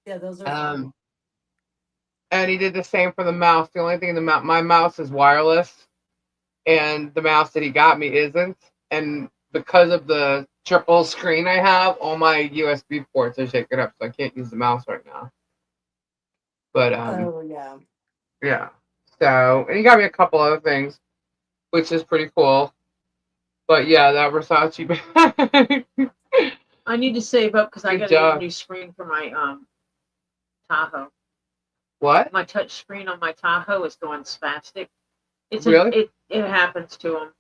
Yeah, those are fun. And he did the same for the mouse. The only thing in the mouse, my mouse is wireless, and the mouse that he got me isn't. And because of the triple screen I have, all my USB ports are shaken up, so I can't use the mouse right now. But yeah. So, and he got me a couple other things, which is pretty cool. But yeah, that Versace bag. I need to save up because I got a new screen for my Tahoe. What? My touch screen on my Tahoe is going spastic. It's really? It happens to them.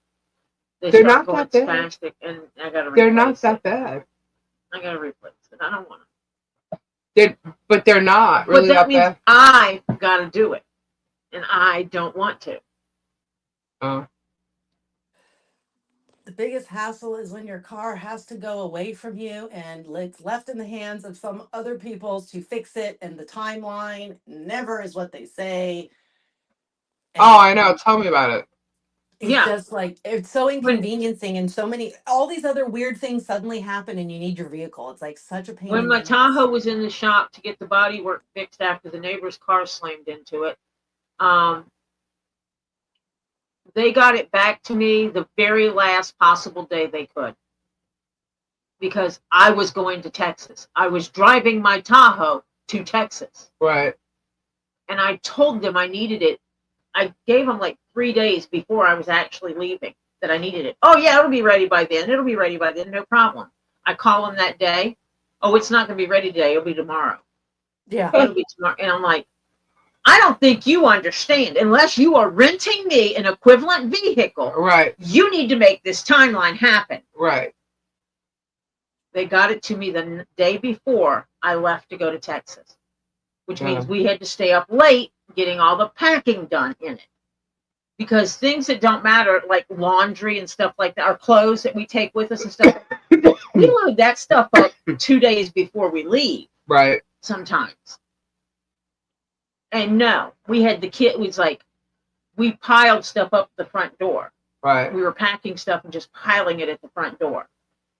They're not that bad. Spastic, and I got to. They're not that bad. I got to replace it. I don't want to. But they're not really that means bad. I got to do it, and I don't want to. Oh. The biggest hassle is when your car has to go away from you and it's left in the hands of some other people to fix it, and the timeline never is what they say. And I know. Tell me about it. It's Yeah. just like it's so inconveniencing, and so many all these other weird things suddenly happen, and you need your vehicle. It's like such a pain When in my the ass. Tahoe was in the shop to get the bodywork fixed after the neighbor's car slammed into it, um, they got it back to me the very last possible day they could, because I was going to Texas. I was driving my Tahoe to Texas. Right. And I told them I needed it. I gave them like 3 days before I was actually leaving that I needed it. Oh, yeah, it'll be ready by then. It'll be ready by then. No problem. I call them that day. Oh, it's not going to be ready today. It'll be tomorrow. Yeah. It'll be tomorrow. And I'm like, I don't think you understand. Unless you are renting me an equivalent vehicle, Right. you need to make this timeline happen. Right. They got it to me the day before I left to go to Texas, which means we had to stay up late getting all the packing done in it. Because things that don't matter, like laundry and stuff like that, our clothes that we take with us and stuff, we load that stuff up 2 days before we leave. Right. Sometimes. And no, we had the kid was like, we piled stuff up the front door. Right. We were packing stuff and just piling it at the front door.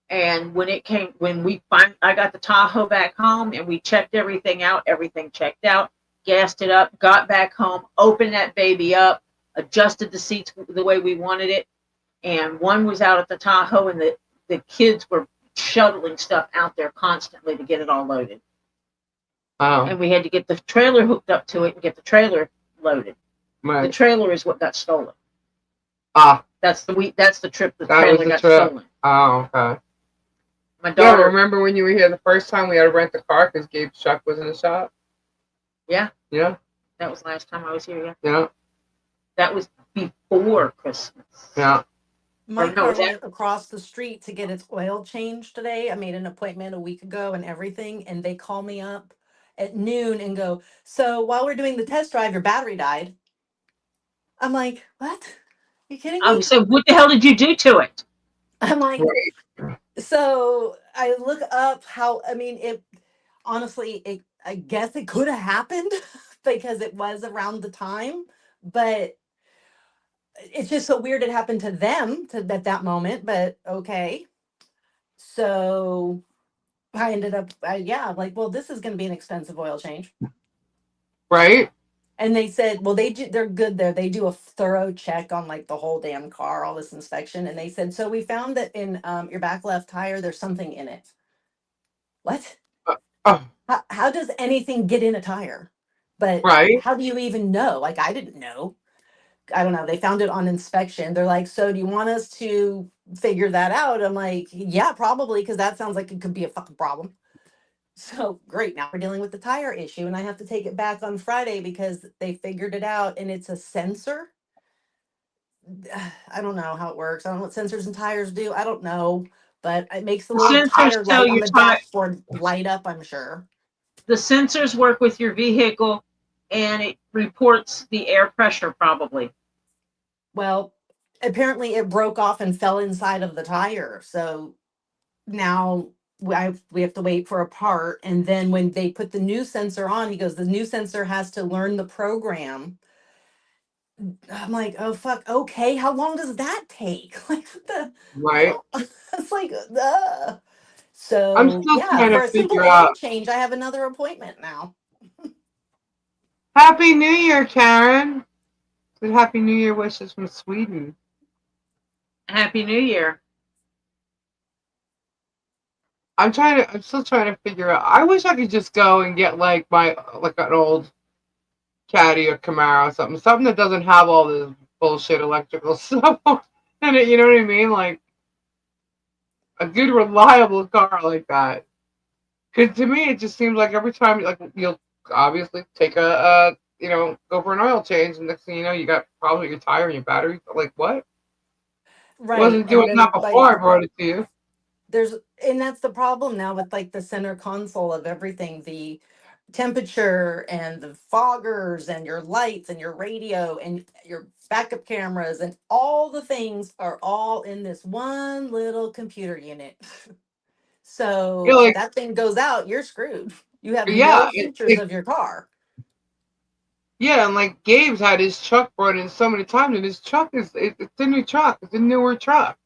And when I got the Tahoe back home and we checked everything out, everything checked out, gassed it up, got back home, opened that baby up, adjusted the seats the way we wanted it. And one was out at the Tahoe, and the kids were shuttling stuff out there constantly to get it all loaded. Oh. And we had to get the trailer hooked up to it and get the trailer loaded. Right. The trailer is what got stolen. Ah. That's the trip the That was trailer the got trip. stolen. Oh, okay. My Yeah, daughter. remember when you were here the first time we had to rent the car because Gabe's truck was in the shop? Yeah. Yeah. That was last time I was here, yeah. Yeah. That was before Christmas. Yeah. My no, car that- went across the street to get its oil changed today. I made an appointment a week ago and everything, and they call me up at noon and go, "So while we're doing the test drive, your battery died." I'm like, "What? You kidding me?" So what the hell did you do to it? I'm like, Right. so I look up how, I mean, it honestly, I guess it could have happened because it was around the time, but it's just so weird it happened to them at that moment, but okay. So I ended up, like, well, this is going to be an expensive oil change. Right. And they said, well, they're good there. They do a thorough check on like the whole damn car, all this inspection. And they said, so we found that in your back left tire, there's something in it. What? Oh. How does anything get in a tire? But Right. how do you even know? Like, I didn't know. I don't know. They found it on inspection. They're like, so do you want us to figure that out? I'm like, yeah, probably, because that sounds like it could be a fucking problem. So great. Now we're dealing with the tire issue, and I have to take it back on Friday because they figured it out, and it's a sensor. I don't know how it works. I don't know what sensors and tires do. I don't know, but it makes the little Sensors tire tell light on your the tire. dashboard light up, I'm sure. The sensors work with your vehicle, and it reports the air pressure probably. Well, apparently it broke off and fell inside of the tire. So now we have to wait for a part. And then when they put the new sensor on, he goes, the new sensor has to learn the program. I'm like, oh, fuck. Okay. How long does that take? Like, what the? Right. It's like, so I'm still yeah, trying for to a simple figure oil out. change, I have another appointment now. Happy New Year, Karen. Good Happy New Year wishes from Sweden. Happy New Year. I'm still trying to figure out. I wish I could just go and get like an old Caddy or Camaro or something that doesn't have all this bullshit electrical stuff in it. You know what I mean? Like a good, reliable car like that. Because to me, it just seems like every time, like you'll obviously take go for an oil change, and next thing you know, you got probably your tire and your battery. Like what? Right. Wasn't doing And that then, before like, I brought it to you. and that's the problem now with like the center console of everything, the temperature and the foggers and your lights and your radio and your backup cameras and all the things are all in this one little computer unit. So You're if like, that thing goes out, you're screwed. You have yeah, no features of your car. Yeah, and like Gabe's had his truck brought in so many times, and his truck it's a new truck. It's a newer truck.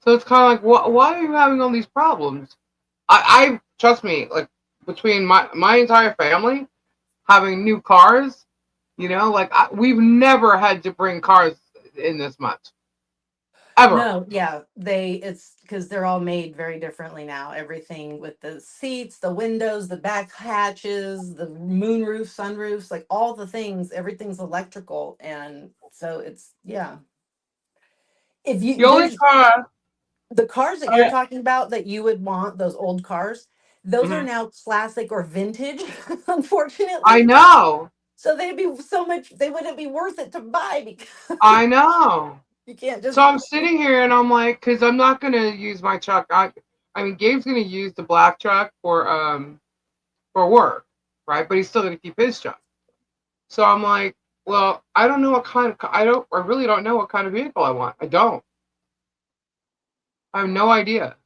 So it's kind of like, why are you having all these problems? I trust me, like between my entire family having new cars, like we've never had to bring cars in this much ever. No, yeah, it's because they're all made very differently now. Everything with the seats, the windows, the back hatches, the moonroof, sunroofs, like all the things, everything's electrical. And so it's, yeah. If The you, only there's car, the cars that you're I, talking about that you would want, those old cars, those are mhm. now classic or vintage, I unfortunately. know, So they'd be so much, they wouldn't be worth it to buy because I know. you can't So just, I'm sitting here and I'm like, because I'm not gonna use my truck. I mean, Gabe's gonna use the black truck for work, right? But he's still gonna keep his truck. So I'm like, well, I don't know what kind of I really don't know what kind of vehicle I want. I don't. I have no idea.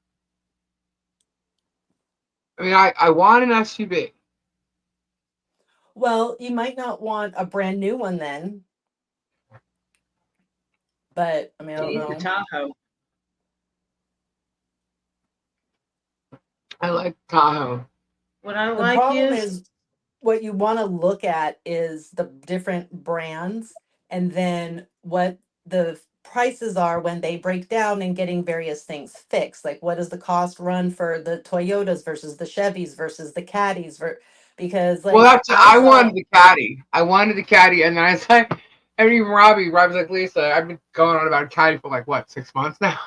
I mean, I want an SUV. well, you might not want a brand new one then, but I mean, I You don't need the know. Tahoe. I like Tahoe. What I The like problem is, is what you want to look at is the different brands and then what the prices are when they break down and getting various things fixed. Like what does the cost run for the Toyotas versus the Chevys versus the Caddies because Well, like that's I I saw wanted the caddy. I wanted the caddy, and then I said, and even Robbie's like, Lisa, I've been going on about a caddy for like what 6 months now.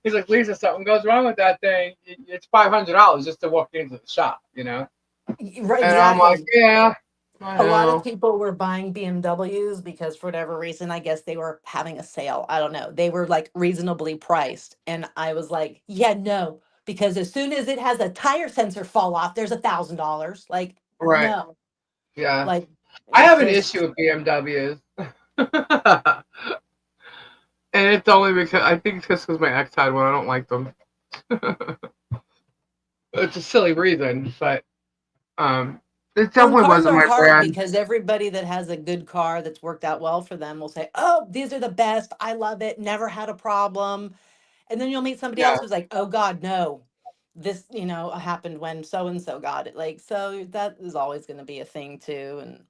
He's like, Lisa, something goes wrong with that thing. It's $500 just to walk into the shop. right, And I'm like, exactly. yeah, I A lot of know. people were buying BMWs because for whatever reason, I guess they were having a sale. I don't know. They were like reasonably priced. And I was like, yeah, no, because as soon as it has a tire sensor fall off, there's $1,000. Like, Right. no, Yeah. like I it's have an just issue with BMWs. And it's only because I think it's just because my ex had one. I don't like them. It's a silly reason, but um, it well, and definitely cars wasn't are my hard brand. because everybody that has a good car that's worked out well for them will say, oh, these are the best. I love it. Never had a problem. And then you'll meet somebody Yeah. else who's like, oh God, no. This, happened when so and so got it. Like, so that is always going to be a thing too. And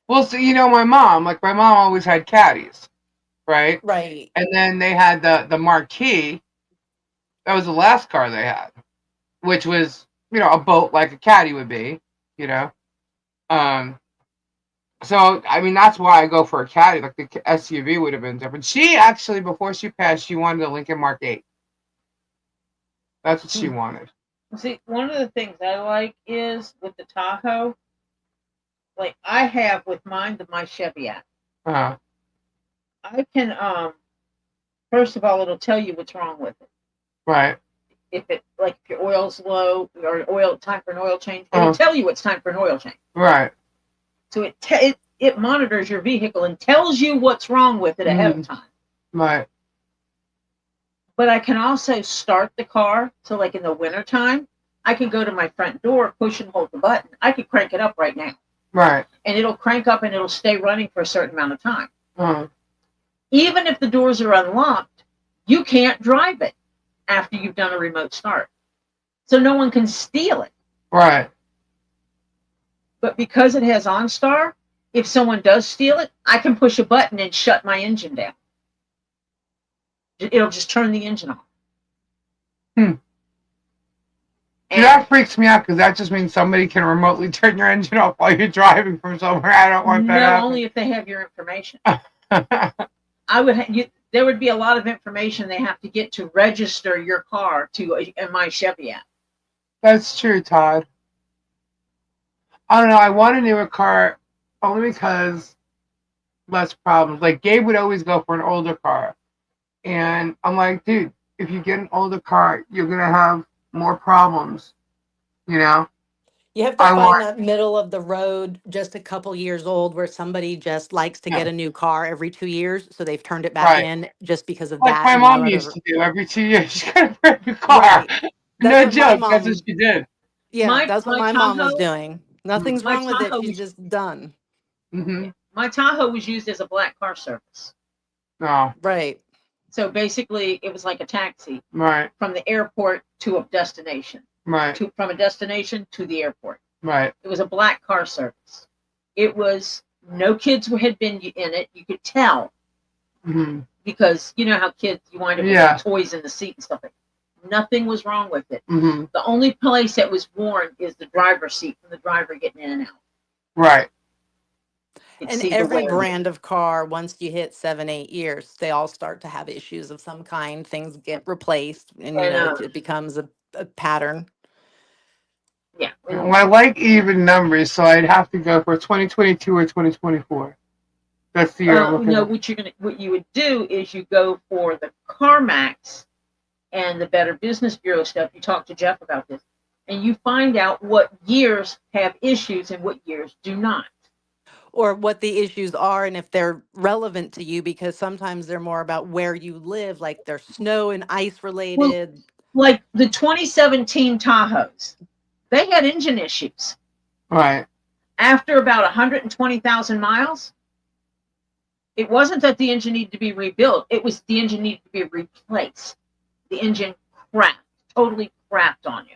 Well, so my mom always had caddies, right? right. And then they had the Marquis. That was the last car they had, which was a boat like a caddy would be, you know. Um, so I mean that's why I go for a caddy. Like the SUV would have been different. She actually before she passed, she wanted a Lincoln Mark 8. That's what she Hmm. wanted. see, one of the things I like is with the Tahoe, like I have with mine, my Chevy app. Uh-huh. I can, first of all, it'll tell you what's wrong with it. Right. If your oil's low or time for an oil change, it'll Uh-huh. tell you it's time for an oil change. Right. So it monitors your vehicle and tells you what's wrong with it ahead of time. Right. But I can also start the car. So like in the wintertime, I can go to my front door, push and hold the button. I can crank it up right now. Right. And it'll crank up and it'll stay running for a certain amount of time. Uh-huh. Even if the doors are unlocked, you can't drive it after you've done a remote start. So no one can steal it. Right. But because it has OnStar, if someone does steal it, I can push a button and shut my engine down. It'll just turn the engine off. See, that freaks me out because that just means somebody can remotely turn your engine off while you're driving from somewhere. I don't want that. No, only if they have your information. There would be a lot of information they have to get to register your car to my Chevy app. That's true, Todd. I don't know. I want a newer car only because less problems. Like Gabe would always go for an older car, and I'm like, dude, if you get an older car, you're gonna have more problems. You know. You have to I find want. that middle of the road, just a couple years old, where somebody just likes to Yeah. get a new car every 2 years. So they've turned it back Right. in just because of Like that. my And mom no used other. to do every 2 years. She got a brand new car. Right. No That's what my joke. That's what mom, she did. yeah, My that's what my my mom was Tahoe, doing. Nothing's my wrong with it. Tahoe She's just done. Mm-hmm. My Tahoe was used as a black car service. No. Right. So basically, it was like a taxi Right. from the airport to a destination. Right. From a destination to the airport. Right. It was a black car service. It was no kids had been in it. You could tell Mm-hmm. because you know how kids you wind up with their toys in the seat and stuff like that. Nothing was wrong with it. Mm-hmm. The only place that was worn is the driver's seat from the driver getting in and out. Right. And every brand of car, once you hit 7, 8 years, they all start to have issues of some kind. Things get replaced, and you know it becomes a pattern. Yeah. Well, I like even numbers, so I'd have to go for 2022 or 2024. That's the year. What you would do is you go for the CarMax and the Better Business Bureau stuff. You talk to Jeff about this, and you find out what years have issues and what years do not. Or what the issues are and if they're relevant to you, because sometimes they're more about where you live, like they're snow and ice related. Well, like the 2017 Tahoes, they had engine issues. Right. After about 120,000 miles, it wasn't that the engine needed to be rebuilt. It was the engine needed to be replaced. The engine totally crapped on you.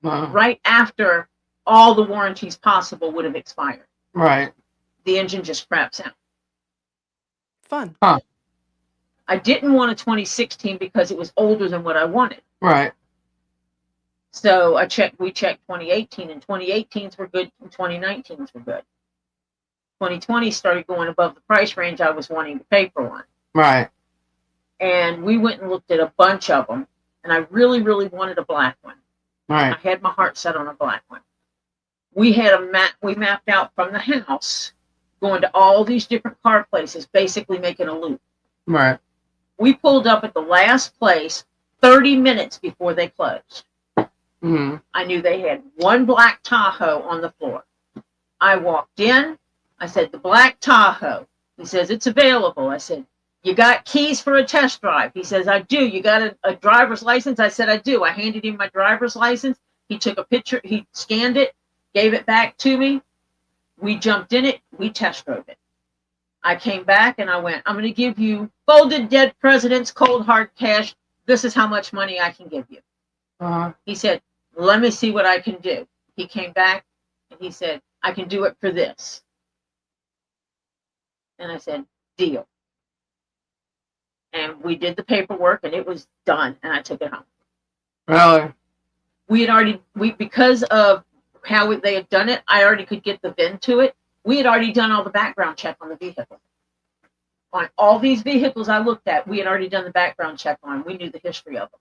Wow. Right after all the warranties possible would have expired. Right. The engine just craps out. Fun. Huh. I didn't want a 2016 because it was older than what I wanted. Right. So we checked 2018, and 2018s were good, and 2019s were good. 2020 started going above the price range I was wanting to pay for one. Right. And we went and looked at a bunch of them, and I really, really wanted a black one. Right. I had my heart set on a black one. We had we mapped out from the house, going to all these different car places, basically making a loop. Right. We pulled up at the last place 30 minutes before they closed. Mm-hmm. I knew they had one black Tahoe on the floor. I walked in. I said, the black Tahoe. He says, it's available. I said, you got keys for a test drive? He says, I do. You got a driver's license? I said, I do. I handed him my driver's license. He took a picture. He scanned it, gave it back to me. We jumped in it. We test drove it. I came back and I went, I'm going to give you folded dead presidents, cold hard cash. This is how much money I can give you. He said, let me see what I can do. He came back and he said, I can do it for this. And I said, deal. And we did the paperwork and it was done. And I took it home. Really? We had already, because of how they had done it, I already could get the VIN to it. We had already done all the background check on the vehicle. On all these vehicles I looked at, we had already done the background check on. We knew the history of them.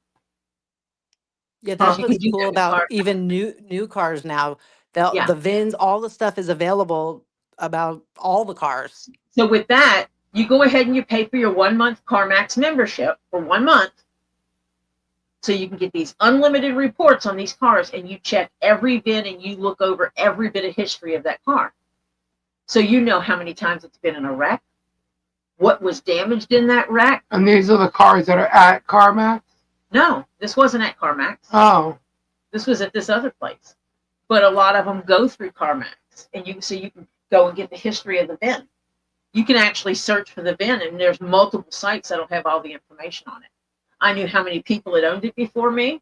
Yeah, that's what's cool about even new cars now. The VINs, all the stuff is available about all the cars. So with that, you go ahead and you pay for your 1 month CarMax membership for 1 month. So you can get these unlimited reports on these cars and you check every VIN and you look over every bit of history of that car. So you know how many times it's been in a wreck, what was damaged in that wreck. And these are the cars that are at CarMax? No, this wasn't at CarMax. Oh. This was at this other place. But a lot of them go through CarMax. And you can go and get the history of the VIN. You can actually search for the VIN and there's multiple sites that'll have all the information on it. I knew how many people had owned it before me.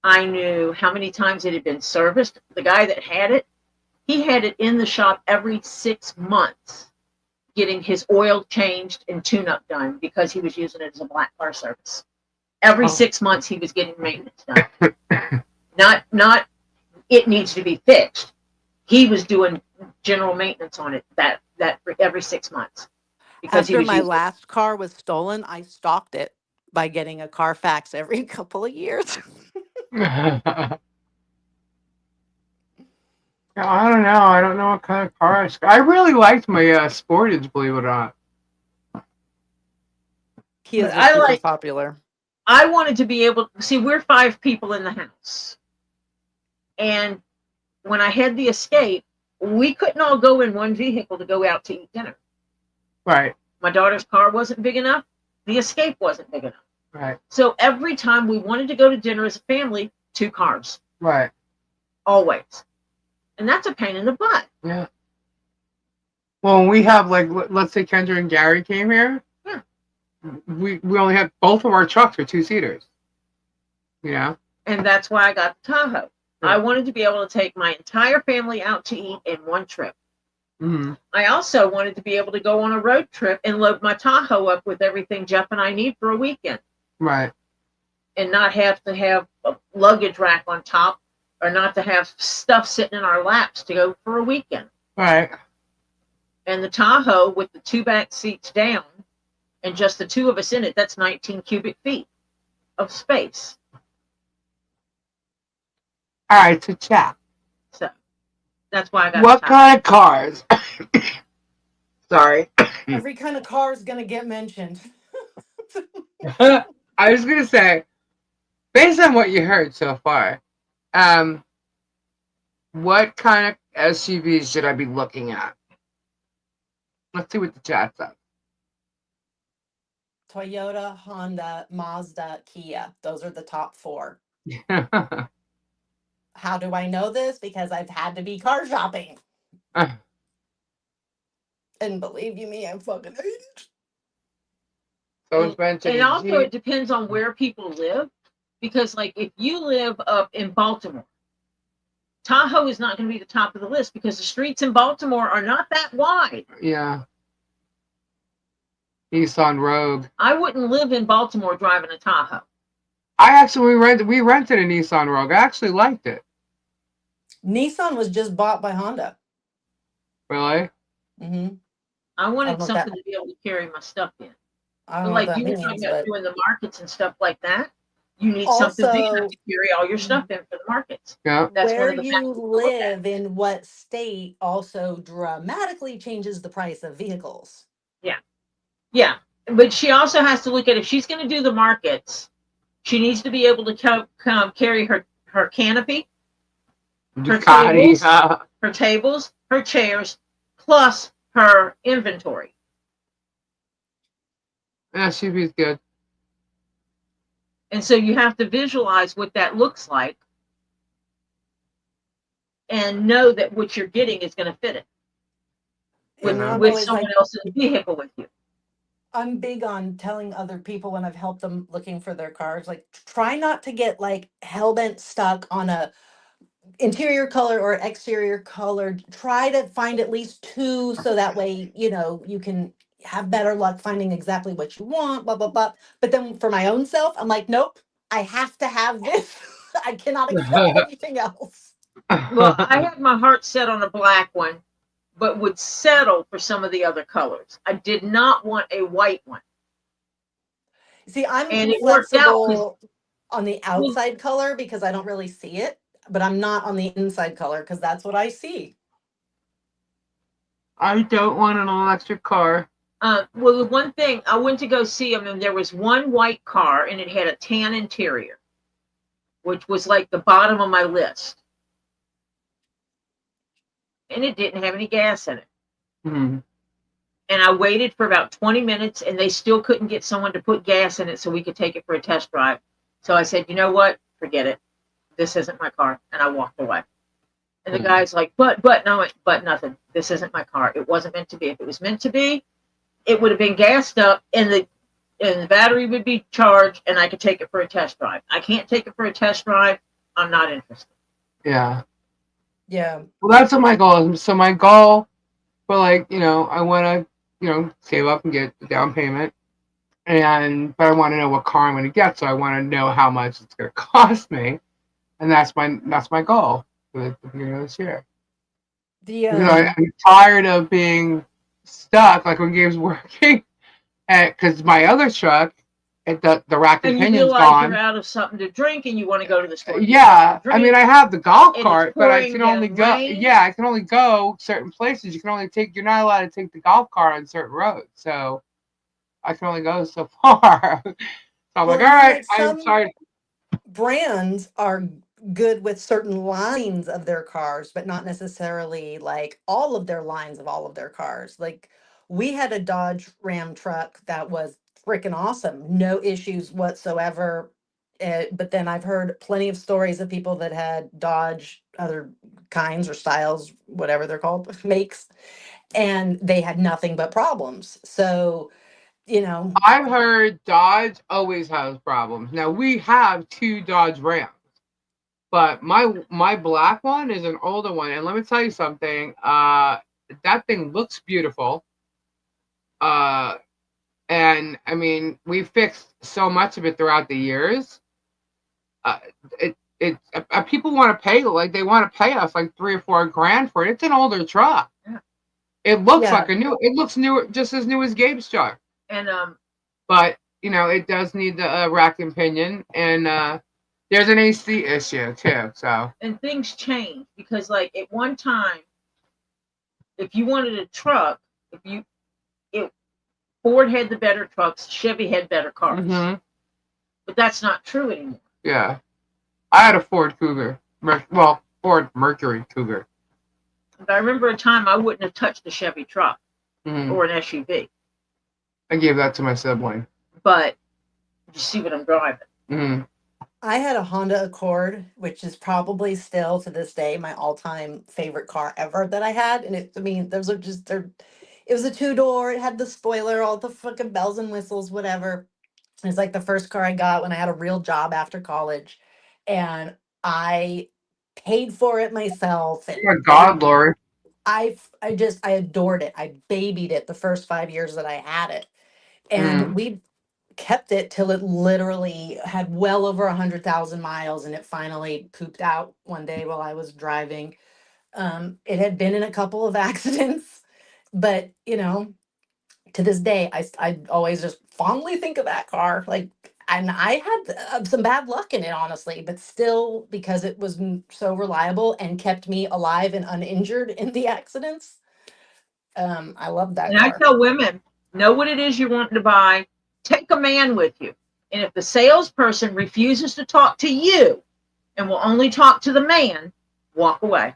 I knew how many times it had been serviced. The guy that had it, he had it in the shop every 6 months, getting his oil changed and tune-up done because he was using it as a black car service. Every 6 months he was getting maintenance done. Not it needs to be fixed. He was doing general maintenance on it that every 6 months. Because after my last car was stolen, I stocked it by getting a Carfax every couple of years. I don't know. I don't know what kind of car I really liked my Sportage, believe it or not. Kias are super popular. I wanted to be able to see, we're 5 people in the house. And when I had the Escape, we couldn't all go in one vehicle to go out to eat dinner. Right. My daughter's car wasn't big enough. The Escape wasn't big enough. Right. So every time we wanted to go to dinner as a family, 2 cars. Right. Always. And that's a pain in the butt. Yeah. Well, when we have like, let's say Kendra and Gary came here, Yeah. we only have both of our trucks are 2-seaters. You know, And that's why I got the Tahoe. Yeah. I wanted to be able to take my entire family out to eat in one trip. mm-hmm. I also wanted to be able to go on a road trip and load my Tahoe up with everything Jeff and I need for a weekend. Right. And not have to have a luggage rack on top, or not to have stuff sitting in our laps to go for a weekend. Right. And the Tahoe with the 2 back seats down and just the 2 of us in it, that's 19 cubic feet of space. All right, so chat. So that's why I got what kind of cars? Sorry. Every kind of car is gonna get mentioned. I was gonna say, based on what you heard so far, what kind of SUVs should I be looking at? Let's see what the chat says. Toyota, Honda, Mazda, Kia. Those are the top 4. How do I know this? Because I've had to be car shopping. And believe you me, I fucking hate it. And also it depends on where people live. Because like if you live up in Baltimore, Tahoe is not going to be the top of the list because the streets in Baltimore are not that wide. Yeah. Nissan Rogue. I wouldn't live in Baltimore driving a Tahoe. We rented a Nissan Rogue. I actually liked it. Nissan was just bought by Honda. Really? Mm-hmm. I wanted something to be able to carry my stuff in. I don't like know you were talking about doing the markets and stuff like that. You need something big enough to carry all your stuff in for the markets. Yeah. That's where you live in what state also dramatically changes the price of vehicles. Yeah. Yeah. But she also has to look at if she's going to do the markets, she needs to be able to carry her canopy, her tables, her chairs, plus her inventory. Yeah, SUV is good. And so you have to visualize what that looks like and know that what you're getting is going to fit it with someone else's vehicle with you. I'm big on telling other people when I've helped them looking for their cars, like try not to get like hell-bent stuck on a interior color or exterior color. Try to find at least 2 so that way, you can have better luck finding exactly what you want, blah, blah, blah. But then for my own self, I'm like, nope, I have to have this. I cannot accept anything else. Well, I had my heart set on a black one, but would settle for some of the other colors. I did not want a white one. See, I'm flexible on the outside color because I don't really see it, but I'm not on the inside color because that's what I see. I don't want an electric car. Well, the one thing, I went to go see them, and there was one white car, and it had a tan interior, which was like the bottom of my list. And it didn't have any gas in it. Mm-hmm. And I waited for about 20 minutes, and they still couldn't get someone to put gas in it so we could take it for a test drive. So I said, you know what? Forget it. This isn't my car. And I walked away. And the guy's like, but, and I went, but nothing. This isn't my car. It wasn't meant to be. If it was meant to be, it would have been gassed up, and the battery would be charged, and I could take it for a test drive. I can't take it for a test drive. I'm not interested. Yeah. Yeah. Well, that's what my goal is. So my goal, for I want to, save up and get the down payment, but I want to know what car I'm going to get. So I want to know how much it's going to cost me, and that's my goal for the beginning of this year. I'm tired of being stuck, like when Gabe's working, because my other truck, the rack and pinion's you feel like gone. You're out of something to drink, and you want to go to the store. Yeah, I mean, I have the golf cart, but I can only go. Rain. Yeah, I can only go certain places. You're not allowed to take the golf cart on certain roads, so I can only go so far. So I'm like, all right, I'm sorry. Brands are good with certain lines of their cars, but not necessarily like all of their lines of all of their cars. Like we had a Dodge Ram truck that was freaking awesome, no issues whatsoever. But then I've heard plenty of stories of people that had Dodge other kinds or styles, whatever they're called, makes, and they had nothing but problems. So, you know, I've heard Dodge always has problems. Now we have 2 Dodge Rams, but my black one is an older one, and let me tell you something. That thing looks beautiful. Uh, and I mean, we fixed so much of it throughout the years. Uh, People want to pay, like they want to pay us like 3 or 4 grand for it. It's an older truck. Yeah. It looks Yeah. like a new. It looks new, just as new as Gabe's truck. And But you know, it does need the rack and pinion, and there's an AC issue too. So and things change because, like, at one time, if you wanted a truck, Ford had the better trucks, Chevy had better cars. But that's not true anymore. Yeah, I had a Ford Cougar. Well, Ford Mercury Cougar. But I remember a time I wouldn't have touched a Chevy truck or an SUV. I gave that to my sibling. But you see what I'm driving. I had a Honda Accord, which is probably still to this day my all-time favorite car ever that I had. And those are just it was a 2-door, it had the spoiler, all the fucking bells and whistles, whatever. It's like the first car I got when I had a real job after college. And I paid for it myself. And Oh my God, Lori. I adored it. I babied it the first 5 years that I had it. And we kept it till it literally had well over 100,000 miles, and it finally pooped out one day while I was driving. It had been in a couple of accidents, but you know, to this day, I always just fondly think of that car. Like, and I had some bad luck in it, honestly, but still, because it was so reliable and kept me alive and uninjured in the accidents. I love that And car. I tell women, know what it is you're wanting to buy. Take a man with you. And if the salesperson refuses to talk to you and will only talk to the man, walk away.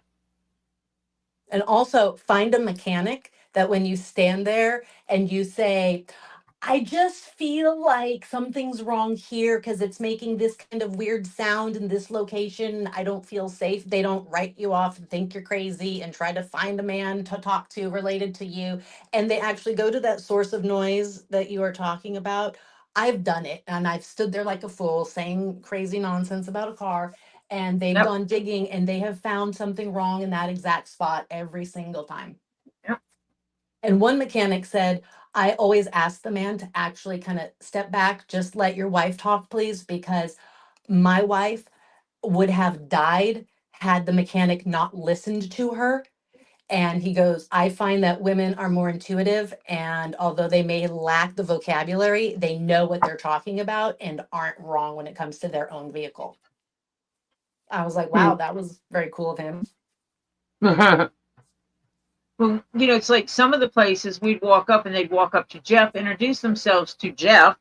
And also find a mechanic that when you stand there and you say, I just feel like something's wrong here because it's making this kind of weird sound in this location. I don't feel safe. They don't write you off and think you're crazy and try to find a man to talk to related to you. And they actually go to that source of noise that you are talking about. I've done it, and I've stood there like a fool saying crazy nonsense about a car. And they've Yep. gone digging and they have found something wrong in that exact spot every single time. Yep. And one mechanic said, I always ask the man to actually kind of step back, just let your wife talk, please, because my wife would have died had the mechanic not listened to her. And he goes, I find that women are more intuitive, and although they may lack the vocabulary, they know what they're talking about and aren't wrong when it comes to their own vehicle. I was like, wow, that was very cool of him. Well, you know, it's like some of the places we'd walk up and they'd walk up to Jeff, introduce themselves to Jeff,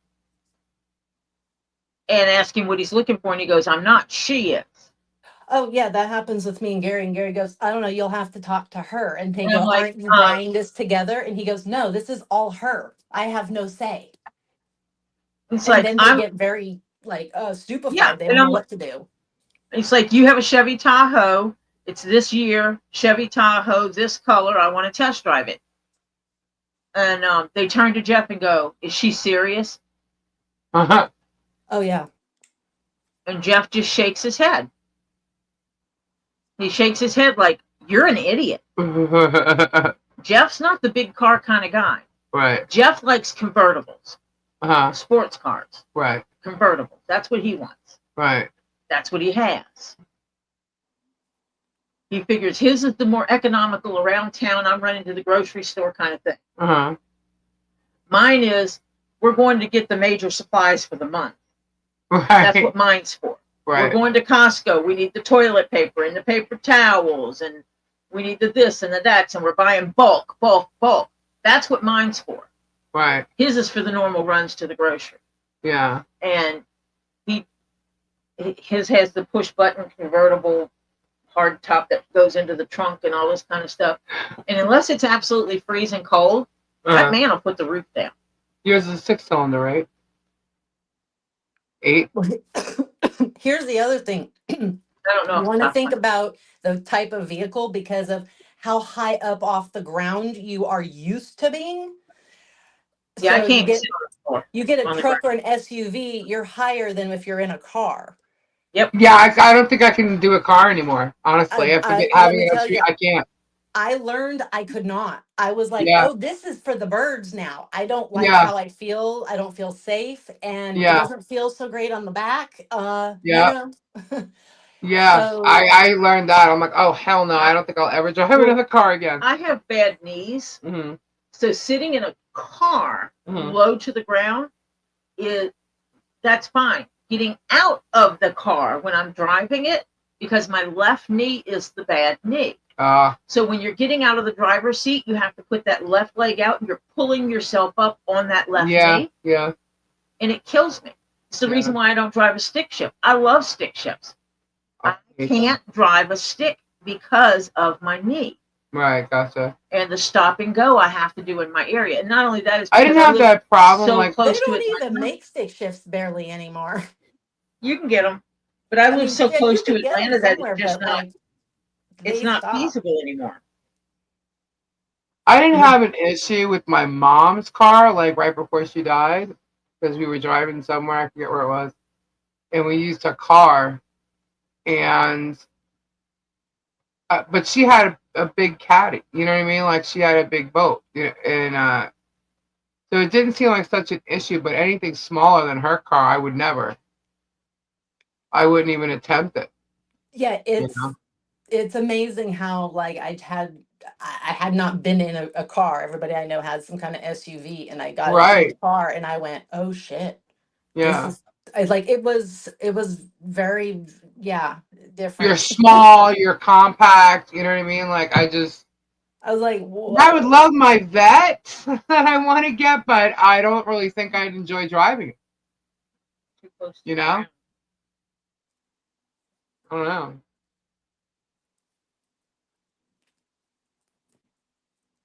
and ask him what he's looking for. And he goes, I'm not, she is. Oh, yeah, that happens with me and Gary. And Gary goes, I don't know, you'll have to talk to her. And they And go, I'm like, aren't you buying this together? And he goes, no, this is all her. I have no say. It's And like, then they get very stupefied. Yeah, They don't know what to do. It's like, you have a Chevy Tahoe. It's this year, Chevy Tahoe, this color. I want to test drive it. And they turn to Jeff and go, is she serious? Uh-huh. Oh, yeah. And Jeff just shakes his head. He shakes his head like, you're an idiot. Jeff's not the big car kind of guy. Right. Jeff likes convertibles. Sports cars. Right. Convertibles. That's what he wants. Right. That's what he has. He figures his is the more economical around town. I'm running to the grocery store kind of thing. Mine is, we're going to get the major supplies for the month. Right. That's what mine's for. Right. We're going to Costco. We need the toilet paper and the paper towels, and we need the this and the that, and we're buying bulk. That's what mine's for. Right. His is for the normal runs to the grocery. Yeah. And his has the push button convertible hard top that goes into the trunk and all this kind of stuff. And unless it's absolutely freezing cold, that man will put the roof down. Yours is a 6-cylinder, right? 8. Here's the other thing. I don't know. You want to think about the type of vehicle because of how high up off the ground you are used to being. Yeah, I So can't sit on the floor. you get a on the truck or an SUV, you're higher than if you're in a car. Yep. Yeah, I don't think I can do a car anymore. Honestly, after Let having me it on tell street, you, I can't. I learned I could not. I was like, Yeah, oh, this is for the birds now. I don't like yeah, how I feel. I don't feel safe. And it yeah, doesn't feel so great on the back. yeah, yeah. So I learned that. I'm like, oh hell no, I don't think I'll ever drive Well, another car again. I have bad knees, Hmm. so sitting in a car Mhm. low to the ground that's fine. Getting out of the car when I'm driving it, because my left knee is the bad knee. So when you're getting out of the driver's seat, you have to put that left leg out and you're pulling yourself up on that left knee. Yeah. And it kills me. It's the reason why I don't drive a stick shift. I love stick shifts. I can't drive a stick because of my knee. Right, gotcha. And the stop and go I have to do in my area. And not only that, I didn't have that problem. So like close they to don't it. even make stick shifts barely anymore. You can get them, but I live so close you to could get them Atlanta that somewhere, it's just but, not. like, It's they not stop. feasible anymore. I didn't have an issue with my mom's car, like right before she died, because we were driving somewhere, I forget where it was, and we used her car, and but she had a big caddy, you know what I mean? Like she had a big boat, and so it didn't seem like such an issue. But anything smaller than her car, I wouldn't even attempt it. Yeah, it's amazing how, like, I had not been in a car. Everybody I know had some kind of SUV, and I got into a car and I went, oh shit. Yeah. It was very, different. You're small, you're compact, you know what I mean? Like I was like, I would love my vet that I want to get, but I don't really think I'd enjoy driving it. You know? I don't know.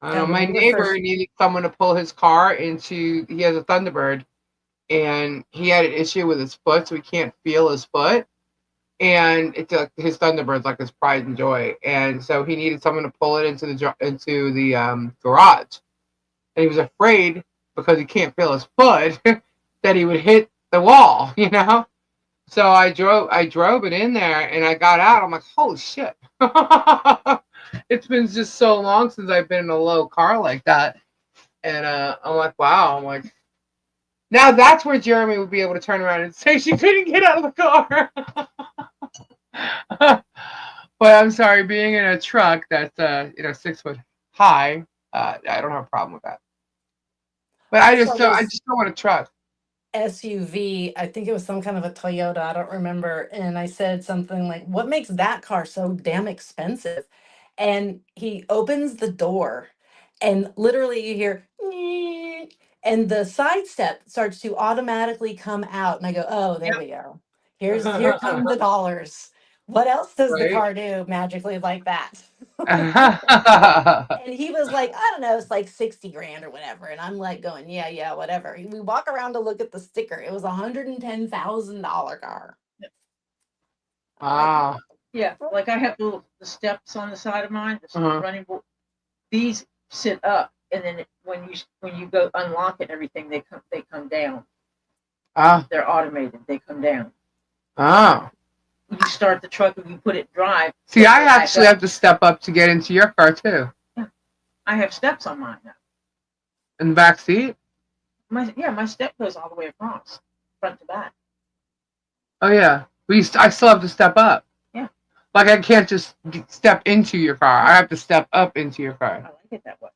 I don't know. My neighbor needed someone to pull his car into, he has a Thunderbird, and he had an issue with his foot, so he can't feel his foot. And it's like his Thunderbird's like his pride and joy, and so he needed someone to pull it into the garage, and he was afraid because he can't feel his foot that he would hit the wall, you know. So I drove it in there, and I got out. I'm like, holy shit! It's been just so long since I've been in a low car like that, and I'm like, wow. I'm like, now that's where Jeremy would be able to turn around and say she couldn't get out of the car. But I'm sorry, being in a truck that's 6 foot high, I don't have a problem with that. But I just don't want a truck. SUV, I think it was some kind of a Toyota, I don't remember. And I said something like, what makes that car so damn expensive? And he opens the door, and literally you hear, "Neek," and the side step starts to automatically come out. And I go, oh, there we go. Here come the dollars. What else does the car do magically like that? And he was like, I don't know, it's like 60 grand or whatever. And I'm like going, yeah, whatever. We walk around to look at the sticker. It was $110,000 car. Wow. Yeah, like I have the steps on the side of mine, the running board. These sit up, and then when you go unlock it and everything, they come down. They're automated. They come down. You start the truck and you put it in drive. See, I actually have to step up to get into your car too. Yeah. I have steps on mine now. In the back seat? My step goes all the way across, front to back. Oh yeah, I still have to step up. Yeah. Like I can't just step into your car. I have to step up into your car. I like it that way.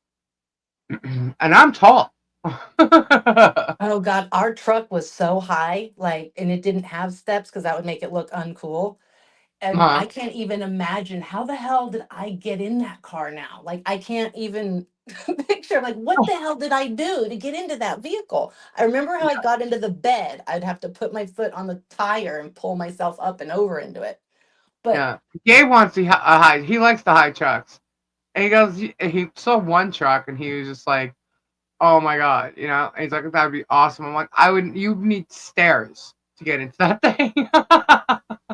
And I'm tall. Oh God, our truck was so high, and it didn't have steps because that would make it look uncool. And I can't even imagine how the hell did I get in that car now? Like I can't even picture, like, what the hell did I do to get into that vehicle? I remember how I got into the bed. I'd have to put my foot on the tire and pull myself up and over into it. But yeah, Gabe wants the high. He likes the high trucks, and he goes. He saw one truck, and he was just like, "Oh my god," you know. And he's like, "That would be awesome." I'm like, You need stairs to get into that thing."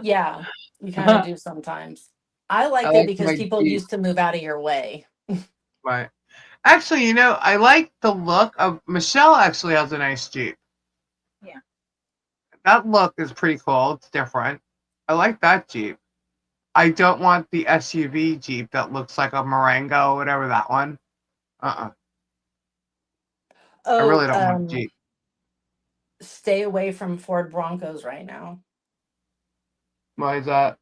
yeah, you kind of do sometimes. I I liked it like because my people Jeep. used to move out of your way. Right. Actually, you know, I like the look of Michelle. Actually, has a nice Jeep. Yeah. That look is pretty cool. It's different. I like that Jeep. I don't want the SUV Jeep that looks like a Marengo, whatever that one. I Oh, really don't want a Jeep. stay away from Ford Broncos right now. Why is that?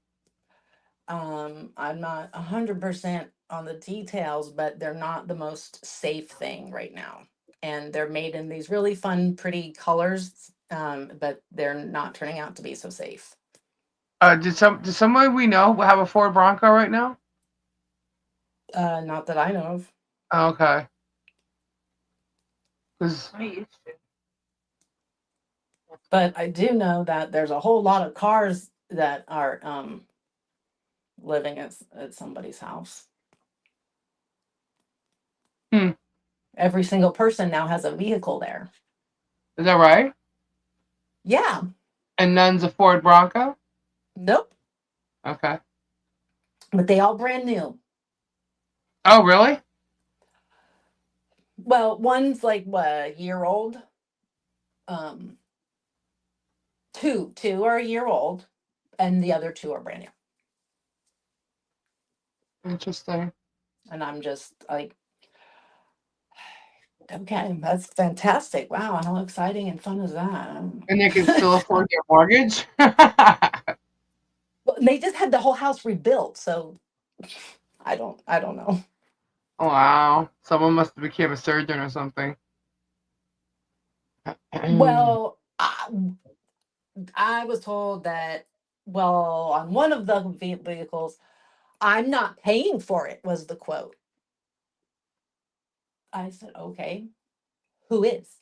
I'm not 100% on the details, but they're not the most safe thing right now. And they're made in these really fun, pretty colors, but they're not turning out to be so safe. Did someone we know have a Ford Bronco right now? Not that I know of. Okay. Because I used to. But I do know that there's a whole lot of cars that are living at somebody's house. Every single person now has a vehicle there. is that right? Yeah. And none's a Ford Bronco? Nope. Okay. But they all brand new. Oh, really? Well, one's like what, a year old. Two are a year old, and the other two are brand new. Interesting. And I'm just like, okay, that's fantastic. Wow, how exciting and fun is that? And they can still afford their mortgage? Well, they just had the whole house rebuilt, so I don't know. Wow. Someone must have became a surgeon or something. Well, I was told that, well, on one of the vehicles, I'm not paying for it, was the quote. I said, okay, who is?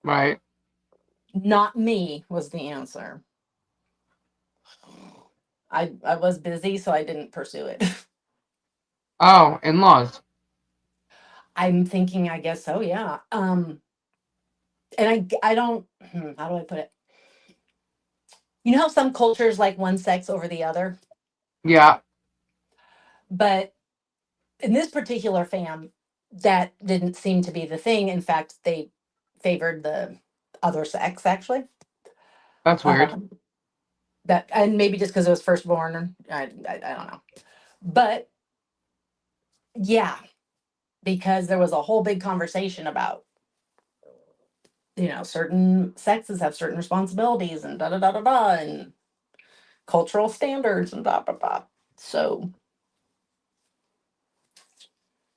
Right. Not me, was the answer. I was busy, so I didn't pursue it. Oh, in-laws. I'm thinking, I guess so, yeah. And I don't, how do I put it? You know how some cultures like one sex over the other? Yeah. But in this particular fam, that didn't seem to be the thing. In fact, they favored the other sex, actually. That's weird. That, and maybe just because it was firstborn, I don't know. But yeah, because there was a whole big conversation about, certain sexes have certain responsibilities and da da da da da, and cultural standards and blah blah blah. So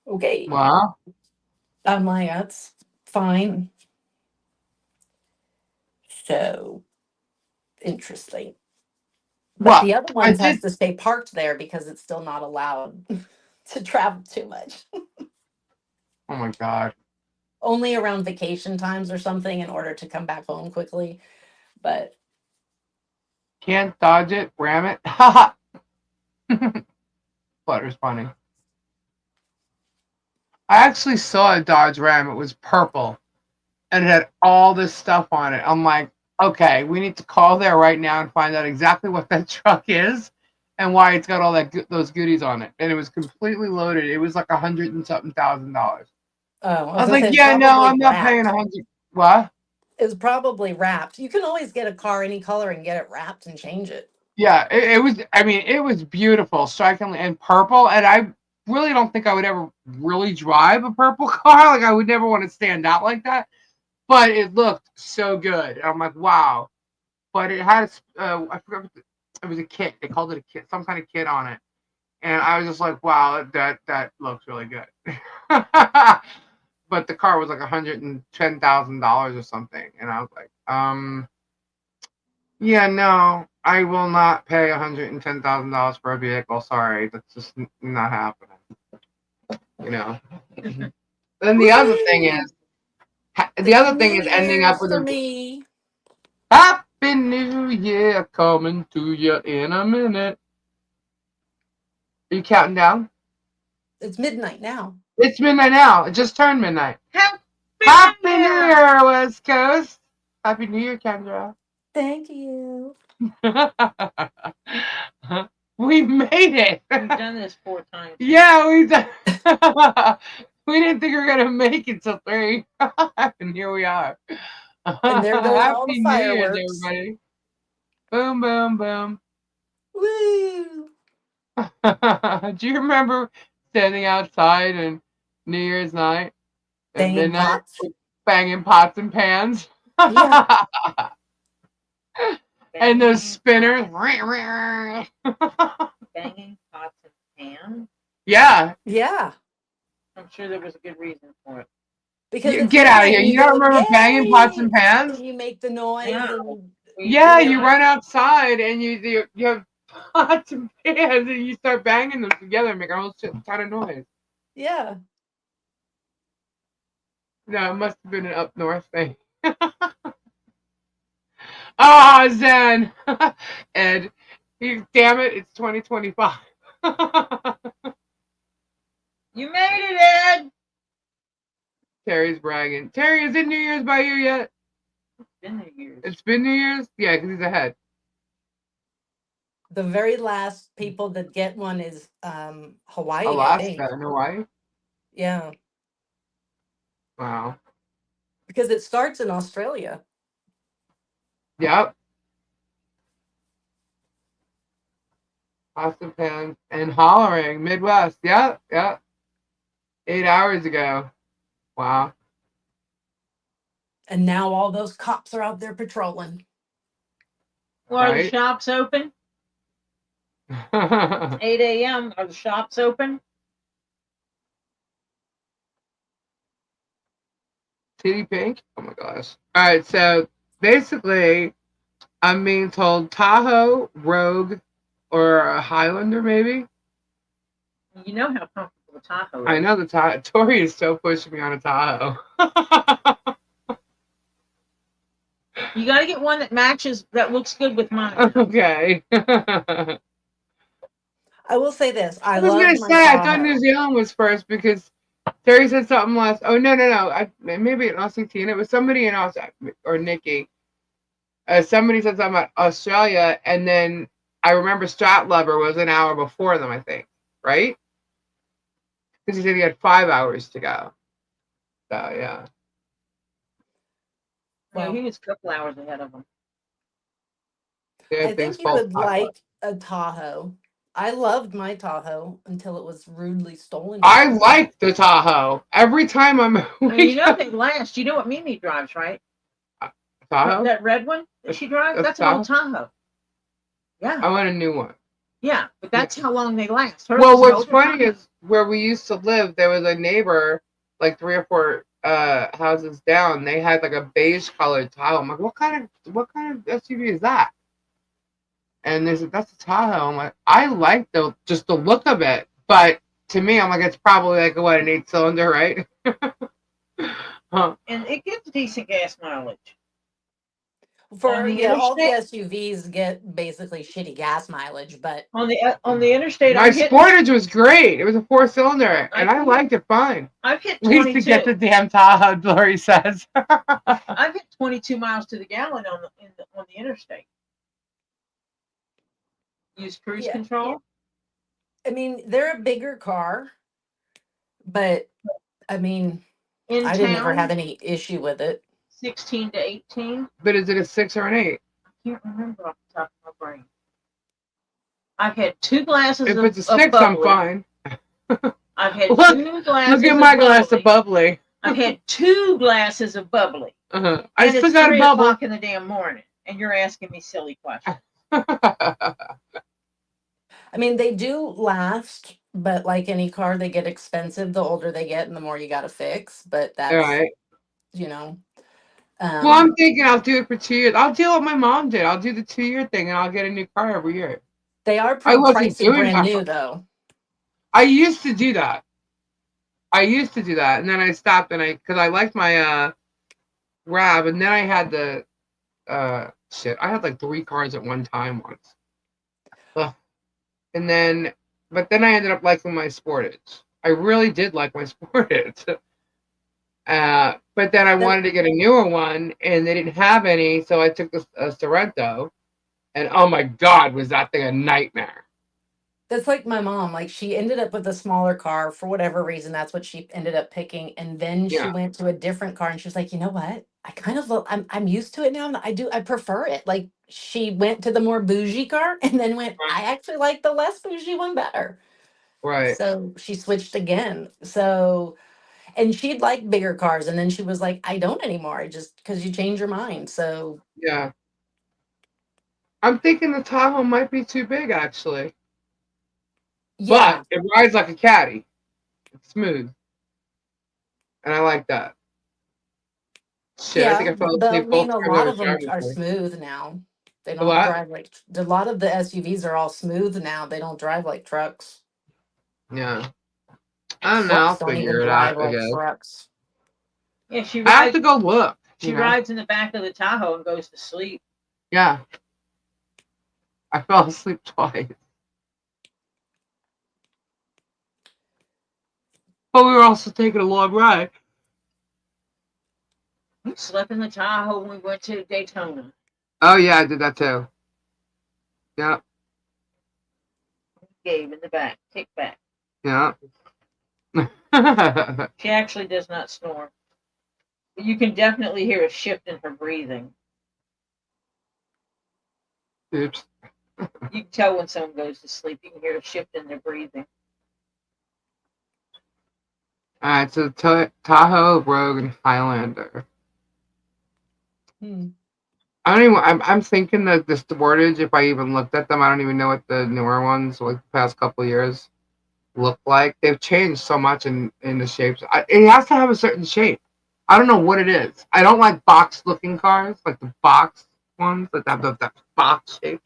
okay, Wow. I'm like, that's fine. So interesting. But Well, the other I ones did. has to stay parked there because it's still not allowed to travel too much. Oh my God. Only around vacation times or something in order to come back home quickly. But Can't dodge it, ram it. Haha. Flutter's funny. I actually saw a Dodge Ram. It was purple and it had all this stuff on it. I'm like, okay, we need to call there right now and find out exactly what that truck is and why it's got all those goodies on it. And it was completely loaded. It was like $100 and something thousand. I I was gonna like, say it's yeah, no, probably I'm not paying wrapped. 100. What? It's probably wrapped. You can always get a car any color and get it wrapped and change it. Yeah, it was. I mean, it was beautiful, strikingly, and purple. And I really don't think I would ever really drive a purple car. Like I would never want to stand out like that. But it looked so good. And I'm like, wow. But it had, I forgot, it was a kit. They called it a kit, some kind of kit on it. And I was just like, wow, that looks really good. But the car was like $110,000 or something. And I was like, yeah, no, I will not pay $110,000 for a vehicle. Sorry, that's just not happening. You know. Then the other thing is, ending up with for a me. Happy New Year coming to you in a minute. Are you counting down? It's midnight now. It's midnight now. It just turned midnight. Happy Happy New Year, West Coast. Happy New Year, Kendra. Thank you. We we made it. We've done this 4 times. Yeah, we done. We didn't think we were gonna make it till 3, and here we are. And there goes all the Happy New Year's, fireworks. everybody! Boom, boom, boom. Woo! Do you remember standing outside on New Year's night at Banging midnight, pots. banging pots and pans? Yeah. And those spinners. Banging pots and pans. Yeah. Yeah. I'm sure there was a good reason for it. Because You it's get out of midnight here. and You don't go, remember banging pots and "Yay!" pans? And you make the noise. No. And Yeah, you run outside and you have pots and pans and you start banging them together and make a whole shit ton of noise. yeah. No, it must have been an up north thing. Oh, Zen. Ed. Damn it, it's 2025. You made it, Ed. Terry's bragging. Terry, is it New Year's by you yet? It's been New Year's. It's been New Year's? Yeah, because he's ahead. The very last people that get one is Hawaii, I Alaska think. and Hawaii? Yeah. Wow. Because it starts in Australia. Yep. Pots and pans and hollering, Midwest. Yep, yep. 8 hours ago. Wow. And now all those cops are out there patrolling. Well, are the Right. shops open? 8 a.m. Are the shops open? Titty pink? Oh my gosh. All right, so basically, I'm being told Tahoe, Rogue, or a Highlander maybe. You know how comfortable Tahoe is. I know the Tahoe. Tori is so pushing me on a Tahoe. You got to get one that matches, that looks good with mine. Okay. I will say this. I was love gonna my say I thought Tahoe. New Zealand was first because Terry said something last. Oh no. Maybe an Aussie teen. It was somebody in Australia or Nikki. Somebody said something about Australia, and then I remember Stratlever was an hour before them. I think, right? Because he said he had 5 hours to go. So yeah. Well, he was a couple hours ahead of them. I think you would like a Tahoe. I loved my Tahoe until it was rudely stolen. I like the Tahoe. Every time I'm And you know they last. You know what Mimi drives, right? Tahoe? That red one that she drives? That's an old Tahoe. Yeah. I want a new one. Yeah, but that's how long they last. Hers Well, is an what's older funny Tahoe. is where we used to live, there was a neighbor, like 3 or 4 houses down. They had like a beige colored Tahoe. I'm like, what kind of SUV is that? And they said, that's a Tahoe. I'm like, I like just the look of it, but to me, I'm like, it's probably like what, an 8-cylinder, right? Huh. And it gives decent gas mileage. For On the all the interstate- SUVs get basically shitty gas mileage, but On the interstate, My Sportage was great. It was a 4-cylinder, and I liked it fine. I've hit At least 22. to get the damn Tahoe, Lori says. I've hit 22 miles to the gallon on the interstate. Use cruise Yeah. control. I mean, they're a bigger car, but I mean, In I didn't ever town, have any issue with it. 16 to 18. But is it a 6 or an 8? I can't remember off the top of my brain. I've had 2 glasses If of it's a 6, I'm bubbly. fine. I've had Look- 2 glasses Look at of my bubbly. glass of bubbly. I've had 2 glasses of bubbly. I And still it's got 3 a bubble. o'clock in the damn morning, and you're asking me silly questions. I mean, they do last, but like any car, they get expensive the older they get and the more you got to fix. But that's, All right. you know. Well, I'm thinking I'll do it for 2 years. I'll do what my mom did. I'll do the 2-year thing, and I'll get a new car every year. They are pretty wasn't pricey doing brand that. new, though. I used to do that. And then I stopped, because I liked my Rab, and then I had the shit. I had like 3 cars at one time once. Ugh. But then I ended up liking my Sportage. I really did like my Sportage. But then I wanted to get a newer one, and they didn't have any, so I took a Sorrento, and oh my God, was that thing a nightmare. That's like my mom. Like she ended up with a smaller car for whatever reason. That's what she ended up picking. And then she Yeah. went to a different car and she was like, you know what? I kind of I'm used to it now. And I prefer it. Like she went to the more bougie car and then went, I actually like the less bougie one better. Right. So she switched again. So and she'd like bigger cars. And then she was like, I don't anymore. Just because you change your mind. So Yeah. I'm thinking the Tahoe might be too big, actually. yeah. But it rides like a caddy. It's smooth. And I like that. Shit, I think Yeah, I fell I asleep both mean, a times I lot was of them driving are this. smooth now. They The don't what? drive like a lot of the SUVs are all smooth now. They don't drive like trucks. Yeah. I don't know. Trucks I'll don't even figure it drive out, I like guess. trucks. Yeah, she I have to rides. go look. She rides in the back of the Tahoe and goes to sleep. Yeah. I fell asleep twice. But we were also taking a long ride. We slept in the Tahoe when we went to Daytona. Oh, yeah, I did that too. Yeah. Gabe in the back, kick back. Yeah. She actually does not snore. But you can definitely hear a shift in her breathing. Oops. You can tell when someone goes to sleep. You can hear a shift in their breathing. All right, so Tahoe, Rogue, and Highlander. I don't even. I'm thinking that the Sportage, if I even looked at them, I don't even know what the newer ones, like the past couple of years, look like. They've changed so much in the shapes. It has to have a certain shape. I don't know what it is. I don't like box looking cars, like the box ones that have that box shape.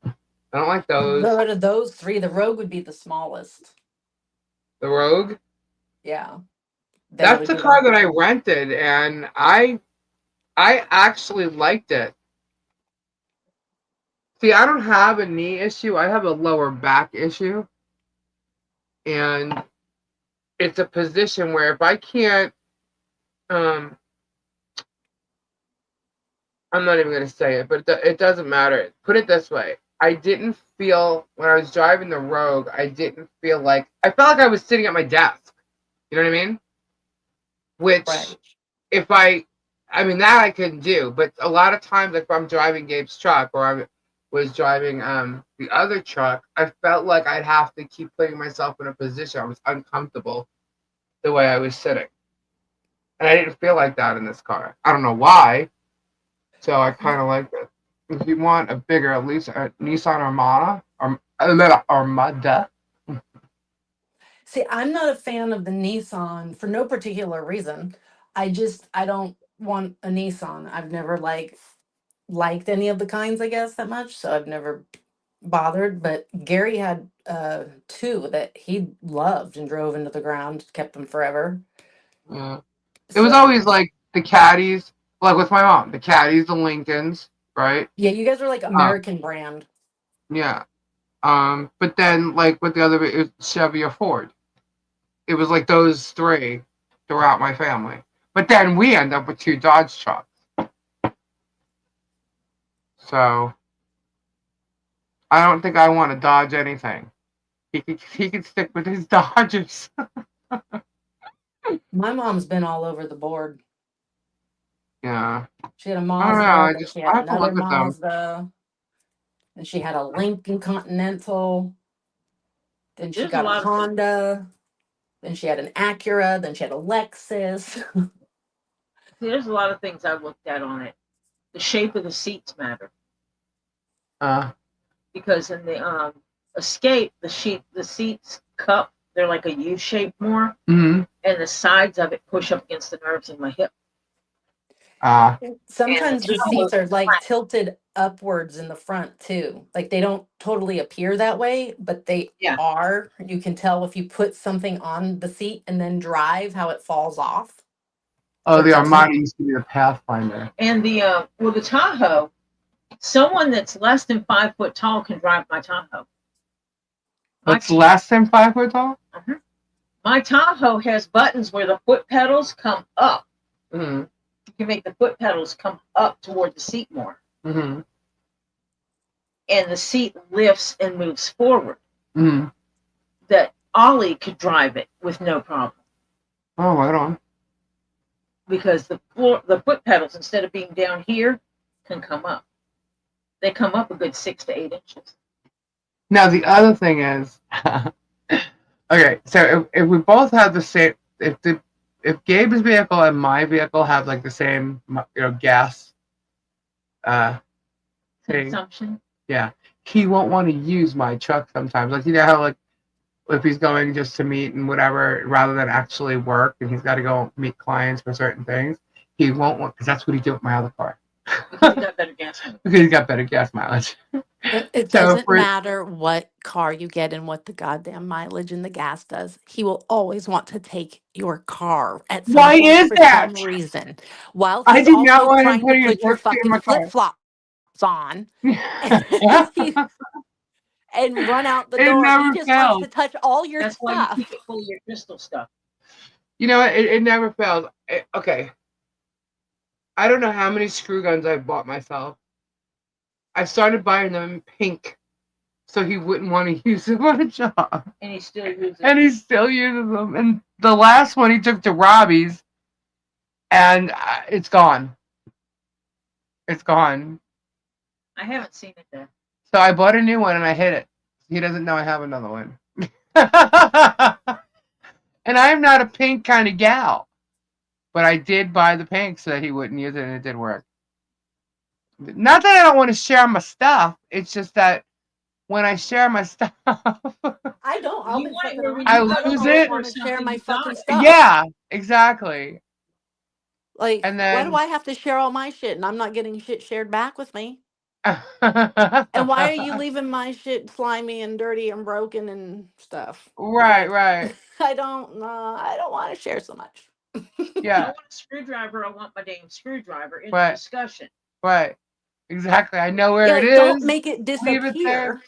I don't like those. Out of those three, the Rogue would be the smallest. The Rogue. Yeah. That's the car that I rented, and I actually liked it. See, I don't have a knee issue. I have a lower back issue. And it's a position where if I can't, I'm not even going to say it, but it doesn't matter. Put it this way. I didn't feel, when I was driving the Rogue, I felt like I was sitting at my desk. You know what I mean? Which, Right. that I can do, but a lot of times, like if I'm driving Gabe's truck or I was driving the other truck, I felt like I'd have to keep putting myself in a position. I was uncomfortable the way I was sitting. And I didn't feel like that in this car. I don't know why. So I kind of like it. If you want a bigger, at least a Nissan Armada, Armada. See, I'm not a fan of the Nissan for no particular reason. I don't want a Nissan. I've never liked any of the kinds, I guess, that much. So I've never bothered. But Gary had two that he loved and drove into the ground, kept them forever. Yeah. It was always like the Caddies, like with my mom, the Caddies, the Lincolns, right? Yeah, you guys are like American brand. Yeah. But then like with the other, it was Chevy or Ford. It was like those three throughout my family. But then we end up with two Dodge trucks. So I don't think I want to Dodge anything. He could stick with his Dodgers. My mom's been all over the board. Yeah. She had a I don't Mazda, know. then she I had have to another look at them. Mazda, and she had a Lincoln Continental, then she got a Honda, then she had an Acura, then she had a Lexus. There's a lot of things I've looked at on it. The shape of the seats matter. Because in the Escape, the seats cup, they're like a U shape more, and the sides of it push up against the nerves in my hip. Sometimes the seats are like tilted upwards in the front too. Like they don't totally appear that way, but they are. You can tell if you put something on the seat and then drive how it falls off. Oh, the Armada used to be the Pathfinder. And the Tahoe, someone that's less than 5 foot tall can drive my Tahoe. That's less than 5 foot tall? Uh-huh. My Tahoe has buttons where the foot pedals come up. Mm-hmm. You can make the foot pedals come up toward the seat more. Mm-hmm. And the seat lifts and moves forward. Mm-hmm. that Ollie could drive it with no problem. Oh, right on. Because the foot pedals, instead of being down here, can come up. They come up a good 6 to 8 inches. Now the other thing is, okay, so if we both have the same, if Gabe's vehicle and my vehicle have like the same, gas, thing, Consumption. yeah, he won't want to use my truck sometimes. Like, you know how, like, if he's going just to meet and whatever, rather than actually work, and he's got to go meet clients for certain things, he won't want, because that's what he did with my other car. Because he got better gas mileage. Because he's got better gas mileage. It So doesn't for- matter what car you get and what the goddamn mileage and the gas does. He will always want to take your car at some Why point is for that? some reason. While I he's did not also want him trying to putting his put your work in fucking my car. flip flops on and run out the It door. He never just wants fails. to touch all your That's why you stuff. keep it full of your crystal stuff. You know what? It never fails. Okay. I don't know how many screw guns I've bought myself. I started buying them in pink, so he wouldn't want to use them on a job. And he still uses And he still uses them. And the last one he took to Robbie's, and it's gone. It's gone. I haven't seen it there. So I bought a new one and I hid it. He doesn't know I have another one. And I'm not a pink kind of gal. But I did buy the pink so that he wouldn't use it, and it did work. Not that I don't want to share my stuff. It's just that when I share my stuff, I don't. I'll You be want it fucking where around. when I you I lose don't it. want to share my You got fucking it. stuff. yeah, exactly. Like, And why do then, I have to share all my shit and I'm not getting shit shared back with me? And and why are you leaving my shit slimy and dirty and broken and stuff? Right, Like, right. I don't want to share so much. I Yeah, want a screwdriver. I want my damn screwdriver in Right. the discussion. right. Exactly. I know where Yeah, it like, don't is. make it Leave it there.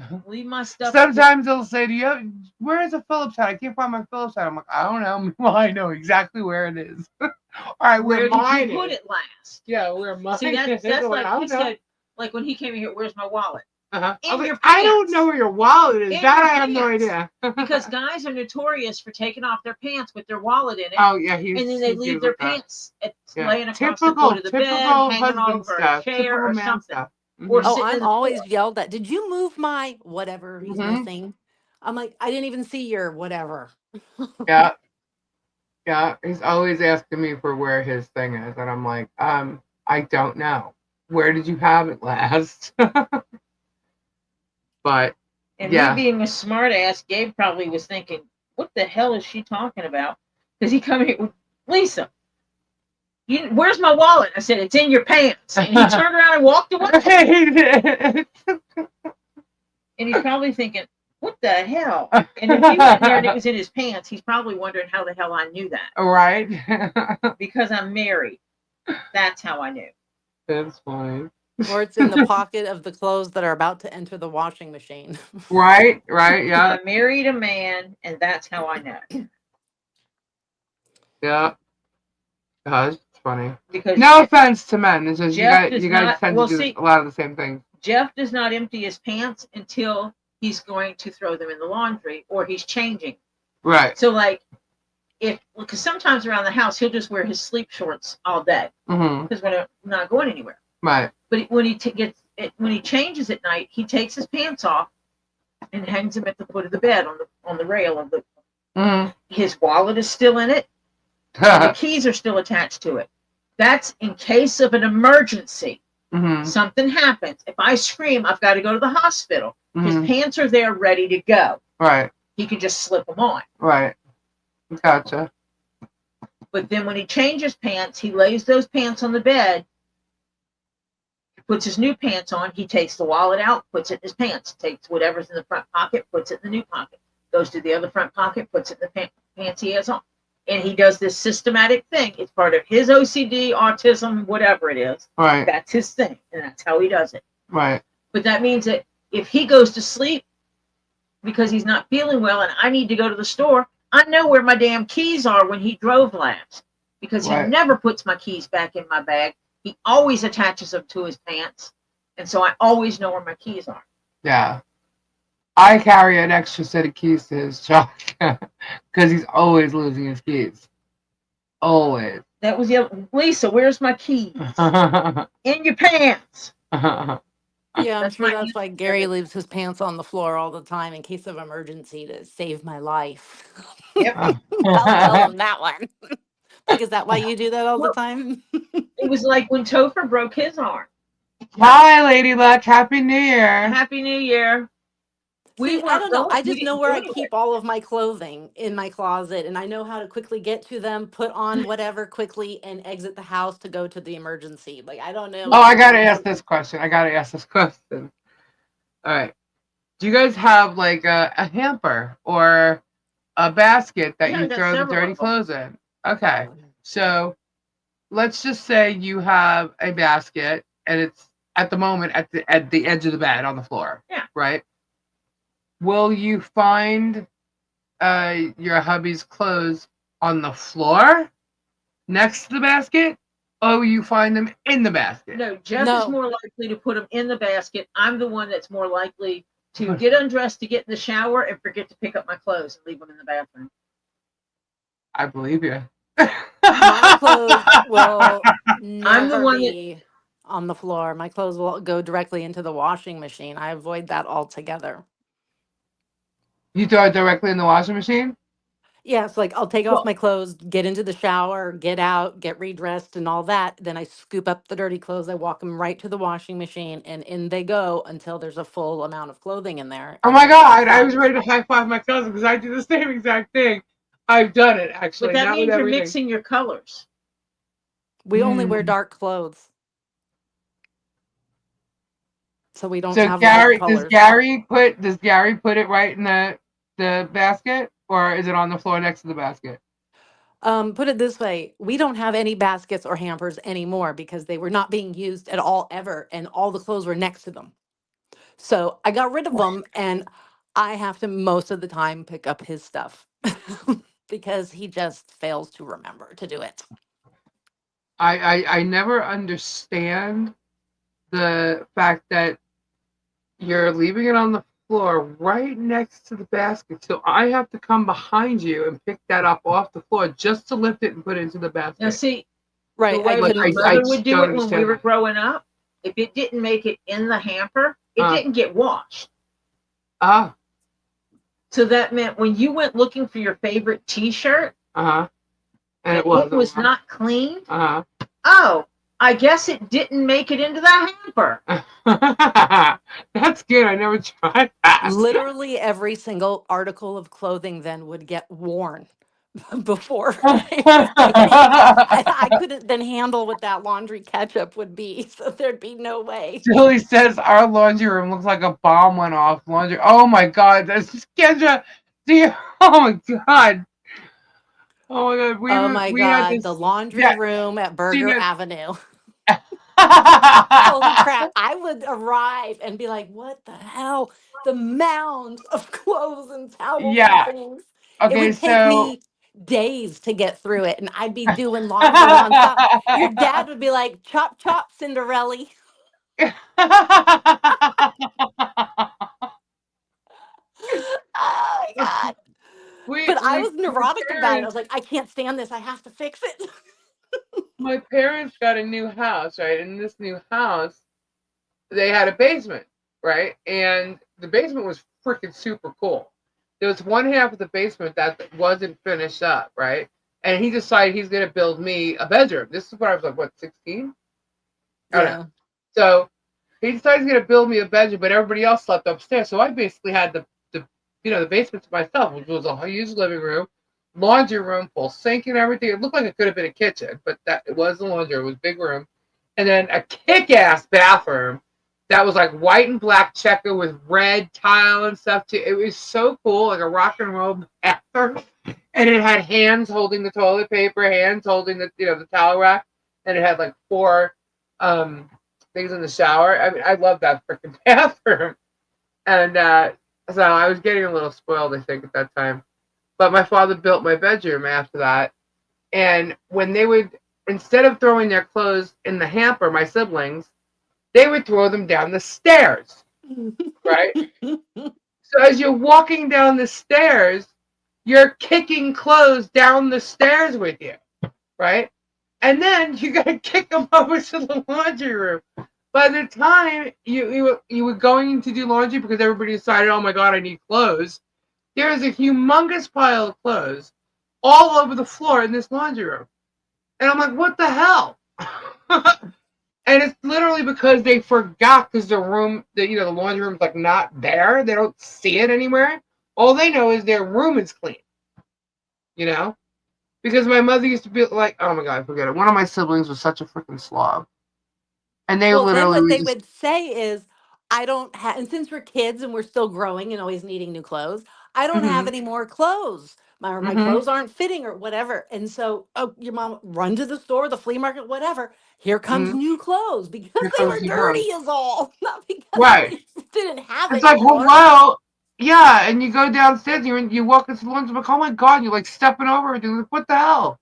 disappear. Leave my stuff. Sometimes they'll say, where is a Phillips head? I can't find my Phillips head. I'm like, I don't know. Well, I know exactly where it is. All right, Where where mine did you put is. it last? Yeah, where mine See, is. that's I'm like I he don't know. said, like when he came in here, where's my wallet? Uh-huh. In I was your like, I don't pants. know where your wallet is. In That your I have no pants. idea. Because guys are notorious for taking off their pants with their wallet in it. Oh yeah, he's and then they he's leave good their with that. pants Yeah. laying across Typical, the foot of the bed, typical hanging husband over stuff. a chair Typical or man something. stuff. Or Oh, sitting in I'm the always floor. yelled at. Did you move my whatever he's Mhm. missing? I'm like, I didn't even see your whatever. Yeah. Yeah, he's always asking me for where his thing is, and I'm like, I don't know. Where did you have it last? But And yeah. me being a smart ass, Gabe probably was thinking, what the hell is she talking about? Because he come here with Lisa. Where's my wallet? I said, it's in your pants. And he turned around and walked away. And he's probably thinking, what the hell? And if he went there and it was in his pants, he's probably wondering how the hell I knew that. Right. Because I'm married. That's how I knew. That's fine. Or it's in the pocket of the clothes that are about to enter the washing machine. Right, yeah. I married a man, and that's how I know. Yeah. It's funny. Because No offense to men. It's just Jeff you does guys not- tend well, to do see- a lot of the same things. Jeff does not empty his pants until he's going to throw them in the laundry or he's changing. Right. So, like, because sometimes around the house he'll just wear his sleep shorts all day Mm-hmm. because we're not going anywhere. Right. But when he changes at night, he takes his pants off and hangs them at the foot of the bed on the rail of the. Mm-hmm. His wallet is still in it. And the keys are still attached to it. That's in case of an emergency. Mm-hmm. Something happens. If I scream, I've got to go to the hospital. His Mm-hmm. pants are there ready to go. Right. He can just slip them on. Right. Gotcha. But then when he changes pants, he lays those pants on the bed, puts his new pants on. He takes the wallet out, puts it in his pants, takes whatever's in the front pocket, puts it in the new pocket, goes to the other front pocket, puts it in the pants he has on. And he does this systematic thing. It's part of his OCD, autism, whatever it is. Right. That's his thing, and that's how he does it. Right. But that means that if he goes to sleep because he's not feeling well and I need to go to the store, I know where my damn keys are when he drove last. Because he Right. never puts my keys back in my bag. He always attaches them to his pants. And so I always know where my keys are. Yeah. I carry an extra set of keys to his truck because he's always losing his keys. Always. That was the other. Lisa, where's my keys? In your pants. Yeah, I'm That's sure my that's why answer. Gary leaves his pants on the floor all the time in case of emergency to save my life. Yep. I'll tell him that one. Like, is that why you do that all the Well, time? it was like when Topher broke his arm. Hi, Lady Luck. Happy New Year. Happy New Year. See, I weren't don't know. going. I We just know didn't where go I anywhere. keep all of my clothing in my closet, and I know how to quickly get to them, put on whatever quickly, and exit the house to go to the emergency. Like, I don't know. Oh, I Like, gotta ask this question. All right. Do you guys have like a hamper or a basket that Yeah, you I got throw the several dirty of them. clothes in? Okay. So let's just say you have a basket and it's at the moment at the edge of the bed on the floor. Yeah. Right? Will you find your hubby's clothes on the floor next to the basket? Or will you find them in the basket? No, Jeff is No. more likely to put them in the basket. I'm the one that's more likely to get undressed to get in the shower and forget to pick up my clothes and leave them in the bathroom. I believe you. My clothes will I'm the never one that be on the floor. My clothes will go directly into the washing machine. I avoid that altogether. You throw it directly in the washing machine? Yeah, it's like I'll take off well, my clothes, get into the shower, get out, get redressed, and all that. Then I scoop up the dirty clothes. I walk them right to the washing machine, and in they go until there's a full amount of clothing in there. Oh And my then they're God, I was done. ready to high five my cousin because I do the same exact thing. I've done it but actually, that not with means you're everything. mixing your colors. We only wear Mm. dark clothes, so we don't So have light colors. Does Gary put it right in the basket or is it on the floor next to the basket? Put it this way, we don't have any baskets or hampers anymore because they were not being used at all ever, and all the clothes were next to them. So I got rid of them, and I have to most of the time pick up his stuff because he just fails to remember to do it. I never understand the fact that you're leaving it on the floor right next to the basket. So I have to come behind you and pick that up off the floor just to lift it and put it into the basket. Now, see, Right. the way I my couldn't. mother just would do don't it when we understand were that. growing up, if it didn't make it in the hamper, it didn't get washed. Ah, So that meant when you went looking for your favorite T-shirt and and it it was wasn't. not clean, Uh-huh. oh, I guess it didn't make it into the hamper. That's good. I never tried that. Literally every single article of clothing then would get worn before they were clean. I couldn't then handle what that laundry catch-up would be, so there'd be no way. Julie says our laundry room looks like a bomb went off. Laundry. Oh my God. This is Kendra. Oh my God. Oh my God. Oh my We had God, this. the laundry Yeah. room at She Burger knows. Avenue. Holy crap. I would arrive and be like, what the hell? The mound of clothes and towels and Yeah. things. It Okay. would take So. me days to get through it, and I'd be doing laundry nonstop. Your dad would be like, chop, chop, Cinderella. Oh my God. But I was My neurotic about it. I was parents like, I can't stand this. I have to fix it. my parents got a new house, right? In this new house, they had a basement, right? And the basement was freaking super cool. There was one half of the basement that wasn't finished up, right? And he decided he's gonna build me a bedroom. This is when I was like, what, 16? I don't know. Yeah. So he decided he's gonna build me a bedroom, but everybody else slept upstairs. So I basically had the basement to myself, which was a huge living room, laundry room, full sink and everything. It looked like it could have been a kitchen, but that it was the laundry room. It was a big room. And then a kick-ass bathroom that was like white and black checker with red tile and stuff too. It was so cool, like a rock and roll bathroom. And it had hands holding the toilet paper, hands holding the towel rack, and it had like 4 things in the shower. I mean, I love that freaking bathroom. And so I was getting a little spoiled, I think, at that time. But my father built my bedroom after that. And when they would, instead of throwing their clothes in the hamper, my siblings, they would throw them down the stairs, right? So as you're walking down the stairs, you're kicking clothes down the stairs with you, right? And then you gotta kick them over to the laundry room. By the time you were going to do laundry because everybody decided, oh my god, I need clothes, there is a humongous pile of clothes all over the floor in this laundry room. And I'm like, what the hell? And it's literally because they forgot because the laundry room's like not there. They don't see it anywhere. All they know is their room is clean. You know? Because my mother used to be like, oh my god, forget it. One of my siblings was such a freaking slob. And they Well, then literally what would they just would say is, I don't have, and since we're kids and we're still growing and always needing new clothes, I don't have mm-hmm, any more clothes. My mm-hmm, clothes aren't fitting or whatever. And so, oh, your mom run to the store, the flea market, whatever. Here comes mm-hmm. new clothes because Here they comes were the dirty clothes. is all, not because Right. we didn't have It's any like, more. hello. Yeah, and you go downstairs, you walk into the laundry, like, oh my god, you're like stepping over everything. Like, what the hell?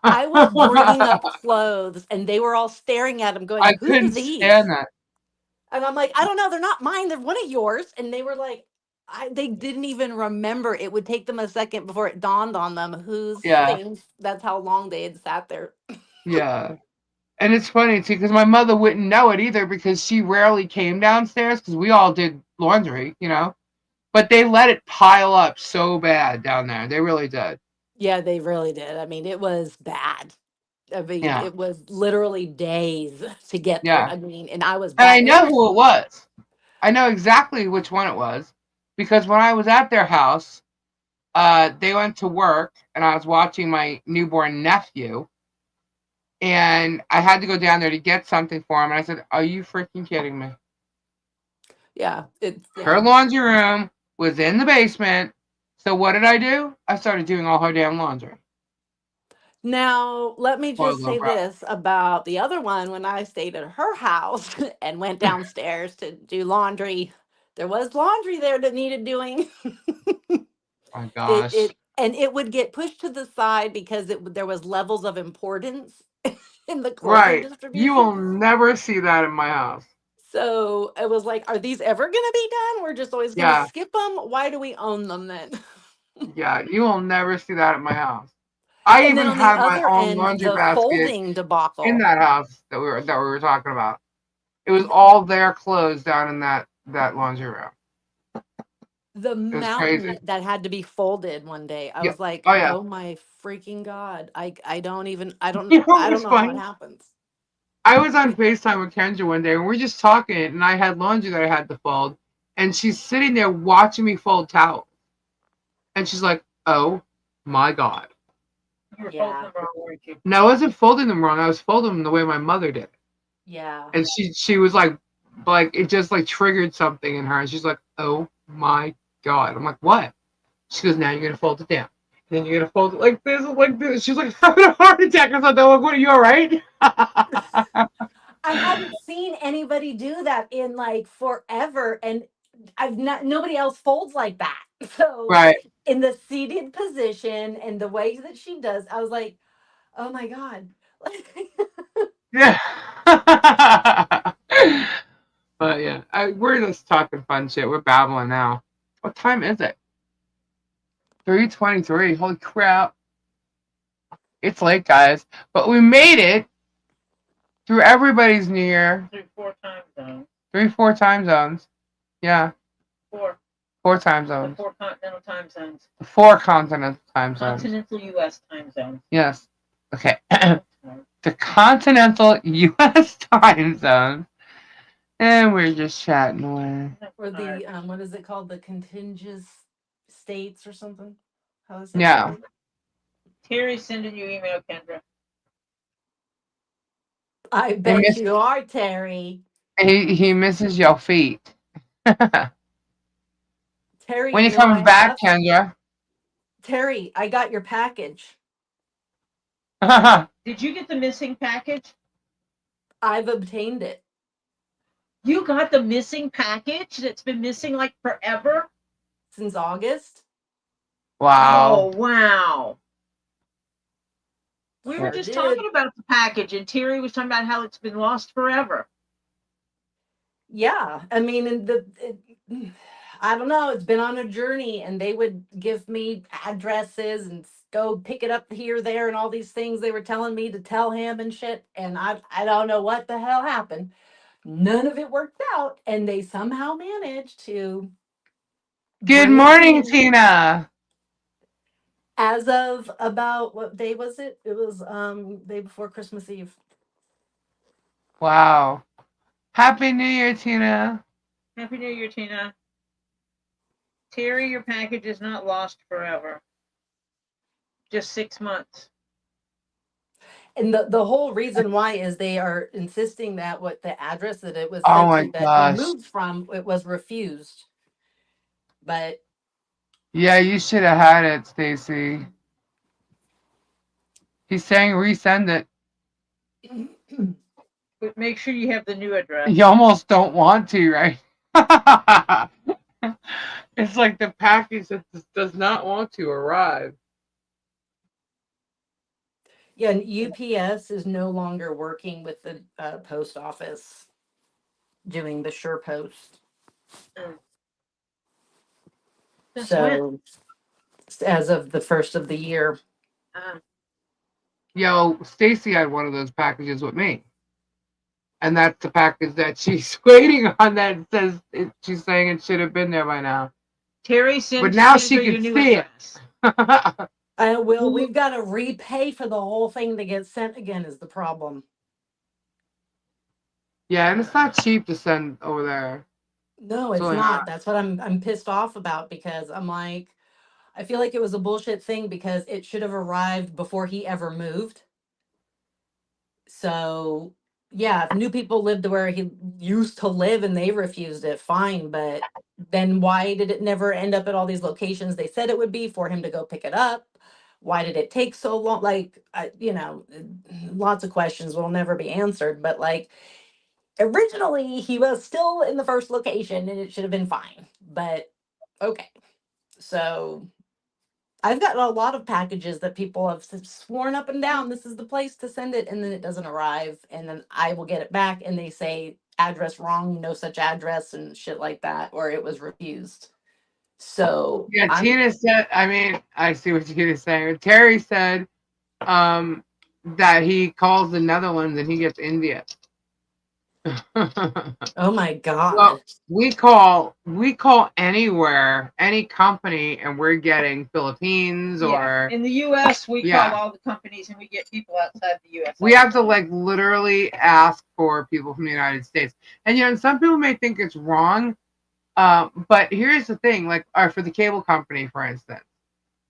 I was bringing up clothes and they were all staring at them going, I whose are couldn't stand these? that. And I'm like, I don't know, they're not mine, they're one of yours. And they were like, they didn't even remember. It would take them a second before it dawned on them whose Yeah, things. That's how long they had sat there. yeah. And it's funny too, because my mother wouldn't know it either because she rarely came downstairs because we all did laundry, But they let it pile up so bad down there. They really did. Yeah, they really did. I mean, it was bad. I mean, Yeah, it was literally days to get through. yeah. I mean, and I was And I back. And know there's, who it was. I know exactly which one it was because when I was at their house, they went to work and I was watching my newborn nephew. And I had to go down there to get something for him. And I said, are you freaking kidding me? yeah, Her laundry room was in the basement. So what did I do? I started doing all her damn laundry. Now, let me Poor just little say brat. this about the other one. When I stayed at her house and went downstairs to do laundry, there was laundry there that needed doing. My it gosh. it and it would get pushed to the side because there was levels of importance in the clothing Right. You distribution. will never see that in my house. So it was like, are these ever going to be done? We're just always going to Yeah. skip them. Why do we own them then? Yeah. You will never see that at my house. I And then even on the had my other own end, laundry the basket folding in debacle. that house that we were talking about. It was all their clothes down in that laundry room. The It was crazy. mountain that had to be folded one day. I Yeah. was like, Oh yeah. "Oh my freaking god. I don't even You know what I don't was know how it funny? happens." I was on FaceTime with Kendra one day and we're just talking and I had laundry that I had to fold and she's sitting there watching me fold towels. And she's like, oh my God. You were Yeah. folding them wrong, weren't you? No, I wasn't folding them wrong. I was folding them the way my mother did. Yeah. And she was like it just like triggered something in her. And she's like, oh my God. I'm like, what? She goes, now you're gonna fold it down. And then you're gonna fold it like this, like this. She's like having a heart attack or something. I'm like, what, are you all right? I hadn't seen anybody do that in like forever, and nobody else folds like that. So Right. in the seated position and the way that she does, I was like, "Oh my god!" Yeah. But yeah, we're just talking fun shit. We're babbling now. What time is it? 3:23. Holy crap. It's late, guys. But we made it through everybody's New Year. 4 time zones. 4 time zones. Yeah. 4 time The zones. 4 continental time zones. 4 continental time zones. Continental U.S. time zones. Yes. Okay. The continental U.S. time zone. And we're just chatting away. Or the what is it called? The contiguous states or something? How is that? Yeah. called? Terry's sending you email, Kendra. I bet you are, Terry. He misses your feet. Terry, When you you know I coming back, have. Kendra? Terry, I got your package. Did you get the missing package? I've obtained it. You got the missing package that's been missing like forever? Since August. Wow. Oh, wow. We were Sure just did. talking about the package, and Terry was talking about how it's been lost forever. Yeah, I mean, I don't know. It's been on a journey, and they would give me addresses and go pick it up here, there, and all these things they were telling me to tell him and shit. And I don't know what the hell happened. None of it worked out, and they somehow managed to Good bring it morning, in. Tina. As of about what day was it? It was day before Christmas Eve. Wow. Happy New Year, Tina. Happy New Year, Tina. Terry, your package is not lost forever. Just 6 months. And the whole reason why is they are insisting that what the address that it was Oh sent my to that he gosh. moved from, it was refused. But Yeah, you should have had it, Stacy. He's saying resend it. But make sure you have the new address. You almost don't want to, right? It's like the package that does not want to arrive. yeah, and UPS is no longer working with the post office doing the Sure Post. Since So as of the first of the year. Yo, Stacy had one of those packages with me. And that's the package that she's waiting on that says she's saying it should have been there by now. Terry sent But now sent she her your can new see address. it. Well, we've got to repay for the whole thing to get sent again is the problem. Yeah, and it's not cheap to send over there. No, it's really not. That's what I'm pissed off about because I'm like, I feel like it was a bullshit thing because it should have arrived before he ever moved. So, yeah, if new people lived where he used to live and they refused it, fine. But then why did it never end up at all these locations they said it would be for him to go pick it up? Why did it take so long? Like, lots of questions will never be answered. But like, originally, he was still in the first location and it should have been fine. But okay. So I've gotten a lot of packages that people have sworn up and down this is the place to send it, and then it doesn't arrive, and then I will get it back, and they say address wrong, no such address, and shit like that, or it was refused. So yeah, Tina said. I mean, I see what Tina's saying. Terry said that he calls the Netherlands and he gets India. oh my god. Well, we call anywhere, any company, and we're getting Philippines or in the U.S. We Yeah. call all the companies and we get people outside the U.S. we have to like literally ask for people from the United States. And some people may think it's wrong, but here's the thing: like, for the cable company, for instance,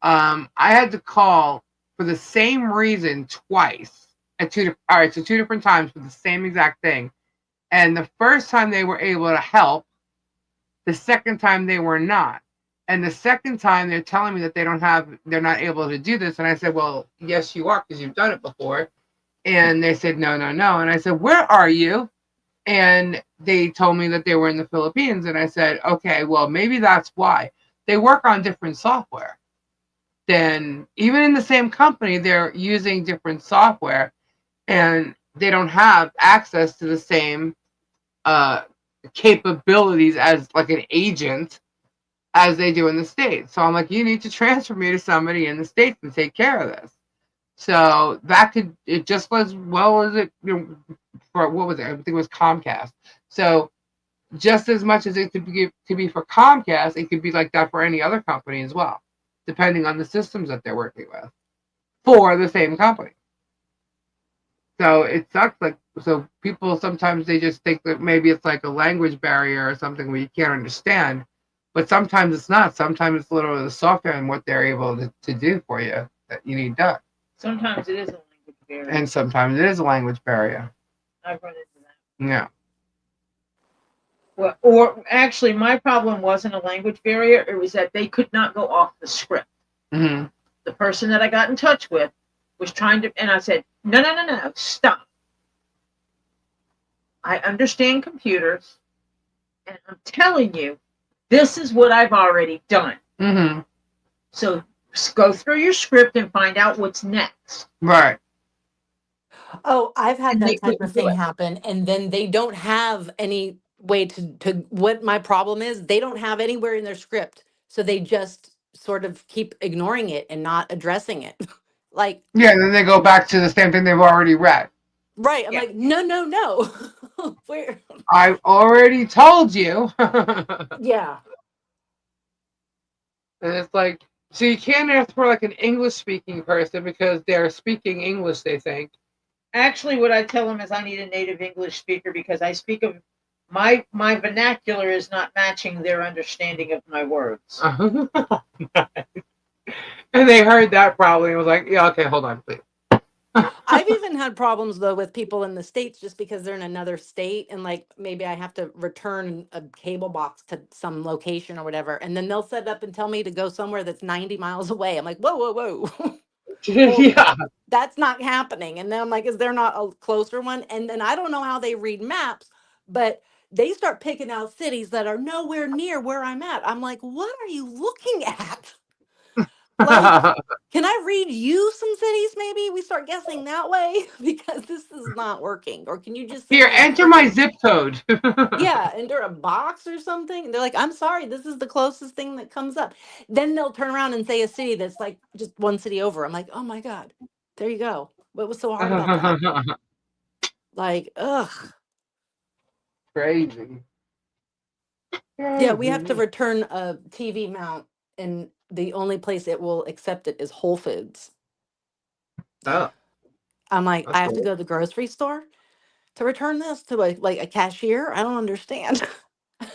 I had to call for the same reason twice at two different times for the same exact thing. And the first time they were able to help, the second time they were not. And the second time they're telling me that they're not able to do this. And I said, well, yes, you are, because you've done it before. And they said, no, no, no. And I said, where are you? And they told me that they were in the Philippines. And I said, okay, well, maybe that's why. They work on different software. Then even in the same company, they're using different software. And they don't have access to the same capabilities as like an agent as they do in the States. So I'm like, you need to transfer me to somebody in the States and take care of this. So it just as well as it, for what was it? I think it was Comcast. So just as much as it could be for Comcast, it could be like that for any other company as well, depending on the systems that they're working with for the same company. So it sucks. So people sometimes they just think that maybe it's like a language barrier or something where you can't understand, but sometimes it's not. Sometimes it's literally the software and what they're able to do for you that you need done. Sometimes it is a language barrier. And sometimes it is a language barrier. I've run into that. Yeah. Well, or actually, my problem wasn't a language barrier. It was that they could not go off the script. Mm-hmm. The person that I got in touch with was trying to, and I said, no, stop. I understand computers, and I'm telling you, this is what I've already done. Mm-hmm. So go through your script and find out what's next. Right. Oh, I've had And that they type couldn't of do thing it. happen, and then they don't have any way to what my problem is. They don't have anywhere in their script, so they just sort of keep ignoring it and not addressing it. Like, Yeah, then they go back to the same thing they've already read. right? I'm Yeah. like, no, no, no. Where? I've already told you. Yeah. And it's like, so you can't ask for like an English speaking person because they're speaking English, they think. Actually, what I tell them is I need a native English speaker because I speak of my vernacular is not matching their understanding of my words. And they heard that probably and was like, yeah, okay, hold on, please. I've even had problems though with people in the States just because they're in another state and like maybe I have to return a cable box to some location or whatever. And then they'll set up and tell me to go somewhere that's 90 miles away. I'm like, whoa, whoa, whoa. Well, Yeah. that's not happening. And then I'm like, is there not a closer one? And then I don't know how they read maps, but they start picking out cities that are nowhere near where I'm at. I'm like, what are you looking at? Like, can I read you some cities maybe? We start guessing that way because this is not working. Or can you just send Here, me a enter my freaking, zip code. yeah, enter a box or something? And they're like, I'm sorry, this is the closest thing that comes up. Then they'll turn around and say a city that's like just one city over. I'm like, oh my God, there you go. What was so hard about that? Like, ugh. Crazy. Yeah, we have to return a TV mount, and the only place it will accept it is Whole Foods. Oh, I'm like, that's I have to cool. go to the grocery store to return this to a cashier. I don't understand.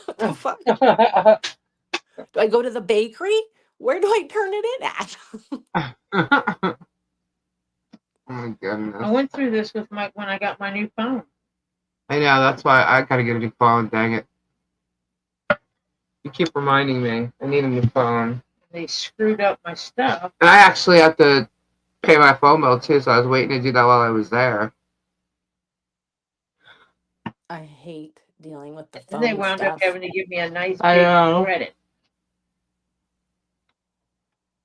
What the fuck? Do I go to the bakery? Where do I turn it in at? Oh my I goodness. went through this with my when I got my new phone. I know, that's why I gotta get a new phone, dang it. You keep reminding me. I need a new phone. They screwed up my stuff. And I actually have to pay my phone bill too, so I was waiting to do that while I was there. I hate dealing with the And they phone wound up stuff. having to give me a nice I big know. credit.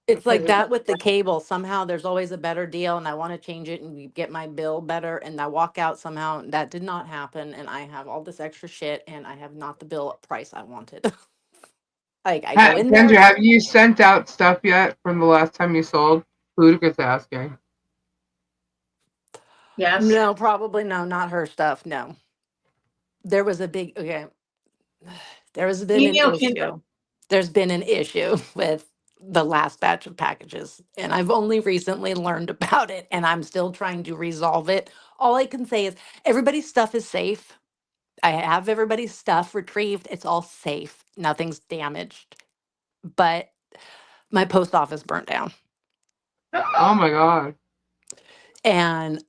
It's like Because that with the cable. Somehow there's always a better deal, and I want to change it and get my bill better. And I walk out somehow. That did not happen. And I have all this extra shit, and I have not the bill price I wanted. Like, I go in Kendra, there. have you sent out stuff yet from the last time you sold? Ludicrous asking. yes, No, probably no, not her stuff. No. There was a big, okay. There has been an email Kendra. issue. There's been an issue with the last batch of packages, and I've only recently learned about it, and I'm still trying to resolve it. All I can say is everybody's stuff is safe. I have everybody's stuff retrieved. It's all safe. Nothing's damaged. But my post office burnt down. Oh my god. And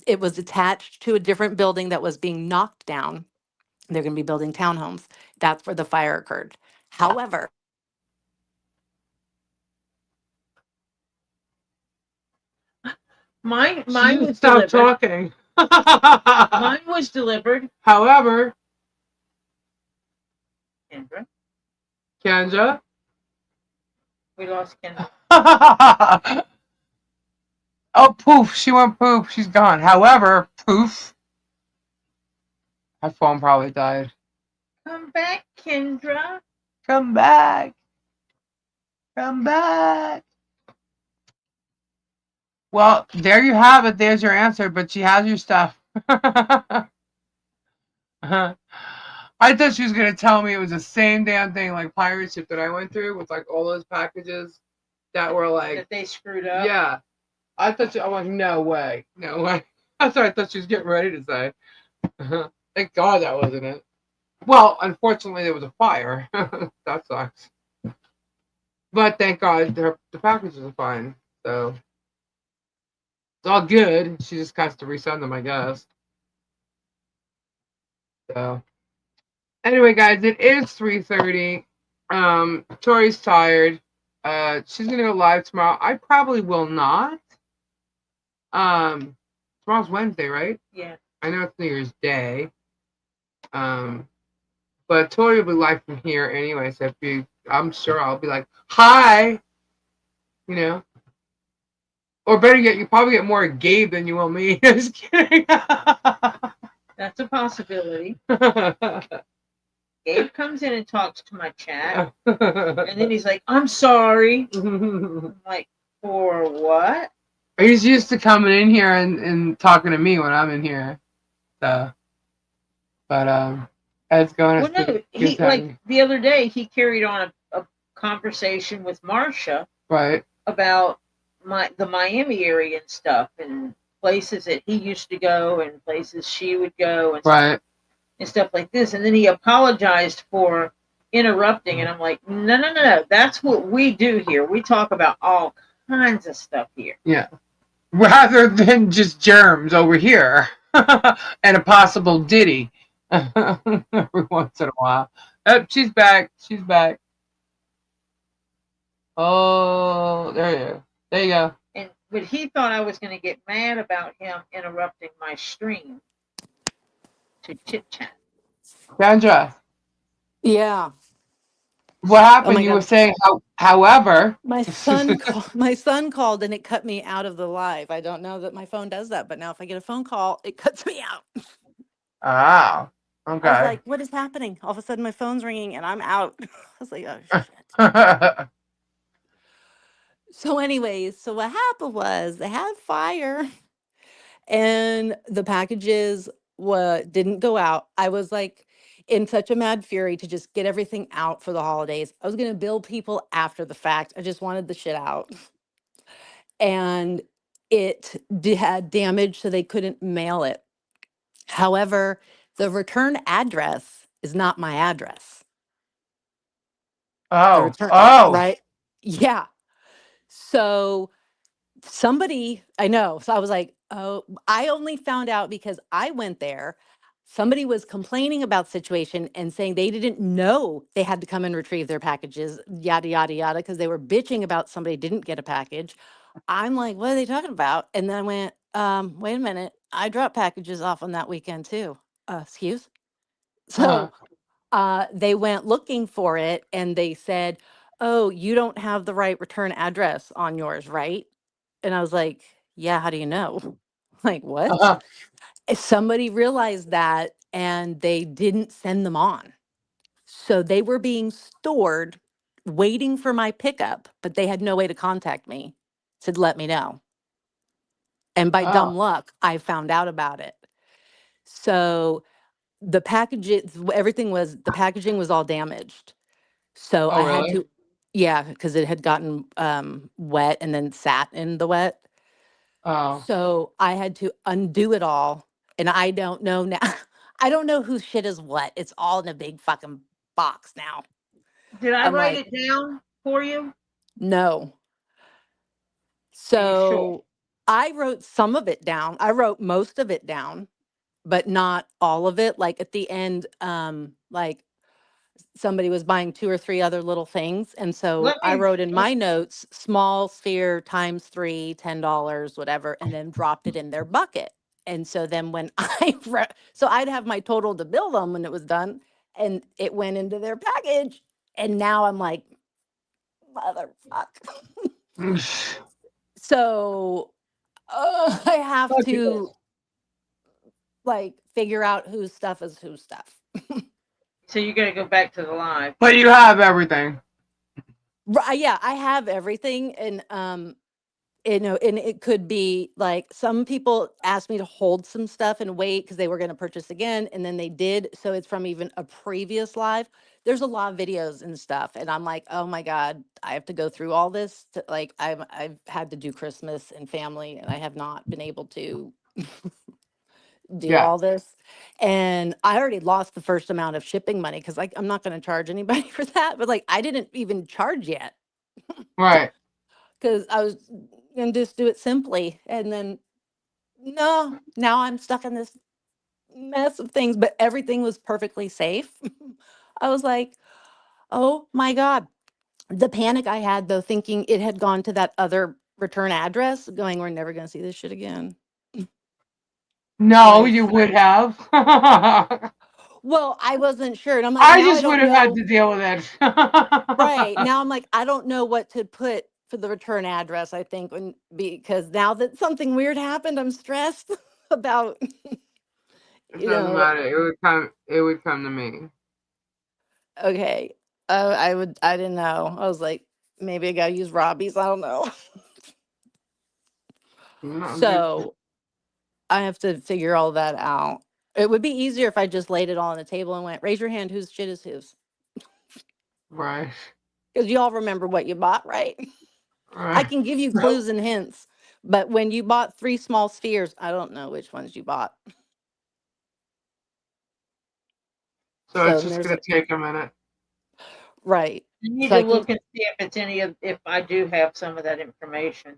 it was attached to a different building that was being knocked down. They're going to be building townhomes. That's where the fire occurred. However, Mine You was stop delivered. talking. Mine was delivered. However, Kendra, Kendra. we lost Kendra. Oh, poof. She went poof. She's gone. However, poof. Her phone probably died. Come back, Kendra. Come back. Come back. Well, there you have it. There's your answer, but she has your stuff. I thought she was going to tell me it was the same damn thing like pirate ship that I went through with like all those packages that were like, That they screwed up. yeah. I thought I was like, no way. No way. That's what I thought she was getting ready to say. Thank God that wasn't it. Well, unfortunately, there was a fire. That sucks. But thank God the packages are fine. So it's all good. She just has to resend them, I guess. So anyway, guys, it is 3:30. Tori's tired. She's gonna go live tomorrow. I probably will not. Tomorrow's Wednesday, right? Yeah. I know it's New Year's Day. But Tori will be live from here anyway, so if you, I'm sure I'll be like, hi, you know. Or better yet, you probably get more Gabe than you will me. Just kidding. That's a possibility. Gabe comes in and talks to my chat, and then he's like, "I'm sorry." I'm like, "For what?" He's used to coming in here and talking to me when I'm in here. So, but Ed's going Well, to no, he like the other day he carried on a conversation with Marcia right about the Miami area and stuff, and places that he used to go and places she would go and right. and stuff like this. And then he apologized for interrupting, and I'm like, no, that's what we do here. We talk about all kinds of stuff here. Yeah, rather than just germs over here and a possible ditty every once in a while. Oh, she's back. She's back. Oh, there you go. But he thought I was going to get mad about him interrupting my stream to chit chat. Kendra, Yeah. what happened? my You God. were saying, however, My son my son called and it cut me out of the live. I don't know that my phone does that, but now if I get a phone call, it cuts me out. oh, I was okay. like, what is happening? All of a sudden my phone's ringing and I'm out. I was like, oh shit. So anyways, so what happened was they had fire and the packages didn't go out. I was like in such a mad fury to just get everything out for the holidays. I was going to bill people after the fact. I just wanted the shit out. And it had damage, so they couldn't mail it. However, the return address is not my address. The return, oh, right? Yeah. So somebody, I know. So I was like, oh, I only found out because I went there. Somebody was complaining about situation and saying they didn't know they had to come and retrieve their packages, yada, yada, yada, because they were bitching about somebody didn't get a package. I'm like, what are they talking about? And then I went, wait a minute. I dropped packages off on that weekend too. Excuse? uh-huh. So they went looking for it and they said, oh, you don't have the right return address on yours, right? And I was like, yeah, how do you know? Like, what? Uh-huh. Somebody realized that and they didn't send them on. So they were being stored waiting for my pickup, but they had no way to contact me to let me know. And by Oh, dumb luck, I found out about it. So the packages, the packaging was all damaged. So oh, I had really? to, yeah, because it had gotten wet and then sat in the wet. Oh, So I had to undo it all. And I don't know now. I don't know whose shit is what. It's all in a big fucking box now. Did I I'm write like, it down for you? no. Are you sure? So I wrote some of it down. I wrote most of it down, but not all of it. Like at the end, like somebody was buying 2 or 3 other little things. And so Let I me. wrote in my notes, small sphere times 3, $10, whatever, and then dropped it in their bucket. And so then when so I'd have my total to bill them when it was done and it went into their package. And now I'm like, motherfuck. So I have to like figure out whose stuff is whose stuff. So you got to go back to the live. but you have everything. Yeah, I have everything, and and it could be like some people asked me to hold some stuff and wait because they were going to purchase again, and then they did. So it's from even a previous live. There's a lot of videos and stuff, and I'm like, oh my god, I have to go through all this. Like I've had to do Christmas and family, and I have not been able to do Yeah, all this. And I already lost the first amount of shipping money because like I'm not going to charge anybody for that. But like I didn't even charge yet right. because I was going to just do it simply. And then no, now I'm stuck in this mess of things, but everything was perfectly safe. I was like, oh my God. The panic I had though, thinking it had gone to that other return address, going, we're never going to see this shit again. No, Like, you would have. I well, I wasn't sure. And I'm like, now I just would don't have had know. to deal with it. Right. Now I'm like, I don't know what to put for the return address, I think, because now that something weird happened, I'm stressed about It You doesn't know, matter. It would come. It would come to me. okay. I didn't know. I was like, maybe I gotta use Robbie's. I don't know. No, So I have to figure all that out. It would be easier if I just laid it all on the table and went, raise your hand, whose shit is whose? right. Because you all remember what you bought, right? I Right. can give you clues and hints, but when you bought 3 small spheres, I don't know which ones you bought. So So it's and just there's gonna take a minute. right. You need So to I can, look and see if it's any of, if I do have some of that information.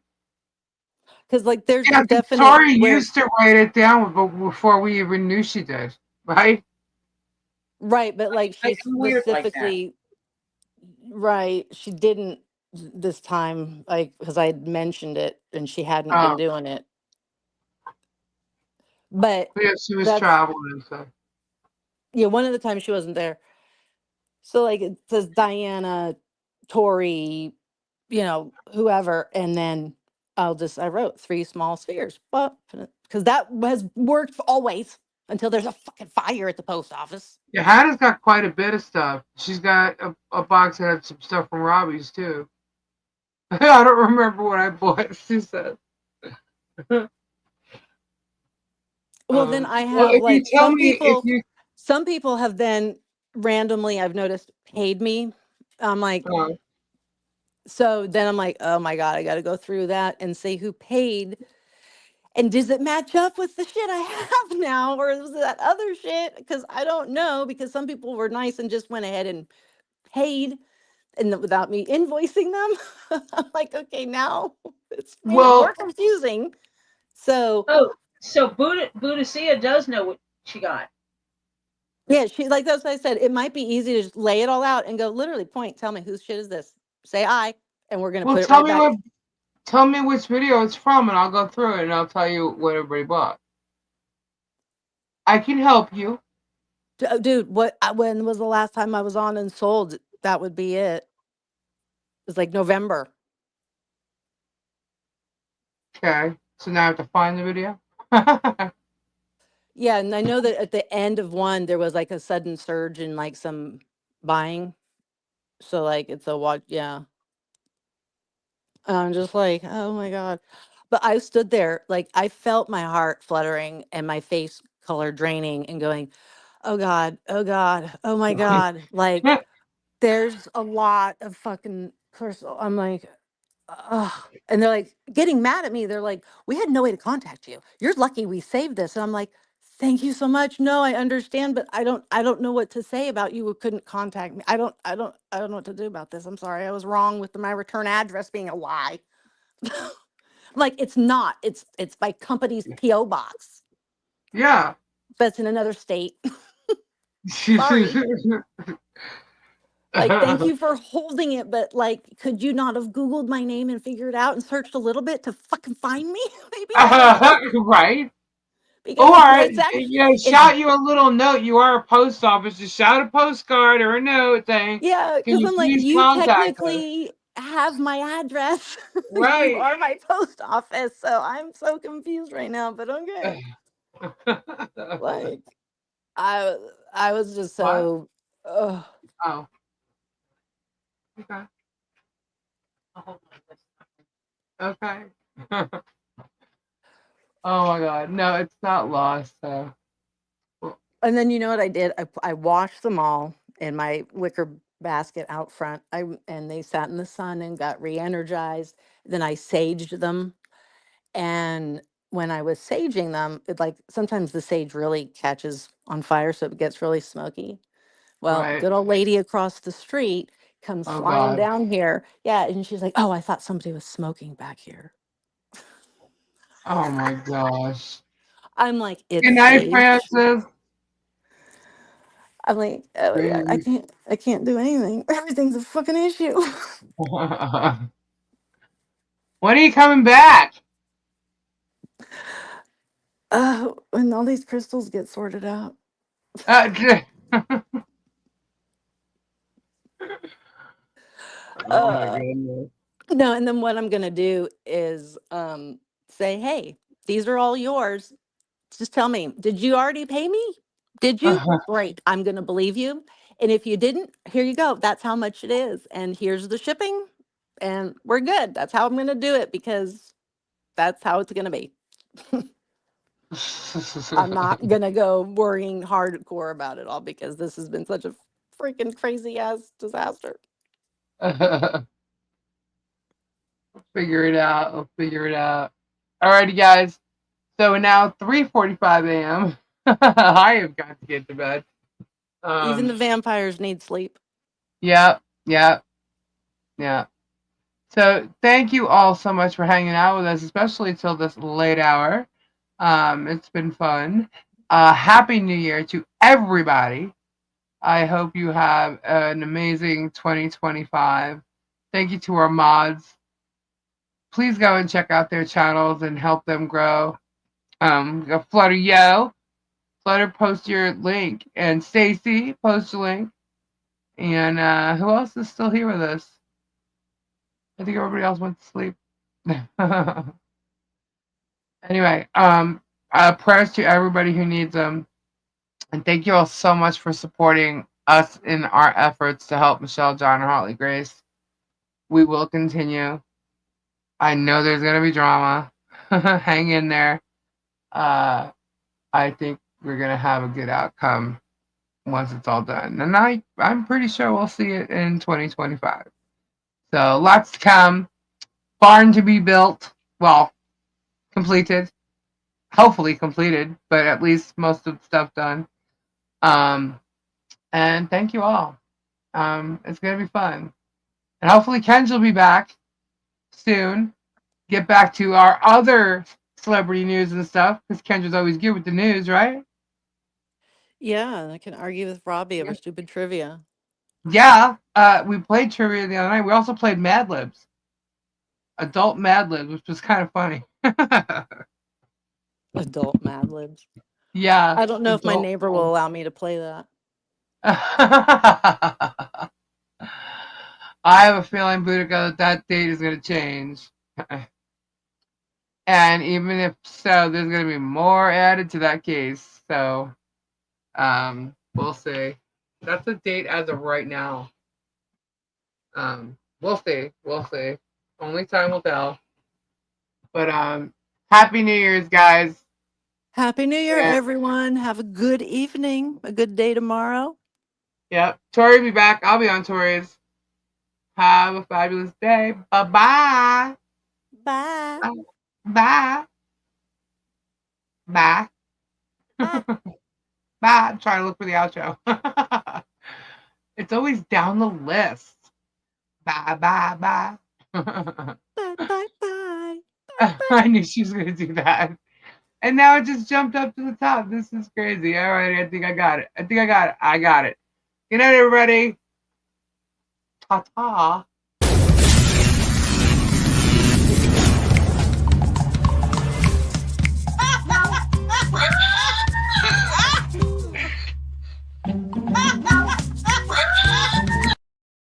because like there's Yeah, 'cause definite Tori where, used to write it down before we even knew she did. Right. right, but like she I'm weird like that. specifically, right, she didn't this time, like, because I had mentioned it and she hadn't been Oh, doing it. But yeah. She was that's, traveling. So. yeah, one of the times she wasn't there. So like it says Diana, Tori, whoever, and then I wrote 3 small spheres, but because that has worked always until there's a fucking fire at the post office. Yeah, Hannah's got quite a bit of stuff. She's got a box that had some stuff from Robbie's too. I don't remember what I bought. She said. Well, then I Well, have if you like tell me if you. some people have then randomly, I've noticed, paid me. I'm like, Oh, so then I'm like, oh my God, I got to go through that and see who paid. And does it match up with the shit I have now, or is it that other shit? Because I don't know. Because some people were nice and just went ahead and paid, and without me invoicing them. I'm like, okay, now it's made it more well, confusing. So Oh, so Buddha does know what she got. yeah, she like that's what I said. It might be easy to just lay it all out and go literally point. Tell me whose shit is this? Say I, and we're gonna well, put it right back. tell me which video it's from, and I'll go through it and I'll tell you what everybody bought. I can help you. Dude, when was the last time I was on and sold? That would be it. It was like November. Okay, so now I have to find the video. Yeah, and I know that at the end of one, there was like a sudden surge in like some buying. So like it's a what? Yeah. And I'm just like, oh my God. But I stood there, like I felt my heart fluttering and my face color draining and going, oh God, oh God, oh my God. Like there's a lot of fucking personal. I'm like, ugh. And they're like getting mad at me. They're like, we had no way to contact you. You're lucky we saved this. And I'm like, thank you so much. No, I understand, but I don't know what to say about you who couldn't contact me. I don't know what to do about this. I'm sorry. I was wrong with my return address being a lie. Like it's not. It's my company's PO box. Yeah. That's in another state. Sorry. Like, thank you for holding it, but like, could you not have Googled my name and figured out and searched a little bit to fucking find me? Maybe I don't know Right. because Or it's actually it's shout you a little note. You are a post office. Just shout a postcard or a note saying, yeah. "Can Because you I'm like, please you contact us?" technically have my address. You Right. are my post office, so I'm so confused right now. But okay, like I I was just What? so. Ugh. Oh. Okay. Okay. Oh my God. No, it's not lost. So. And then you know what I did? I washed them all in my wicker basket out front. And they sat in the sun and got re-energized. Then I saged them. And when I was saging them, it like sometimes the sage really catches on fire, so it gets really smoky. Well, Right. good old lady across the street comes Oh flying God. down here. Yeah, and she's like, "Oh, I thought somebody was smoking back here." Oh my gosh. I'm like, "It's Good night, sage." Francis. I'm like, "Oh my God, I Crazy. can't do anything. Everything's a fucking issue." When are you coming back? When all these crystals get sorted out. Uh, oh my Uh, goodness. no, and then what I'm gonna do is say, hey, these are all yours. Just tell me, did you already pay me? Did you? Great. I'm going to believe you. And if you didn't, here you go. That's how much it is. And here's the shipping. And we're good. That's how I'm going to do it because that's how it's going to be. I'm not going to go worrying hardcore about it all because this has been such a freaking crazy ass disaster. Figure it out. We'll figure it out. Alrighty, guys. So now 3:45 a.m. I have got to get to bed. Even the vampires need sleep. Yeah. So thank you all so much for hanging out with us, especially till this late hour. It's been fun. Happy New Year to everybody. I hope you have an amazing 2025. Thank you to our mods. Please go and check out their channels and help them grow. Flutter, Flutter, post your link. And Stacy, post your link. And who else is still here with us? I think everybody else went to sleep. Anyway, prayers to everybody who needs them. And thank you all so much for supporting us in our efforts to help Michelle, John, and Hartley Grace. We will continue. I know there's going to be drama. Hang in there. I think we're going to have a good outcome once it's all done. And I'm pretty sure we'll see it in 2025. So lots to come. Barn to be built. Well, completed. Hopefully completed, but at least most of the stuff done. And thank you all. It's going to be fun. And hopefully Kendra will be back soon. Get back to our other celebrity news and stuff, because Kendra's always good with the news, right? Yeah, I can argue with Robbie over stupid trivia. Yeah, we played trivia the other night. We also played Mad Libs. Adult Mad Libs, which was kind of funny. Adult Mad Libs. Yeah. I don't know if my neighbor will allow me to play that. I have a feeling, Boudica, that date is going to change. And even if so, there's going to be more added to that case. So, we'll see. That's the date as of right now. We'll see. We'll see. Only time will tell. But Happy New Year's, guys. Happy New Year, everyone. Have a good evening. A good day tomorrow. Yep. Tori will be back. I'll be on Tori's. Have a fabulous day. Bye-bye. Bye. Bye. Bye. Bye. Bye. I'm trying to look for the outro. It's always down the list. Bye, bye, bye. Bye, bye, bye. I knew she was going to do that. And now it just jumped up to the top. This is crazy. All right, I think I got it. I got it. Good night, everybody. Ta-ta.